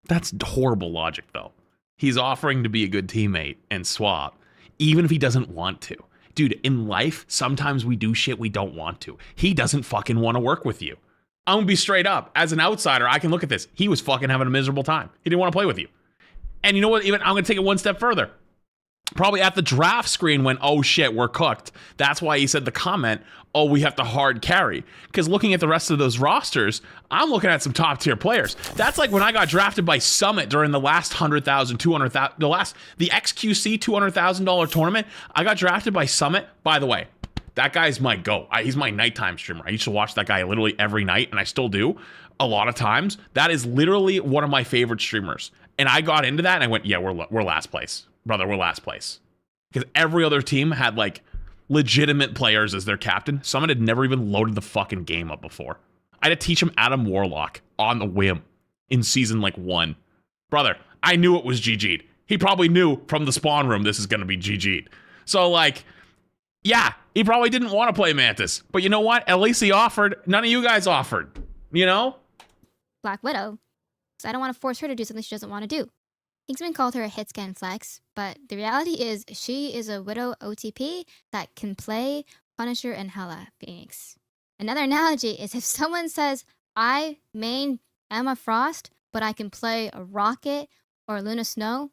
That's horrible logic, though. He's offering to be a good teammate and swap, even if he doesn't want to. Dude, in life, sometimes we do shit we don't want to. He doesn't fucking want to work with you. I'm gonna be straight up. As an outsider, I can look at this. He was fucking having a miserable time. He didn't want to play with you. And you know what? Even I'm gonna take it one step further. Probably at the draft screen when, oh shit, we're cooked. That's why he said the comment, oh, we have to hard carry. Because looking at the rest of those rosters, I'm looking at some top tier players. That's like when I got drafted by Summit during the last 100,000, 200,000, the XQC $200,000 tournament. I got drafted by Summit. By the way, that guy's my GOAT. He's my nighttime streamer. I used to watch that guy literally every night, and I still do a lot of times. That is literally one of my favorite streamers. And I got into that, and I went, yeah, we're last place. Brother, we're last place. Because every other team had like legitimate players as their captain. Someone had never even loaded the fucking game up before. I had to teach him Adam Warlock on the whim in season like 1. Brother, I knew it was GG'd. He probably knew from the spawn room this is going to be GG'd. So like, yeah, he probably didn't want to play Mantis. But you know what? At least he offered. None of you guys offered. You know? Black Widow. So I don't want to force her to do something she doesn't want to do. Kingsman called her a hit scan flex, but the reality is she is a Widow OTP that can play Punisher and Hela Phoenix. Another analogy is if someone says, I main Emma Frost, but I can play a Rocket or Luna Snow,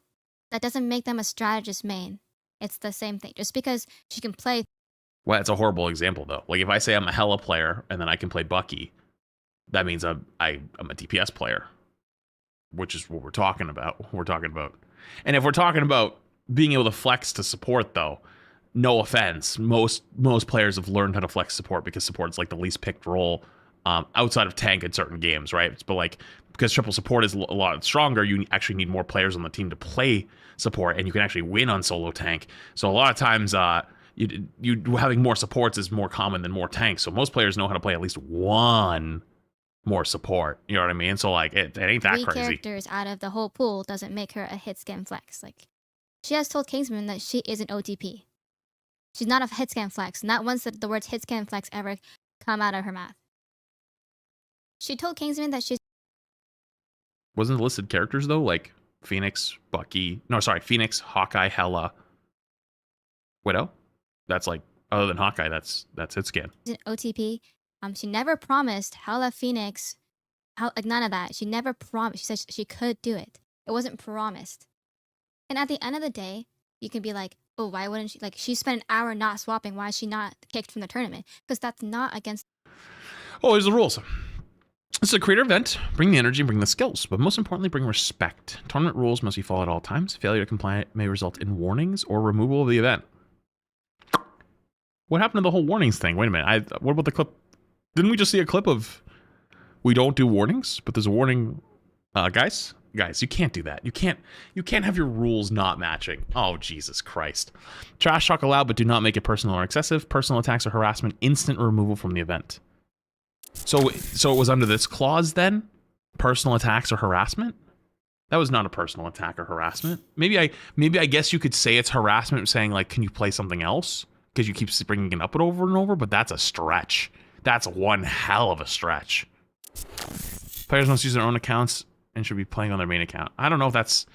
that doesn't make them a strategist main. It's the same thing. Just because she can play... Well, it's a horrible example, though. Like, if I say I'm a Hela player and then I can play Bucky, that means I'm a DPS player. Which is what we're talking about. And if we're talking about being able to flex to support, though, no offense, most players have learned how to flex support because support's like the least picked role outside of tank in certain games, right? But like, because triple support is a lot stronger, you actually need more players on the team to play support, and you can actually win on solo tank. So a lot of times, you having more supports is more common than more tanks. So most players know how to play at least one more support, you know what I mean? So like it ain't that 3 crazy. characters out of the whole pool doesn't make her a hit scan flex. Like, she has told Kingsman that she is an OTP. She's not a hit scan flex. Not once did the words hit scan flex ever come out of her mouth. She told Kingsman that she's... Wasn't the listed characters though, like Phoenix, Bucky, no sorry, Phoenix, Hawkeye, Hela, Widow? That's like, other than Hawkeye, that's hit scan. She's an OTP. She never promised Hela Phoenix, like none of that. She never promised. She said she could do it. It wasn't promised. And at the end of the day, you can be like, oh, why wouldn't she? Like, she spent an hour not swapping. Why is she not kicked from the tournament? Because that's not against... Oh, here's the rules. It's a creator event. Bring the energy, bring the skills, but most importantly, bring respect. Tournament rules must be followed at all times. Failure to comply may result in warnings or removal of the event. What happened to the whole warnings thing? Wait a minute. What about the clip? Didn't we just see a clip of we don't do warnings, but there's a warning? Guys, you can't do that. You can't have your rules not matching. Oh, Jesus Christ. Trash talk allowed, but do not make it personal or excessive. Personal attacks or harassment, instant removal from the event. So it was under this clause then? Personal attacks or harassment? That was not a personal attack or harassment. Maybe I guess you could say it's harassment, saying like, can you play something else? Because you keep bringing it up over and over, but that's a stretch. That's one hell of a stretch. Players must use their own accounts and should be playing on their main account. I don't know if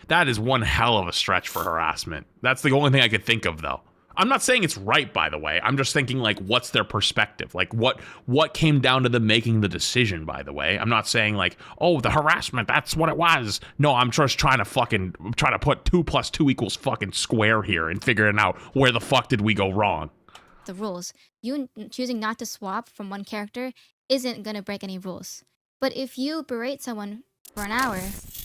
that is one hell of a stretch for harassment. That's the only thing I could think of, though. I'm not saying it's right, by the way. I'm just thinking, like, what's their perspective? Like, what came down to them making the decision, by the way? I'm not saying, like, oh, the harassment, that's what it was. No, I'm just trying to put 2 + 2 = fucking square here and figuring out where the fuck did we go wrong. The rules. You choosing not to swap from one character isn't going to break any rules. But if you berate someone for an hour,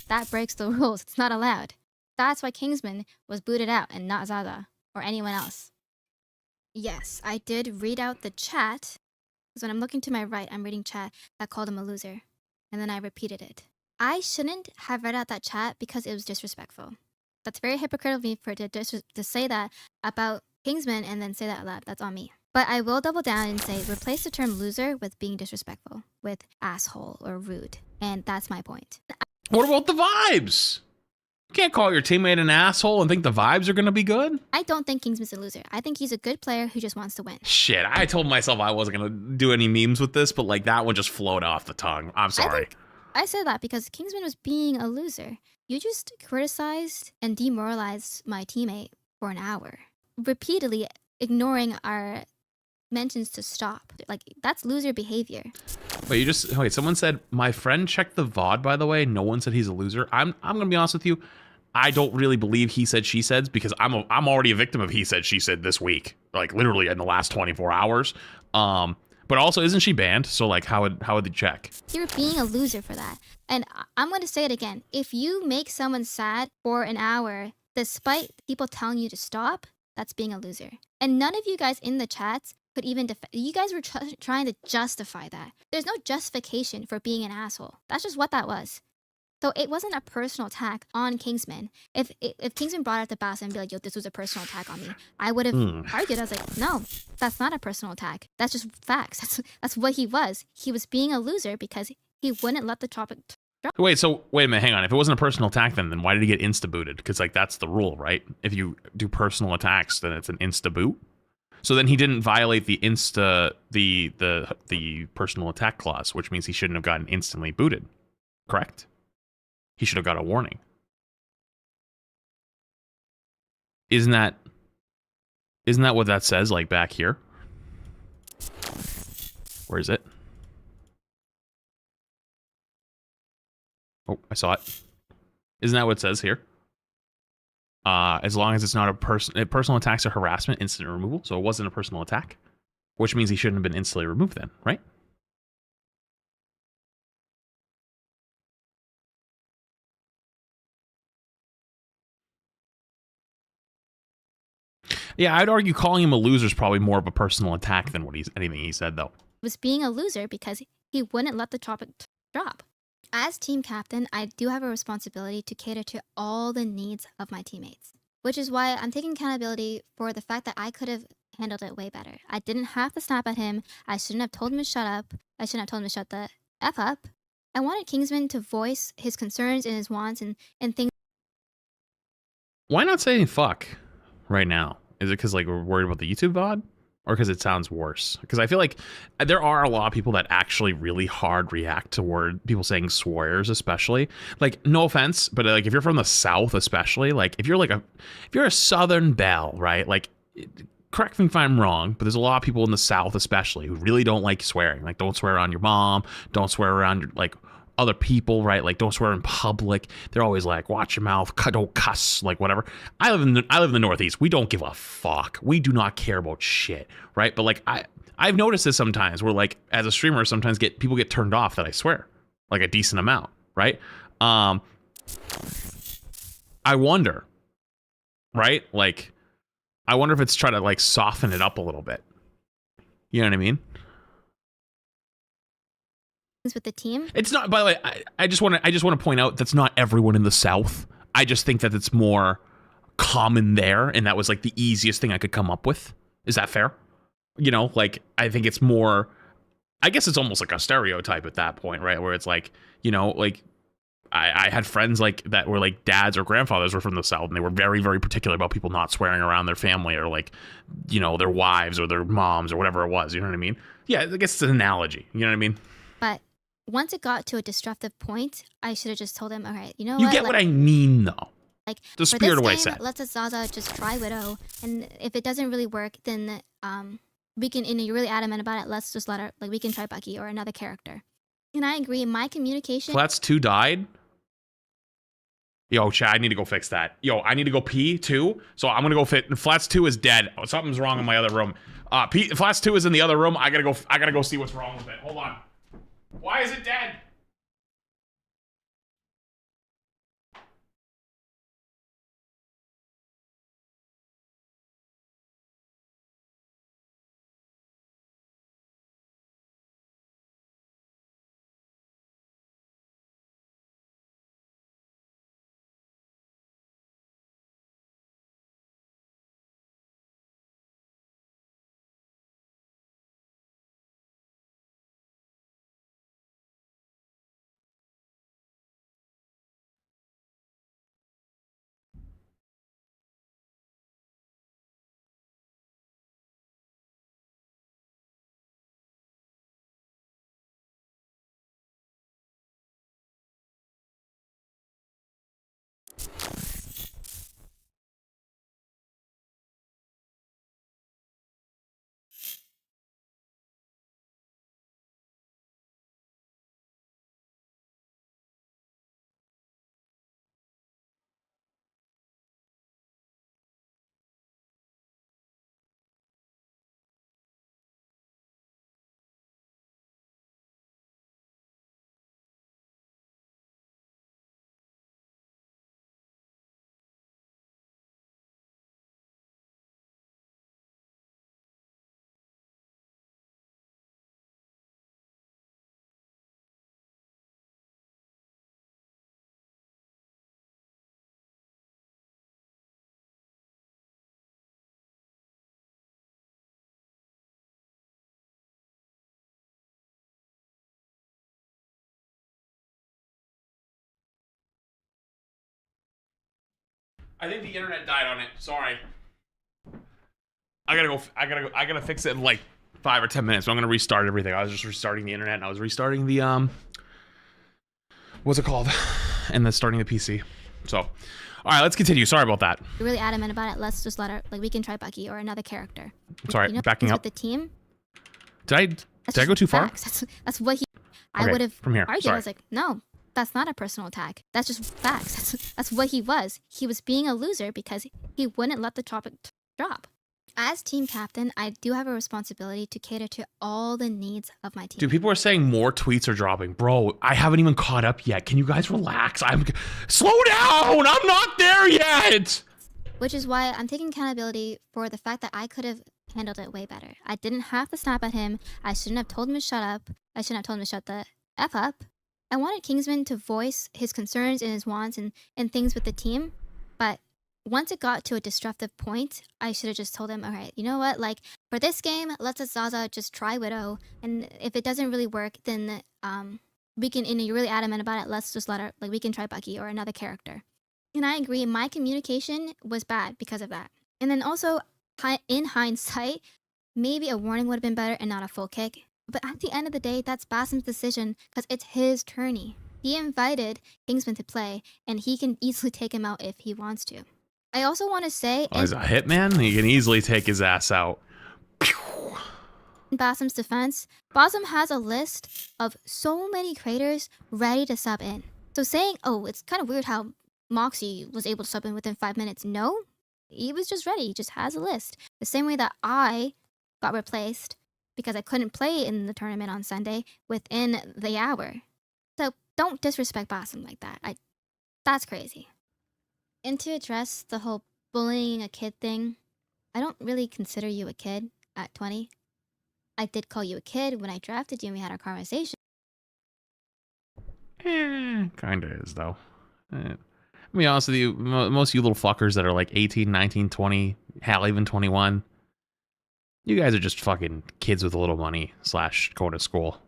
that breaks the rules. It's not allowed. That's why Kingsman was booted out and not Zaza or anyone else. Yes, I did read out the chat, because when I'm looking to my right, I'm reading chat that called him a loser. And then I repeated it. I shouldn't have read out that chat because it was disrespectful. That's very hypocritical of me to say that about Kingsman and then say that out loud. That's on me. But I will double down and say replace the term loser with being disrespectful, with asshole or rude. And that's my point. What about the vibes? You can't call your teammate an asshole and think the vibes are going to be good. I don't think Kingsman's a loser. I think he's a good player who just wants to win. Shit, I told myself I wasn't going to do any memes with this, but like that one just flowed off the tongue. I'm sorry. I said that because Kingsman was being a loser. You just criticized and demoralized my teammate for an hour, repeatedly ignoring our mentions to stop. Like, that's loser behavior. Wait, someone said, my friend checked the VOD, by the way. No one said he's a loser. I'm gonna be honest with you. I don't really believe he said, she said, because I'm already a victim of he said, she said this week. Like, literally in the last 24 hours. But also, isn't she banned? So, like, how would they check? You're being a loser for that. And I'm going to say it again. If you make someone sad for an hour, despite people telling you to stop, that's being a loser. And none of you guys in the chats could even you guys were trying to justify that. There's no justification for being an asshole. That's just what that was. So it wasn't a personal attack on Kingsman. If Kingsman brought it to Bass and be like, yo, this was a personal attack on me, I would have argued. I was like, no, that's not a personal attack. That's just facts. That's what he was. He was being a loser because he wouldn't let the topic drop. Wait a minute, hang on. If it wasn't a personal attack, then why did he get insta-booted? Because, like, that's the rule, right? If you do personal attacks, then it's an insta-boot. So then he didn't violate the the personal attack clause, which means he shouldn't have gotten instantly booted. Correct? He should have got a warning. Isn't that what that says, like, back here? Where is it? Oh, I saw it. Isn't that what it says here? As long as it's not a personal attacks or harassment, instant removal. So it wasn't a personal attack, which means he shouldn't have been instantly removed then, right? Yeah, I'd argue calling him a loser is probably more of a personal attack than anything he said, though. Was being a loser because he wouldn't let the topic drop. As team captain, I do have a responsibility to cater to all the needs of my teammates, which is why I'm taking accountability for the fact that I could have handled it way better. I didn't have to snap at him. I shouldn't have told him to shut up. I shouldn't have told him to shut the F up. I wanted Kingsman to voice his concerns and his wants and things. Why not say fuck right now? Is it because, like, we're worried about the YouTube VOD? Or because it sounds worse? Because I feel like there are a lot of people that actually really hard react to people saying swears, especially. Like, no offense, but, like, if you're from the South, especially, like, if you're a Southern belle, right? Like, correct me if I'm wrong, but there's a lot of people in the South, especially, who really don't like swearing. Like, don't swear around your mom, don't swear around your, like, other people, right? Like, don't swear in public. They're always like, watch your mouth, don't cuss, like, whatever. I live in the Northeast. We don't give a fuck. We do not care about shit, right? But, like, I've noticed this sometimes where, like, as a streamer, sometimes people get turned off that I swear, like, a decent amount, right? I wonder, right? Like, I wonder if it's trying to, like, soften it up a little bit. You know what I mean? With the team. It's not, by the way, I just want to point out that's not everyone in the South. I just think that it's more common there, and that was, like, the easiest thing I could come up with. Is that fair? You know, like, I think it's more, I guess it's almost like a stereotype at that point, right? Where it's like, you know, like, I had friends like that were like dads or grandfathers were from the South, and they were very, very particular about people not swearing around their family or, like, you know, their wives or their moms or whatever it was. You know what I mean? Yeah, I guess it's an analogy. You know what I mean? But once it got to a disruptive point, I should have just told him, all right, you know you what? get what I mean, though. Like, the spirit of what I said. Let's Zaza just try Widow, and if it doesn't really work, then we can, and you're really adamant about it, let's just let her, like, we can try Bucky or another character. And I agree, my communication. Flats 2 died? Yo, Chad, I need to go fix that. Yo, I need to go pee too, so I'm gonna go Flats 2 is dead. Oh, something's wrong in my other room. Flats 2 is in the other room. I gotta go see what's wrong with it. Hold on. Why is it dead? I think the internet died on it. Sorry. I gotta fix it in like 5 or 10 minutes. So I'm gonna restart everything. I was just restarting the internet and I was restarting the what's it called? And then starting the PC. So, all right, let's continue. Sorry about that. You're really adamant about it. Let's just let her, like, we can try Bucky or another character. Sorry, you know, backing up. With the team. Did I go too far? That's what he. Okay, I would have from here. argued. Sorry. I was like, no, that's not a personal attack. That's just facts. That's what he was. He was being a loser because he wouldn't let the topic drop. As team captain, I do have a responsibility to cater to all the needs of my team. Dude, people are saying more tweets are dropping. Bro, I haven't even caught up yet. Can you guys relax? Slow down. I'm not there yet. Which is why I'm taking accountability for the fact that I could have handled it way better. I didn't have to snap at him. I shouldn't have told him to shut up. I shouldn't have told him to shut the F up. I wanted Kingsman to voice his concerns and his wants and things with the team, but once it got to a disruptive point, I should have just told him, all right, you know what? Like, for this game, let's let Zaza just try Widow. And if it doesn't really work, then we can, and you're really adamant about it, let's just let her, like, we can try Bucky or another character. And I agree, my communication was bad because of that. And then also, in hindsight, maybe a warning would have been better and not a full kick. But at the end of the day, that's Basim's decision because it's his tourney. He invited Kingsman to play, and he can easily take him out if he wants to. I also want to say... Oh, he's a hitman? He can easily take his ass out. In Basim's defense, Basim has a list of so many creators ready to sub in. So saying, oh, it's kind of weird how Moxie was able to sub in within 5 minutes. No, he was just ready. He just has a list. The same way that I got replaced because I couldn't play in the tournament on Sunday within the hour. So don't disrespect Basim like that. That's crazy. And to address the whole bullying a kid thing, I don't really consider you a kid at 20. I did call you a kid when I drafted you and we had our conversation. Kinda is, though. Let me be honest with you, most of you little fuckers that are like 18, 19, 20, hell, even 21, you guys are just fucking kids with a little money / going to school.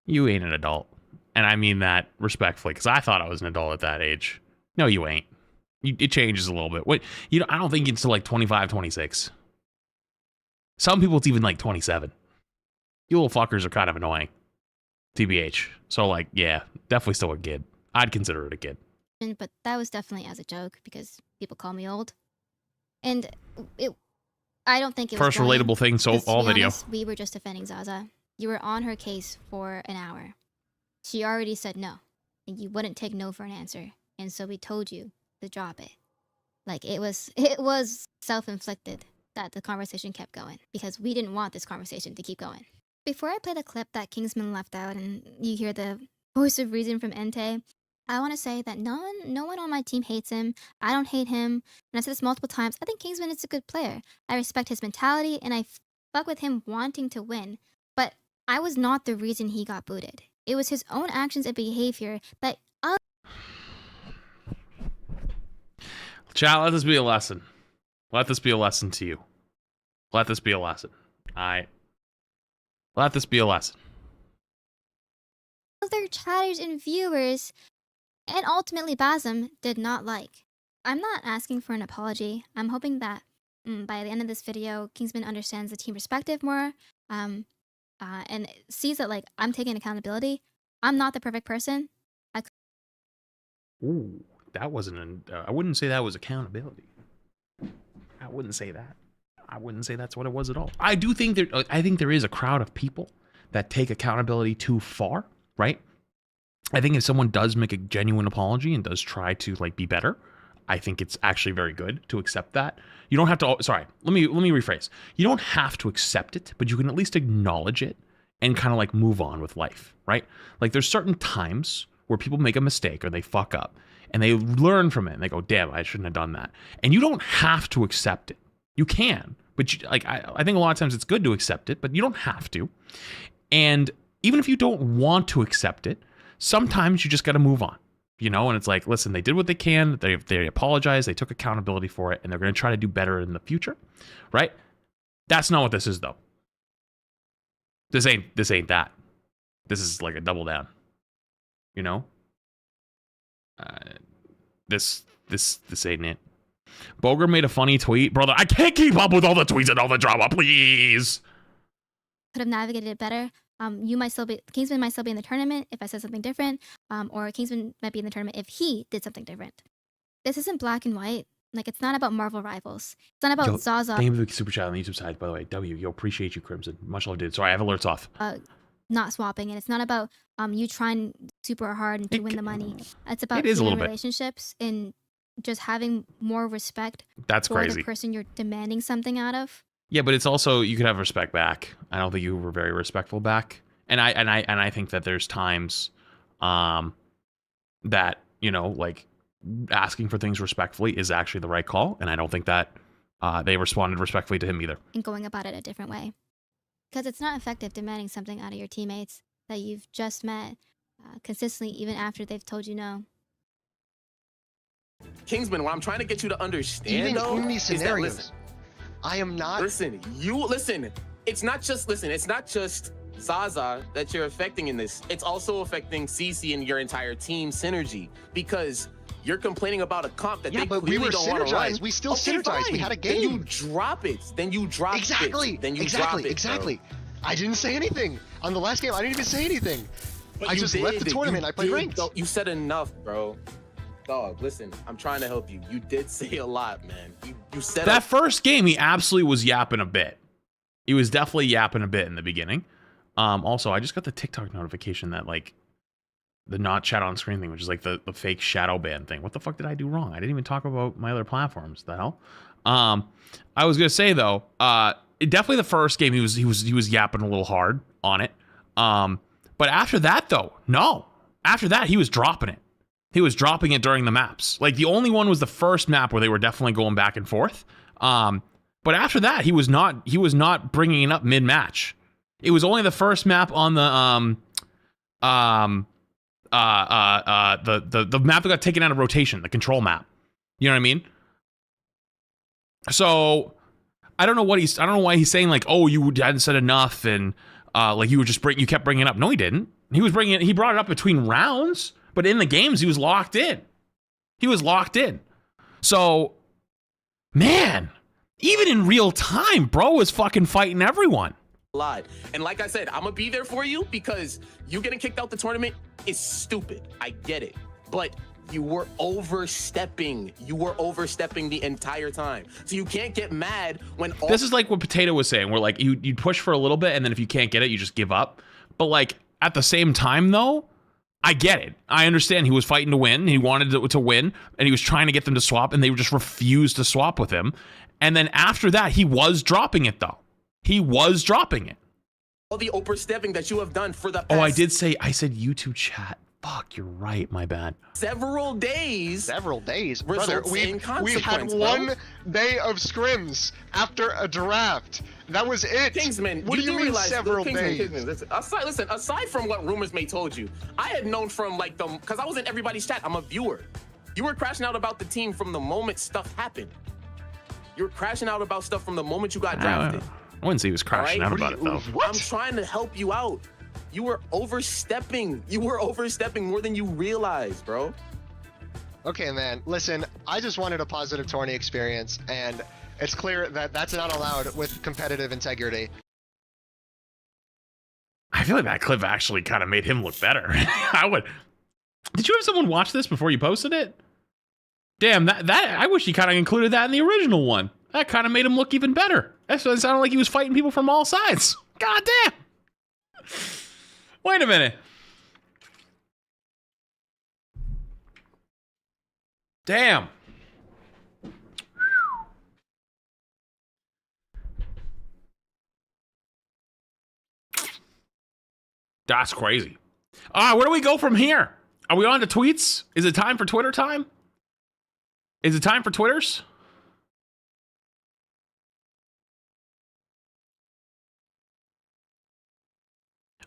You ain't an adult. And I mean that respectfully, because I thought I was an adult at that age. No, you ain't. It changes a little bit. Wait, I don't think it's till like 25, 26. Some people it's even like 27. You little fuckers are kind of annoying. TBH. So like, yeah, definitely still a kid. I'd consider it a kid. But that was definitely as a joke because people call me old. And I don't think it was first relatable thing, so all video. Honest, we were just defending Zaza. You were on her case for an hour. She already said no. And you wouldn't take no for an answer. And so we told you to drop it. Like, it was self-inflicted that the conversation kept going because we didn't want this conversation to keep going. Before I play the clip that Kingsman left out and you hear the voice of reason from Entei, I want to say that no one on my team hates him. I don't hate him. And I've said this multiple times. I think Kingsman is a good player. I respect his mentality and I fuck with him wanting to win. But I was not the reason he got booted. It was his own actions and behavior that... Chat, let this be a lesson. Let this be a lesson to you. Let this be a lesson. Let this be a lesson. Other chatters and viewers, and ultimately Basim, did not like. I'm not asking for an apology. I'm hoping that by the end of this video, Kingsman understands the team perspective more, and sees that like I'm taking accountability. I'm not the perfect person. Ooh, that wasn't I wouldn't say that was accountability. I wouldn't say that. I wouldn't say that's what it was at all. I do think I think there is a crowd of people that take accountability too far, right? I think if someone does make a genuine apology and does try to like be better, I think it's actually very good to accept that. You don't have to, sorry, let me rephrase. You don't have to accept it, but you can at least acknowledge it and kind of like move on with life, right? Like there's certain times where people make a mistake or they fuck up and they learn from it and they go, damn, I shouldn't have done that. And you don't have to accept it. You can, but I think a lot of times it's good to accept it, but you don't have to. And even if you don't want to accept it, sometimes you just got to move on, you know? And it's like, listen, they did what they can. They apologized. They took accountability for it and they're going to try to do better in the future, right? That's not what this is though. This ain't that. This is like a double down, you know? This ain't it. Boger made a funny tweet. Brother, I can't keep up with all the tweets and all the drama, please. Could have navigated it better. Kingsman might still be in the tournament if I said something different, or Kingsman might be in the tournament if he did something different. This isn't black and white. Like, it's not about Marvel rivals. It's not about Zaza. Thank you for the super chat on the YouTube side, by the way. W, yo, appreciate you, Crimson. Much love, dude. Sorry, I have alerts off. Not swapping, and it's not about you trying super hard and to win the money. It's about it is a little bit. relationships and just having more respect That's for crazy. the person you're demanding something out of. Yeah, but it's also, you could have respect back. I don't think you were very respectful back. And I think that there's times that, you know, like, asking for things respectfully is actually the right call, and I don't think that they responded respectfully to him either. And going about it a different way. Because it's not effective demanding something out of your teammates that you've just met consistently, even after they've told you no. Kingsman, what I'm trying to get you to understand, Even though, in these is that, scenarios, listen, I am not. listen. It's not just Zaza that you're affecting in this. It's also affecting CC and your entire team synergy, because you're complaining about a comp that they clearly don't want to run. We still synergized. Fine. We had a game. Then you drop it. Exactly. Then you exactly. drop it, Exactly. bro. I didn't say anything on the last game. I didn't even say anything. But I just left the tournament. I played ranked. You said enough, bro. Dog, listen, I'm trying to help you. You did say a lot, man. You said that first game, he absolutely was yapping a bit. He was definitely yapping a bit in the beginning. Also, I just got the TikTok notification that, like, the not chat on screen thing, which is like the fake shadow ban thing. What the fuck did I do wrong? I didn't even talk about my other platforms. The hell? I was gonna say though, definitely the first game he was yapping a little hard on it. But after that though, no. After that, he was dropping it. He was dropping it during the maps. Like, the only one was the first map where they were definitely going back and forth. But after that, he was not bringing it up mid match. It was only the first map on the map that got taken out of rotation, the control map. You know what I mean? So I don't know why he's saying, like, oh, you hadn't said enough, and like you kept bringing it up. No, he didn't. He brought it up between rounds, but in the games he was locked in. So, man, even in real time, bro was fucking fighting everyone. Lied. And like I said, I'm gonna be there for you, because you getting kicked out the tournament is stupid. I get it. But you were overstepping. The entire time. So you can't get mad when This is like what Potato was saying, where, like, you push for a little bit, and then if you can't get it, you just give up. But, like, at the same time though, I get it. I understand he was fighting to win. He wanted to win, and he was trying to get them to swap, and they just refused to swap with him. And then after that, he was dropping it though. He was dropping it. all the overstepping that you have done for the past I said YouTube chat. Fuck, you're right. My bad. several days. Brother, we've had one day of scrims after a draft. That was it. Kingsman, what do you mean realize, several days? Listen, aside from what rumors may told you, I had known from, like, because I was in everybody's chat. I'm a viewer. You were crashing out about the team from the moment stuff happened. You were crashing out about stuff from the moment you got drafted. I wouldn't say he was crashing out about it though. I'm trying to help you out. You were overstepping. More than you realize, bro. Okay, man. Listen, I just wanted a positive tourney experience, and it's clear that that's not allowed with competitive integrity. I feel like that clip actually kind of made him look better. Did you have someone watch this before you posted it? Damn, that I wish he kind of included that in the original one. That kind of made him look even better. That sounded like he was fighting people from all sides. God damn. Wait a minute. Damn. That's crazy. All right, where do we go from here? Are we on to tweets? Is it time for Twitter time? Is it time for Twitters?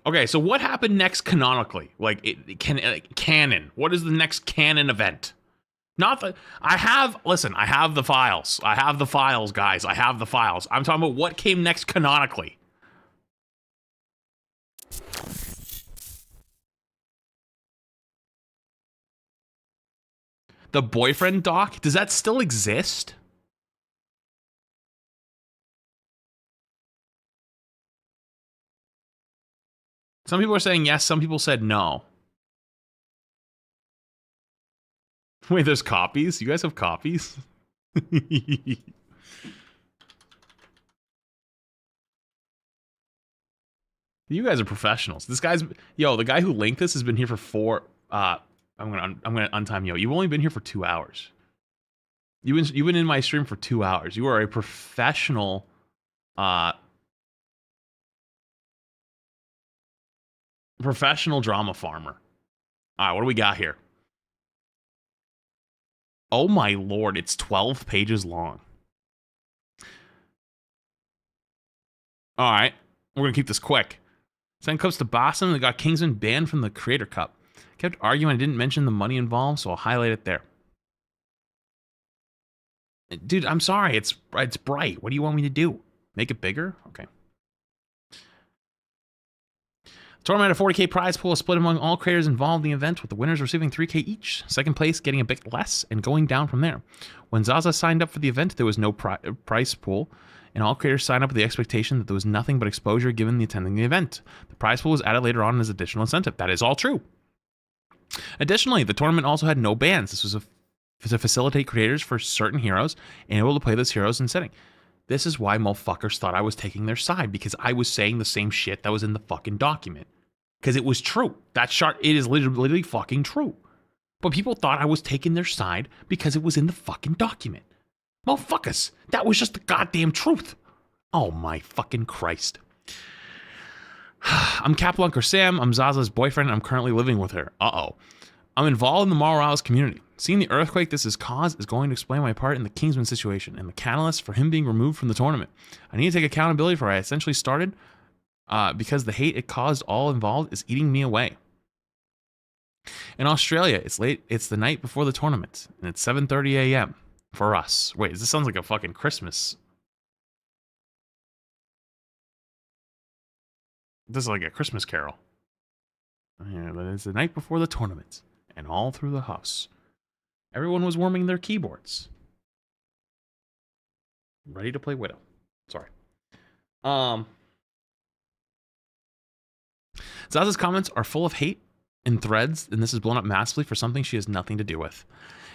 Okay, so what happened next canonically? Canon. What is the next canon event? Not the. I have the files. I have the files, guys. I have the files. I'm talking about what came next canonically. The boyfriend doc? Does that still exist? Some people are saying yes, some people said no. Wait, there's copies? You guys have copies? You guys are professionals. This guy's the guy who linked this has been here for I'm gonna untime you. You've only been here for 2 hours. You've been in my stream for 2 hours. You are a professional professional drama farmer. All right, what do we got here? Oh my lord, it's 12 pages long. All right, we're gonna keep this quick. Second clips to Bossum that got Kingsman banned from the Creator Cup. Kept arguing I didn't mention the money involved, so I'll highlight it there. Dude, I'm sorry, it's bright. What do you want me to do? Make it bigger? Okay. The tournament had a 40k prize pool split among all creators involved in the event, with the winners receiving 3k each. Second place getting a bit less and going down from there. When Zaza signed up for the event, there was no prize pool, and all creators signed up with the expectation that there was nothing but exposure given the attending the event. The prize pool was added later on as additional incentive. That is all true. Additionally, the tournament also had no bans. This was to facilitate creators for certain heroes and able to play those heroes in setting. This is why motherfuckers thought I was taking their side, because I was saying the same shit that was in the fucking document. Because it was true. That chart, it is literally fucking true. But people thought I was taking their side because it was in the fucking document. Motherfuckers, that was just the goddamn truth. Oh my fucking Christ. I'm Capelunker Sam. I'm Zaza's boyfriend. I'm currently living with her. Uh-oh. I'm involved in the Morales community. Seeing the earthquake this has caused is going to explain my part in the Kingsman situation and the catalyst for him being removed from the tournament. I need to take accountability for what I essentially started because the hate it caused all involved is eating me away. In Australia, it's late. It's the night before the tournament, and it's 7:30 a.m. for us. Wait, this sounds like a fucking Christmas. This is like a Christmas carol. Yeah, but it's the night before the tournament, and all through the house, everyone was warming their keyboards, ready to play Widow. Sorry. Zaza's comments are full of hate in threads, and this is blown up massively for something she has nothing to do with.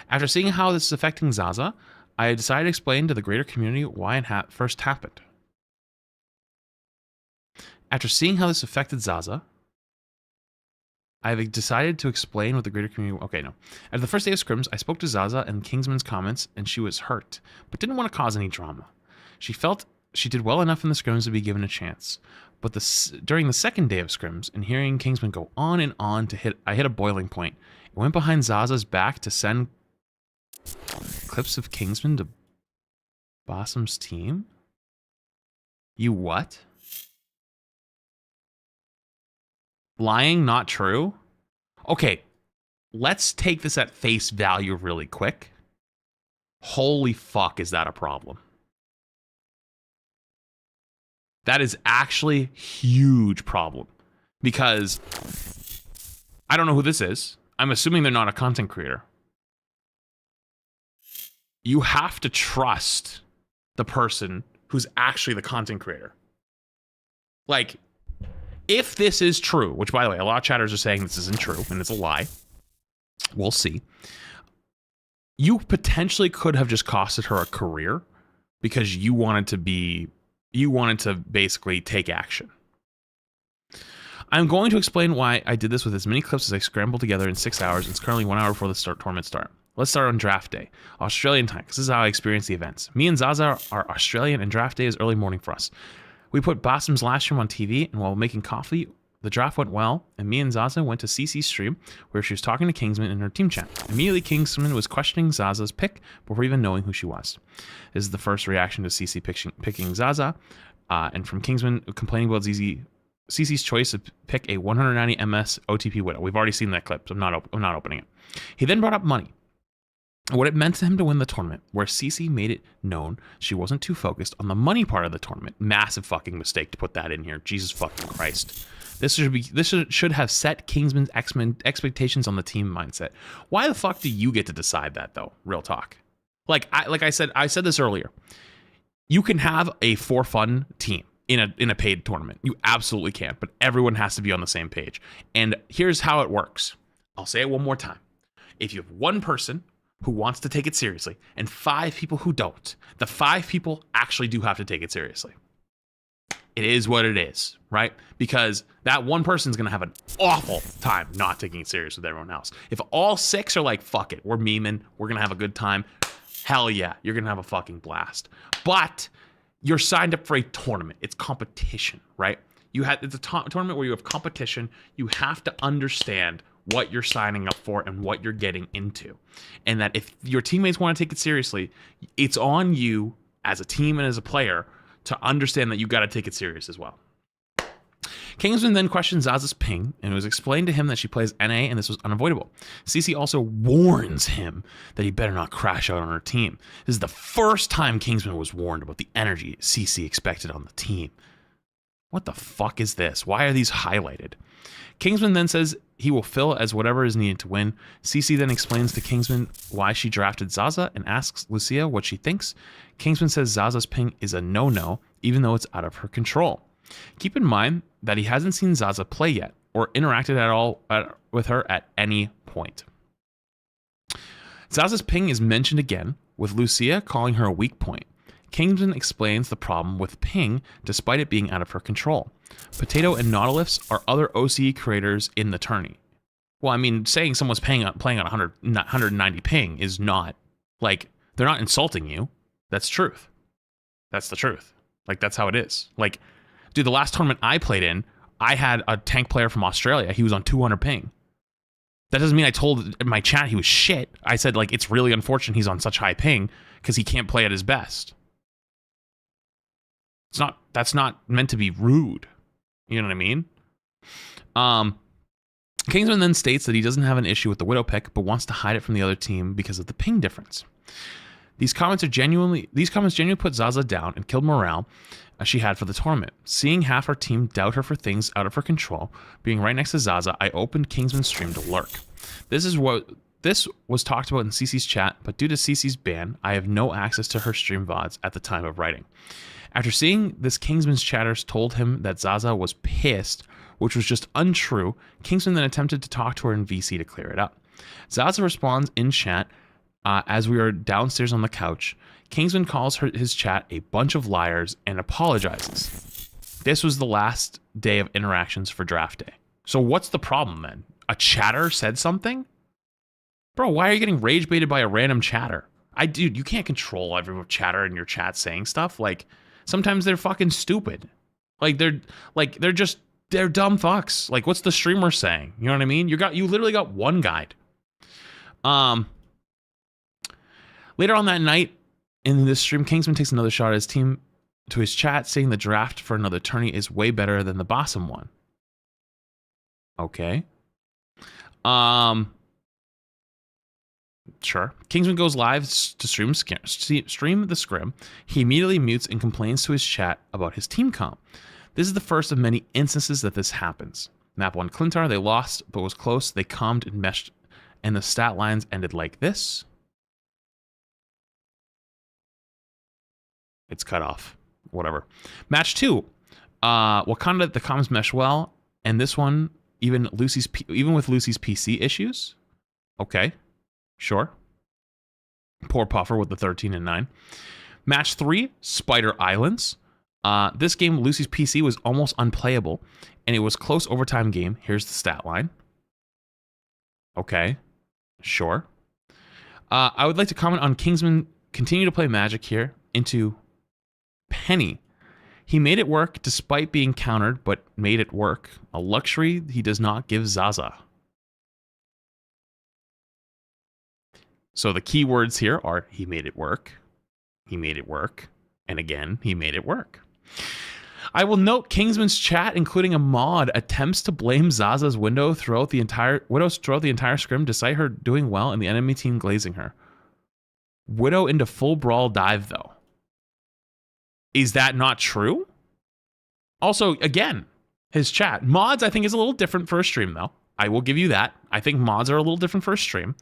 After seeing how this is affecting Zaza, I decided to explain to the greater community why it first happened. After seeing how this affected Zaza, I've decided to explain with the greater community. Okay, no. After the first day of Scrims, I spoke to Zaza and Kingsman's comments, and she was hurt, but didn't want to cause any drama. She felt she did well enough in the Scrims to be given a chance. But during the second day of Scrims, and hearing Kingsman go on and on I hit a boiling point. I went behind Zaza's back to send clips of Kingsman to Bossum's team. You what? Lying, not true? Okay, let's take this at face value really quick. Holy fuck, is that a problem? That is actually a huge problem. Because I don't know who this is. I'm assuming they're not a content creator. You have to trust the person who's actually the content creator. Like, if this is true, which, by the way, a lot of chatters are saying this isn't true and it's a lie. We'll see. You potentially could have just costed her a career because you wanted to basically take action. I'm going to explain why I did this with as many clips as I scrambled together in 6 hours, and it's currently 1 hour before the tournament start. Let's start on draft day, Australian time, because this is how I experience the events. Me and Zaza are Australian, and draft day is early morning for us. We put Bossum's last stream on TV, and while making coffee, the draft went well, and me and Zaza went to CC's stream, where she was talking to Kingsman in her team chat. Immediately, Kingsman was questioning Zaza's pick before even knowing who she was. This is the first reaction to CC picking Zaza, and from Kingsman complaining about CC's choice to pick a 190 MS OTP Widow. We've already seen that clip, so I'm not opening it. He then brought up money. What it meant to him to win the tournament, where CC made it known she wasn't too focused on the money part of the tournament. Massive fucking mistake to put that in here. Jesus fucking Christ. This should have set Kingsman's expectations on the team mindset. Why the fuck do you get to decide that though? Real talk. Like I said this earlier. You can have a for fun team in a paid tournament. You absolutely can, but everyone has to be on the same page. And here's how it works. I'll say it one more time. If you have one person who wants to take it seriously and 5 people who don't, the 5 people actually do have to take it seriously. It is what it is, right? Because that one person's going to have an awful time not taking it serious with everyone else. If all 6 are like, fuck it, we're memeing, we're going to have a good time, hell yeah, you're going to have a fucking blast. But you're signed up for a tournament. It's competition, right? It's a tournament where you have competition. You have to understand what you're signing up for and what you're getting into. And that if your teammates want to take it seriously, it's on you as a team and as a player to understand that you got to take it serious as well. Kingsman then questioned Zaza's ping, and it was explained to him that she plays NA and this was unavoidable. CC also warns him that he better not crash out on her team. This is the first time Kingsman was warned about the energy CC expected on the team. What the fuck is this? Why are these highlighted? Kingsman then says he will fill as whatever is needed to win. CC then explains to Kingsman why she drafted Zaza and asks Lucia what she thinks. Kingsman says Zaza's ping is a no-no, even though it's out of her control. Keep in mind that he hasn't seen Zaza play yet or interacted at all with her at any point. Zaza's ping is mentioned again, with Lucia calling her a weak point. Kingsman explains the problem with ping despite it being out of her control. Potato and Nautilus are other OCE creators in the tourney. Well, I mean, saying someone's playing on 190 ping is not, like, they're not insulting you. That's truth. That's the truth. Like, that's how it is. Like, dude, the last tournament I played in, I had a tank player from Australia. He was on 200 ping. That doesn't mean I told my chat he was shit. I said, like, it's really unfortunate he's on such high ping because he can't play at his best. That's not meant to be rude. You know what I mean? Kingsman then states that he doesn't have an issue with the Widow pick, but wants to hide it from the other team because of the ping difference. These comments genuinely put Zaza down and killed morale she had for the tournament. Seeing half her team doubt her for things out of her control, being right next to Zaza, I opened Kingsman's stream to lurk. This was talked about in CC's chat, but due to CC's ban, I have no access to her stream VODs at the time of writing. After seeing this, Kingsman's chatters told him that Zaza was pissed, which was just untrue. Kingsman then attempted to talk to her in VC to clear it up. Zaza responds in chat as we are downstairs on the couch. Kingsman calls his chat a bunch of liars and apologizes. This was the last day of interactions for draft day. So what's the problem then? A chatter said something? Bro, why are you getting rage baited by a random chatter? Dude, you can't control every chatter in your chat saying stuff. Like, sometimes they're fucking stupid. Like, they're dumb fucks. Like, what's the streamer saying? You know what I mean? You literally got one guide. Later on that night in this stream, Kingsman takes another shot at his team to his chat, saying the draft for another tourney is way better than the Bossum one. Okay. Sure. Kingsman goes live to stream the scrim. He immediately mutes and complains to his chat about his team comp. This is the first of many instances that this happens. Map 1 Clintar, they lost, but was close. They calmed and meshed, and the stat lines ended like this. It's cut off. Whatever. Match 2. Wakanda, the comms mesh well, and this one, even with Lucy's PC issues. Okay. Sure. Poor Puffer with the 13 and 9. Match 3, Spider Islands. This game, Lucy's PC was almost unplayable, and it was close overtime game. Here's the stat line. Okay. Sure. I would like to comment on Kingsman continue to play Magic here into Penny. He made it work despite being countered, but made it work. A luxury he does not give Zaza. So the key words here are he made it work, and again, he made it work. I will note Kingsman's chat, including a mod, attempts to blame Zaza's widows throughout the entire scrim, despite her doing well and the enemy team glazing her. Widow into full brawl dive, though. Is that not true? Also, again, his chat. Mods, I think, is a little different for a stream, though. I will give you that. I think mods are a little different for a stream.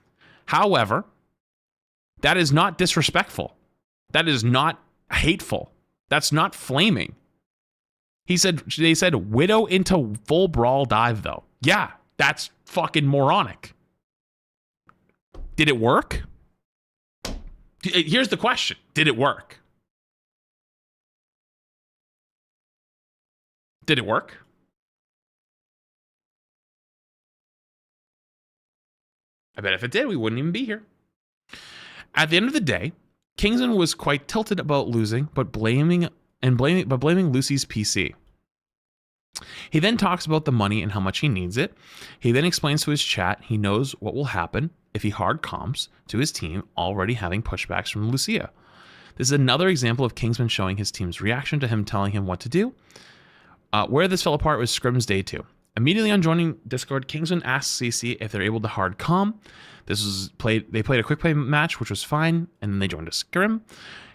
However, that is not disrespectful. That is not hateful. That's not flaming. They said Widow into full brawl dive, though. Yeah, that's fucking moronic. Did it work? Here's the question. Did it work? Did it work? I bet if it did, we wouldn't even be here. At the end of the day, Kingsman was quite tilted about losing, but blaming Lucy's PC. He then talks about the money and how much he needs it. He then explains to his chat he knows what will happen if he hard comps to his team already having pushbacks from Lucia. This is another example of Kingsman showing his team's reaction to him telling him what to do. Where this fell apart was Scrims Day 2. Immediately on joining Discord, Kingsman asks CC if they're able to hard calm. They played a quick play match, which was fine, and then they joined a scrim.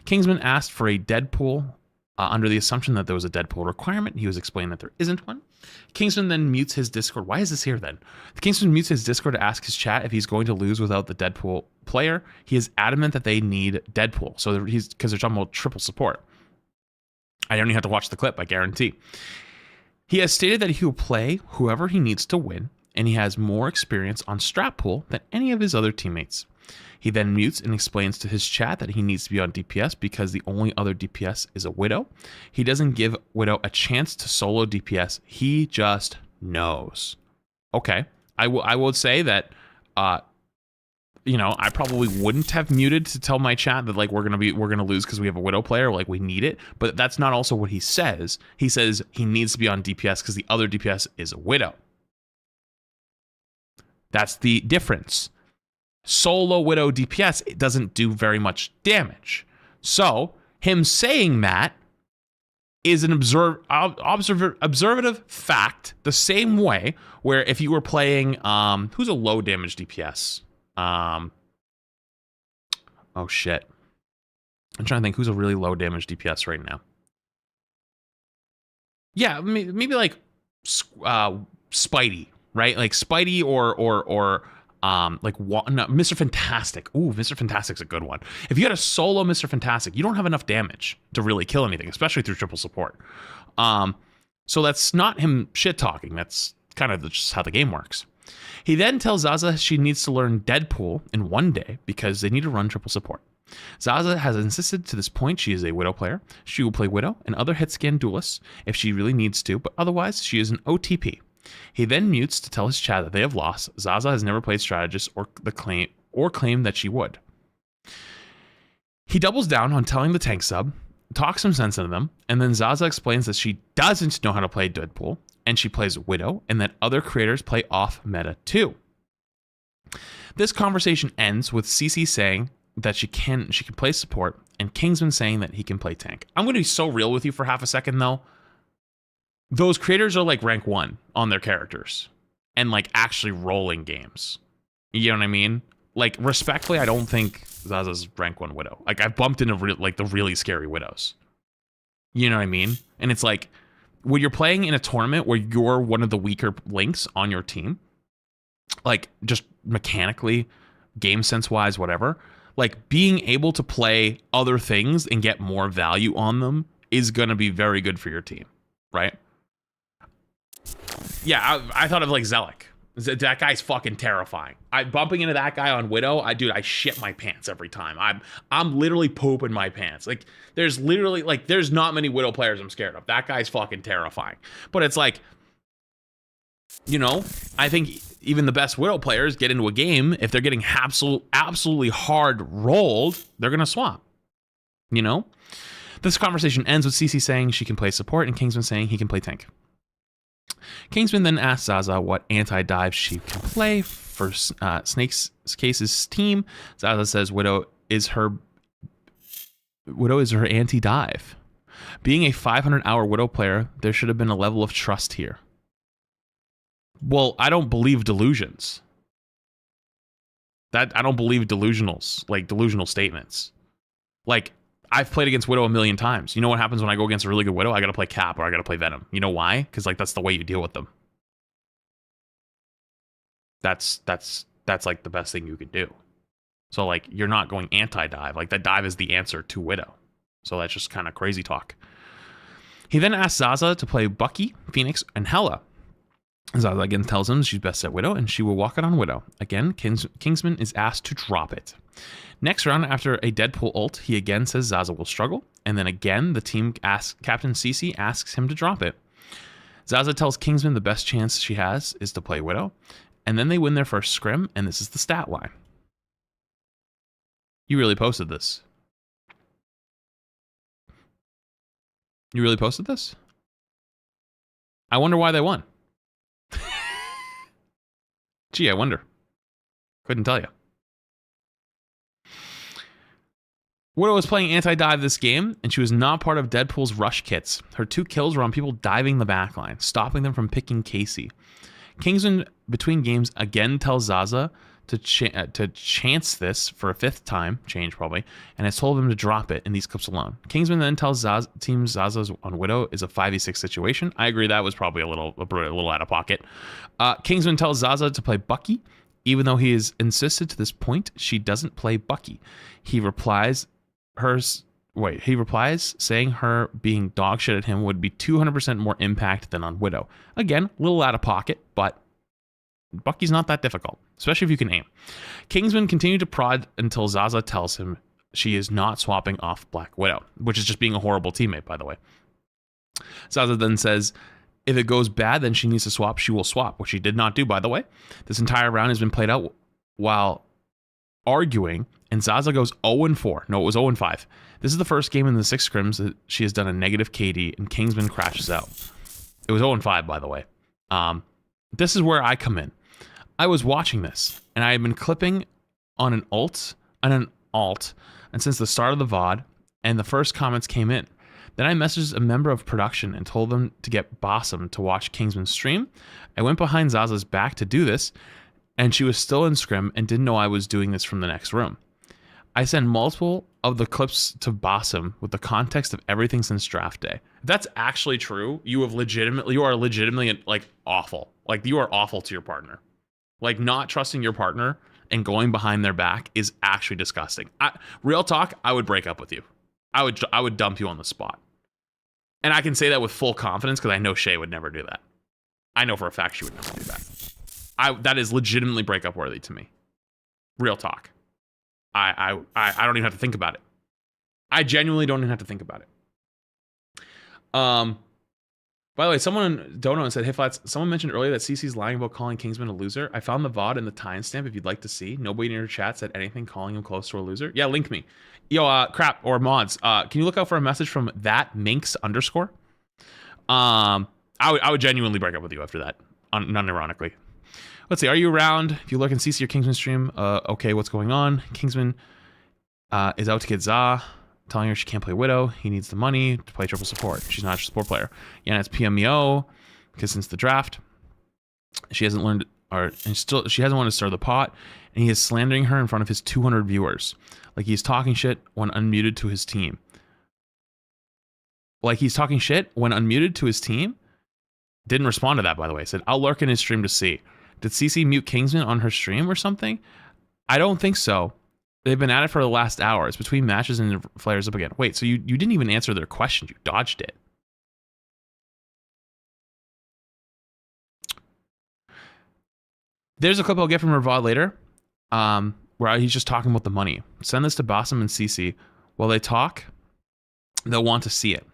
Kingsman asked for a Deadpool under the assumption that there was a Deadpool requirement. He was explaining that there isn't one. Kingsman then mutes his Discord. Why is this here then? Kingsman mutes his Discord to ask his chat if he's going to lose without the Deadpool player. He is adamant that they need Deadpool, so because they're talking about triple support. I don't even have to watch the clip, I guarantee. He has stated that he will play whoever he needs to win, and he has more experience on strat pool than any of his other teammates. He then mutes and explains to his chat that he needs to be on DPS because the only other DPS is a Widow. He doesn't give Widow a chance to solo DPS. He just knows. Okay, I will say that, I probably wouldn't have muted to tell my chat that like we're gonna lose because we have a Widow player, like we need it. But that's not also what he says. He says he needs to be on DPS because the other DPS is a Widow. That's the difference. Solo Widow DPS, it doesn't do very much damage. So him saying that is an observative fact, the same way where if you were playing who's a low damage DPS? Oh shit. I'm trying to think who's a really low damage DPS right now. Yeah, maybe like Spidey, right? Like Spidey or Mr. Fantastic. Ooh, Mr. Fantastic's a good one. If you had a solo Mr. Fantastic, you don't have enough damage to really kill anything, especially through triple support. So that's not him shit talking. That's kind of just how the game works. He then tells Zaza she needs to learn Deadpool in one day because they need to run triple support. Zaza has insisted to this point she is a Widow player. She will play Widow and other hit scan duelists if she really needs to, but otherwise she is an OTP. He then mutes to tell his chat that they have lost. Zaza has never played strategist or claimed that she would. He doubles down on telling the tank sub, talks some sense into them, and then Zaza explains that she doesn't know how to play Deadpool, and she plays Widow, and that other creators play off meta too. This conversation ends with CC saying that she can play support, and Kingsman saying that he can play tank. I'm going to be so real with you for half a second though. Those creators are like rank 1 on their characters and like actually rolling games. You know what I mean? Like respectfully, I don't think Zaza's rank 1 Widow. Like I've bumped into the really scary Widows. You know what I mean? And it's like when you're playing in a tournament where you're one of the weaker links on your team, like just mechanically, game sense wise, whatever, like being able to play other things and get more value on them is going to be very good for your team, right? Yeah, I thought of like Zelik. That guy's fucking terrifying. Bumping into that guy on Widow, I shit my pants every time. I'm literally pooping my pants. Like there's not many Widow players I'm scared of. That guy's fucking terrifying. But it's like, I think even the best Widow players get into a game, if they're getting absolutely hard rolled, they're gonna swap. This conversation ends with CC saying she can play support and Kingsman saying he can play tank. Kingsman then asks Zaza what anti-dive she can play for Snake's Case's team. Zaza says Widow is her anti-dive. Being a 500-hour Widow player, there should have been a level of trust here. Well, I don't believe delusions. I don't believe delusional statements. Like, I've played against Widow a million times. You know what happens when I go against a really good Widow? I gotta play Cap or I gotta play Venom. You know why? Because like that's the way you deal with them. That's like the best thing you could do. So like you're not going anti-dive. Like that dive is the answer to Widow. So that's just kind of crazy talk. He then asks Zaza to play Bucky, Phoenix, and Hela. Zaza again tells him she's best at Widow and she will walk it on Widow. Again, Kingsman is asked to drop it. Next round, after a Deadpool ult, he again says Zaza will struggle. And then again, the team asks, Captain CC asks him to drop it. Zaza tells Kingsman the best chance she has is to play Widow. And then they win their first scrim, and this is the stat line. You really posted this. You really posted this? I wonder why they won. Gee, I wonder. Couldn't tell you. Widow was playing anti-dive this game, and she was not part of Deadpool's rush kits. Her 2 kills were on people diving the backline, stopping them from picking Casey. Kingsman, between games, again tells Zaza to chance this for a 5th time, change probably, and has told him to drop it in these clips alone. Kingsman then tells Team Zaza's on Widow is a 5v6 situation. I agree that was probably a little out of pocket. Kingsman tells Zaza to play Bucky, even though he has insisted to this point she doesn't play Bucky. He replies saying her being dog shit at him would be 200% more impact than on Widow. Again, a little out of pocket, but Bucky's not that difficult, especially if you can aim. Kingsman continued to prod until Zaza tells him she is not swapping off Black Widow, which is just being a horrible teammate, by the way. Zaza then says, if it goes bad, then she needs to swap. She will swap, which she did not do, by the way. This entire round has been played out while arguing, and Zaza goes 0-4. No, it was 0-5. This is the first game in the 6 scrims that she has done a negative KD, and Kingsman crashes out. It was 0-5, by the way. This is where I come in. I was watching this, and I had been clipping on an alt, and since the start of the VOD, and the first comments came in. Then I messaged a member of production and told them to get Bossum to watch Kingsman's stream. I went behind Zaza's back to do this, and she was still in scrim and didn't know I was doing this from the next room. I sent multiple of the clips to Bossum with the context of everything since draft day. If that's actually true, you are legitimately like awful. Like you are awful to your partner. Like not trusting your partner and going behind their back is actually disgusting. Real talk, I would break up with you. I would dump you on the spot. And I can say that with full confidence because I know Shay would never do that. I know for a fact she would never do that. That is legitimately breakup worthy to me. Real talk. I don't even have to think about it. I genuinely don't even have to think about it. By the way, someone Dono said, "Hey Flats, someone mentioned earlier that CC's lying about calling Kingsman a loser. I found the VOD in the timestamp if you'd like to see. Nobody in your chat said anything calling him close to a loser. Yeah, link me. Yo, crap, or mods. Can you look out for a message from that Minx _ I would genuinely break up with you after that, non-ironically. Let's see, are you around? If you look in CC or Kingsman stream, okay, what's going on? Kingsman is out to get Za, telling her she can't play Widow. He needs the money to play triple support. She's not a support player. Yeah, and it's PMEO, because since the draft, she hasn't learned, she hasn't wanted to stir the pot, and he is slandering her in front of his 200 viewers. Like he's talking shit when unmuted to his team. Didn't respond to that, by the way. Said, I'll lurk in his stream to see. Did CC mute Kingsman on her stream or something? I don't think so. They've been at it for the last hour. It's between matches and it flares up again. Wait, so you didn't even answer their question. You dodged it. There's a clip I'll get from her VOD later where he's just talking about the money. Send this to Bossum and CC. While they talk, they'll want to see it.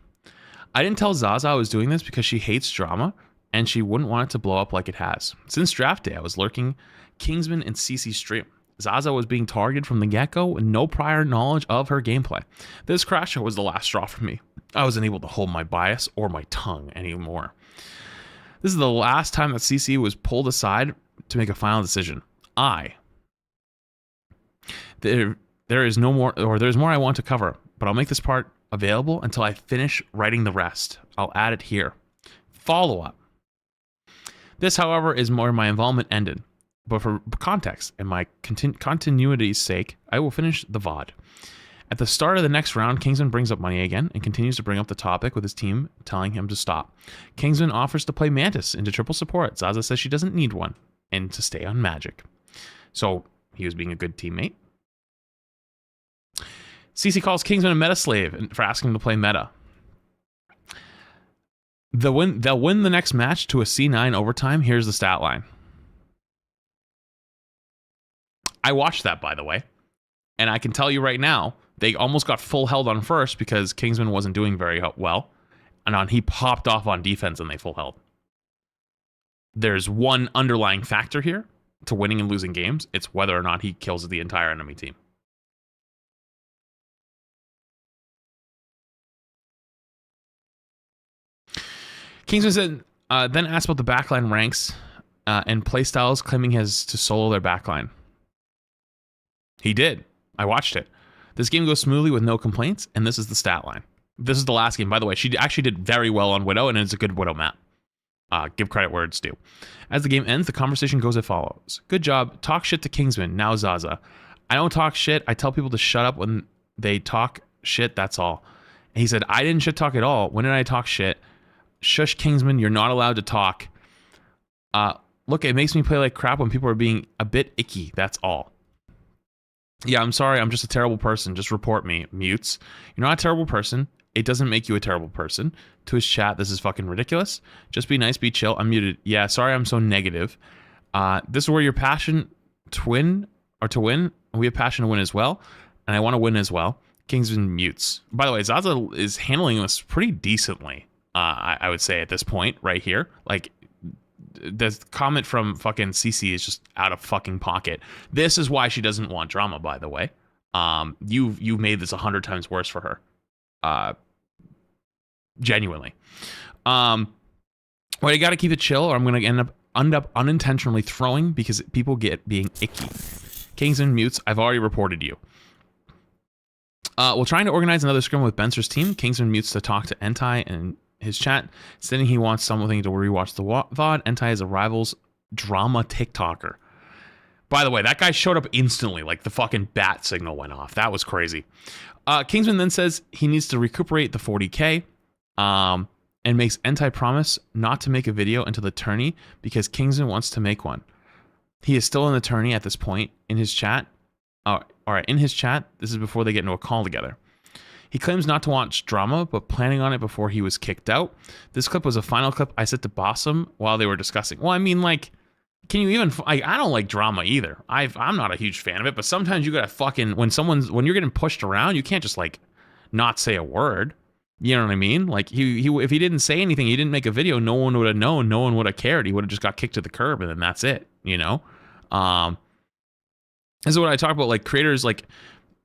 I didn't tell Zaza I was doing this because she hates drama and she wouldn't want it to blow up like it has. Since draft day, I was lurking Kingsman and CC stream. Zaza was being targeted from the get-go with no prior knowledge of her gameplay. This crash was the last straw for me. I wasn't able to hold my bias or my tongue anymore. This is the last time that CC was pulled aside to make a final decision. There's more I want to cover, but I'll make this part available until I finish writing the rest. I'll add it here. Follow-up. This, however, is where my involvement ended. But for context and my continuity's sake, I will finish the VOD. At the start of the next round, Kingsman brings up money again and continues to bring up the topic with his team, telling him to stop. Kingsman offers to play Mantis into triple support. Zaza says she doesn't need one and to stay on Magic. So he was being a good teammate. CC calls Kingsman a meta slave for asking him to play meta. They'll win the next match to a C9 overtime. Here's the stat line. I watched that, by the way. And I can tell you right now, they almost got full held on first because Kingsman wasn't doing very well. And he popped off on defense and they full held. There's one underlying factor here to winning and losing games. It's whether or not he kills the entire enemy team. Kingsman said, then asked about the backline ranks and playstyles, claiming he has to solo their backline. He did. I watched it. This game goes smoothly with no complaints, and this is the stat line. This is the last game, by the way. She actually did very well on Widow, and it's a good Widow map. Give credit where it's due. As the game ends, the conversation goes as follows. Good job. Talk shit to Kingsman. Now Zaza. I don't talk shit. I tell people to shut up when they talk shit. That's all. And he said, I didn't shit talk at all. When did I talk shit? Shush, Kingsman. You're not allowed to talk. Look, it makes me play like crap when people are being a bit icky. That's all. Yeah, I'm sorry. I'm just a terrible person. Just report me. Mutes. You're not a terrible person. It doesn't make you a terrible person. To his chat, this is fucking ridiculous. Just be nice, be chill. I'm muted. Yeah, sorry I'm so negative. This is where your passion to win. We have passion to win as well. And I want to win as well. Kingsman mutes. By the way, Zaza is handling this pretty decently. I would say at this point right here. Like, the comment from fucking CC is just out of fucking pocket. This is why she doesn't want drama, by the way. You've made this 100 times worse for her. Genuinely. Well, you got to keep it chill, or I'm gonna end up unintentionally throwing because people get being icky. Kingsman mutes. I've already reported you. While trying to organize another scrim with Benser's team, Kingsman mutes to talk to Entai and his chat, stating he wants something to rewatch the VOD. Entai is a Rivals drama TikToker. By the way, that guy showed up instantly, like the fucking bat signal went off. That was crazy. Kingsman then says he needs to recuperate the 40k, and makes Entai promise not to make a video until the tourney because Kingsman wants to make one. He is still in the tourney at this point in his chat. In his chat, this is before they get into a call together. He claims not to watch drama, but planning on it before he was kicked out. This clip was a final clip I sent to Bossum while they were discussing. Well, I mean, like, can you even... I don't like drama either. I'm not a huge fan of it, but sometimes you gotta fucking... When you're getting pushed around, you can't just, like, not say a word. You know what I mean? Like, if he didn't say anything, he didn't make a video, no one would have known, no one would have cared. He would have just got kicked to the curb, and then that's it, you know? This is what I talk about, like, creators, like...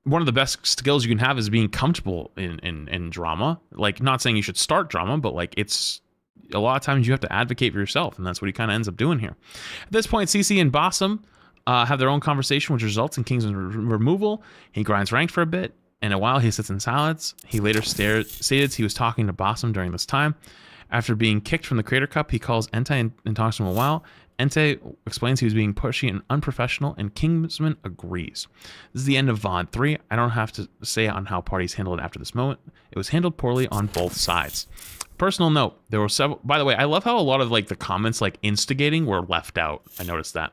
One of the best skills you can have is being comfortable in drama. Like, not saying you should start drama, but like, it's a lot of times you have to advocate for yourself, and that's what he kind of ends up doing here. At this point, CC and Bossum have their own conversation, which results in Kingsman's removal. He grinds ranked for a bit, and a while he sits in silence. He later stated he was talking to Bossum during this time. After being kicked from the Creator Cup, he calls Entai and talks to him a while. Entai explains he was being pushy and unprofessional, and Kingsman agrees. This is the end of VOD 3. I don't have to say on how parties handled it after this moment. It was handled poorly on both sides. Personal note, there were several... By the way, I love how a lot of like the comments like instigating were left out. I noticed that.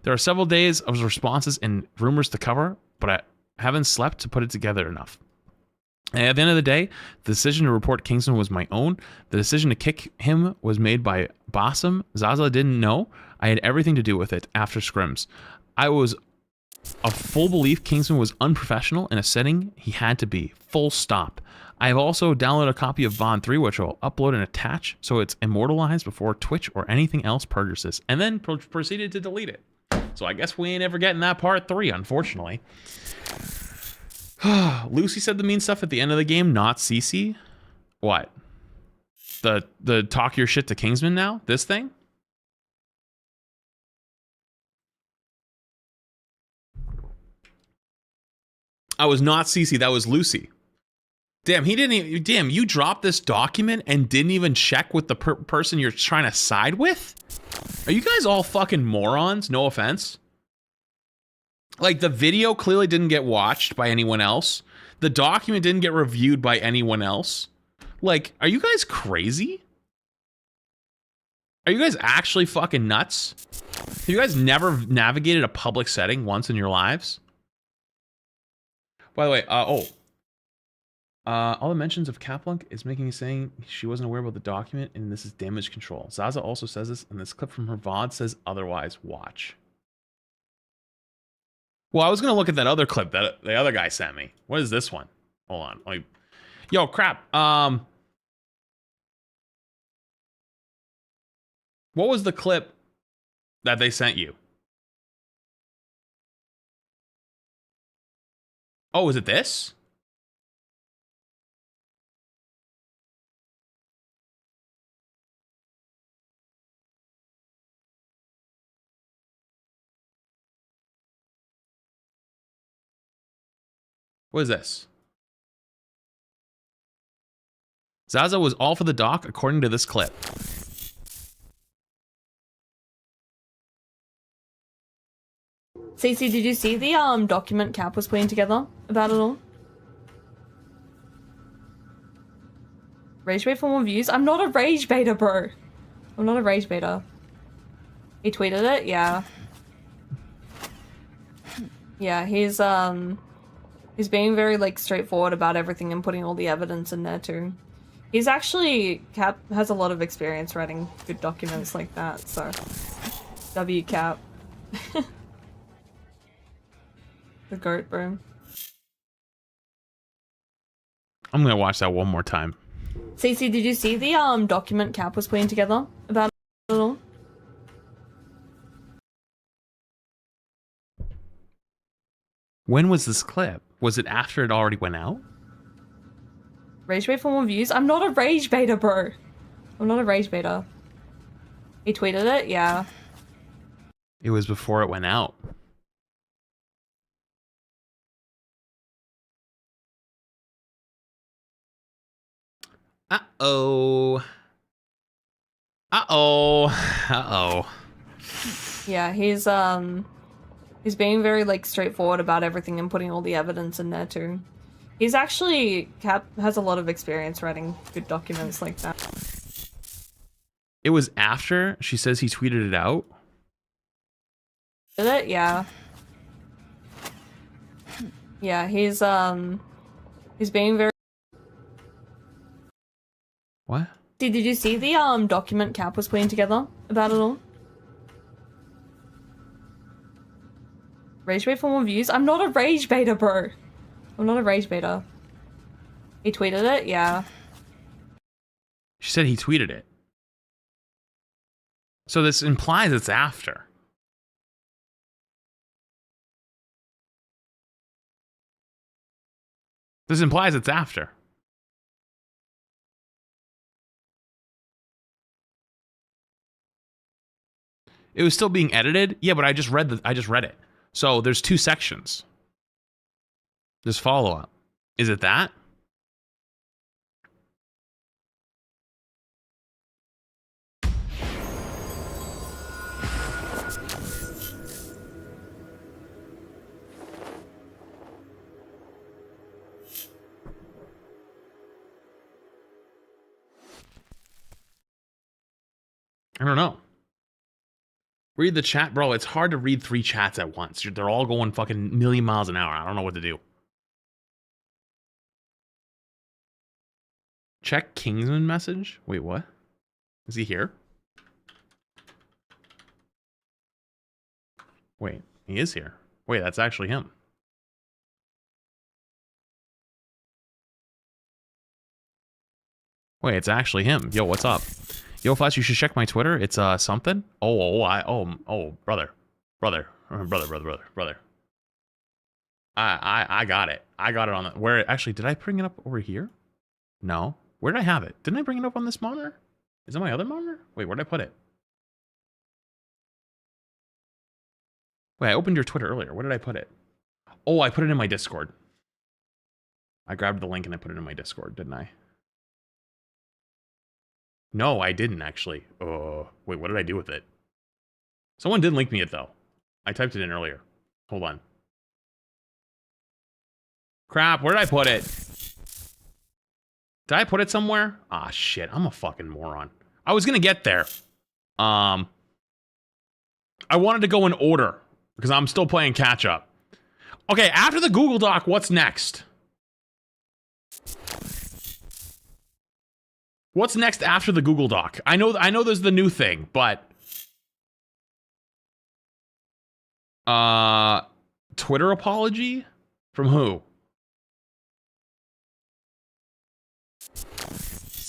There are several days of responses and rumors to cover, but I haven't slept to put it together enough. And at the end of the day, the decision to report Kingsman was my own. The decision to kick him was made by Bossum. Zaza didn't know. I had everything to do with it after scrims. I was a full belief Kingsman was unprofessional in a setting he had to be. Full stop. I have also downloaded a copy of VOD 3, which I'll upload and attach so it's immortalized before Twitch or anything else purges this, and then proceeded to delete it. So I guess we ain't ever getting that part 3, unfortunately. Lucy said the mean stuff at the end of the game, not CC. What? The talk your shit to Kingsman now? This thing? I was not CC, that was Lucy. Damn, he didn't even... Damn, you dropped this document and didn't even check with the person you're trying to side with? Are you guys all fucking morons? No offense. Like, the video clearly didn't get watched by anyone else. the document didn't get reviewed by anyone else. Like, are you guys crazy? Are you guys actually fucking nuts? Have you guys never navigated a public setting once in your lives? By the way, all the mentions of Kaplunk is making saying she wasn't aware about the document, and this is damage control. Zaza also says this, and this clip from her VOD says otherwise. Watch. Well, I was gonna look at that other clip that the other guy sent me. What is this one? Hold on. Like, yo, crap. What was the clip that they sent you? Oh, is it this? What is this? Zaza was all for the doc according to this clip. Cece, did you see the document Cap was putting together about it all? Rage bait for more views? I'm not a rage baiter, bro. I'm not a rage baiter. He tweeted it? Yeah. Yeah, he's being very, like, straightforward about everything and putting all the evidence in there, too. He's actually... Cap has a lot of experience writing good documents like that, so... W Cap. The goat, bro. I'm gonna watch that one more time. Cece, did you see the document Cap was putting together about it all? When was this clip? Was it after it already went out? Rage bait for more views? I'm not a rage baiter, bro. I'm not a rage baiter. He tweeted it? Yeah. It was before it went out. Uh-oh. Uh-oh. Uh-oh. Yeah, he's being very, like, straightforward about everything and putting all the evidence in there, too. He's actually... Cap has a lot of experience writing good documents like that. It was after she says he tweeted it out? Did it? Yeah. Yeah, he's being very... What? Did you see the document Cap was putting together about it all? Rage bait for more views? I'm not a rage baiter, bro. I'm not a rage baiter. He tweeted it? Yeah. She said he tweeted it. So this implies it's after. This implies it's after. It was still being edited? Yeah, but I just read it. So there's two sections. There's follow-up. Is it that? I don't know. Read the chat. Bro, it's hard to read 3 chats at once. They're all going fucking million miles an hour. I don't know what to do. Check Kingsman message? Wait, what? Is he here? Wait, he is here. Wait, that's actually him. Wait, it's actually him. Yo, what's up? Yo, Flash, you should check my Twitter. It's something. Brother. I got it. I got it on the where actually did I bring it up over here? No. Where did I have it? Didn't I bring it up on this monitor? Is it my other monitor? Wait, where did I put it? Wait, I opened your Twitter earlier. Where did I put it? Oh, I put it in my Discord. I grabbed the link and I put it in my Discord, didn't I? No, I didn't actually. Oh, wait, what did I do with it? Someone did link me it though. I typed it in earlier. Hold on. Crap, where did I put it? Did I put it somewhere? Ah, shit, I'm a fucking moron. I was gonna get there. I wanted to go in order because I'm still playing catch up. Okay, after the Google Doc, what's next? What's next after the Google Doc? I know there's the new thing, but Twitter apology from who?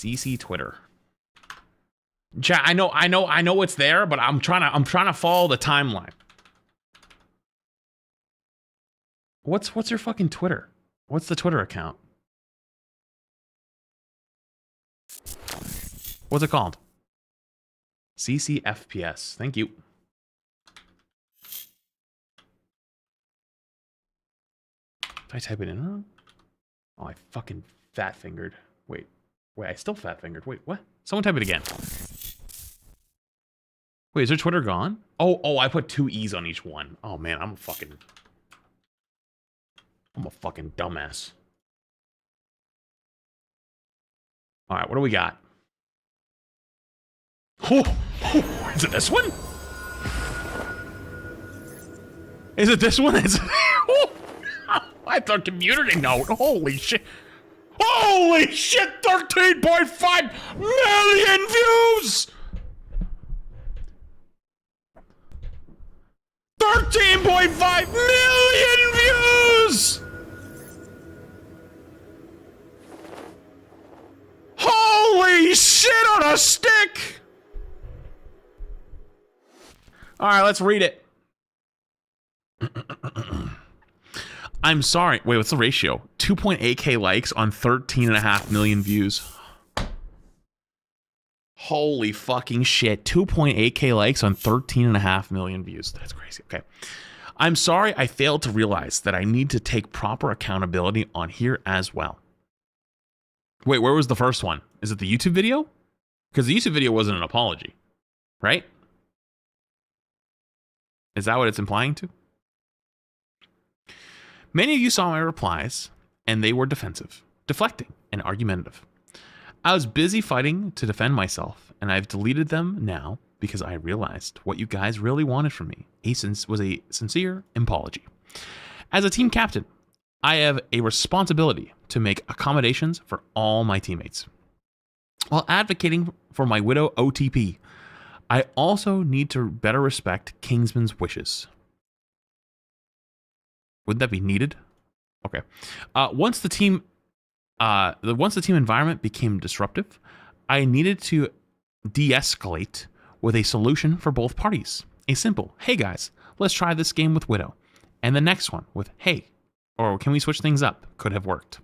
CC Twitter. Chat, I know it's there, but I'm trying to follow the timeline. What's your fucking Twitter? What's the Twitter account? What's it called? CCFPS. Thank you. Did I type it in wrong? Oh, I fucking fat fingered. Wait, I still fat fingered. Wait, what? Someone type it again. Wait, is their Twitter gone? Oh, I put 2 E's on each one. Oh man, I'm a fucking dumbass. All right, what do we got? Oh, is it this one? Is it this one? Is it? Oh, I thought community note. Holy shit. Holy shit, 13.5 million views! 13.5 million views! Holy shit on a stick! Alright, let's read it. I'm sorry. Wait, what's the ratio? 2.8k likes on 13.5 million views. Holy fucking shit. 2.8k likes on 13.5 million views. That's crazy. Okay. I'm sorry I failed to realize that I need to take proper accountability on here as well. Wait, where was the first one? Is it the YouTube video? Because the YouTube video wasn't an apology, right? Is that what it's implying to? Many of you saw my replies, and they were defensive, deflecting, and argumentative. I was busy fighting to defend myself, and I've deleted them now because I realized what you guys really wanted from me was a sincere apology. As a team captain, I have a responsibility to make accommodations for all my teammates. While advocating for my widow OTP, I also need to better respect Kingsman's wishes. Would that be needed? Okay. Once the team environment became disruptive, I needed to de-escalate with a solution for both parties. A simple, hey guys, let's try this game with Widow. And the next one with, hey, or can we switch things up? Could have worked.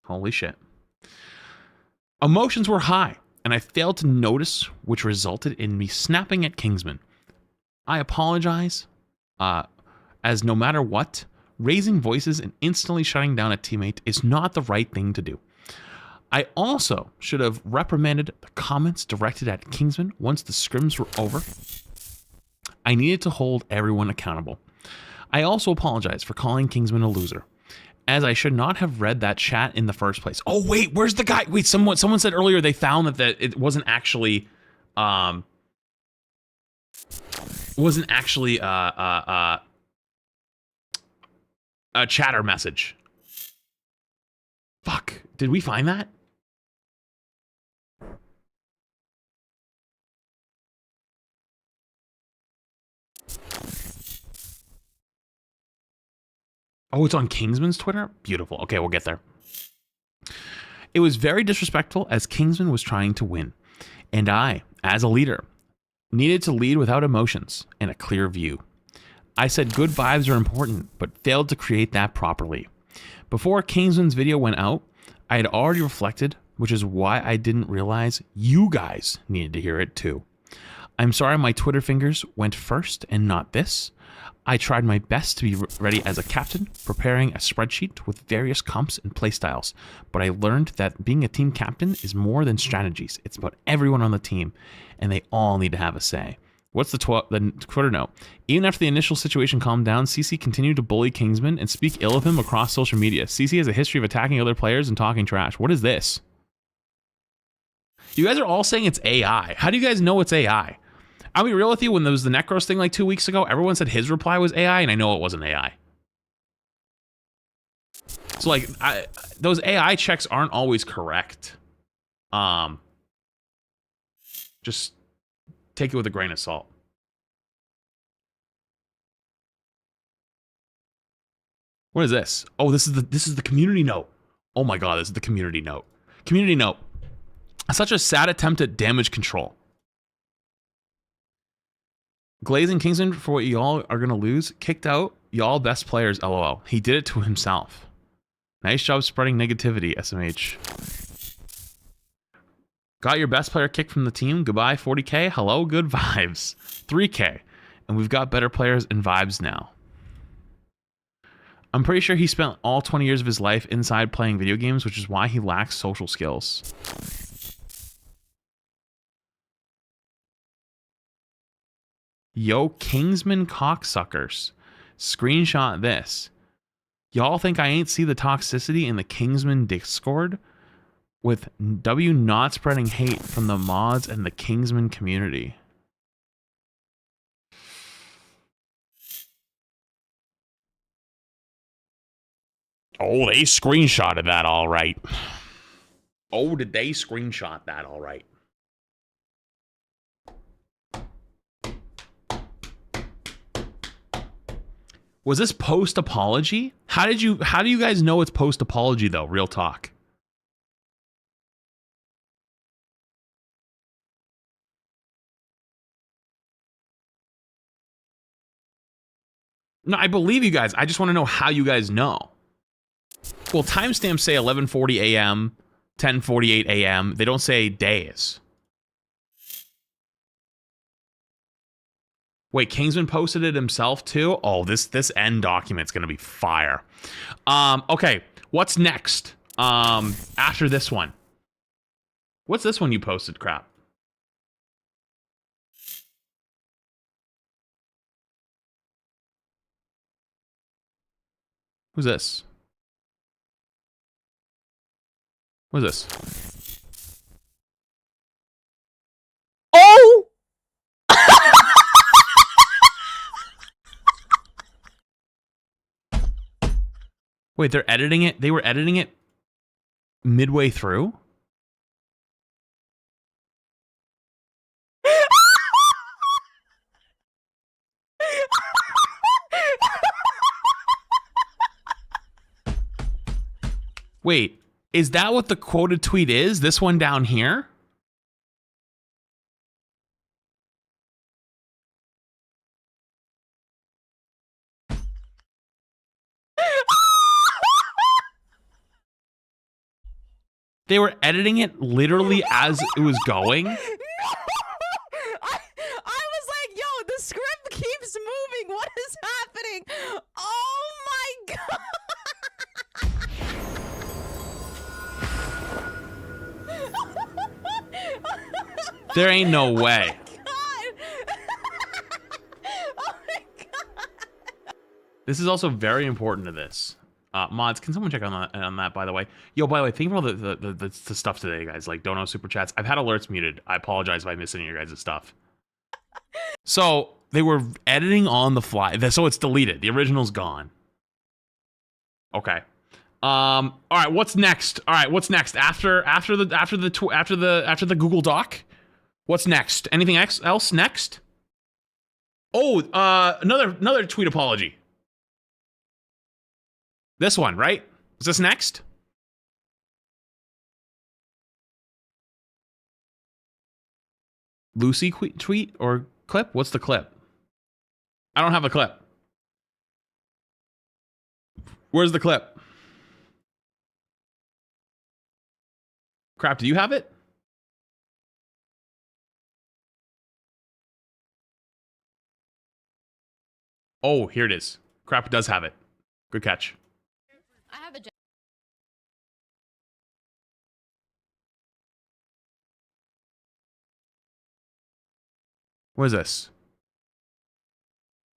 Holy shit. Emotions were high, and I failed to notice, which resulted in me snapping at Kingsman. I apologize. As no matter what, raising voices and instantly shutting down a teammate is not the right thing to do. I also should have reprimanded the comments directed at Kingsman once the scrims were over. I needed to hold everyone accountable. I also apologize for calling Kingsman a loser, as I should not have read that chat in the first place. Oh wait, where's the guy? Wait, someone said earlier they found that it wasn't actually a chatter message. Fuck, did we find that? Oh, it's on Kingsman's Twitter? Beautiful. Okay, we'll get there. It was very disrespectful as Kingsman was trying to win. And I, as a leader, needed to lead without emotions and a clear view. I said good vibes are important, but failed to create that properly. Before Kingsman's video went out, I had already reflected, which is why I didn't realize you guys needed to hear it too. I'm sorry my Twitter fingers went first and not this. I tried my best to be ready as a captain, preparing a spreadsheet with various comps and playstyles, but I learned that being a team captain is more than strategies. It's about everyone on the team, and they all need to have a say. What's the Twitter note? Even after the initial situation calmed down, CC continued to bully Kingsman and speak ill of him across social media. CC has a history of attacking other players and talking trash. What is this? You guys are all saying it's AI. How do you guys know it's AI? I'll be real with you, when there was the Necros thing like 2 weeks ago, everyone said his reply was AI, and I know it wasn't AI. So, like, those AI checks aren't always correct. Just take it with a grain of salt. What is this? Oh, this is the community note. Oh my god, this is the community note. Community note. Such a sad attempt at damage control. Glazing Kingsman for what y'all are gonna lose. Kicked out. Y'all best players, lol. He did it to himself. Nice job spreading negativity, SMH. Got your best player kicked from the team. Goodbye, 40k. Hello, good vibes. 3k. And we've got better players and vibes now. I'm pretty sure he spent all 20 years of his life inside playing video games, which is why he lacks social skills. Yo, Kingsman cocksuckers. Screenshot this. Y'all think I ain't see the toxicity in the Kingsman Discord? With W not spreading hate from the mods and the Kingsman community. Oh, they screenshotted that all right. Oh, did they screenshot that all right? Was this post apology? How do you guys know it's post apology though? Real talk. No, I believe you guys. I just want to know how you guys know. Well, timestamps say 11:40 a.m., 10:48 a.m. They don't say days. Wait, Kingsman posted it himself too? Oh, this end document's gonna be fire. Okay, what's next? After this one. What's this one you posted, crap? Who's this? What is this? Oh! Wait, they're editing it? They were editing it midway through? Wait, is that what the quoted tweet is? This one down here? They were editing it literally as it was going? I was like, yo, the script keeps moving. What is happening? Oh my god. There ain't no way. This is also very important to this. Mods, can someone check on that, by the way? Yo, by the way, think about all the stuff today, guys. Like, dono super chats. I've had alerts muted. I apologize if I missed any of your guys' stuff. So, they were editing on the fly. So, it's deleted. The original's gone. Okay. All right, what's next? All right, what's next? After the Google Doc? What's next? Anything else next? Oh, another tweet apology. This one, right? Is this next? Lucy tweet or clip? What's the clip? I don't have a clip. Where's the clip? Crap, do you have it? Oh, here it is. Crap does have it. Good catch. I have a What is this?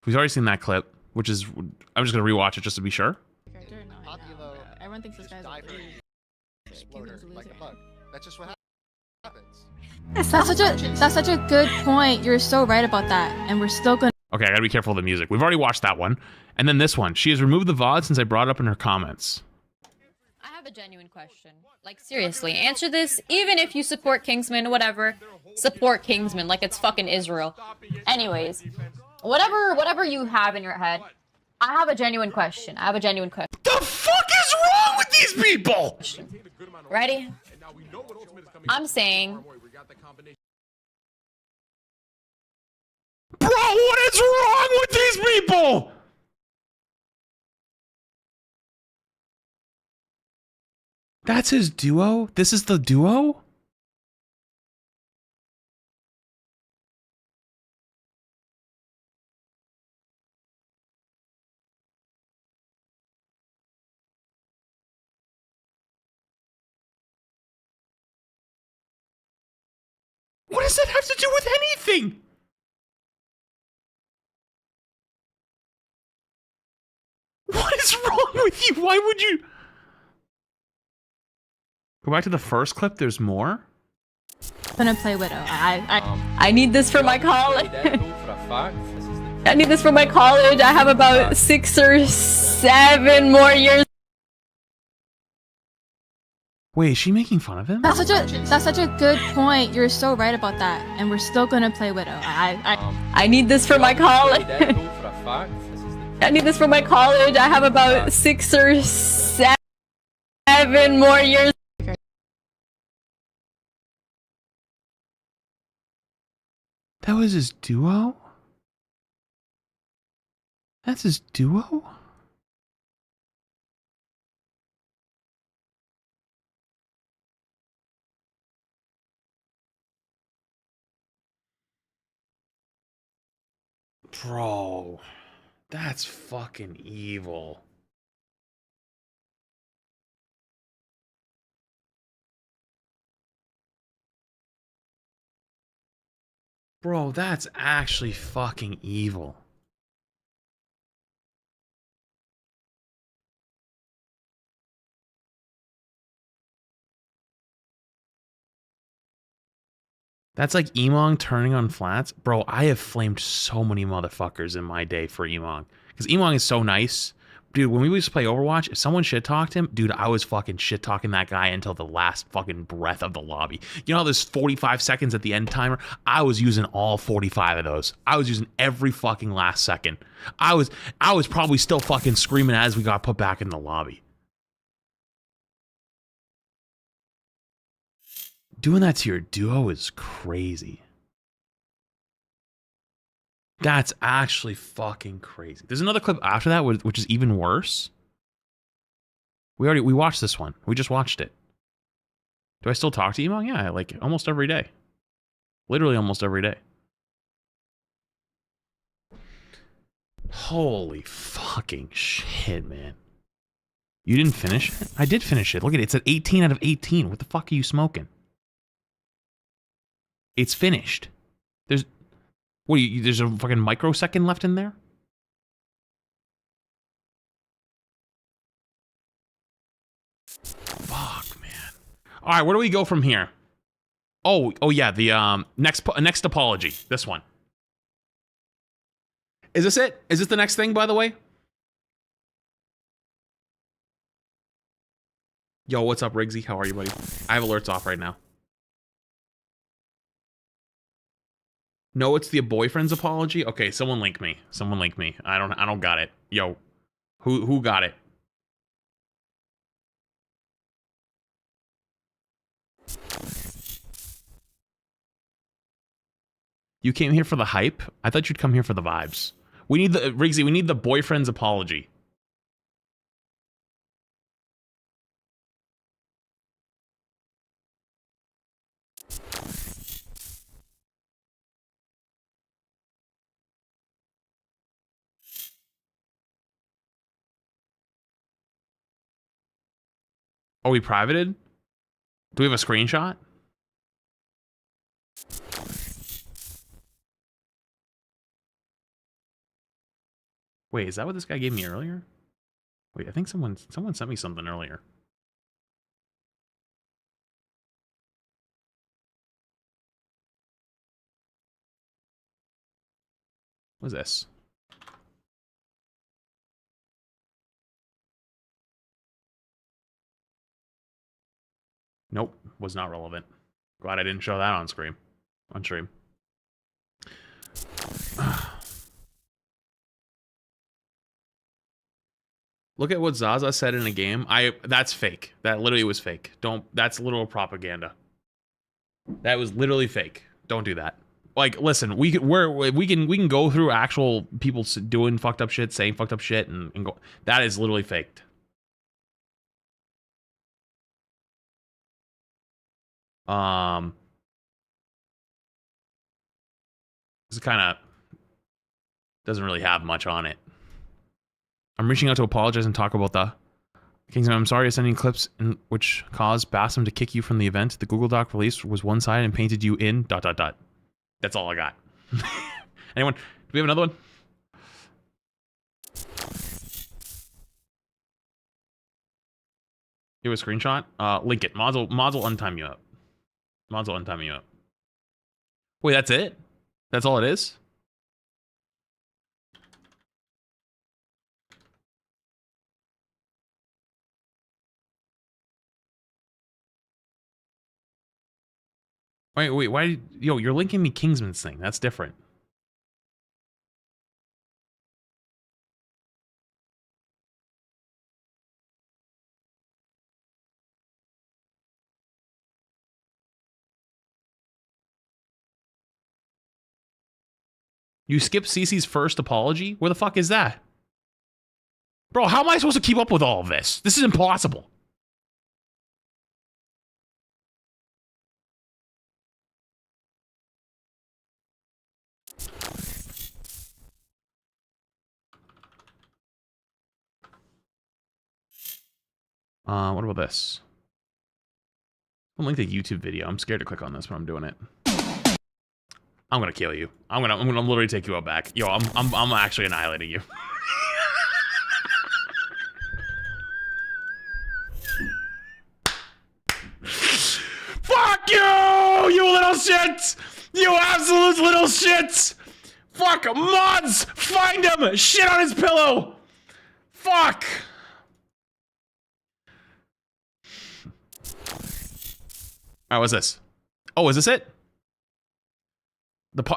We've already seen that clip, which is I'm just gonna rewatch it just to be sure. Everyone thinks this guy's a Exploder, like a bug. That's just what happens. That's such a good point. You're so right about that, and we're still gonna. Okay, I gotta be careful of the music. We've already watched that one, and then this one. She has removed the VOD since I brought it up in her comments. I have a genuine question. Like, seriously, answer this. Even if you support Kingsman, whatever, support Kingsman like it's fucking Israel. Anyways, whatever you have in your head, I have a genuine question. The fuck is wrong with these people? Ready? I'm saying... Bro, what is wrong with these people? That's his duo? This is the duo? What does that have to do with anything? What is wrong with you? Why would you... Go back to the first clip, there's more? Gonna play Widow. I need this for my college. I need this for my college. I have about 6 or 7 more years. Wait, is she making fun of him? That's such a good point. You're so right about that, and we're still gonna play Widow. I need this for my college. I need this for my college. I have about 6 or 7 more years. That was his duo? That's his duo? Bro, that's fucking evil. Bro, that's actually fucking evil. That's like Emong turning on flats. Bro, I have flamed so many motherfuckers in my day for Emong. Because Emong is so nice. Dude, when we used to play Overwatch, if someone shit-talked him, dude, I was fucking shit-talking that guy until the last fucking breath of the lobby. You know how there's 45 seconds at the end timer? I was using all 45 of those. I was using every fucking last second. I was probably still fucking screaming as we got put back in the lobby. Doing that to your duo is crazy. That's actually fucking crazy. There's another clip after that, which is even worse. We watched this one. We just watched it. Do I still talk to Emong? Yeah, like almost every day. Literally almost every day. Holy fucking shit, man. You didn't finish it? I did finish it. Look at it. It's at 18 out of 18. What the fuck are you smoking? It's finished. There's a fucking microsecond left in there? Fuck, man. All right, where do we go from here? Oh yeah, the next apology. This one. Is this it? Is this the next thing, by the way? Yo, what's up, Riggsy? How are you, buddy? I have alerts off right now. No, it's the boyfriend's apology. Okay, someone link me. Someone link me. I don't got it. Yo, who got it? You came here for the hype? I thought you'd come here for the vibes. We need the Riggsy. We need the boyfriend's apology. Oh, we privated? Do we have a screenshot? Wait, is that what this guy gave me earlier? Wait, I think someone sent me something earlier. What's this? Nope, was not relevant. Glad I didn't show that on screen. On stream. Look at what Zaza said in a game. That's fake. That literally was fake. That's literal propaganda. That was literally fake. Don't do that. Like, listen, we can go through actual people doing fucked up shit, saying fucked up shit, and go. That is literally faked. This kind of doesn't really have much on it. I'm reaching out to apologize and talk about the Kingsman. I'm sorry for sending clips in which caused Bassam to kick you from the event. The Google Doc release was one-sided and painted you in ... That's all I got. Anyone? Do we have another one? You have a screenshot? Link it. Mods will untime you up. Mods will untime you up. Wait, that's it? That's all it is? Wait, why? Yo, you're linking me Kingsman's thing. That's different. You skipped Cece's first apology? Where the fuck is that? Bro, how am I supposed to keep up with all of this? This is impossible. What about this? I'll link the YouTube video. I'm scared to click on this, but I'm doing it. I'm gonna kill you. I'm gonna literally take you out back. Yo, I'm actually annihilating you. Fuck you, you little shit! You absolute little shit! Fuck, mods! Find him! Shit on his pillow! Fuck! Alright, what's this? Oh, is this it?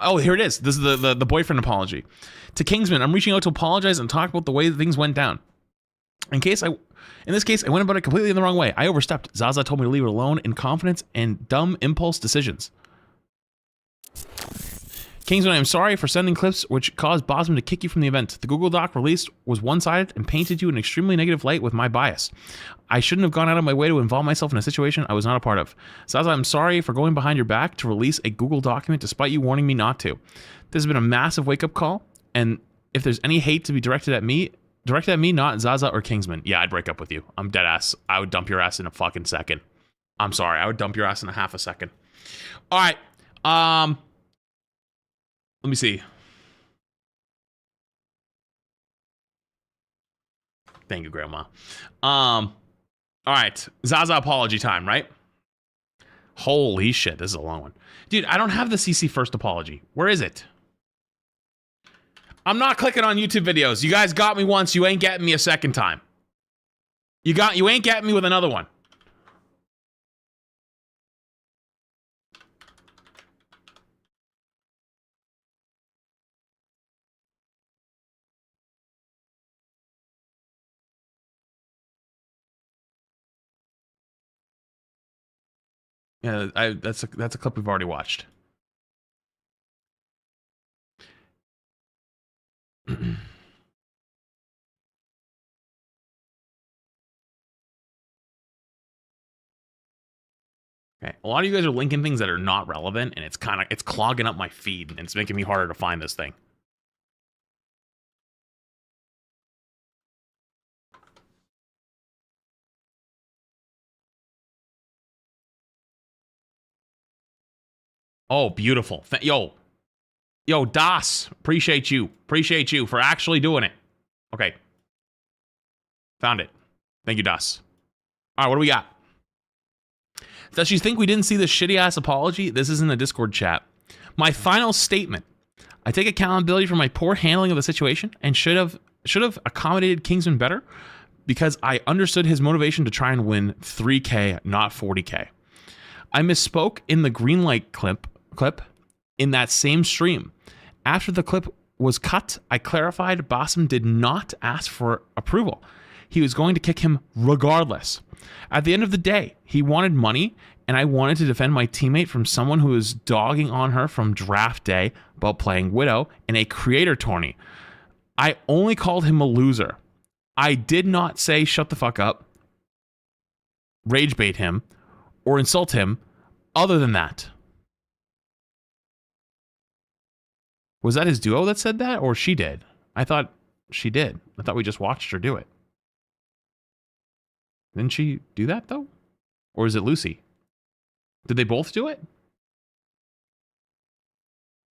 Oh, here it is. This is the boyfriend apology. To Kingsman, I'm reaching out to apologize and talk about the way things went down. In this case, I went about it completely in the wrong way. I overstepped. Zaza told me to leave it alone in confidence and dumb impulse decisions. Kingsman, I'm sorry for sending clips which caused Bosman to kick you from the event. The Google Doc released was one-sided and painted you in an extremely negative light with my bias. I shouldn't have gone out of my way to involve myself in a situation I was not a part of. Zaza, I'm sorry for going behind your back to release a Google document despite you warning me not to. This has been a massive wake-up call, and if there's any hate to be directed at me, not Zaza or Kingsman. Yeah, I'd break up with you. I'm dead ass. I would dump your ass in a fucking second. I'm sorry. I would dump your ass in a half a second. All right. Let me see. Thank you, Grandma. All right. Zaza apology time, right? Holy shit, this is a long one. Dude, I don't have the CC first apology. Where is it? I'm not clicking on YouTube videos. You guys got me once, you ain't getting me a second time. You ain't getting me with another one. Yeah, that's a clip we've already watched. Okay, a lot of you guys are linking things that are not relevant, and it's clogging up my feed, and it's making me harder to find this thing. Oh, beautiful. Yo, Das, appreciate you for actually doing it. Okay. Found it. Thank you, Das. All right, what do we got? Does she think we didn't see this shitty ass apology? This is in the Discord chat. My final statement. I take accountability for my poor handling of the situation and should have accommodated Kingsman better because I understood his motivation to try and win 3K, not 40K. I misspoke in the green light clip in that same stream. After the clip was cut, I clarified Bassam did not ask for approval. He was going to kick him regardless. At the end of the day, he wanted money, and I wanted to defend my teammate from someone who was dogging on her from draft day about playing Widow in a creator tourney. I only called him a loser. I did not say shut the fuck up, rage bait him, or insult him other than that. Was that his duo that said that, or she did? I thought she did. I thought we just watched her do it. Didn't she do that, though? Or is it Lucy? Did they both do it?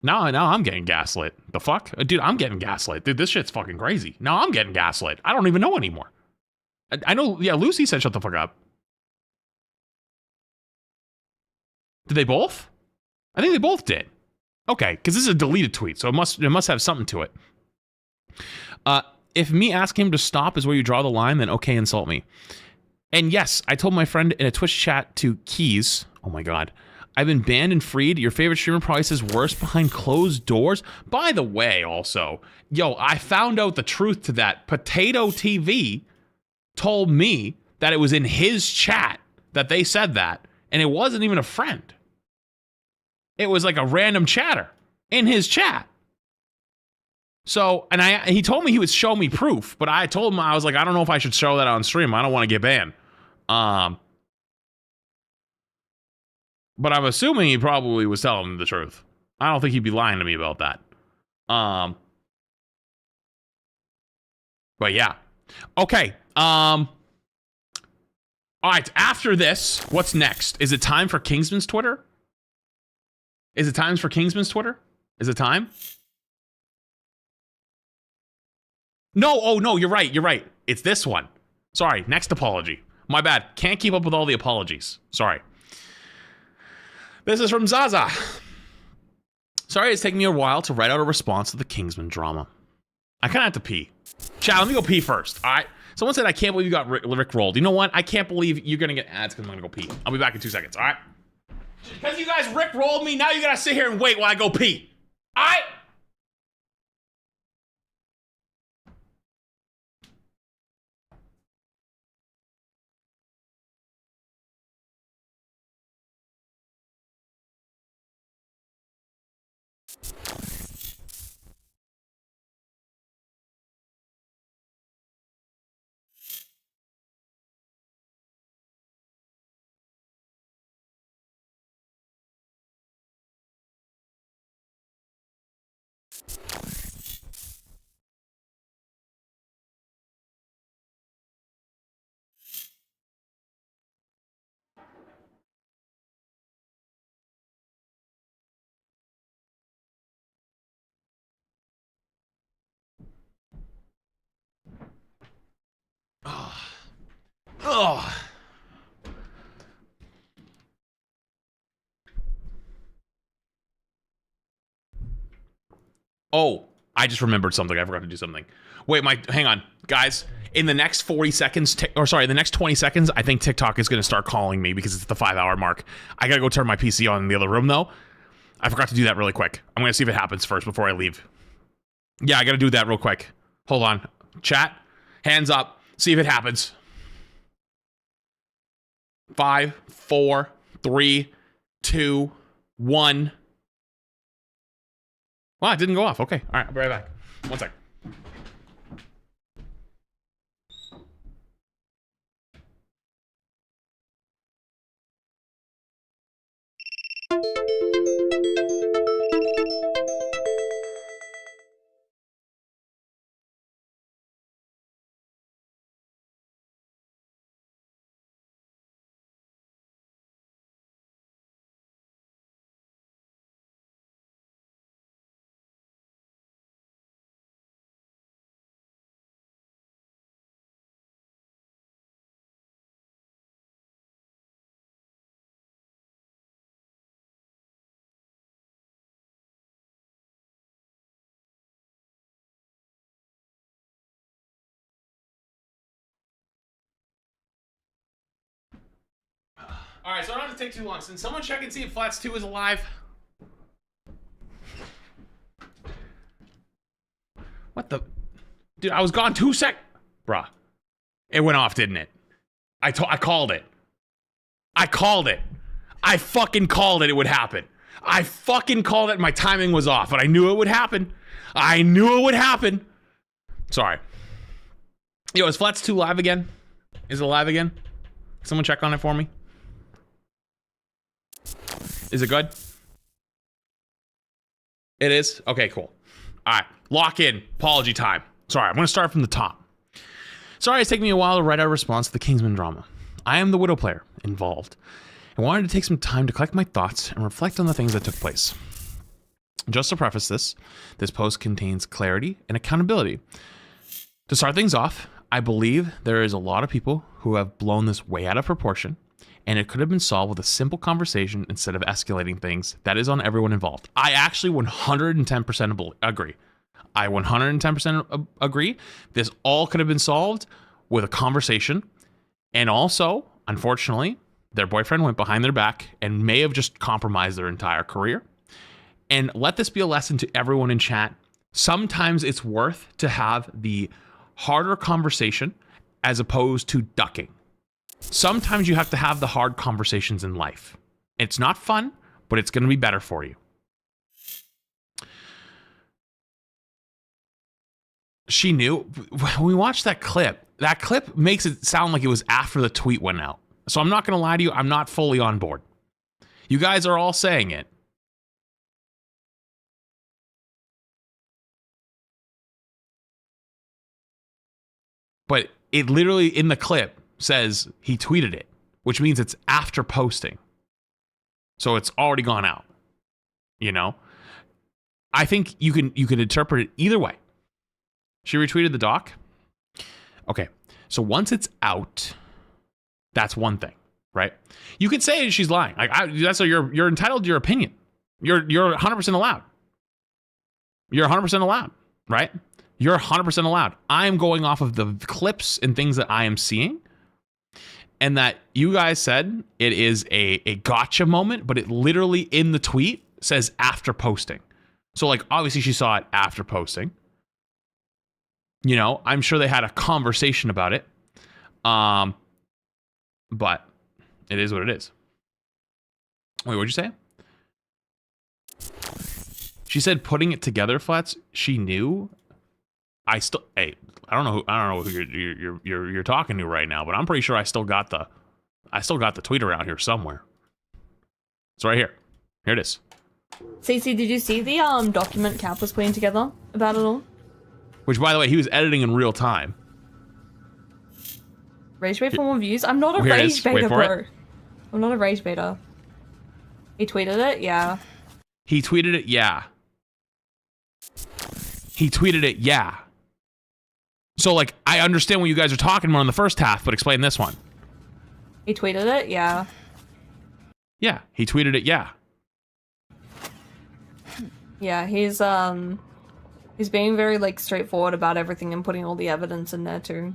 Now I'm getting gaslit. The fuck? Dude, I'm getting gaslit. Dude, this shit's fucking crazy. Now I'm getting gaslit. I don't even know anymore. I know, yeah, Lucy said shut the fuck up. Did they both? I think they both did. Okay, because this is a deleted tweet, so it must have something to it. If me asking him to stop is where you draw the line, then okay, insult me. And yes, I told my friend in a Twitch chat to Keys, oh my god, I've been banned and freed. Your favorite streamer probably says worse behind closed doors. By the way, also, yo, I found out the truth to that. Potato TV told me that it was in his chat that they said that, and it wasn't even a friend. It was like a random chatter in his chat. So, and he told me he would show me proof, but I told him, I was like, I don't know if I should show that on stream. I don't want to get banned. But I'm assuming he probably was telling the truth. I don't think he'd be lying to me about that. But yeah. Okay. All right. After this, what's next? Is it time for Kingsman's Twitter? Is it time for Kingsman's Twitter? Is it time? No. Oh, no. You're right. You're right. It's this one. Sorry. Next apology. My bad. Can't keep up with all the apologies. Sorry. This is from Zaza. Sorry, it's taken me a while to write out a response to the Kingsman drama. I kind of have to pee. Chat, let me go pee first. All right. Someone said, I can't believe you got Rick rolled. You know what? I can't believe you're going to get ads because I'm going to go pee. I'll be back in 2 seconds. All right. Because you guys Rick rolled me, now you got to sit here and wait while I go pee. All right. Oh. Oh, I just remembered something. I forgot to do something. Wait, hang on. Guys, in the next 40 seconds, the next 20 seconds, I think TikTok is going to start calling me because it's the 5-hour mark. I got to go turn my PC on in the other room, though. I forgot to do that really quick. I'm going to see if it happens first before I leave. Yeah, I got to do that real quick. Hold on. Chat, hands up. See if it happens. 5, 4, 3, 2, 1. Wow, it didn't go off. Okay. All right. I'll be right back. 1 sec. All right, so I don't have to take too long. Can someone check and see if Flats 2 is alive? What the? Dude, I was gone 2 sec. Bruh. It went off, didn't it? I called it. I called it. I fucking called it would happen. I fucking called it. My timing was off, but I knew it would happen. I knew it would happen. Sorry. Yo, is Flats 2 live again? Is it live again? Someone check on it for me. Is it good? It is? Okay, cool. All right, lock in. Apology time. Sorry, I'm going to start from the top. Sorry it's taken me a while to write our response to the Kingsman drama. I am the Widow player involved. I wanted to take some time to collect my thoughts and reflect on the things that took place. Just to preface this post contains clarity and accountability. To start things off, I believe there is a lot of people who have blown this way out of proportion, and it could have been solved with a simple conversation instead of escalating things. That is on everyone involved. I actually 110% agree. I 110% agree. This all could have been solved with a conversation, and also, unfortunately, their boyfriend went behind their back and may have just compromised their entire career. And let this be a lesson to everyone in chat. Sometimes it's worth to have the harder conversation as opposed to ducking. Sometimes you have to have the hard conversations in life. It's not fun, but it's going to be better for you. She knew. When we watched that clip makes it sound like it was after the tweet went out. So I'm not going to lie to you. I'm not fully on board. You guys are all saying it. But it literally in the clip says he tweeted it, which means it's after posting. So it's already gone out. You know? I think you can interpret it either way. She retweeted the doc. Okay. So once it's out, that's one thing, right? You could say she's lying. Like you're entitled to your opinion. You're 100% allowed. You're 100% allowed, right? You're 100% allowed. I'm going off of the clips and things that I am seeing, and that you guys said it is a gotcha moment, but it literally in the tweet says after posting. So like obviously she saw it after posting. You know, I'm sure they had a conversation about it. But it is what it is. Wait, what'd you say? She said putting it together, Flats. She knew. I don't know who you're talking to right now, but I'm pretty sure I still got the tweet around here somewhere. It's right here. Here it is. Cece, did you see the document Cap was putting together about it all? Which, by the way, he was editing in real time. Rage bait for more views? I'm not a rage baiter, bro. I'm not a rage baiter. He tweeted it? Yeah. He tweeted it? Yeah. He tweeted it? Yeah. So, like, I understand what you guys are talking about in the first half, but explain this one. He tweeted it? Yeah. Yeah. He tweeted it? Yeah. Yeah, he's being very, like, straightforward about everything and putting all the evidence in there, too.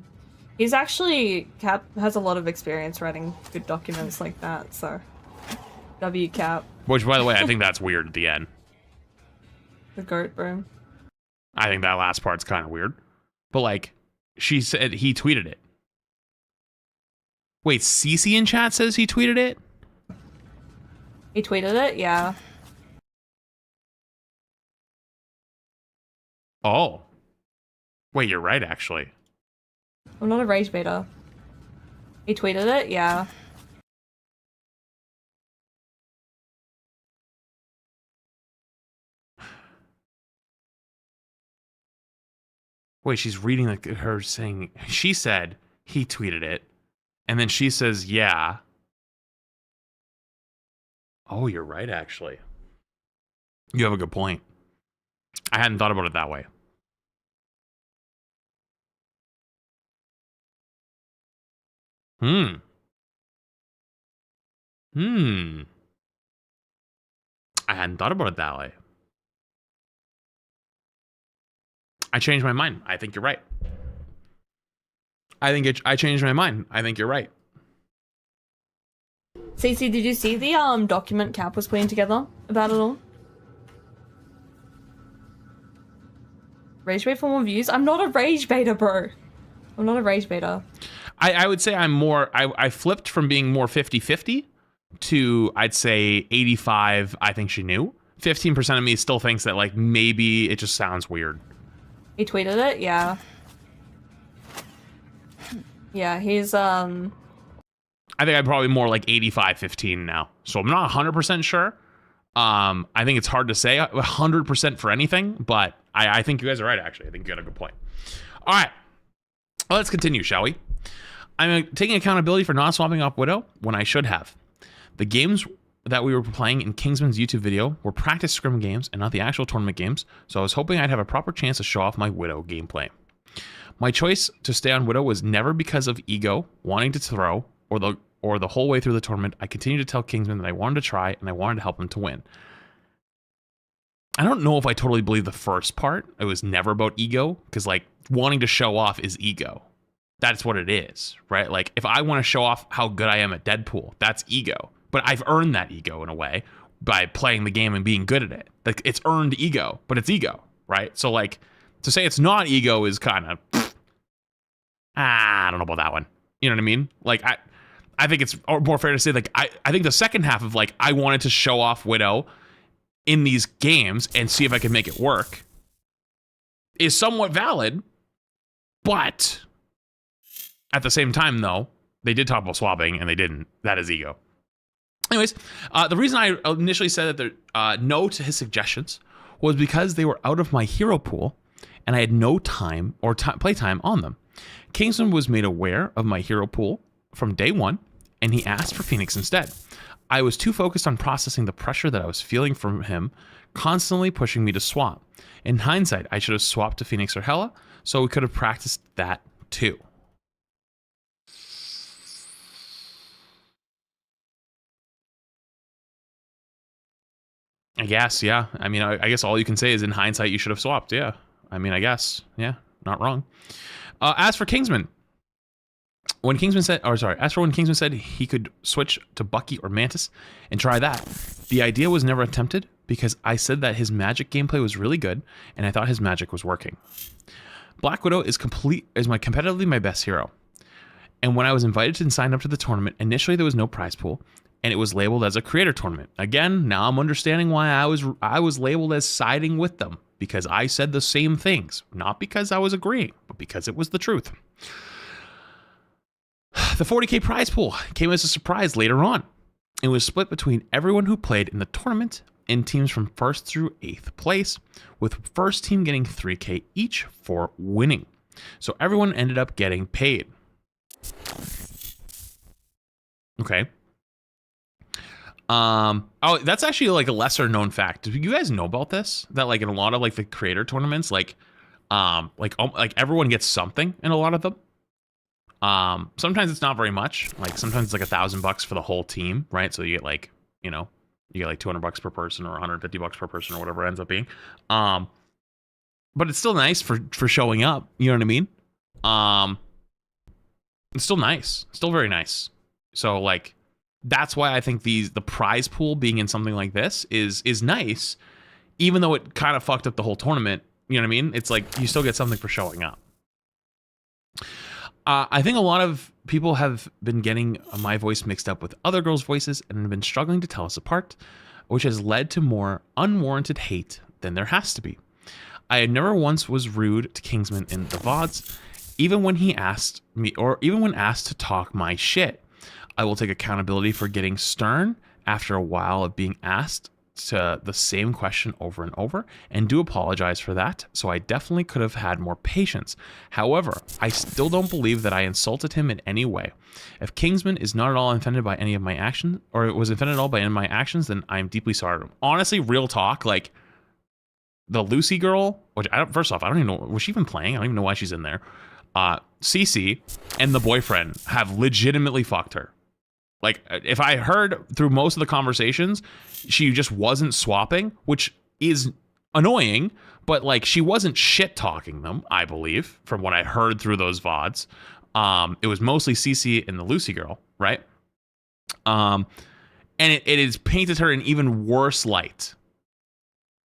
He's actually, Cap has a lot of experience writing good documents like that, so. W Cap. Which, by the way, I think that's weird at the end. The goat, bro. I think that last part's kind of weird. But, like, she said he tweeted it. Wait, CC in chat says he tweeted it? He tweeted it? Yeah. Oh. Wait, you're right, actually. I'm not a rage baiter. He tweeted it? Yeah. Wait, she's reading like her saying, she said he tweeted it, and then she says, yeah. Oh, you're right, actually. You have a good point. I hadn't thought about it that way. I hadn't thought about it that way. I changed my mind. I think you're right. I changed my mind. I think you're right. Cece, did you see the document Cap was putting together about it all? Rage bait for more views? I'm not a rage baiter, bro. I'm not a rage baiter. I would say I'm more, I flipped from being more 50-50 to, I'd say 85, I think she knew. 15% of me still thinks that, like, maybe it just sounds weird. He tweeted it? Yeah. Yeah, he's, I think I'm probably more like 85-15 now. So I'm not 100% sure. I think it's hard to say 100% for anything, but I think you guys are right, actually. I think you got a good point. All right. Let's continue, shall we? I'm taking accountability for not swapping off Widow when I should have. The games that we were playing in Kingsman's YouTube video were practice scrim games and not the actual tournament games, so I was hoping I'd have a proper chance to show off my Widow gameplay. My choice to stay on Widow was never because of ego, wanting to throw, or the whole way through the tournament. I continued to tell Kingsman that I wanted to try and I wanted to help him to win. I don't know if I totally believe the first part. It was never about ego, because, like, wanting to show off is ego. That's what it is, right? Like, if I want to show off how good I am at Deadpool, that's ego. But I've earned that ego in a way by playing the game and being good at it. Like, it's earned ego, but it's ego, right? So, like, to say it's not ego is kind of, I don't know about that one. You know what I mean? Like, I think it's more fair to say, like, I think the second half of, like, I wanted to show off Widow in these games and see if I could make it work is somewhat valid, but at the same time, though, they did talk about swapping and they didn't. That is ego. Anyways, the reason I initially said that no to his suggestions was because they were out of my hero pool and I had no time or playtime on them. Kingsman was made aware of my hero pool from day one, and he asked for Phoenix instead. I was too focused on processing the pressure that I was feeling from him, constantly pushing me to swap. In hindsight, I should have swapped to Phoenix or Hela, so we could have practiced that too. I guess, yeah. I mean, I guess all you can say is in hindsight, you should have swapped. Yeah. I mean, I guess, yeah, not wrong. As for Kingsman, when Kingsman said he could switch to Bucky or Mantis and try that, the idea was never attempted because I said that his magic gameplay was really good and I thought his magic was working. Black Widow is competitively my best hero. And when I was invited to sign up to the tournament, initially there was no prize pool and it was labeled as a creator tournament. Again, now I'm understanding why I was labeled as siding with them, because I said the same things, not because I was agreeing, but because it was the truth. The 40K prize pool came as a surprise later on. It was split between everyone who played in the tournament in teams from 1st through 8th place, with first team getting 3K each for winning. So everyone ended up getting paid. Okay. Oh, that's actually like a lesser known fact. Do you guys know about this? That like in a lot of like the creator tournaments, like everyone gets something in a lot of them. Sometimes it's not very much. Like sometimes it's like $1,000 for the whole team, right? So you get like, you know, you get like $200 per person or $150 per person or whatever it ends up being. But it's still nice for showing up. You know what I mean? It's still nice, still very nice. So like, that's why I think the prize pool being in something like this is nice, even though it kind of fucked up the whole tournament. You know what I mean? It's like you still get something for showing up. I think a lot of people have been getting my voice mixed up with other girls' voices and have been struggling to tell us apart, which has led to more unwarranted hate than there has to be. I had never once was rude to Kingsman in the VODs, even when he asked me, or even when asked to talk my shit. I will take accountability for getting stern after a while of being asked to the same question over and over, and do apologize for that, so I definitely could have had more patience. However, I still don't believe that I insulted him in any way. If Kingsman is not at all offended by any of my actions, or was offended at all by any of my actions, then I'm deeply sorry to him. Honestly, real talk, like, the Lucy girl, which first off, I don't even know, was she even playing? I don't even know why she's in there. Cece and the boyfriend have legitimately fucked her. Like, if I heard through most of the conversations, she just wasn't swapping, which is annoying, but like she wasn't shit talking them, I believe, from what I heard through those VODs. It was mostly Cece and the Lucy girl, right? And it has painted her in even worse light.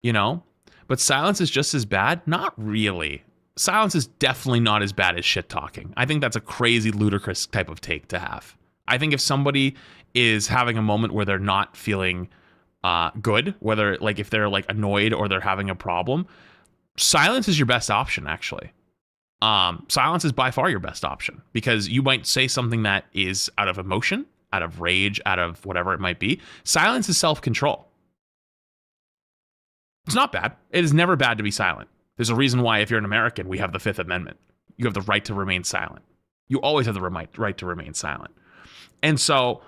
You know? But silence is just as bad? Not really. Silence is definitely not as bad as shit talking. I think that's a crazy, ludicrous type of take to have. I think if somebody is having a moment where they're not feeling good, whether like if they're like annoyed or they're having a problem, silence is your best option, actually. Silence is by far your best option because you might say something that is out of emotion, out of rage, out of whatever it might be. Silence is self-control. It's not bad. It is never bad to be silent. There's a reason why if you're an American, we have the Fifth Amendment. You have the right to remain silent. You always have the right to remain silent. And so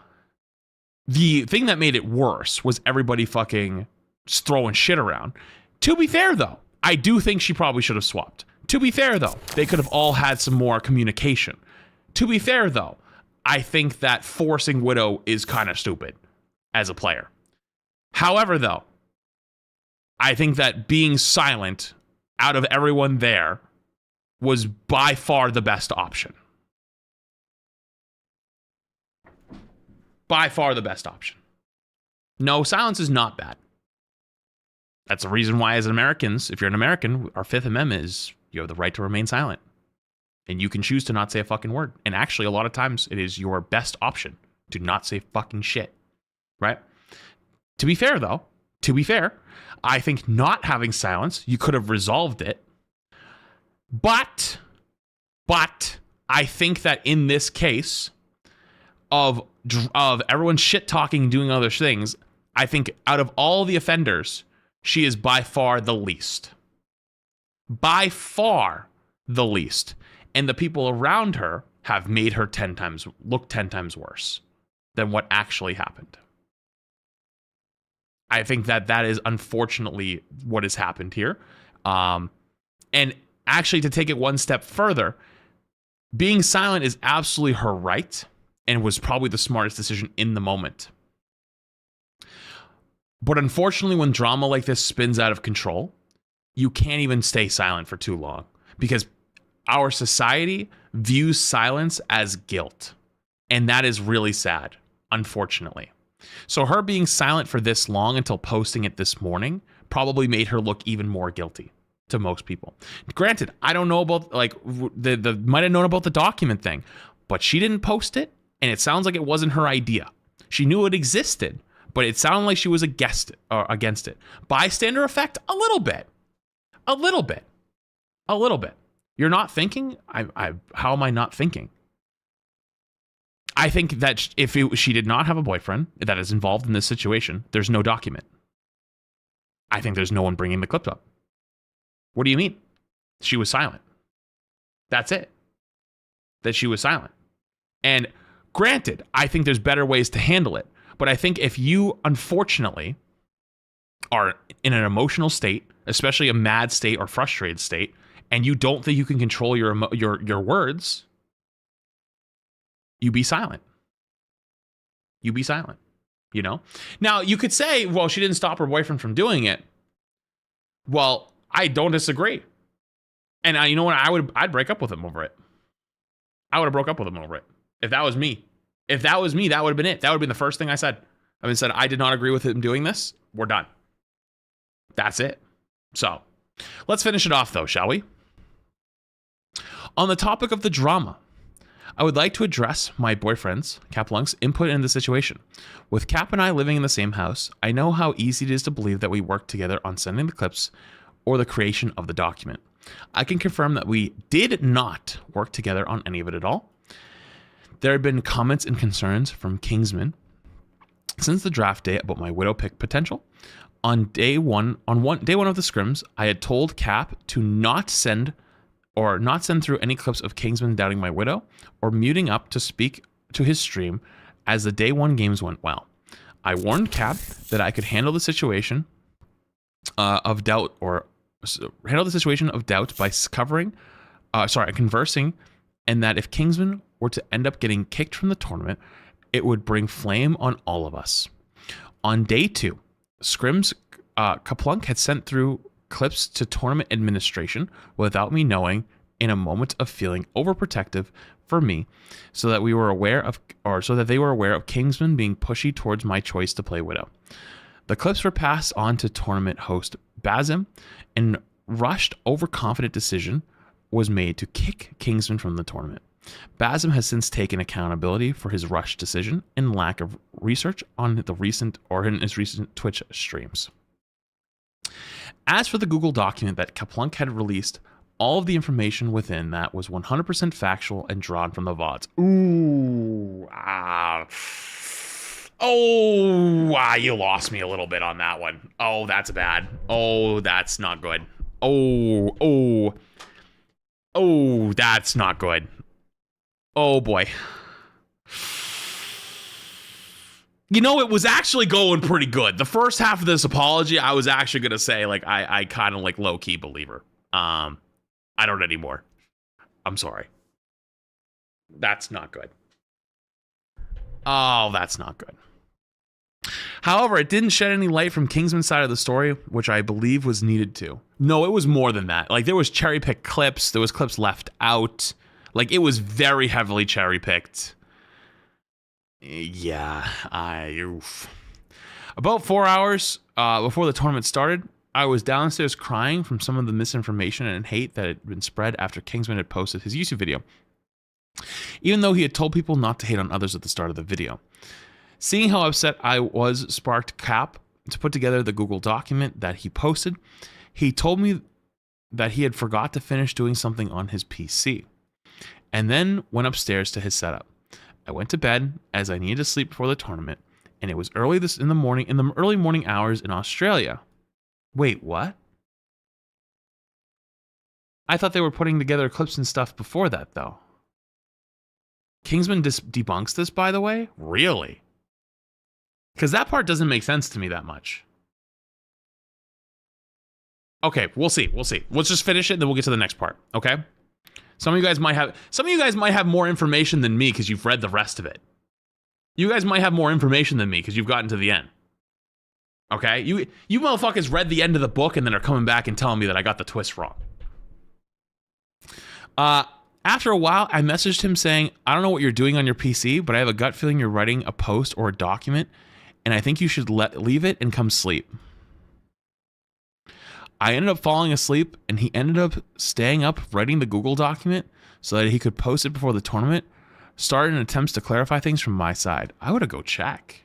the thing that made it worse was everybody fucking just throwing shit around. To be fair, though, I do think she probably should have swapped. To be fair, though, they could have all had some more communication. To be fair, though, I think that forcing Widow is kind of stupid as a player. However, though, I think that being silent out of everyone there was by far the best option. By far the best option. No, silence is not bad. That's the reason why, as Americans, if you're an American, our Fifth Amendment is you have the right to remain silent. And you can choose to not say a fucking word. And actually, a lot of times, it is your best option to not say fucking shit. Right? To be fair, though, I think not having silence, you could have resolved it. But I think that in this case of everyone shit talking and doing other things, I think out of all the offenders, she is by far the least. By far the least. And the people around her have made her 10 times worse than what actually happened. I think that is unfortunately what has happened here. And actually, to take it one step further, being silent is absolutely her right and was probably the smartest decision in the moment. But unfortunately, when drama like this spins out of control, you can't even stay silent for too long because our society views silence as guilt. And that is really sad, unfortunately. So her being silent for this long until posting it this morning probably made her look even more guilty to most people. Granted, I don't know about like the might have known about the document thing, but she didn't post it, and it sounds like it wasn't her idea. She knew it existed, but it sounded like she was against it. Bystander effect, a little bit. You're not thinking? How am I not thinking? I think that if she did not have a boyfriend that is involved in this situation, there's no document. I think there's no one bringing the clips up. What do you mean? She was silent. That's it. That she was silent. And granted, I think there's better ways to handle it. But I think if you, unfortunately, are in an emotional state, especially a mad state or frustrated state, and you don't think you can control your words, you be silent. You be silent. You know? Now, you could say, well, she didn't stop her boyfriend from doing it. Well, I don't disagree. And you know what? I'd break up with him over it. I would have broke up with him over it. If that was me. If that was me, that would have been it. That would have been the first thing I said. I said, I did not agree with him doing this. We're done. That's it. So, let's finish it off though, shall we? On the topic of the drama, I would like to address my boyfriend's, Caplunk's, input in the situation. With Cap and I living in the same house, I know how easy it is to believe that we worked together on sending the clips or the creation of the document. I can confirm that we did not work together on any of it at all. There have been comments and concerns from KINGSMAN since the draft day about my Widow pick potential. On day one of the scrims, I had told Cap to not send through any clips of KINGSMAN doubting my Widow or muting up to speak to his stream as the day one games went well. I warned Cap that I could handle the situation of doubt by conversing, and that if KINGSMAN were to end up getting kicked from the tournament, it would bring flame on all of us. On day 2, Scrims Kaplunk had sent through clips to tournament administration without me knowing, in a moment of feeling overprotective for me, so that they were aware of Kingsman being pushy towards my choice to play Widow. The clips were passed on to tournament host Bazim, and rushed, overconfident decision was made to kick Kingsman from the tournament. Bazim has since taken accountability for his rushed decision and lack of research in his recent Twitch streams. As for the Google document that Kaplunk had released, all of the information within that was 100% factual and drawn from the VODs. You lost me a little bit on that one. Oh, that's bad. Oh, that's not good. Oh, that's not good. Oh boy. You know, it was actually going pretty good. The first half of this apology, I was actually going to say, like, I kind of like low-key believer. I don't anymore. I'm sorry. That's not good. Oh, that's not good. However, it didn't shed any light from Kingsman's side of the story, which I believe was needed to. No, it was more than that. Like, there was cherry-picked clips. There was clips left out. Like, it was very heavily cherry-picked. Yeah, oof. About 4 hours before the tournament started, I was downstairs crying from some of the misinformation and hate that had been spread after Kingsman had posted his YouTube video, even though he had told people not to hate on others at the start of the video. Seeing how upset I was sparked Cap to put together the Google document that he posted. He told me that he had forgot to finish doing something on his PC, and then went upstairs to his setup. I went to bed as I needed to sleep before the tournament, and it was in the early morning hours in Australia. Wait, what? I thought they were putting together clips and stuff before that, though. Kingsman debunks this, by the way? Really? Because that part doesn't make sense to me that much. Okay, we'll see. Let's just finish it, then we'll get to the next part, okay? Some of you guys might have more information than me because you've read the rest of it. You guys might have more information than me because you've gotten to the end. Okay? You motherfuckers read the end of the book and then are coming back and telling me that I got the twist wrong. After a while, I messaged him saying, I don't know what you're doing on your PC, but I have a gut feeling you're writing a post or a document, and I think you should leave it and come sleep. I ended up falling asleep, and he ended up staying up writing the Google document so that he could post it before the tournament, started in attempts to clarify things from my side. I would have go check.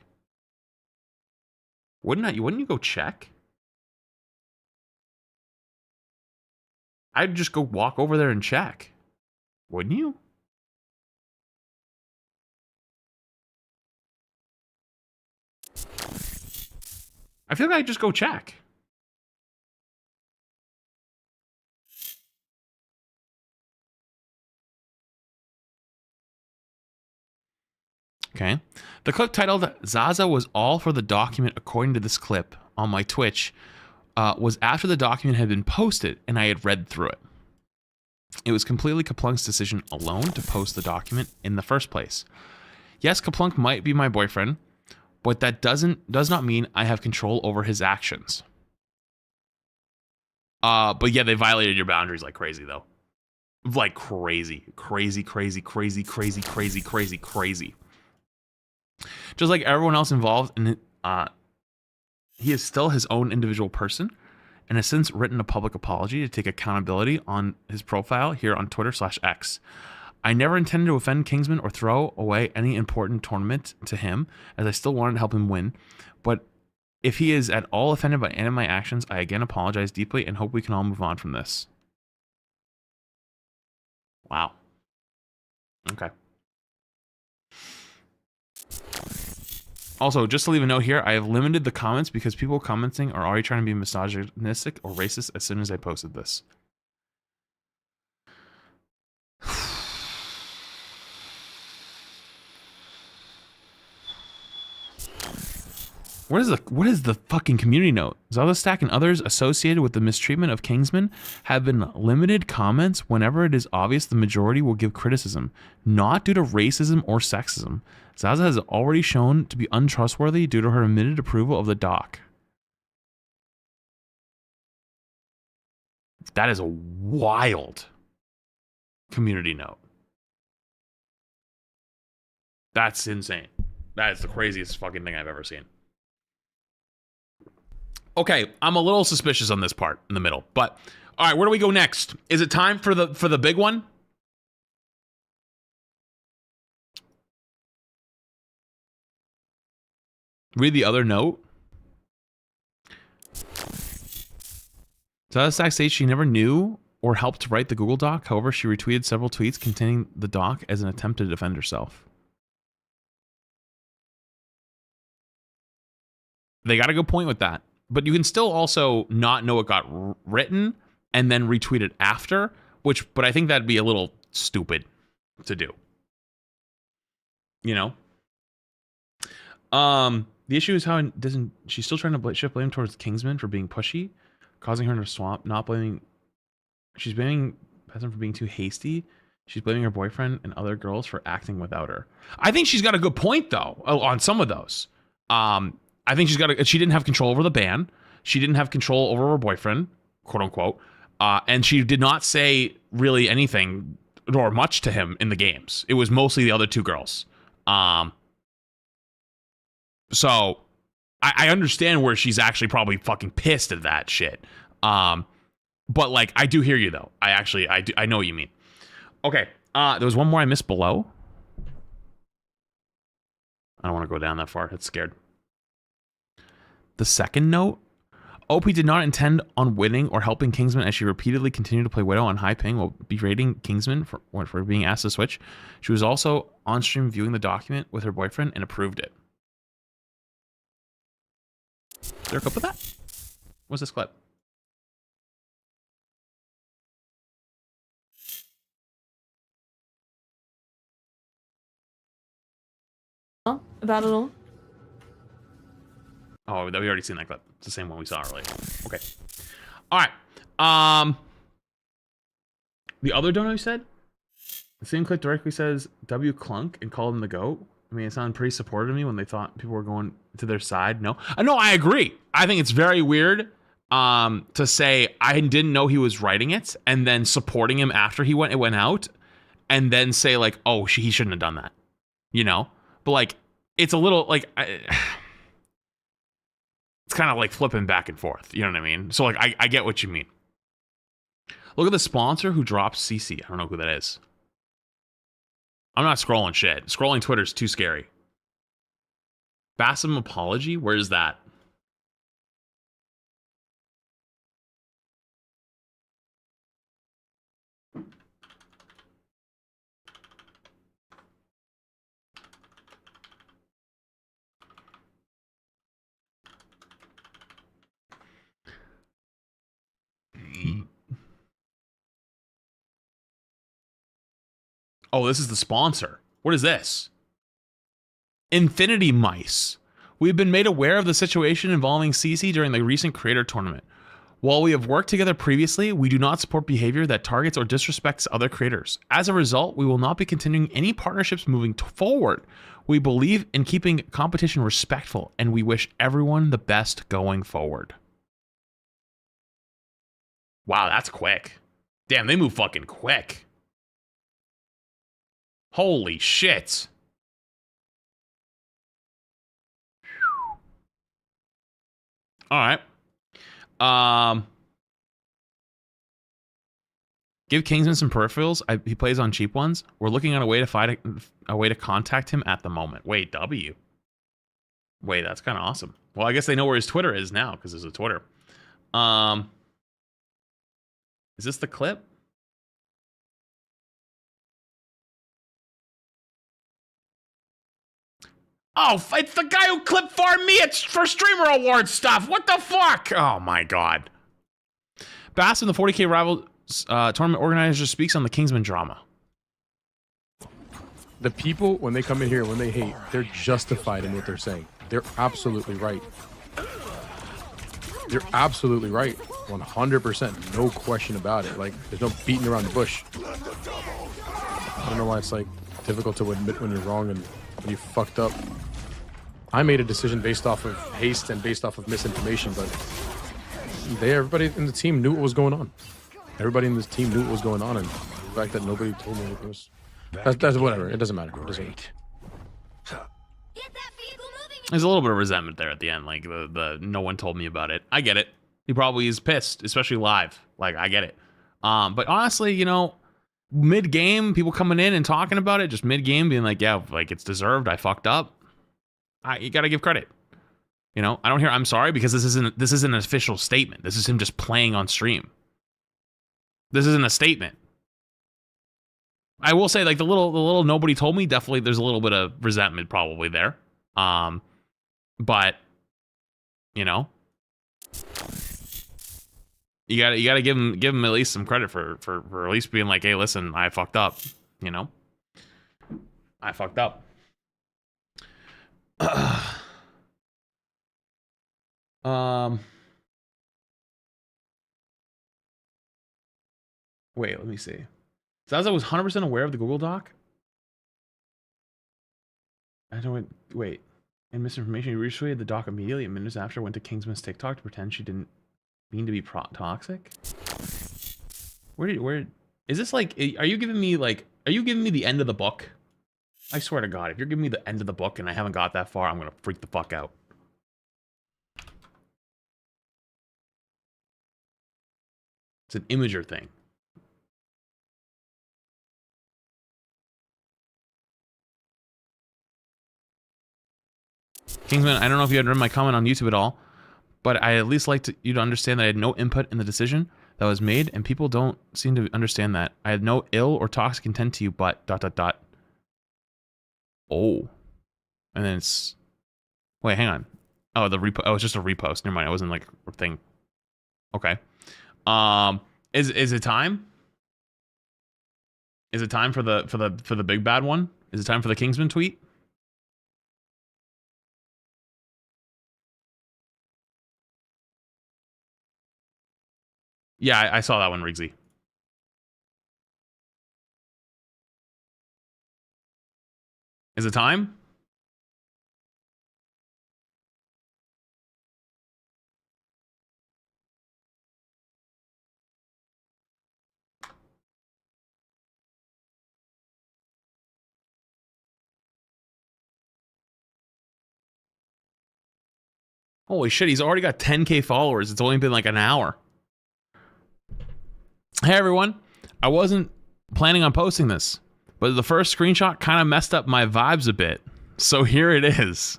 Wouldn't you go check? I'd just go walk over there and check. Wouldn't you? I feel like I'd just go check. Okay. The clip titled Zaza was all for the document according to this clip on my Twitch was after the document had been posted and I had read through it. It was completely Kaplunk's decision alone to post the document in the first place. Yes, Kaplunk might be my boyfriend, but that does not mean I have control over his actions. But yeah, they violated your boundaries like crazy though. Like crazy. Just like everyone else involved, and he is still his own individual person, and has since written a public apology to take accountability on his profile here on Twitter/X. I never intended to offend Kingsman or throw away any important tournament to him, as I still wanted to help him win. But if he is at all offended by any of my actions, I again apologize deeply and hope we can all move on from this. Wow. Okay. Also, just to leave a note here, I have limited the comments because people commenting are already trying to be misogynistic or racist as soon as I posted this. What is the fucking community note? Zaza Stack and others associated with the mistreatment of Kingsman have been limited comments whenever it is obvious the majority will give criticism, not due to racism or sexism. Zaza has already shown to be untrustworthy due to her admitted approval of the doc. That is a wild community note. That's insane. That is the craziest fucking thing I've ever seen. Okay, I'm a little suspicious on this part in the middle, but all right, where do we go next? Is it time for the big one? Read the other note. Zaza states she never knew or helped to write the Google Doc. However, she retweeted several tweets containing the doc as an attempt to defend herself. They got a good point with that. But you can still also not know it got written and then retweet it after, but I think that'd be a little stupid to do. You know? The issue is how she's still trying to shift blame towards Kingsman for being pushy, causing her to swamp, not blaming. She's blaming Peasant for being too hasty. She's blaming her boyfriend and other girls for acting without her. I think she's got a good point though on some of those. I think she didn't have control over the ban. She didn't have control over her boyfriend, quote unquote. And she did not say really anything or much to him in the games. It was mostly the other two girls. So I understand where she's actually probably fucking pissed at that shit. But like, I do hear you though. I know what you mean. Okay. There was one more I missed below. I don't want to go down that far. It's scared. The second note, OP did not intend on winning or helping Kingsman as she repeatedly continued to play Widow on high ping while berating Kingsman for being asked to switch. She was also on stream viewing the document with her boyfriend and approved it. Is there a clip of that? What's this clip? About it all? Oh, we already seen that clip. It's the same one we saw earlier. Okay. All right. The other dono you said? The same clip directly says W Clunk and called him the GOAT. I mean, it sounded pretty supportive to me when they thought people were going to their side. No, I agree. I think it's very weird to say I didn't know he was writing it and then supporting him after it went out and then say like, oh, he shouldn't have done that. You know? But like, it's a little like... it's kind of like flipping back and forth. You know what I mean? So like, I get what you mean. Look at the sponsor who dropped CC. I don't know who that is. I'm not scrolling shit. Scrolling Twitter is too scary. Bassam apology? Where is that? Oh, this is the sponsor. What is this? Infinity Mice. We've been made aware of the situation involving CC during the recent creator tournament. While we have worked together previously, we do not support behavior that targets or disrespects other creators. As a result, we will not be continuing any partnerships moving forward. We believe in keeping competition respectful, and we wish everyone the best going forward. Wow, that's quick. Damn, they move fucking quick. Holy shit. All right. Give Kingsman some peripherals. He plays on cheap ones. We're looking at a way to contact him at the moment. Wait, W. Wait, that's kind of awesome. Well, I guess they know where his Twitter is now because there's a Twitter. Is this the clip? Oh, it's the guy who clip farmed me for streamer award stuff. What the fuck? Oh my god. Bass and the 40K rival tournament organizer speaks on the Kingsman drama. The people, when they come in here, when they hate, they're justified in what they're saying. They're absolutely right. They're absolutely right. 100%. No question about it. Like, there's no beating around the bush. I don't know why it's like difficult to admit when you're wrong and when you fucked up. I made a decision based off of haste and based off of misinformation, but everybody in the team knew what was going on. Everybody in this team knew what was going on, and the fact that nobody told me anything was... That's whatever. It doesn't matter. It doesn't matter. There's a little bit of resentment there at the end, like the no one told me about it. I get it. He probably is pissed, especially live. Like, I get it. But honestly, you know, mid-game, people coming in and talking about it, just mid-game being like, yeah, like, it's deserved, I fucked up. You gotta give credit. You know, I don't hear I'm sorry because this isn't an official statement. This is him just playing on stream. This isn't a statement. I will say, like, the little nobody told me, definitely there's a little bit of resentment probably there. But you know, you gotta give him at least some credit for at least being like, hey, listen, I fucked up. You know, I fucked up. Wait, let me see. Zaza was 100% aware of the Google Doc. I don't wait. And misinformation, you retweeted the doc immediately, and minutes after went to Kingsman's TikTok to pretend she didn't mean to be toxic. Where is this? Like, are you giving me the end of the book? I swear to God, if you're giving me the end of the book and I haven't got that far, I'm gonna freak the fuck out. It's an imager thing. Kingsman, I don't know if you had read my comment on YouTube at all, but I at least like you to understand that I had no input in the decision that was made, and people don't seem to understand that. I had no ill or toxic intent to you, but ... Oh. And then it's... Wait, hang on. Oh, oh, it's just a repost. Never mind, it wasn't like a thing. Okay. Is it time? Is it time for the big bad one? Is it time for the Kingsman tweet? Yeah, I saw that one, Riggsy. Is it time? Holy shit, he's already got 10K followers. It's only been like an hour. Hey everyone, I wasn't planning on posting this, but the first screenshot kind of messed up my vibes a bit. So here it is.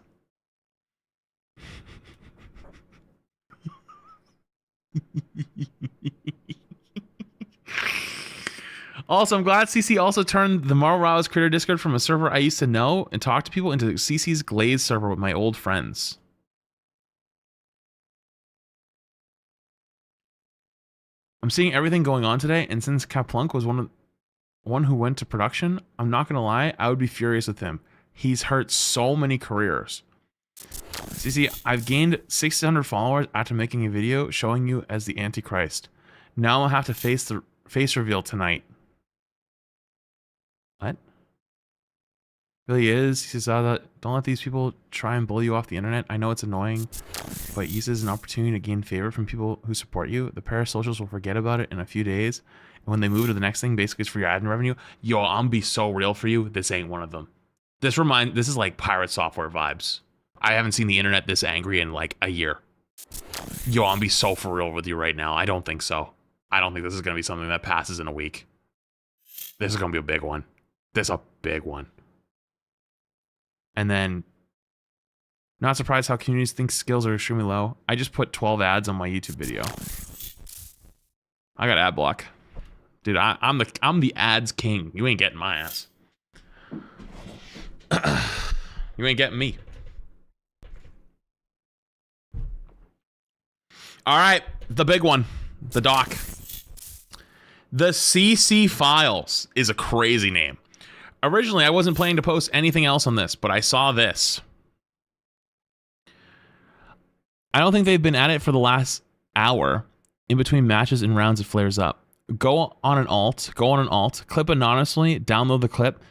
Also, I'm glad CC also turned the Marvel Rivals Creator Discord from a server I used to know and talk to people into CC's Glaze server with my old friends. I'm seeing everything going on today, and since Kaplunk was one who went to production, I'm not gonna lie, I would be furious with him. He's hurt so many careers. CC, I've gained 600 followers after making a video showing you as the Antichrist. Now I'll have to face the face reveal tonight. What? Really is. He says, don't let these people try and bully you off the internet. I know it's annoying, but use it as an opportunity to gain favor from people who support you. The parasocials will forget about it in a few days. And when they move to the next thing, basically it's for your ad revenue. Yo, I'm be so real for you. This ain't one of them. This is like pirate software vibes. I haven't seen the internet this angry in like a year. Yo, I'm be so for real with you right now. I don't think so. I don't think this is going to be something that passes in a week. This is going to be a big one. This is a big one. And then, not surprised how communities think skills are extremely low. I just put 12 ads on my YouTube video. I got ad block. Dude, I'm the ads king. You ain't getting my ass. You ain't getting me. All right, the big one. The doc. The CC Files is a crazy name. Originally, I wasn't planning to post anything else on this, but I saw this. I don't think they've been at it for the last hour. In between matches and rounds, it flares up. Go on an alt, clip anonymously, download the clip.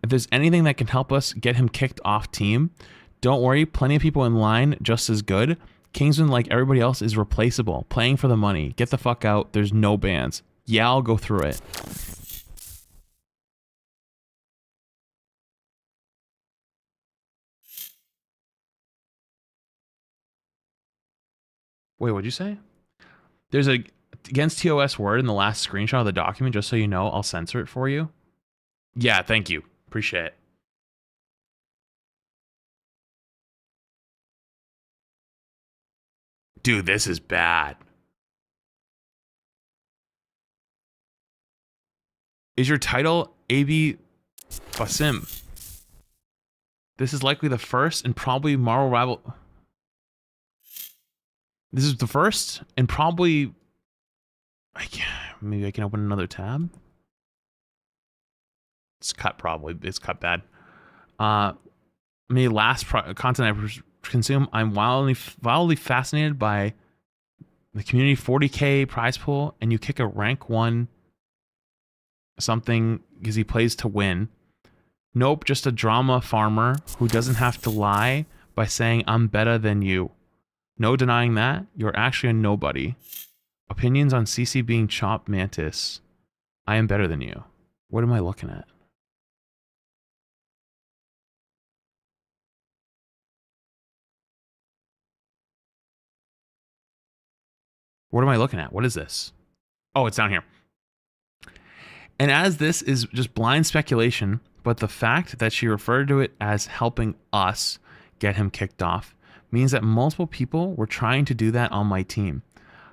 If there's anything that can help us get him kicked off team, don't worry, plenty of people in line just as good. Kingsman, like everybody else, is replaceable. Playing for the money. Get the fuck out. There's no bans. Yeah, I'll go through it. Wait, what'd you say? There's a against TOS word in the last screenshot of the document, just so you know. I'll censor it for you. Yeah, thank you. Appreciate it. Dude, this is bad. Is your title AB Basim? This is likely the first and probably Marvel Rival. This is the first and probably. Maybe I can open another tab. It's cut probably. It's cut bad. Maybe last content I consume. I'm wildly fascinated by the community 40K prize pool, and you kick a rank 1 something because he plays to win. Nope, just a drama farmer who doesn't have to lie by saying I'm better than you. No denying that. You're actually a nobody. Opinions on CC being Chop Mantis. I am better than you. What am I looking at? What am I looking at? What is this? Oh, it's down here. And as this is just blind speculation, but the fact that she referred to it as helping us get him kicked off means that multiple people were trying to do that on my team.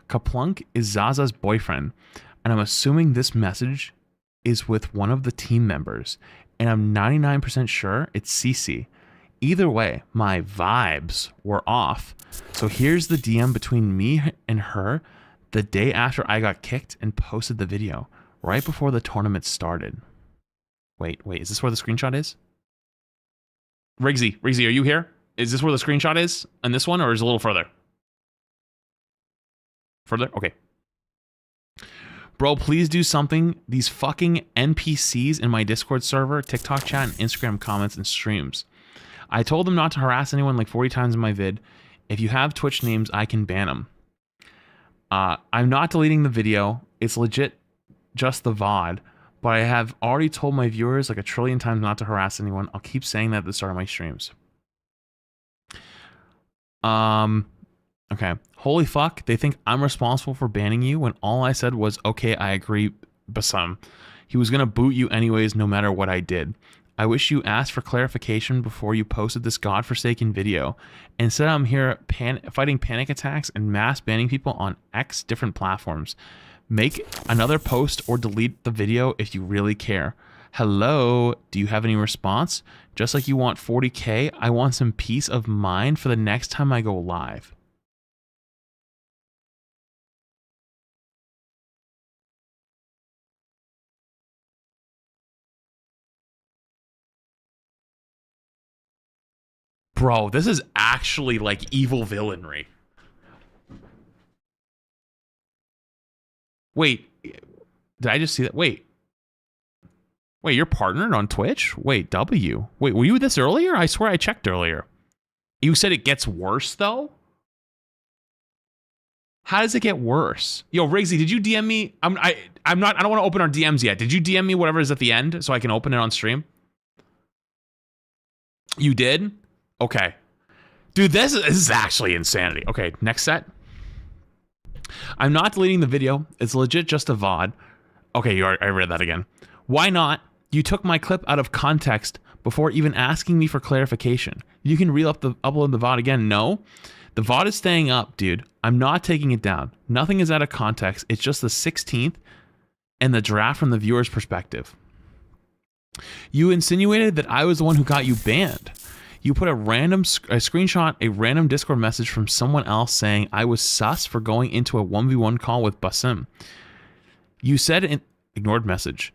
Kaplunk is Zaza's boyfriend, and I'm assuming this message is with one of the team members, and I'm 99% sure it's Cece. Either way, my vibes were off. So here's the DM between me and her the day after I got kicked and posted the video, right before the tournament started. Wait, is this where the screenshot is? Rigsy, are you here? Is this where the screenshot is on this one, or is it a little further? Further? Okay. Bro, please do something. These fucking NPCs in my Discord server, TikTok chat, and Instagram comments and streams. I told them not to harass anyone like 40 times in my vid. If you have Twitch names, I can ban them. I'm not deleting the video. It's legit just the VOD. But I have already told my viewers like a trillion times not to harass anyone. I'll keep saying that at the start of my streams. Okay. Holy fuck. They think I'm responsible for banning you when all I said was, okay, I agree, Basam. He was going to boot you anyways, no matter what I did. I wish you asked for clarification before you posted this godforsaken video. Instead, I'm here fighting panic attacks and mass banning people on X different platforms. Make another post or delete the video if you really care. Hello, do you have any response? Just like you want 40K, I want some peace of mind for the next time I go live. Bro, this is actually like evil villainry. Wait, did I just see that? Wait, you're partnered on Twitch? Wait, W. Wait, were you this earlier? I swear I checked earlier. You said it gets worse though? How does it get worse? Yo, Riggsy, did you DM me? I don't want to open our DMs yet. Did you DM me whatever is at the end so I can open it on stream? You did? Okay. Dude, this is actually insanity. Okay, next set. I'm not deleting the video. It's legit just a VOD. Okay, I read that again. Why not? You took my clip out of context before even asking me for clarification. You can upload the VOD again. No. The VOD is staying up, dude. I'm not taking it down. Nothing is out of context. It's just the 16th and the draft from the viewer's perspective. You insinuated that I was the one who got you banned. You put a screenshot, a random Discord message from someone else saying I was sus for going into a 1v1 call with Basim. You said ignored message.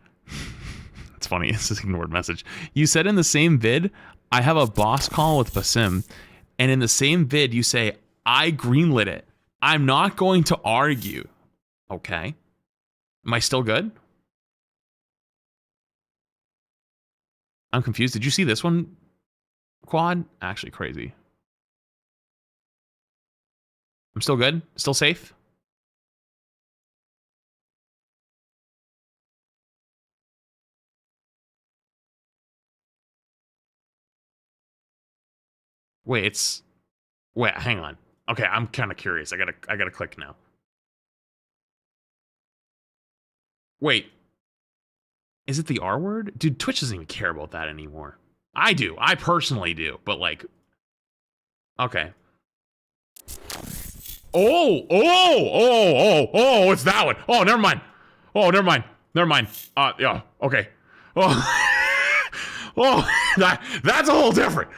It's funny, it's just ignored message. You said in the same vid, I have a boss call with Basim. And in the same vid, you say, I greenlit it. I'm not going to argue. Okay. Am I still good? I'm confused. Did you see this one? Quad? Actually crazy. I'm still good? Still safe? Wait, hang on. Okay, I'm kind of curious. I gotta click now. Wait. Is it the R word? Dude, Twitch doesn't even care about that anymore. I do. I personally do. But like, okay. Oh, it's that one. Oh, never mind. Oh, never mind. Yeah, okay. That's a little different.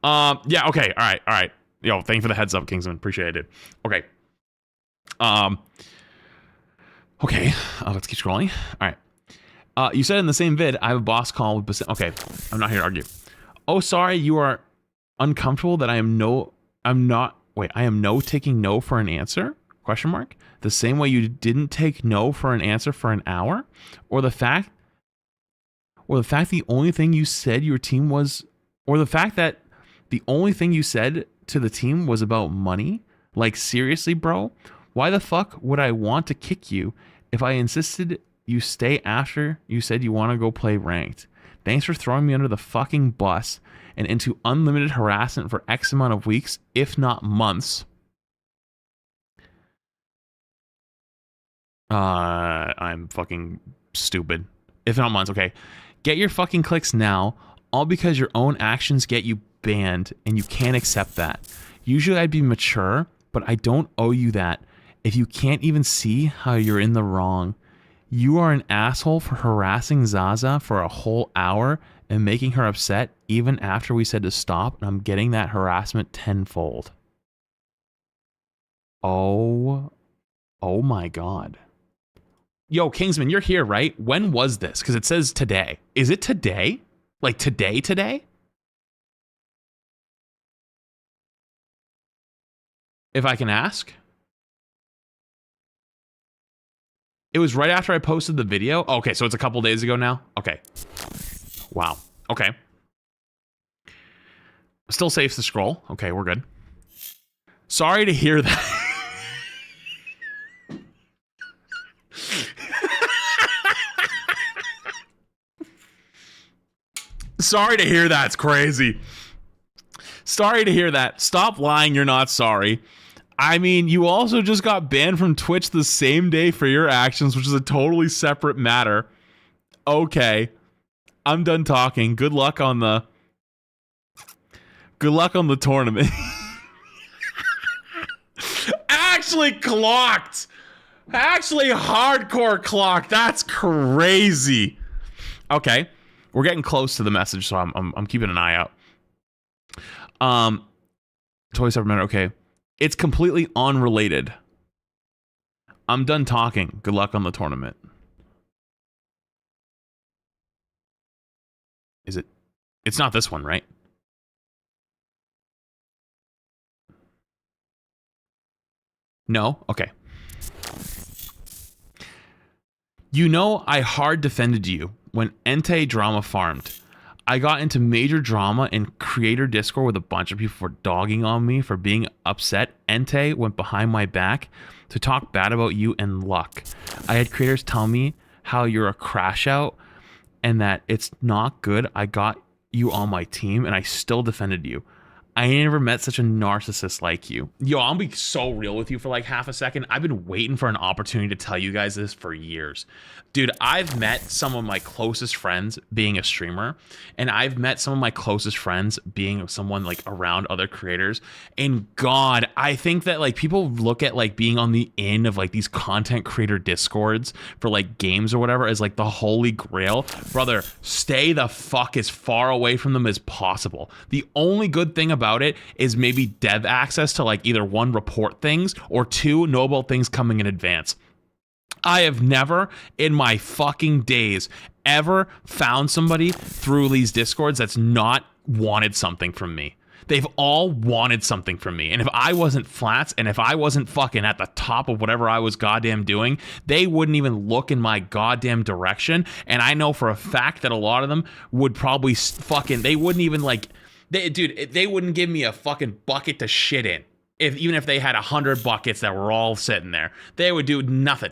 Yeah, okay. All right. Yo, thank you for the heads up, Kingsman. Appreciate it. Okay. Okay, let's keep scrolling. All right. You said in the same vid, I have a boss call with Basim. Okay, I'm not here to argue. Oh, sorry, you are uncomfortable that I am no taking no for an answer? Question mark. The same way you didn't take no for an answer for an hour? Or the fact the only thing you said your team was, or the fact that the only thing you said to the team was about money? Like, seriously, bro? Why the fuck would I want to kick you if I insisted you stay after you said you want to go play ranked? Thanks for throwing me under the fucking bus and into unlimited harassment for X amount of weeks, if not months. I'm fucking stupid. If not months, okay. Get your fucking clicks now, all because your own actions get you banned, and you can't accept that. Usually I'd be mature, but I don't owe you that. If you can't even see how you're in the wrong. You are an asshole for harassing Zaza for a whole hour and making her upset even after we said to stop, and I'm getting that harassment tenfold. Oh my god. Yo, Kingsman, you're here, right? When was this? Because it says today. Is it today? Like today? If I can ask? It was right after I posted the video? Okay, so it's a couple days ago now? Okay. Wow. Okay. Still safe to scroll. Okay, we're good. Sorry to hear that. Sorry to hear that. It's crazy. Sorry to hear that. Stop lying. You're not sorry. I mean, you also just got banned from Twitch the same day for your actions, which is a totally separate matter. Okay. I'm done talking. Good luck on the tournament. Actually clocked. Actually hardcore clocked. That's crazy. Okay. We're getting close to the message, so I'm keeping an eye out. Totally separate matter. Okay. It's completely unrelated. I'm done talking. Good luck on the tournament. Is it? It's not this one, right? No? Okay. You know, I hard defended you when Entei drama farmed. I got into major drama in creator Discord with a bunch of people for dogging on me for being upset. Entei went behind my back to talk bad about you and Luck. I had creators tell me how you're a crash out and that it's not good. I got you on my team and I still defended you. I ain't never met such a narcissist like you. Yo, I'll be so real with you for like half a second. I've been waiting for an opportunity to tell you guys this for years. Dude, I've met some of my closest friends being a streamer, and I've met some of my closest friends being someone like around other creators. And God, I think that like people look at like being on the end of like these content creator discords for like games or whatever as like the holy grail. Brother, stay the fuck as far away from them as possible. The only good thing about it is maybe dev access to like either one, report things, or two, know about things coming in advance. I have never in my fucking days ever found somebody through these discords that's not wanted something from me. They've all wanted something from me. And if I wasn't flats and if I wasn't fucking at the top of whatever I was goddamn doing, they wouldn't even look in my goddamn direction. And I know for a fact that a lot of them would probably fucking, they wouldn't even like, they wouldn't give me a fucking bucket to shit in. Even if they had 100 buckets that were all sitting there, they would do nothing.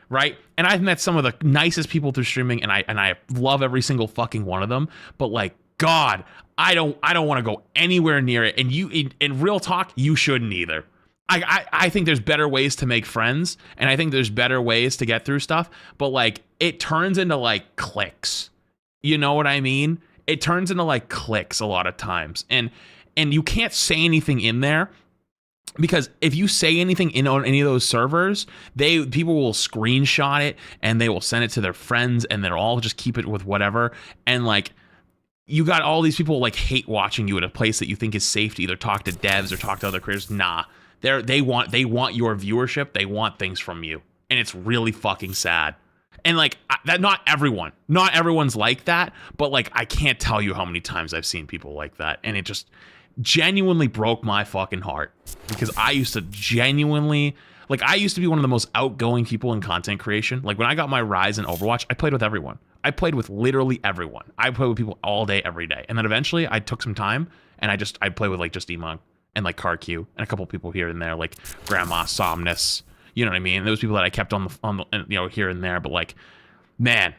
Right? And I've met some of the nicest people through streaming, and I love every single fucking one of them. But like, God, I don't want to go anywhere near it. And in real talk, you shouldn't either. I think there's better ways to make friends, and I think there's better ways to get through stuff, but like it turns into like cliques. You know what I mean? It turns into like cliques a lot of times. And you can't say anything in there, because if you say anything on any of those servers, people will screenshot it and they will send it to their friends, and they'll all just keep it with whatever. And like, you got all these people like hate watching you at a place that you think is safe to either talk to devs or talk to other creators. Nah, they want your viewership. They want things from you, and it's really fucking sad. And like that, not everyone's like that, but like I can't tell you how many times I've seen people like that, and it just genuinely broke my fucking heart, because I used to genuinely, like, I used to be one of the most outgoing people in content creation. Like when I got my rise in Overwatch, I played with everyone. I played with literally everyone. I played with people all day, every day. And then eventually I took some time and I played with like just Emong and like CarQ and a couple people here and there, like Grandma, Somnus, you know what I mean? Those people that I kept on the here and there, but like, man,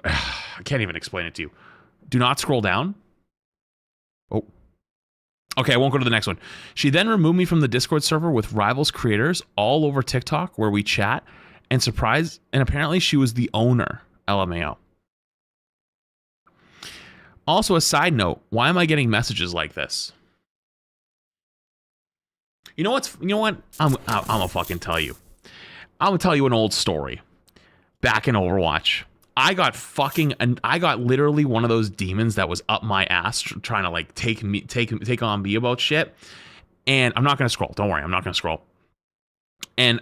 I can't even explain it to you. Do not scroll down. Oh, okay, I won't go to the next one. She then removed me from the Discord server with rivals creators all over TikTok where we chat, and apparently she was the owner. LMAO. Also, a side note, why am I getting messages like this? You know what? I'm gonna fucking tell you. I'm gonna tell you an old story. Back in Overwatch, I got literally one of those demons that was up my ass trying to like take on me about shit. And I'm not gonna scroll. Don't worry, I'm not gonna scroll. And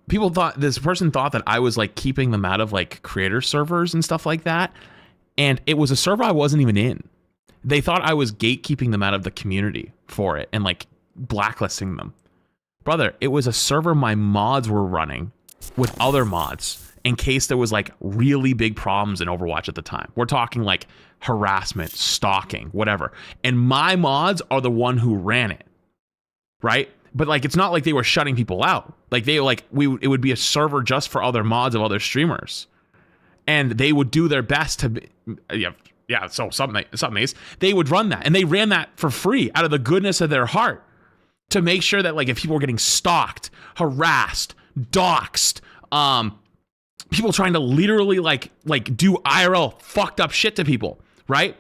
this person thought that I was like keeping them out of like creator servers and stuff like that. And it was a server I wasn't even in. They thought I was gatekeeping them out of the community for it and like blacklisting them. Brother, it was a server my mods were running with other mods in case there was like really big problems in Overwatch at the time. We're talking like harassment, stalking, whatever. And my mods are the one who ran it, right? But like, it's not like they were shutting people out. Like it would be a server just for other mods of other streamers. And they would do their best to be, so something. They would run that, and they ran that for free out of the goodness of their heart to make sure that like if people were getting stalked, harassed, doxxed, people trying to literally like do IRL fucked up shit to people, right?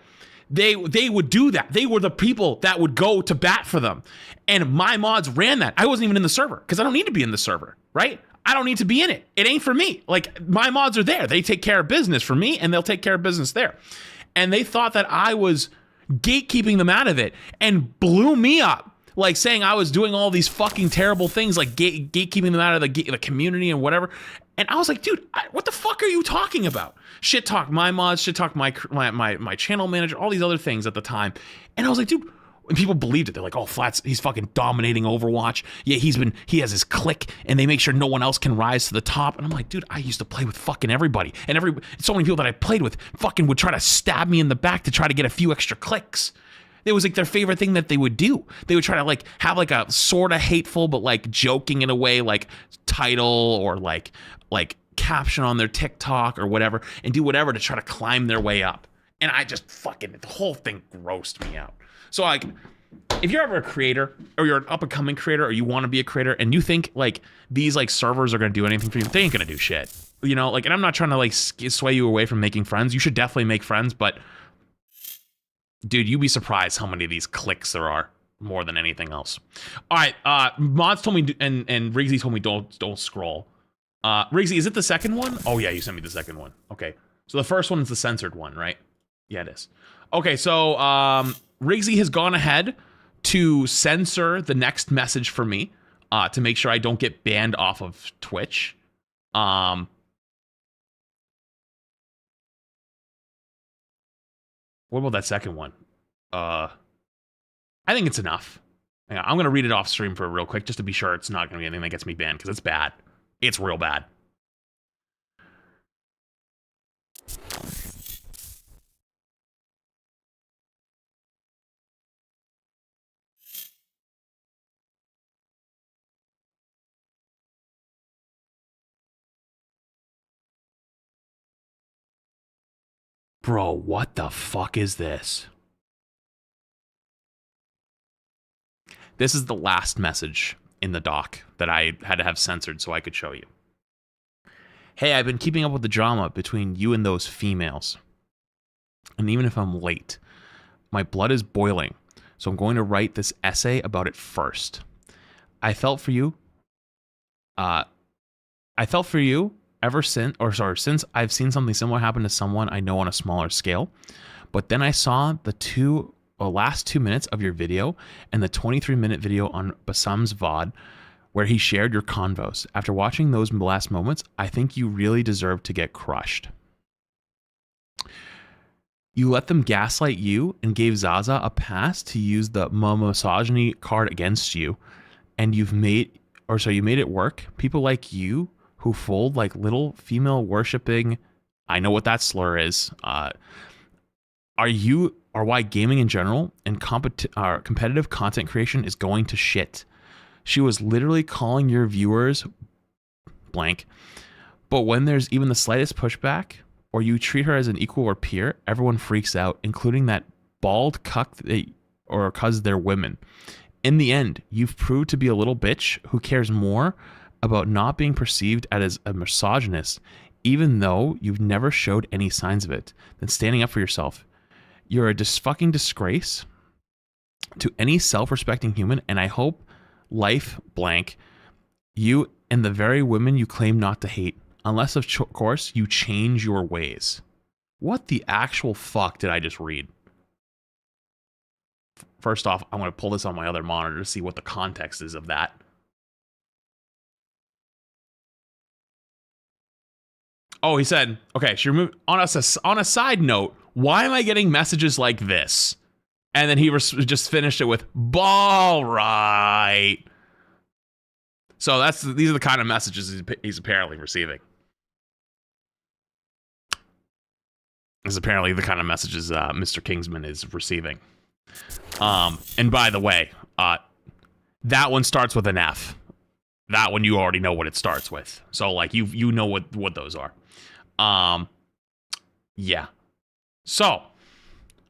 They would do that. They were the people that would go to bat for them. And my mods ran that. I wasn't even in the server because I don't need to be in the server, right? I don't need to be in it. It ain't for me. Like, my mods are there. They take care of business for me, and they'll take care of business there. And they thought that I was gatekeeping them out of it and blew me up, like saying I was doing all these fucking terrible things, like gatekeeping them out of the community and whatever. And I was like, dude, what the fuck are you talking about? Shit talk my mods, shit talk my channel manager, all these other things at the time. And I was like, dude, and people believed it. They're like, oh, Flats, he's fucking dominating Overwatch. Yeah, he has his clique, and they make sure no one else can rise to the top. And I'm like, dude, I used to play with fucking everybody. And so many people that I played with fucking would try to stab me in the back to try to get a few extra clicks. It was like their favorite thing that they would do. They would try to like have like a sort of hateful, but like joking in a way, like title or like caption on their TikTok or whatever, and do whatever to try to climb their way up. And I just fucking, the whole thing grossed me out. So like, if you're ever a creator or you're an up and coming creator or you want to be a creator and you think like these like servers are going to do anything for you, they ain't going to do shit. You know, like, and I'm not trying to like sway you away from making friends. You should definitely make friends, but dude, you'd be surprised how many of these cliques there are more than anything else. All right, mods told me and Riggsy told me don't scroll. Riggsy, is it the second one? Oh yeah, you sent me the second one. Okay, so the first one is the censored one, right? Yeah, it is. Okay, so Riggsy has gone ahead to censor the next message for me to make sure I don't get banned off of Twitch. What about that second one? I think it's enough. Hang on, I'm going to read it off stream for real quick just to be sure it's not going to be anything that gets me banned because it's bad. It's real bad. Bro, what the fuck is this? This is the last message in the doc that I had to have censored so I could show you. Hey, I've been keeping up with the drama between you and those females. And even if I'm late, my blood is boiling. So I'm going to write this essay about it first. I felt for you since I've seen something similar happen to someone I know on a smaller scale. But then I saw the last 2 minutes of your video and the 23-minute video on Basam's VOD where he shared your convos. After watching those last moments, I think you really deserve to get crushed. You let them gaslight you and gave Zaza a pass to use the misogyny card against you, and you made it work. People like you who fold like little female worshipping, I know what that slur is, are why gaming in general and competitive content creation is going to shit. She was literally calling your viewers blank, but when there's even the slightest pushback, or you treat her as an equal or peer, everyone freaks out, including that bald cuck or cuz they're women. In the end, you've proved to be a little bitch who cares more about not being perceived as a misogynist, even though you've never showed any signs of it, than standing up for yourself. You're a fucking disgrace to any self-respecting human, and I hope life blank you and the very women you claim not to hate. Unless, of course, you change your ways. What the actual fuck did I just read? First off, I'm going to pull this on my other monitor to see what the context is of that. Oh, he said, okay, she removed, on a side note, why am I getting messages like this? And then he just finished it with, ball right. So these are the kind of messages he's apparently receiving. This is apparently the kind of messages Mr. Kingsman is receiving. And by the way, that one starts with an F. That one you already know what it starts with. So like you know what those are. Yeah. So,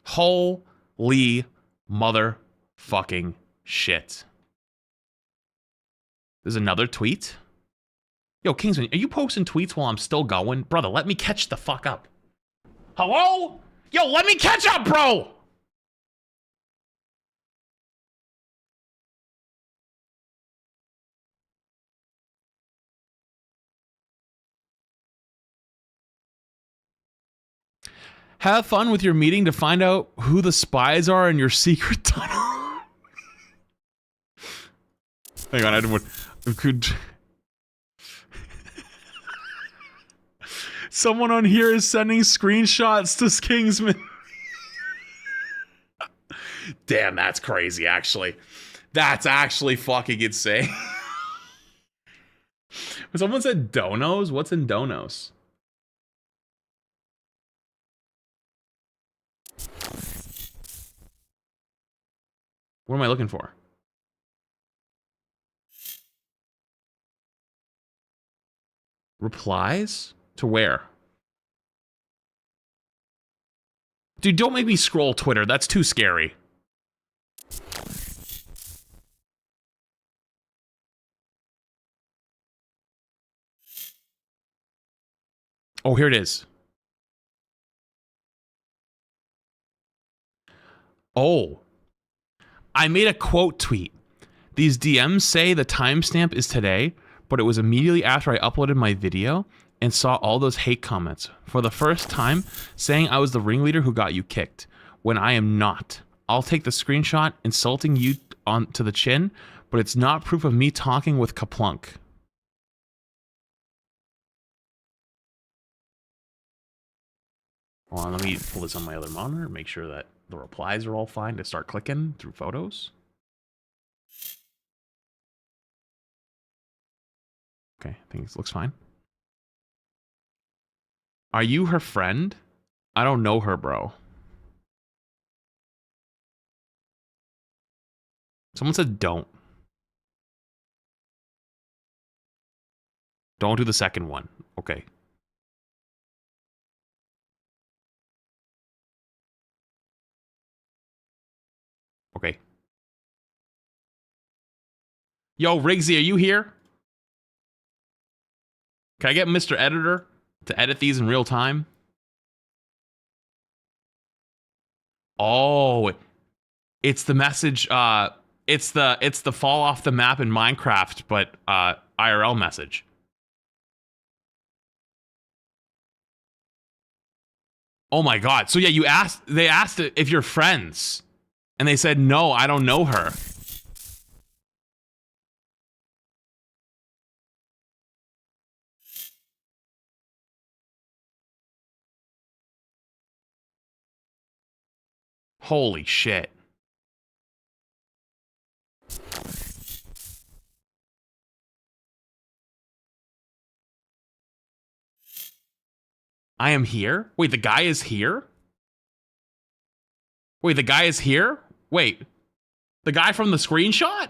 holy motherfucking shit. There's another tweet. Yo, Kingsman, are you posting tweets while I'm still going? Brother, let me catch the fuck up. Hello? Yo, let me catch up, bro! Have fun with your meeting to find out who the spies are in your secret tunnel. Hang on, I didn't want... Someone on here is sending screenshots to Kingsman. Damn, that's crazy, actually. That's actually fucking insane. Someone said donos? What's in donos? What am I looking for? Replies? To where? Dude, don't make me scroll Twitter. That's too scary. Oh, here it is. Oh. I made a quote tweet. These DMs say the timestamp is today, but it was immediately after I uploaded my video and saw all those hate comments. For the first time, saying I was the ringleader who got you kicked, when I am not. I'll take the screenshot insulting you to the chin, but it's not proof of me talking with Kaplunk. Hold on, let me pull this on my other monitor, make sure that the replies are all fine to start clicking through photos. Okay, I think it looks fine. Are you her friend? I don't know her, bro. Someone said don't. Don't do the second one. Okay. Yo, Riggsy, are you here? Can I get Mr. Editor to edit these in real time? Oh, it's the message. It's the fall off the map in Minecraft, but IRL message. Oh my God. So yeah, they asked if you're friends, and they said no, I don't know her. Holy shit. I am here? Wait, the guy is here? Wait, the guy is here? Wait, the guy from the screenshot?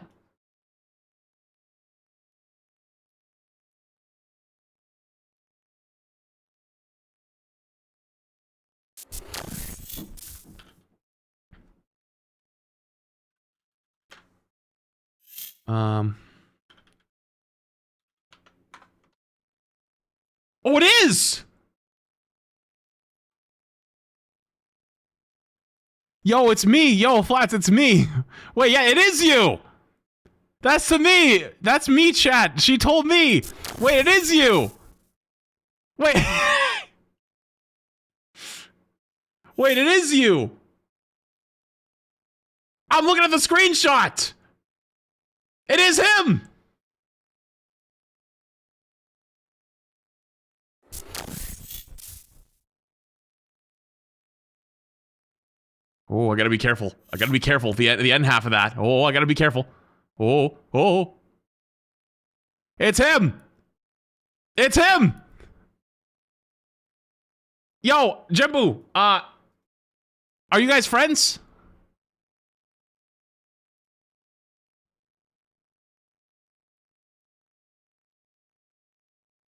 Oh, it is! Yo, it's me. Yo, Flats, it's me. Wait, yeah, it is you. That's to me. That's me, chat. She told me. Wait, it is you. Wait. Wait, it is you. I'm looking at the screenshot. It is him. Oh, I gotta be careful. I gotta be careful. The end half of that. Oh, I gotta be careful. Oh. It's him. It's him. Yo, Jimbu, are you guys friends?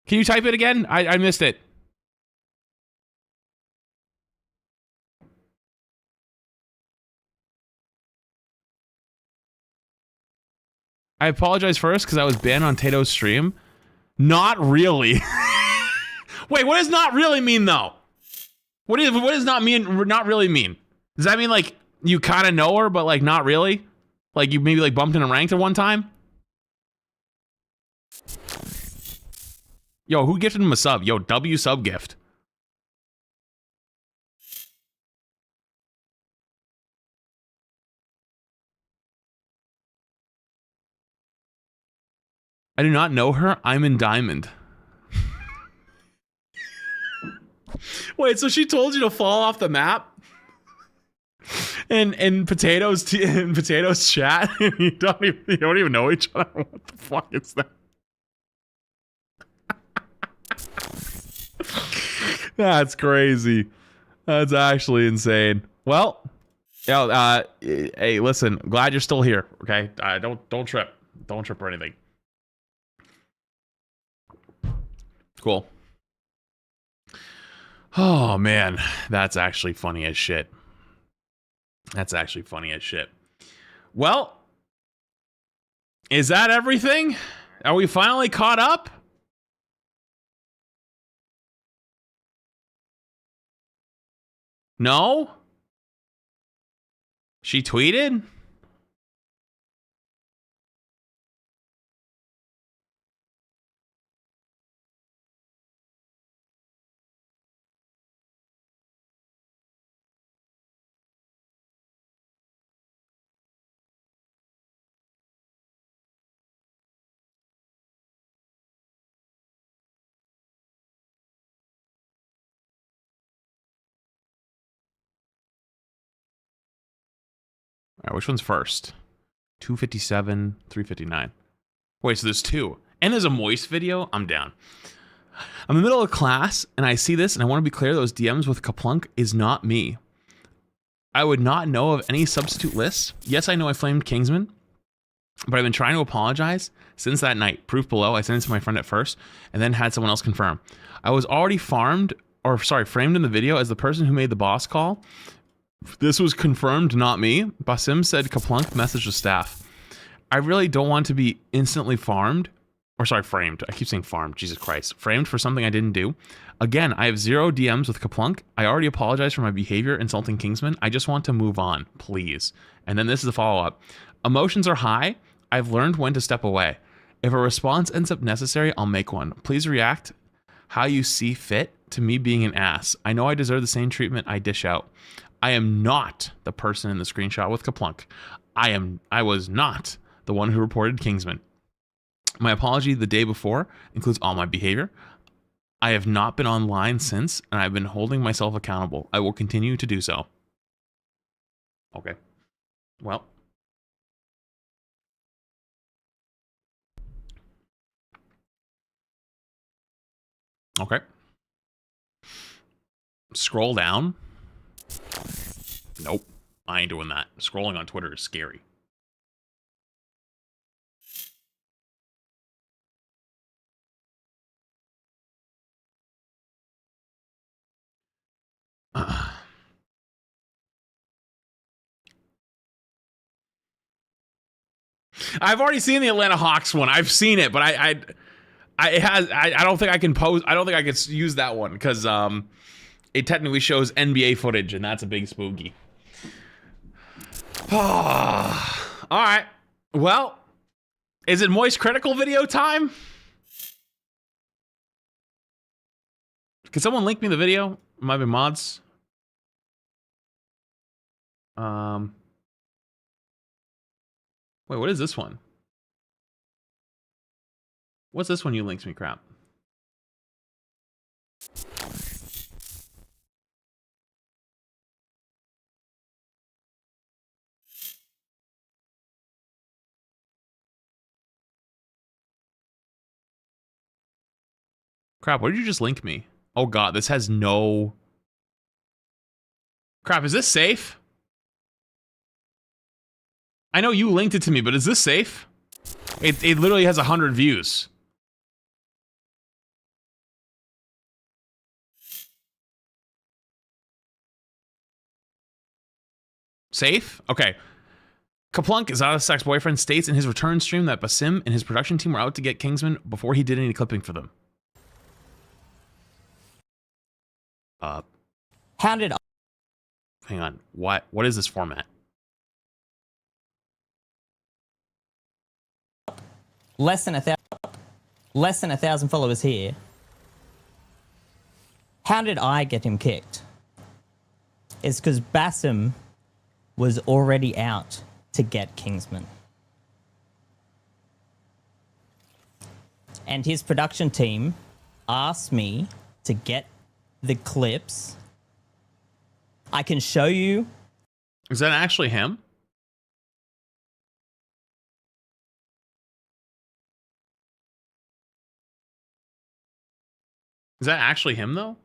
Can you type it again? I missed it. I apologize first because I was banned on Tato's stream. Not really. Wait, what does not really mean though? What does not really mean? Does that mean like you kind of know her, but like not really? Like you maybe like bumped in a ranked at one time? Yo, who gifted him a sub? Yo, W sub gift. I do not know her. I'm in Diamond. Wait, so she told you to fall off the map? And potatoes chat? you don't even know each other? What the fuck is that? That's crazy. That's actually insane. Well, yo, hey, listen, I'm glad you're still here. Okay, don't trip. Don't trip or anything. Cool. Oh man, that's actually funny as shit. That's actually funny as shit. Well, is that everything? Are we finally caught up? No? She tweeted? All right, which one's first? 257, 359. Wait, so there's two. And there's a moist video? I'm down. I'm in the middle of class, and I see this, and I want to be clear, those DMs with Kaplunk is not me. I would not know of any substitute lists. Yes, I know I flamed Kingsman, but I've been trying to apologize since that night. Proof below, I sent it to my friend at first, and then had someone else confirm. I was already framed in the video as the person who made the boss call. This was confirmed, not me. Basim said Kaplunk messaged the staff. I really don't want to be instantly farmed. Or sorry, framed. I keep saying farmed. Jesus Christ. Framed for something I didn't do. Again, I have 0 DMs with Kaplunk. I already apologized for my behavior insulting Kingsman. I just want to move on, please. And then this is the follow-up. Emotions are high. I've learned when to step away. If a response ends up necessary, I'll make one. Please react how you see fit to me being an ass. I know I deserve the same treatment I dish out. I am not the person in the screenshot with Kaplunk. I was not the one who reported Kingsman. My apology the day before includes all my behavior. I have not been online since, and I've been holding myself accountable. I will continue to do so. Okay. Well. Okay. Scroll down. Nope. I ain't doing that. Scrolling on Twitter is scary. I've already seen the Atlanta Hawks one. I've seen it, but I don't think I can post. I don't think I could use that one because it technically shows NBA footage, and that's a big spooky. All right. Well, is it Moist Critical video time? Can someone link me the video? Might be mods. Wait, what is this one? What's this one you linked me, crap? Crap, what did you just link me? Oh god, this has no... Crap, is this safe? I know you linked it to me, but is this safe? It literally has 100 views. Safe? Okay. Kaplunk, Zada's ex-boyfriend, states in his return stream that Basim and his production team were out to get Kingsman before he did any clipping for them. How did I... Hang on. What is this format? less than 1,000 followers here. How did I get him kicked? It's because Basim was already out to get Kingsman. And his production team asked me to get the clips. I can show you. Is that actually him? Is that actually him, though?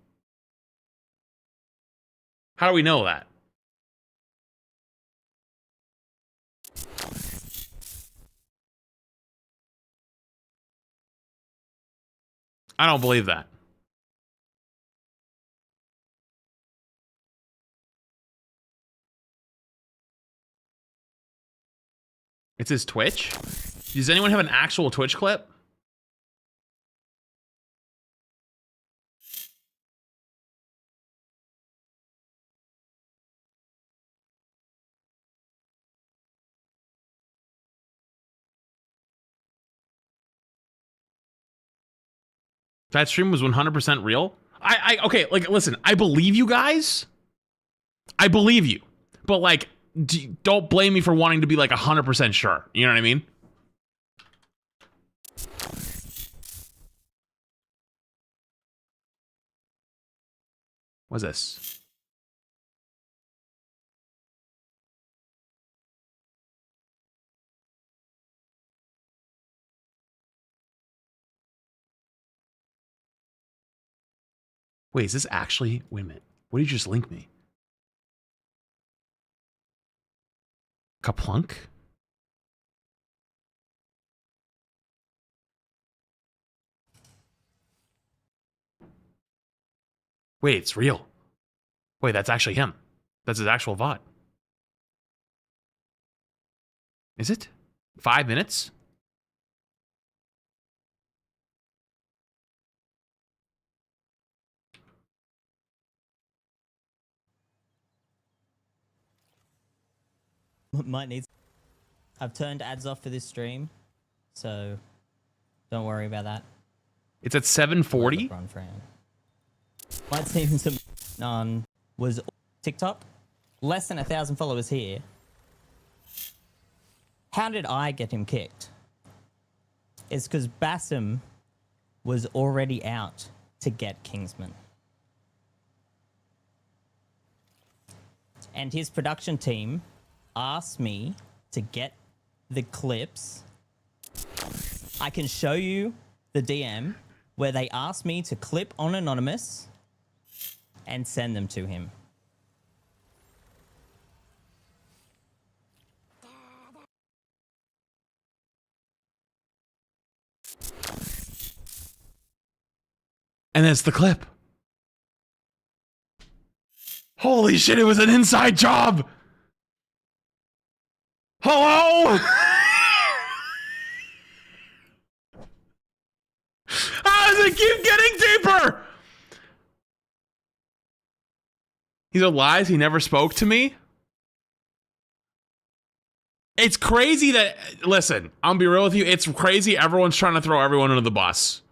How do we know that? I don't believe that. It's his Twitch? Does anyone have an actual Twitch clip? That stream was 100% real? Okay, like, listen, I believe you guys. I believe you. But, like, don't blame me for wanting to be, like, 100% sure. You know what I mean? What's this? Wait, is this actually... Wait a minute. What did you just link me? Kaplunk? Wait, it's real. Wait, that's actually him. That's his actual VOD. Is it? 5 minutes? Might need. I've turned ads off for this stream, so don't worry about that. It's at 7:40. Might seem some on was TikTok. Less than 1,000 followers here. How did I get him kicked? It's because Bassam was already out to get Kingsman. And his production team asked me to get the clips. I can show you the DM where they asked me to clip on Anonymous and send them to him. And that's the clip. Holy shit, it was an inside job! Hello? How does it keep getting deeper? These are lies. He never spoke to me. It's crazy that, listen, I'm gonna be real with you. It's crazy everyone's trying to throw everyone under the bus.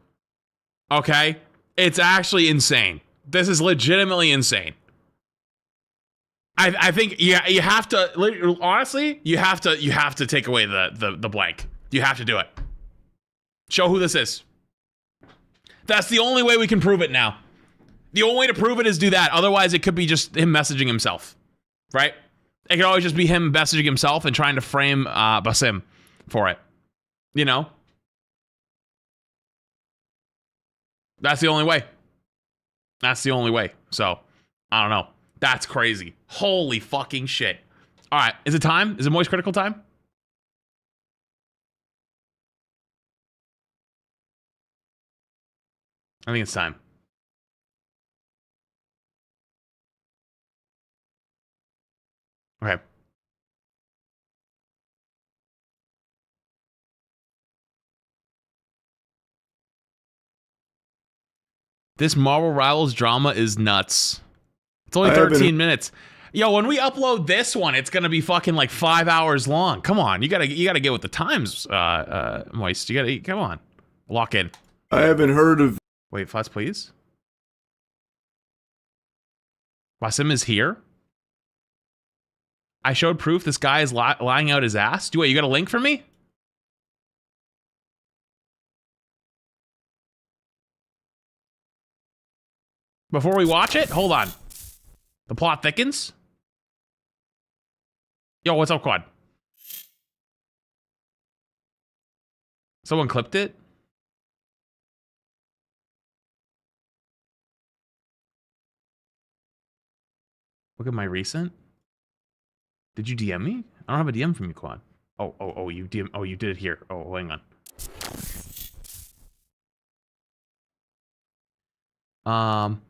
Okay? It's actually insane. This is legitimately insane. I think you have to, honestly, you have to take away the blank. You have to do it. Show who this is. That's the only way we can prove it now. The only way to prove it is do that. Otherwise, it could be just him messaging himself, right? It could always just be him messaging himself and trying to frame Basim for it. You know? That's the only way. That's the only way. So, I don't know. That's crazy. Holy fucking shit. All right. Is it time? Is it Moist Critical time? I think it's time. Okay. This Marvel Rivals drama is nuts. It's only 13 minutes. Yo, when we upload this one, it's gonna be fucking like 5 hours long. Come on, you gotta get with the times, Moist. You gotta come on, lock in. I haven't heard of. Wait, Flats, please. Wasim is here. I showed proof this guy is lying out his ass. Wait, you got a link for me? Before we watch it, hold on. The plot thickens. Yo, what's up, Quad? Someone clipped it? Look at my recent. Did you DM me? I don't have a DM from you, Quad. Oh, you DM. Oh, you did it here. Oh, hang on.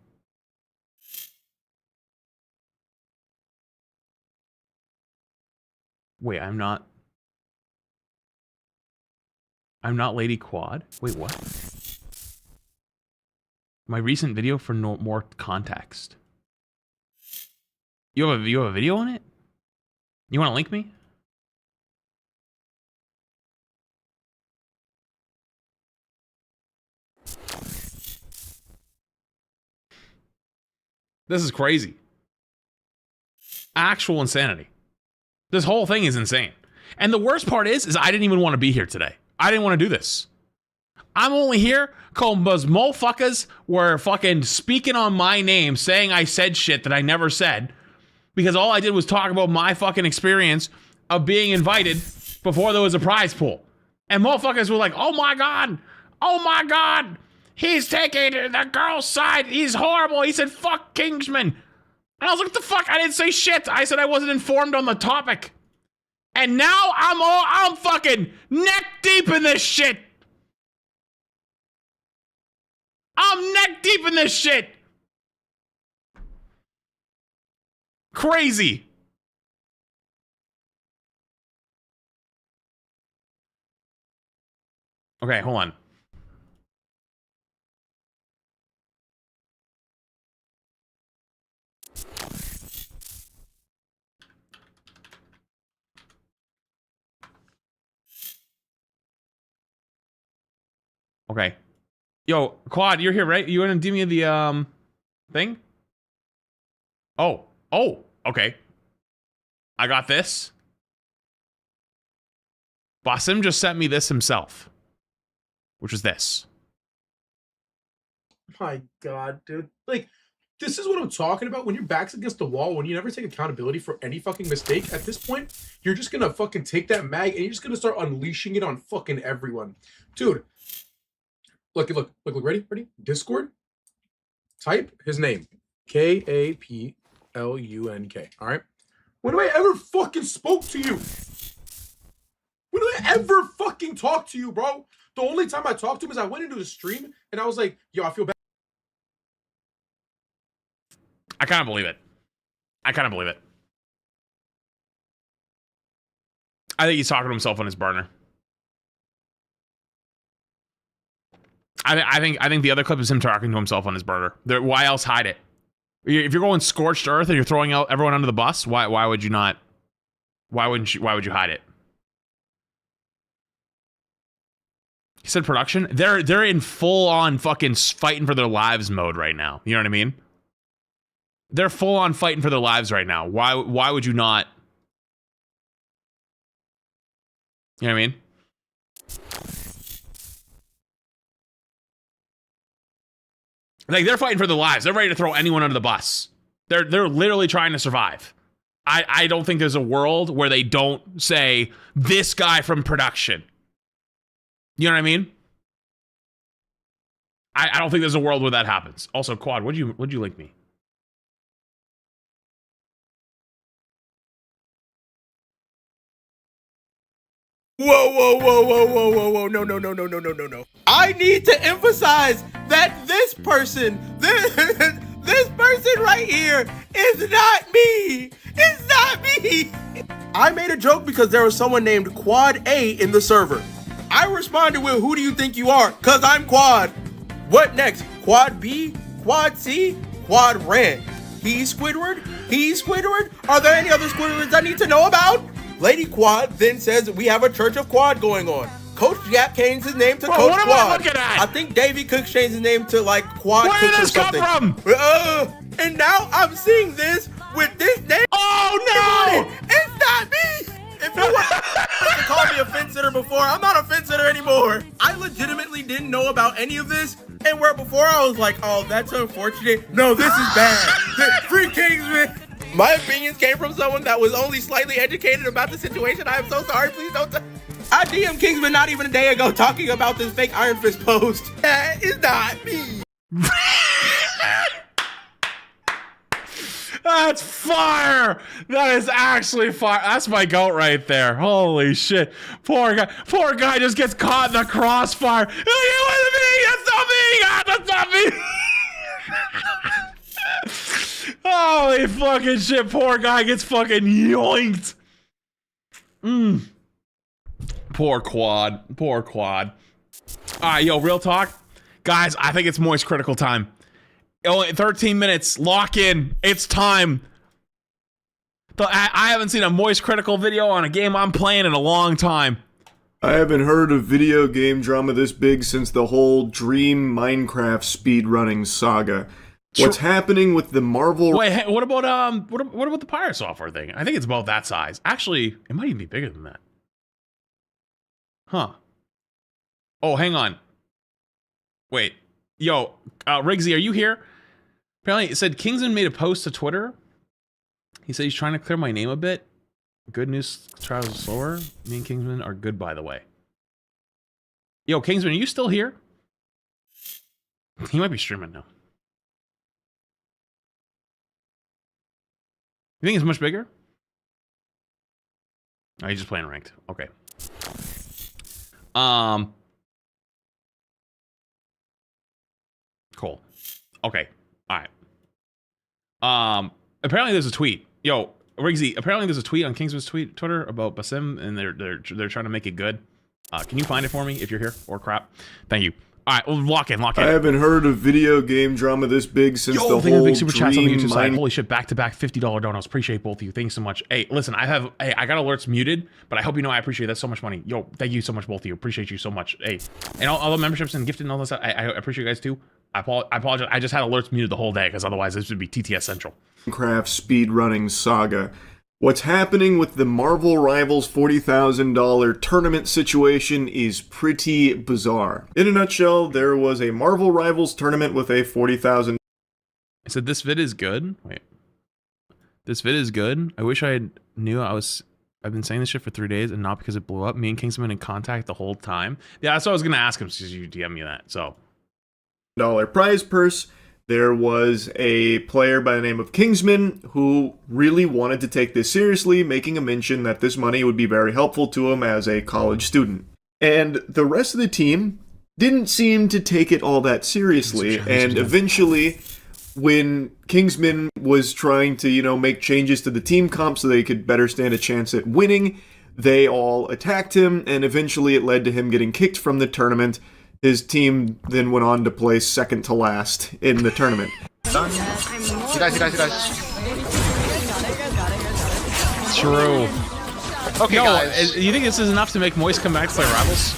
Wait, I'm not Lady Quad. Wait, what? My recent video for more context. You have a video on it? You want to link me? This is crazy. Actual insanity. This whole thing is insane. And the worst part is I didn't even want to be here today. I didn't want to do this. I'm only here because motherfuckers were fucking speaking on my name, saying I said shit that I never said, because all I did was talk about my fucking experience of being invited before there was a prize pool. And motherfuckers were like, oh my God, he's taking the girl's side. He's horrible. He said, fuck Kingsman. And I was like, what the fuck? I didn't say shit. I said I wasn't informed on the topic. And now I'm fucking neck deep in this shit. I'm neck deep in this shit. Crazy. Okay, hold on. Okay. Yo, Quad, you're here, right? You want to do me the thing? Oh. Oh, okay. I got this. Basim just sent me this himself. Which is this. My God, dude. Like, this is what I'm talking about. When your back's against the wall, when you never take accountability for any fucking mistake, at this point, you're just gonna fucking take that mag and you're just gonna start unleashing it on fucking everyone. Dude. Look, ready? Ready? Discord. Type his name. Kaplunk. Alright? When do I ever fucking spoke to you? When do I ever fucking talk to you, bro? The only time I talked to him is I went into the stream and I was like, yo, I feel bad. I kind of believe it. I kind of believe it. I think he's talking to himself on his burner. I think the other clip is him talking to himself on his burner. Why else hide it? If you're going scorched earth and you're throwing out everyone under the bus, why would you not? Why would you hide it? He said production. They're in full on fucking fighting for their lives mode right now. You know what I mean? They're full on fighting for their lives right now. Why would you not? You know what I mean? Like, they're fighting for their lives. They're ready to throw anyone under the bus. They're literally trying to survive. I don't think there's a world where they don't say this guy from production. You know what I mean? I don't think there's a world where that happens. Also, Quad, would you link me? Whoa, no. I need to emphasize that this person right here is not me. It's not me. I made a joke because there was someone named Quad A in the server. I responded with, who do you think you are? Cause I'm Quad. What next? Quad B? Quad C? Quad Rand? He's Squidward? He's Squidward? Are there any other Squidwards I need to know about? Lady Quad then says we have a Church of Quad going on. Coach Yap changed his name to Coach what am Quad. I looking at? I think Davey Cook changed his name to like Quad Where Cook did or this come something. from? And now I'm seeing this with this name. Oh no! It's not me! If you want to call me a fence sitter before, I'm not a fence sitter anymore. I legitimately didn't know about any of this, and where before I was like, oh, that's unfortunate. No, this is bad. Free Kingsman. My opinions came from someone that was only slightly educated about the situation. I am so sorry. Please don't. I DM Kingsman not even a day ago talking about this fake Iron Fist post. It's not me. That's fire! That is actually fire. That's my goat right there. Holy shit. Poor guy just gets caught in the crossfire. It wasn't me! That's not me! That's not me! Holy fucking shit. Poor guy gets fucking yoinked. Poor Quad. Poor Quad. Alright, yo, real talk. Guys, I think it's Moist critical time. Only 13 minutes. Lock in. It's time. I haven't seen a Moist critical video on a game I'm playing in a long time. I haven't heard of video game drama this big since the whole Dream Minecraft speedrunning saga. What's happening with the Marvel... Wait, hey, what about the Pirate Software thing? I think it's about that size. Actually, it might even be bigger than that. Huh. Oh, hang on. Wait. Yo, Riggsy, are you here? Apparently, it said Kingsman made a post to Twitter. He said he's trying to clear my name a bit. Good news, trials are slower. Me and Kingsman are good, by the way. Yo, Kingsman, are you still here? He might be streaming now. You think it's much bigger? Oh, he's just playing ranked. Okay. Cool. Okay. All right. Apparently there's a tweet. Yo, Riggsy, apparently there's a tweet on Kingsman's Twitter about Basim, and they're trying to make it good. Can you find it for me if you're here or crap? Thank you. All right, well, lock in. I haven't heard of video game drama this big since the whole big super chats on the Dream YouTube side. Mine- Holy shit, back-to-back $50 donos. Appreciate both of you. Thank you so much. Hey, listen, I got alerts muted, but I hope you know I appreciate that so much money. Yo, thank you so much, both of you. Appreciate you so much. Hey, and all the memberships and gifted and all this stuff, I appreciate you guys too. I apologize. I just had alerts muted the whole day because otherwise this would be TTS Central. Minecraft speedrunning saga. What's happening with the Marvel Rivals $40,000 tournament situation is pretty bizarre. In a nutshell, there was a Marvel Rivals tournament with a $40,000. I said this vid is good. Wait, this vid is good. I wish I knew I've been saying this shit for 3 days and not because it blew up. Me and Kingsman in contact the whole time. Yeah, that's what I was gonna ask him because you DM me that. So, prize purse. There was a player by the name of Kingsman who really wanted to take this seriously, making a mention that this money would be very helpful to him as a college student. And the rest of the team didn't seem to take it all that seriously, and eventually, when Kingsman was trying to, make changes to the team comp so they could better stand a chance at winning, they all attacked him, and eventually it led to him getting kicked from the tournament. His team then went on to place second to last in the tournament. He dies. True. Okay, guys. You think this is enough to make Moist come back to play Rivals?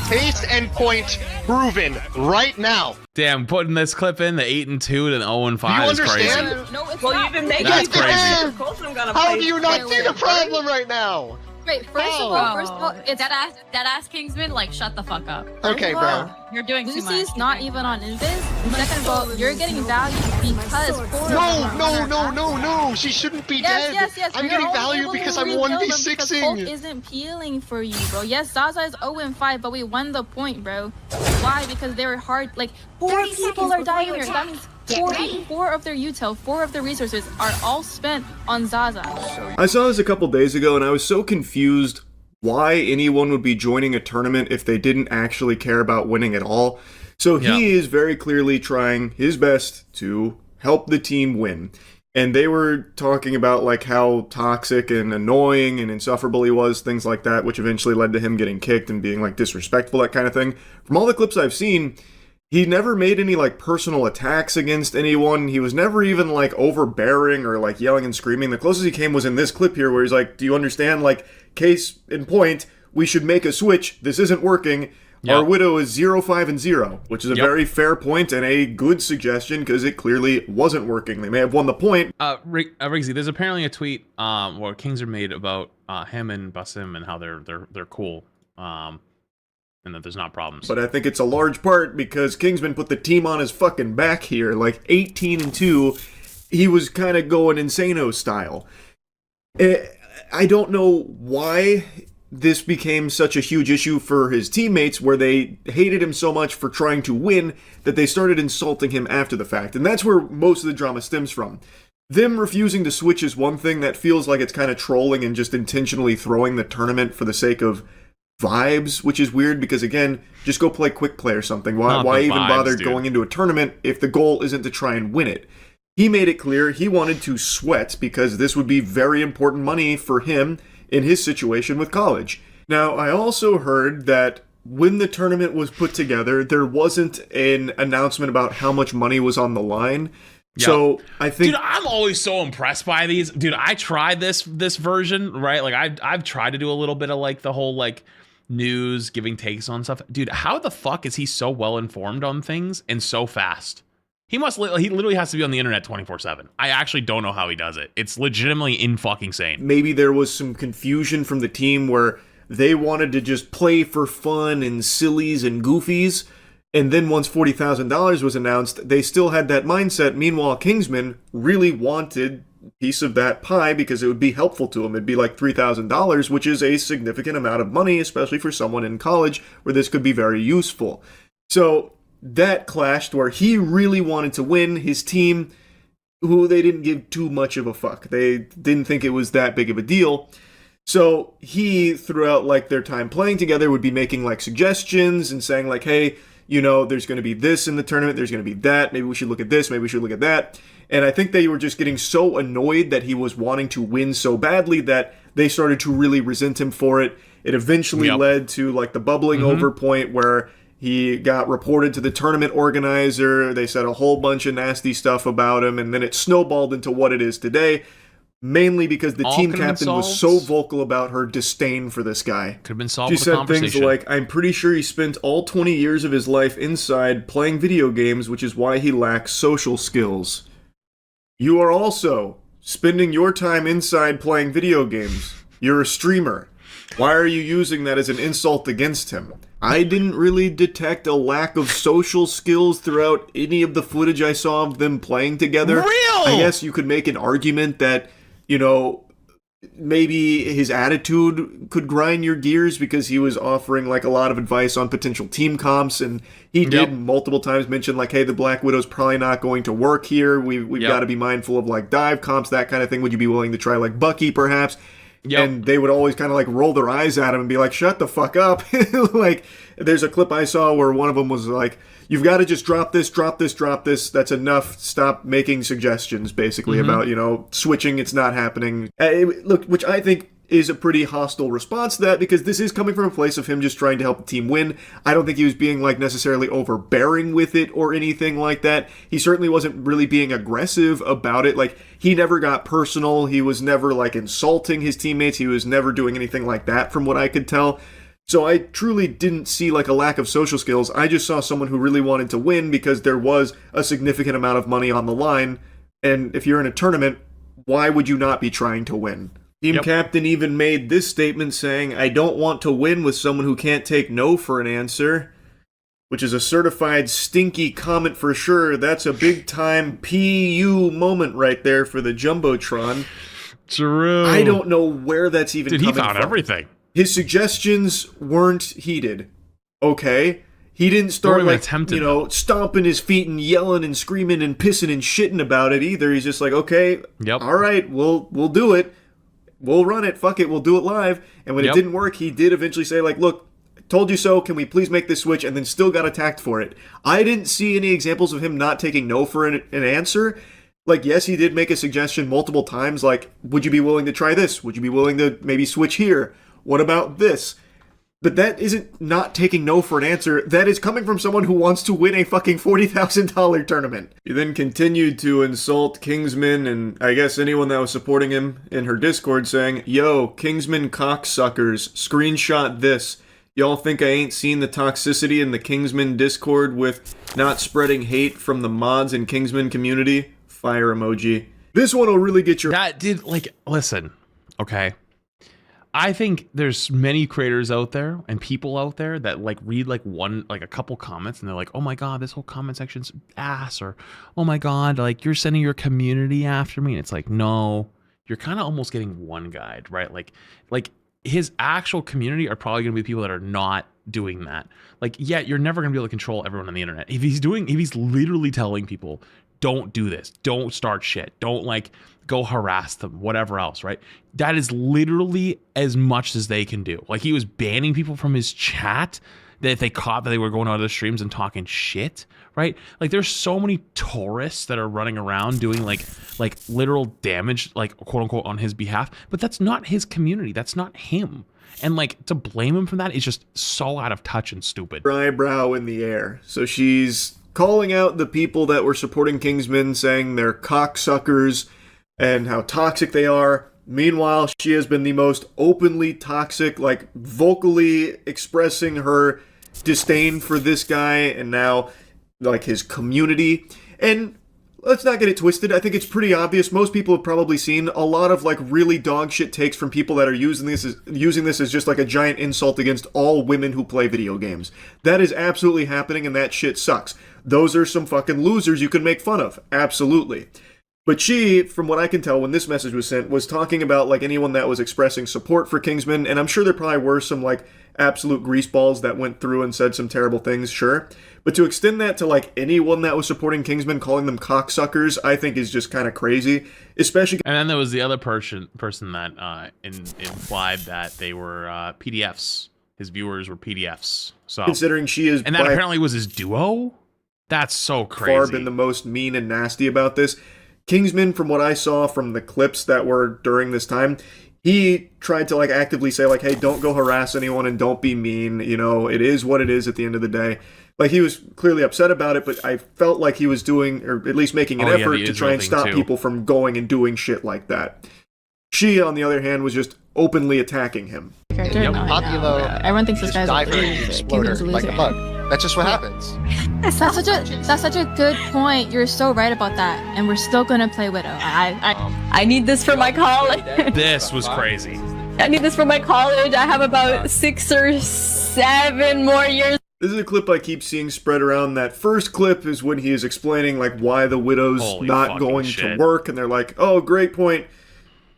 Taste and point proven right now. Damn, putting this clip in, the 8-2 to the 0-5 is crazy. No, it's Well, not. you've been making That's it crazy. Of course I'm gonna How play do you not see the problem right now? Wait, first of all, it's that ass Kingsman. Like, shut the fuck up. Okay, bro. You're doing too much. Lucy's not even on Invis. Second of all, you're getting value because No. She shouldn't be dead. Yes. I'm You're getting only value able because to I'm rebuild them because 1v6ing. Hulk isn't peeling for you, bro. Yes, Zaza is 0-5, but we won the point, bro. Why? Because they were hard. Like, 4 people are dying here. That means 4 of their util, 4 of their resources are all spent on Zaza. I saw this a couple days ago and I was so confused why anyone would be joining a tournament if they didn't actually care about winning at all. So he is very clearly trying his best to help the team win. And they were talking about like how toxic and annoying and insufferable he was, things like that, which eventually led to him getting kicked and being like disrespectful, that kind of thing. From all the clips I've seen, he never made any like personal attacks against anyone. He was never even like overbearing or like yelling and screaming. The closest he came was in this clip here where he's like, do you understand? Like, case in point, we should make a switch. This isn't working. Our Widow is 0-5-0, which is a very fair point and a good suggestion because it clearly wasn't working. They may have won the point. Riggsy, there's apparently a tweet where Kings are made about him and Basim and how they're cool, and that there's not problems. But I think it's a large part because Kingsman put the team on his fucking back here, like 18-2. He was kind of going Insano style. I don't know why this became such a huge issue for his teammates, where they hated him so much for trying to win that they started insulting him after the fact. And that's where most of the drama stems from. Them refusing to switch is one thing that feels like it's kind of trolling and just intentionally throwing the tournament for the sake of vibes, which is weird because, again, just go play quick play or something. Why even bother going into a tournament if the goal isn't to try and win it? He made it clear he wanted to sweat because this would be very important money for him in his situation with college. Now, I also heard that when the tournament was put together, there wasn't an announcement about how much money was on the line. Yep. So I think, dude, I'm always so impressed by these. Dude, I tried this version, right? Like I've tried to do a little bit of like the whole like news, giving takes on stuff. Dude, how the fuck is he so well informed on things and so fast? He literally has to be on the internet 24/7. I actually don't know how he does it. It's legitimately fucking insane. Maybe there was some confusion from the team where they wanted to just play for fun and sillies and goofies. And then once $40,000 was announced, they still had that mindset. Meanwhile, Kingsman really wanted a piece of that pie because it would be helpful to him. It'd be like $3,000, which is a significant amount of money, especially for someone in college where this could be very useful. So that clashed where he really wanted to win. His team, who they didn't give too much of a fuck. They didn't think it was that big of a deal. So he, throughout like their time playing together, would be making like suggestions and saying like, hey, you know, there's going to be this in the tournament, there's going to be that, maybe we should look at this, maybe we should look at that. And I think they were just getting so annoyed that he was wanting to win so badly that they started to really resent him for it. It eventually led to like the bubbling over point where he got reported to the tournament organizer. They said a whole bunch of nasty stuff about him, and then it snowballed into what it is today, mainly because the team captain was so vocal about her disdain for this guy. Could have been solved She with a said conversation. things like, I'm pretty sure he spent all 20 years of his life inside playing video games, which is why he lacks social skills. You are also spending your time inside playing video games. You're a streamer. Why are you using that as an insult against him? I didn't really detect a lack of social skills throughout any of the footage I saw of them playing together. Real! I guess you could make an argument that, you know, maybe his attitude could grind your gears because he was offering like a lot of advice on potential team comps, and he did multiple times mention like, hey, the Black Widow's probably not going to work here. We've got to be mindful of like dive comps, that kind of thing. Would you be willing to try like Bucky perhaps? And they would always kind of like roll their eyes at him and be like, shut the fuck up. Like, there's a clip I saw where one of them was like, you've got to just drop this, drop this, drop this. That's enough. Stop making suggestions, basically, about, you know, switching. It's not happening. Look, which I think is a pretty hostile response to that, because this is coming from a place of him just trying to help the team win. I don't think he was being like necessarily overbearing with it or anything like that. He certainly wasn't really being aggressive about it. Like, he never got personal. He was never like insulting his teammates. He was never doing anything like that from what I could tell. So I truly didn't see like a lack of social skills. I just saw someone who really wanted to win because there was a significant amount of money on the line. And if you're in a tournament, why would you not be trying to win? Team captain even made this statement saying, I don't want to win with someone who can't take no for an answer, which is a certified stinky comment for sure. That's a big time PU moment right there for the Jumbotron. True. I don't know where that's even coming from. He found everything. His suggestions weren't heeded. Okay? He didn't start like, you know, stomping his feet and yelling and screaming and pissing and shitting about it either. He's just like, okay, all right, we'll do it. We'll run it. Fuck it. We'll do it live. And when it didn't work, he did eventually say, like, look, told you so. Can we please make this switch? And then still got attacked for it. I didn't see any examples of him not taking no for an answer. Like, yes, he did make a suggestion multiple times. Like, would you be willing to try this? Would you be willing to maybe switch here? What about this? But that isn't not taking no for an answer. That is coming from someone who wants to win a fucking $40,000 tournament. He then continued to insult Kingsman and I guess anyone that was supporting him in her Discord, saying, yo, Kingsman cocksuckers, screenshot this. Y'all think I ain't seen the toxicity in the Kingsman Discord with not spreading hate from the mods and Kingsman community? Fire emoji. This one will really get your... That did, like, listen, okay? I think there's many creators out there and people out there that like read like a couple comments and they're like, oh my god, this whole comment section's ass, or oh my god, like you're sending your community after me. And it's like, no, you're kind of almost getting one guide, right? Like his actual community are probably gonna be people that are not doing that. Like, yeah, you're never gonna be able to control everyone on the internet. If he's literally telling people, don't do this, don't start shit, don't like go harass them, whatever else, right? That is literally as much as they can do. Like, he was banning people from his chat that if they caught that they were going out of the streams and talking shit, right? Like, there's so many tourists that are running around doing like literal damage, like quote unquote, on his behalf, but that's not his community. That's not him. And like, to blame him for that is just so out of touch and stupid. Eyebrow in the air. So she's calling out the people that were supporting Kingsman, saying they're cocksuckers and how toxic they are. Meanwhile, she has been the most openly toxic, like vocally expressing her disdain for this guy and now like his community. And let's not get it twisted. I think it's pretty obvious. Most people have probably seen a lot of like really dog shit takes from people that are using this as just like a giant insult against all women who play video games. That is absolutely happening, and that shit sucks. Those are some fucking losers you can make fun of. Absolutely. But she, from what I can tell when this message was sent, was talking about like anyone that was expressing support for Kingsman, and I'm sure there probably were some like absolute greaseballs that went through and said some terrible things, sure. But to extend that to like anyone that was supporting Kingsman, calling them cocksuckers, I think is just kind of crazy, especially... And then there was the other person that implied that they were PDFs his viewers were PDFs. So Considering she is and that by apparently was his duo. That's so crazy. far been the most mean and nasty about this. Kingsman, from what I saw from the clips that were during this time, he tried to like actively say like, hey, don't go harass anyone and don't be mean. You know, it is what it is at the end of the day. Like, he was clearly upset about it, but I felt like he was doing, or at least making an effort to try and stop people from going and doing shit like that. She, on the other hand, was just openly attacking him. Populo, everyone thinks this guy's a exploder like a bug. That's just what happens. That's such a good point. You're so right about that, and we're still gonna play Widow. I need this for my college. This was crazy. I need this for my college. I have about 6 or 7 more years. This is a clip I keep seeing spread around. That first clip is when he is explaining like why the Widow's not going to work, and they're like, oh, great point.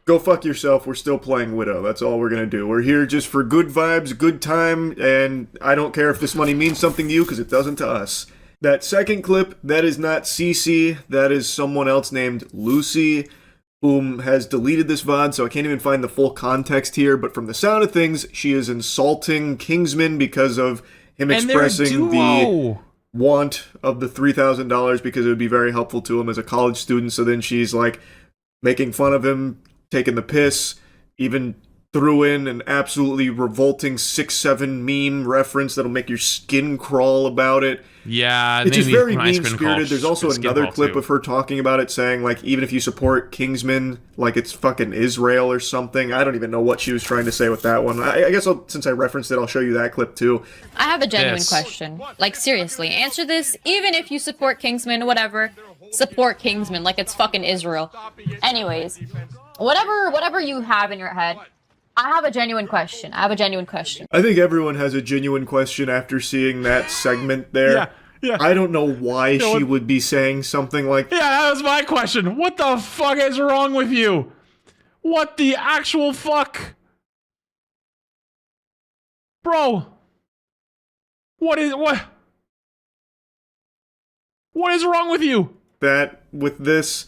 Go fuck yourself, we're still playing Widow. That's all we're gonna do. We're here just for good vibes, good time, and I don't care if this money means something to you, because it doesn't to us. That second clip, that is not Cece, that is someone else named Lucy, whom has deleted this VOD, so I can't even find the full context here, but from the sound of things, she is insulting Kingsman because of him expressing the want of the $3,000 because it would be very helpful to him as a college student, so then she's like making fun of him, taking the piss, even threw in an absolutely revolting 6'7" meme reference that'll make your skin crawl about it. Yeah, it's just very mean-spirited. There's also another clip of her talking about it, saying, like, even if you support Kingsman, like it's fucking Israel or something. I don't even know what she was trying to say with that one. I guess since I referenced it, I'll show you that clip, too. I have a genuine question. Like, seriously, answer this. Even if you support Kingsman, whatever, support Kingsman like it's fucking Israel. Anyways, whatever you have in your head, I have a genuine question. I think everyone has a genuine question after seeing that segment there. Yeah. I don't know why she would be saying something like... Yeah, that was my question. What the fuck is wrong with you? What the actual fuck? Bro. What is wrong with you? That, with this...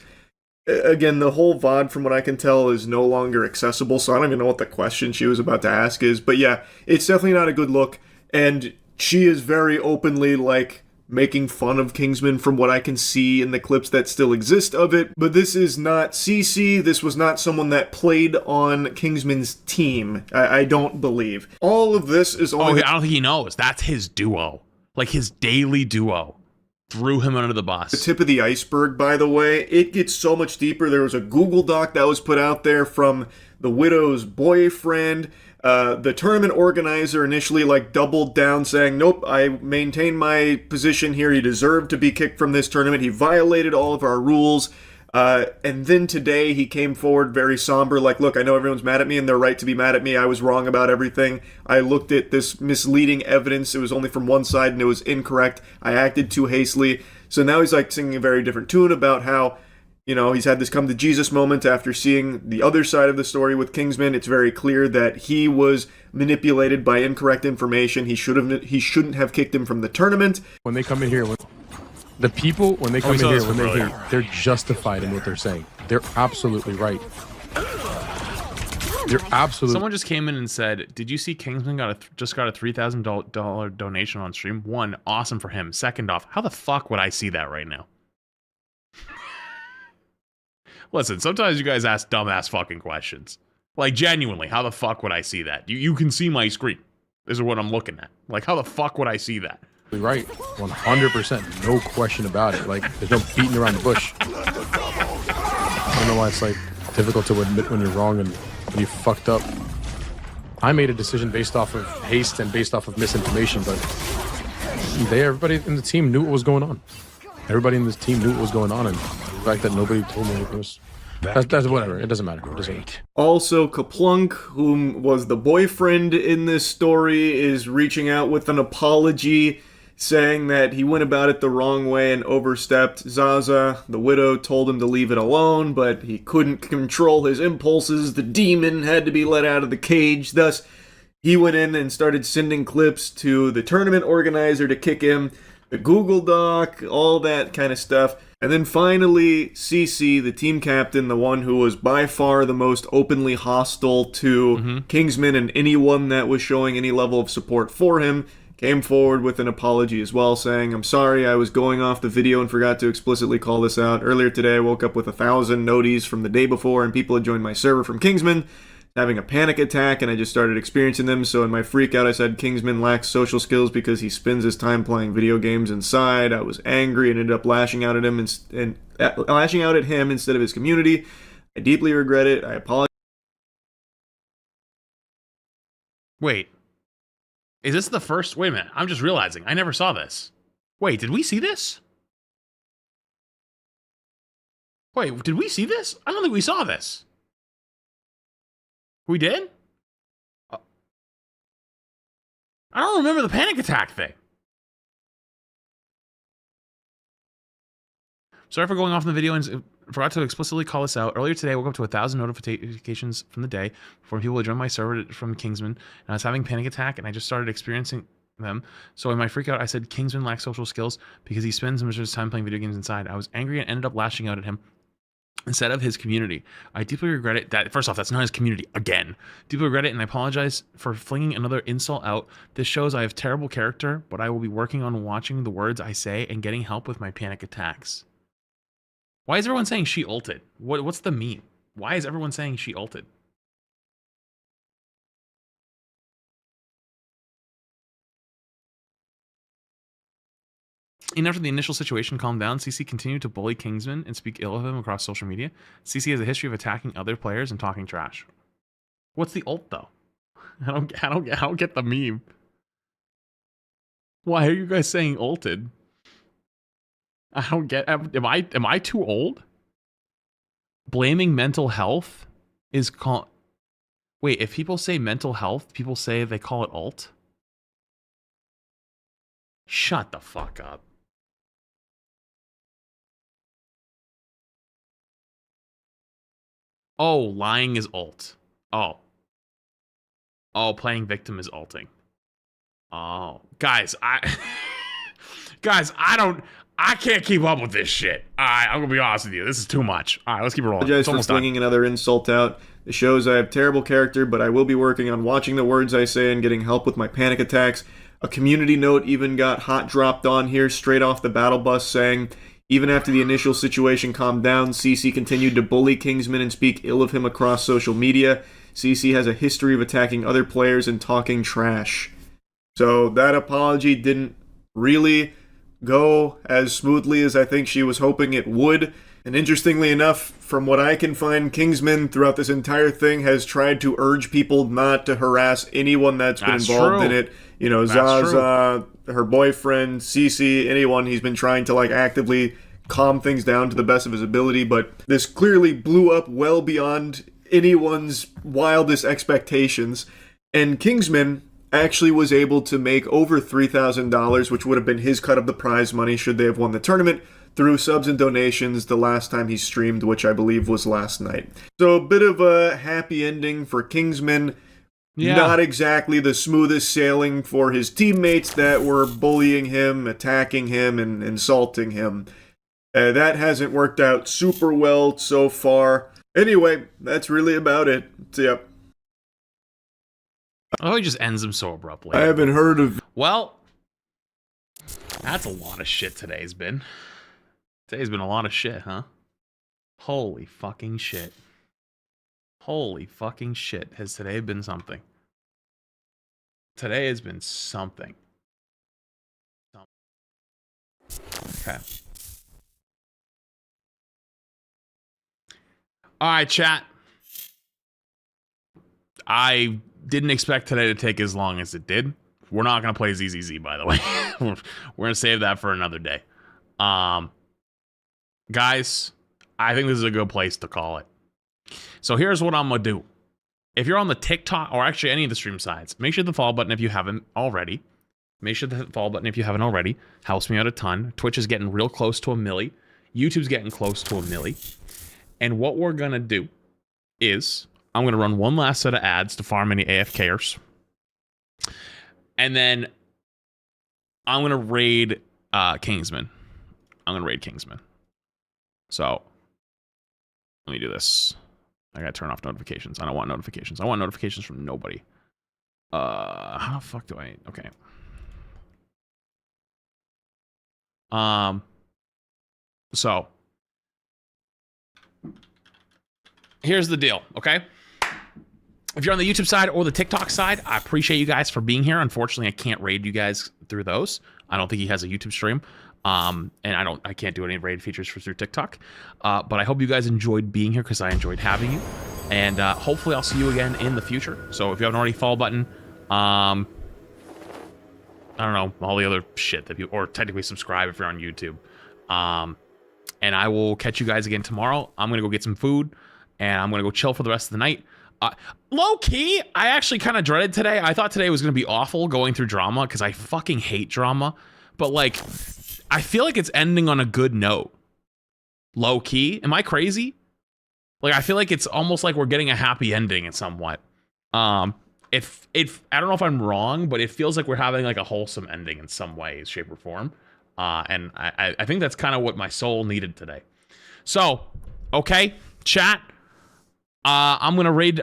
Again, the whole VOD, from what I can tell, is no longer accessible, so I don't even know what the question she was about to ask is. But yeah, it's definitely not a good look, and she is very openly, like, making fun of Kingsman from what I can see in the clips that still exist of it. But this is not CC, this was not someone that played on Kingsman's team, I don't believe. All of this is only... I don't think he knows. That's his duo. Like, his daily duo. Threw him under the bus. The tip of the iceberg, by the way, it gets so much deeper. There was a Google Doc that was put out there from the Widow's boyfriend. The tournament organizer initially like doubled down, saying, nope, I maintain my position here. He deserved to be kicked from this tournament. He violated all of our rules. And then today he came forward very somber, like, look, I know everyone's mad at me and they're right to be mad at me. I was wrong about everything. I looked at this misleading evidence. It was only from one side and it was incorrect. I acted too hastily. So now he's like singing a very different tune about how, you know, he's had this come to Jesus moment after seeing the other side of the story with Kingsman. It's very clear that he was manipulated by incorrect information. He shouldn't have kicked him from the tournament. When they come in here, the people, when they come in here, when they're here, they're justified in what they're saying. They're absolutely right. They're absolutely... Someone just came in and said, did you see Kingsman just got a $3,000 donation on stream? One, awesome for him. Second off, how the fuck would I see that right now? Listen, sometimes you guys ask dumbass fucking questions. Like, genuinely, how the fuck would I see that? You can see my screen. This is what I'm looking at. Like, how the fuck would I see that? Right, 100%, no question about it. Like, there's no beating around the bush. I don't know why it's like difficult to admit when you're wrong and when you fucked up. I made a decision based off of haste and based off of misinformation, but everybody in the team knew what was going on. Everybody in this team knew what was going on, and the fact that nobody told me anything was... That's whatever. It doesn't matter. It doesn't matter. Also, Kaplunk, whom was the boyfriend in this story, is reaching out with an apology, saying that he went about it the wrong way and overstepped. Zaza, the Widow, told him to leave it alone, but he couldn't control his impulses. The demon had to be let out of the cage. Thus, he went in and started sending clips to the tournament organizer to kick him. the Google Doc, all that kind of stuff. And then finally, CC, the team captain, the one who was by far the most openly hostile to Kingsman and anyone that was showing any level of support for him, came forward with an apology as well, saying, "I'm sorry, I was going off the video and forgot to explicitly call this out. Earlier today, I woke up with 1,000 noties from the day before, and people had joined my server from Kingsman, having a panic attack, and I just started experiencing them. So in my freak out, I said Kingsman lacks social skills because he spends his time playing video games inside. I was angry and ended up lashing out at him lashing out at him instead of his community. I deeply regret it. I apologize." Wait. Is this the first? Wait a minute. I'm just realizing. I never saw this. Wait, did we see this? Wait, did we see this? I don't think we saw this. We did? I don't remember the panic attack thing. Sorry for going off in the video and forgot to explicitly call this out. Earlier today, I woke up to 1,000 notifications from the day from people who joined my server from Kingsman, and I was having panic attack, and I just started experiencing them. So in my freak out, I said Kingsman lacks social skills because he spends much of his time playing video games inside. I was angry and ended up lashing out at him instead of his community. I deeply regret it. That first off, that's not his community again. Deeply regret it, and I apologize for flinging another insult out. This shows I have terrible character, but I will be working on watching the words I say and getting help with my panic attacks. Why is everyone saying she ulted? What's the meme? Why is everyone saying she ulted? And after the initial situation calmed down, CC continued to bully Kingsman and speak ill of him across social media. CC has a history of attacking other players and talking trash. What's the ult though? I don't get the meme. Why are you guys saying ulted? I don't get. Am I too old? Blaming mental health is called. Wait, if people say mental health, people say they call it ult. Shut the fuck up. Oh, lying is ult. Oh. Oh, playing victim is ulting. Oh. Guys, Guys, I can't keep up with this shit. Alright, I'm gonna be honest with you. This is too much. Alright, let's keep it rolling. I apologize for flinging another insult out. It shows I have terrible character, but I will be working on watching the words I say and getting help with my panic attacks. A community note even got hot dropped on here straight off the battle bus saying, even after the initial situation calmed down, CC continued to bully Kingsman and speak ill of him across social media. CC has a history of attacking other players and talking trash. So that apology didn't really go as smoothly as I think she was hoping it would. And interestingly enough, from what I can find, Kingsman throughout this entire thing has tried to urge people not to harass anyone that's been involved in it. You know, Zaza, her boyfriend, Cece, anyone. He's been trying to like actively calm things down to the best of his ability, but this clearly blew up well beyond anyone's wildest expectations. And Kingsman actually was able to make over $3,000, which would have been his cut of the prize money should they have won the tournament, through subs and donations the last time he streamed, which I believe was last night. So a bit of a happy ending for Kingsman. Yeah. Not exactly the smoothest sailing for his teammates that were bullying him, attacking him, and insulting him. That hasn't worked out super well so far. Anyway, that's really about it. So, yep. Oh, he just ends them so abruptly. I haven't heard of... Well, that's a lot of shit today's been. Today's been a lot of shit, huh? Holy fucking shit. Holy fucking shit. Has today been something? Today has been something. Okay. Alright, chat. I didn't expect today to take as long as it did. We're not going to play ZZZ, by the way. We're going to save that for another day. Guys, I think this is a good place to call it. So here's what I'm going to do. If you're on the TikTok, or actually any of the stream sides, make sure the follow button if you haven't already. Make sure the follow button if you haven't already. Helps me out a ton. Twitch is getting real close to 1 milli. YouTube's getting close to 1 milli. And what we're going to do is, I'm going to run one last set of ads to farm any AFKers. And then I'm going to raid Kingsman. I'm gonna raid Kingsman. So let me do this. I gotta turn off notifications. I don't want notifications. I want notifications from nobody. How the fuck do I? Okay. So here's the deal, okay? If you're on the YouTube side or the TikTok side, I appreciate you guys for being here. Unfortunately, I can't raid you guys through those. I don't think he has a YouTube stream. And I can't do any raid features through TikTok. But I hope you guys enjoyed being here because I enjoyed having you. And hopefully I'll see you again in the future. So if you haven't already, follow button. I don't know, all the other shit that you, or technically subscribe if you're on YouTube. And I will catch you guys again tomorrow. I'm gonna go get some food and I'm gonna go chill for the rest of the night. Low key, I actually kind of dreaded today. I thought today was gonna be awful going through drama because I fucking hate drama. But like, I feel like it's ending on a good note. Low key, am I crazy? Like, I feel like it's almost like we're getting a happy ending in somewhat. If I don't know if I'm wrong, but it feels like we're having like a wholesome ending in some way, shape, or form. And I think that's kind of what my soul needed today. So, okay, chat. I'm gonna raid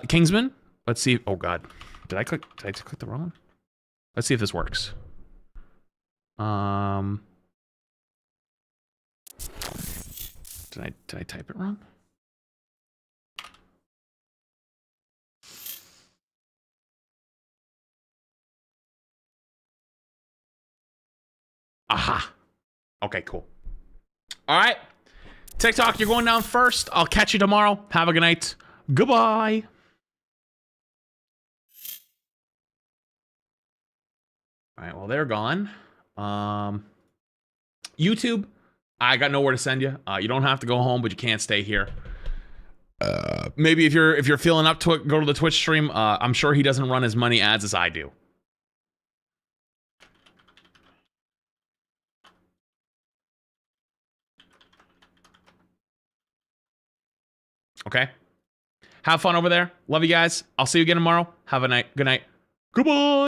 Kingsman. Let's see. Oh God, did I click the wrong one? Let's see if this works. Did I type it wrong? Aha. Okay, cool. All right. TikTok, you're going down first. I'll catch you tomorrow. Have a good night. Goodbye. All right, well, they're gone. YouTube, I got nowhere to send you. You don't have to go home, but you can't stay here. Maybe if you're feeling up to it, go to the Twitch stream. I'm sure he doesn't run as many ads as I do. Okay. Have fun over there. Love you guys. I'll see you again tomorrow. Have a night. Good night. Goodbye.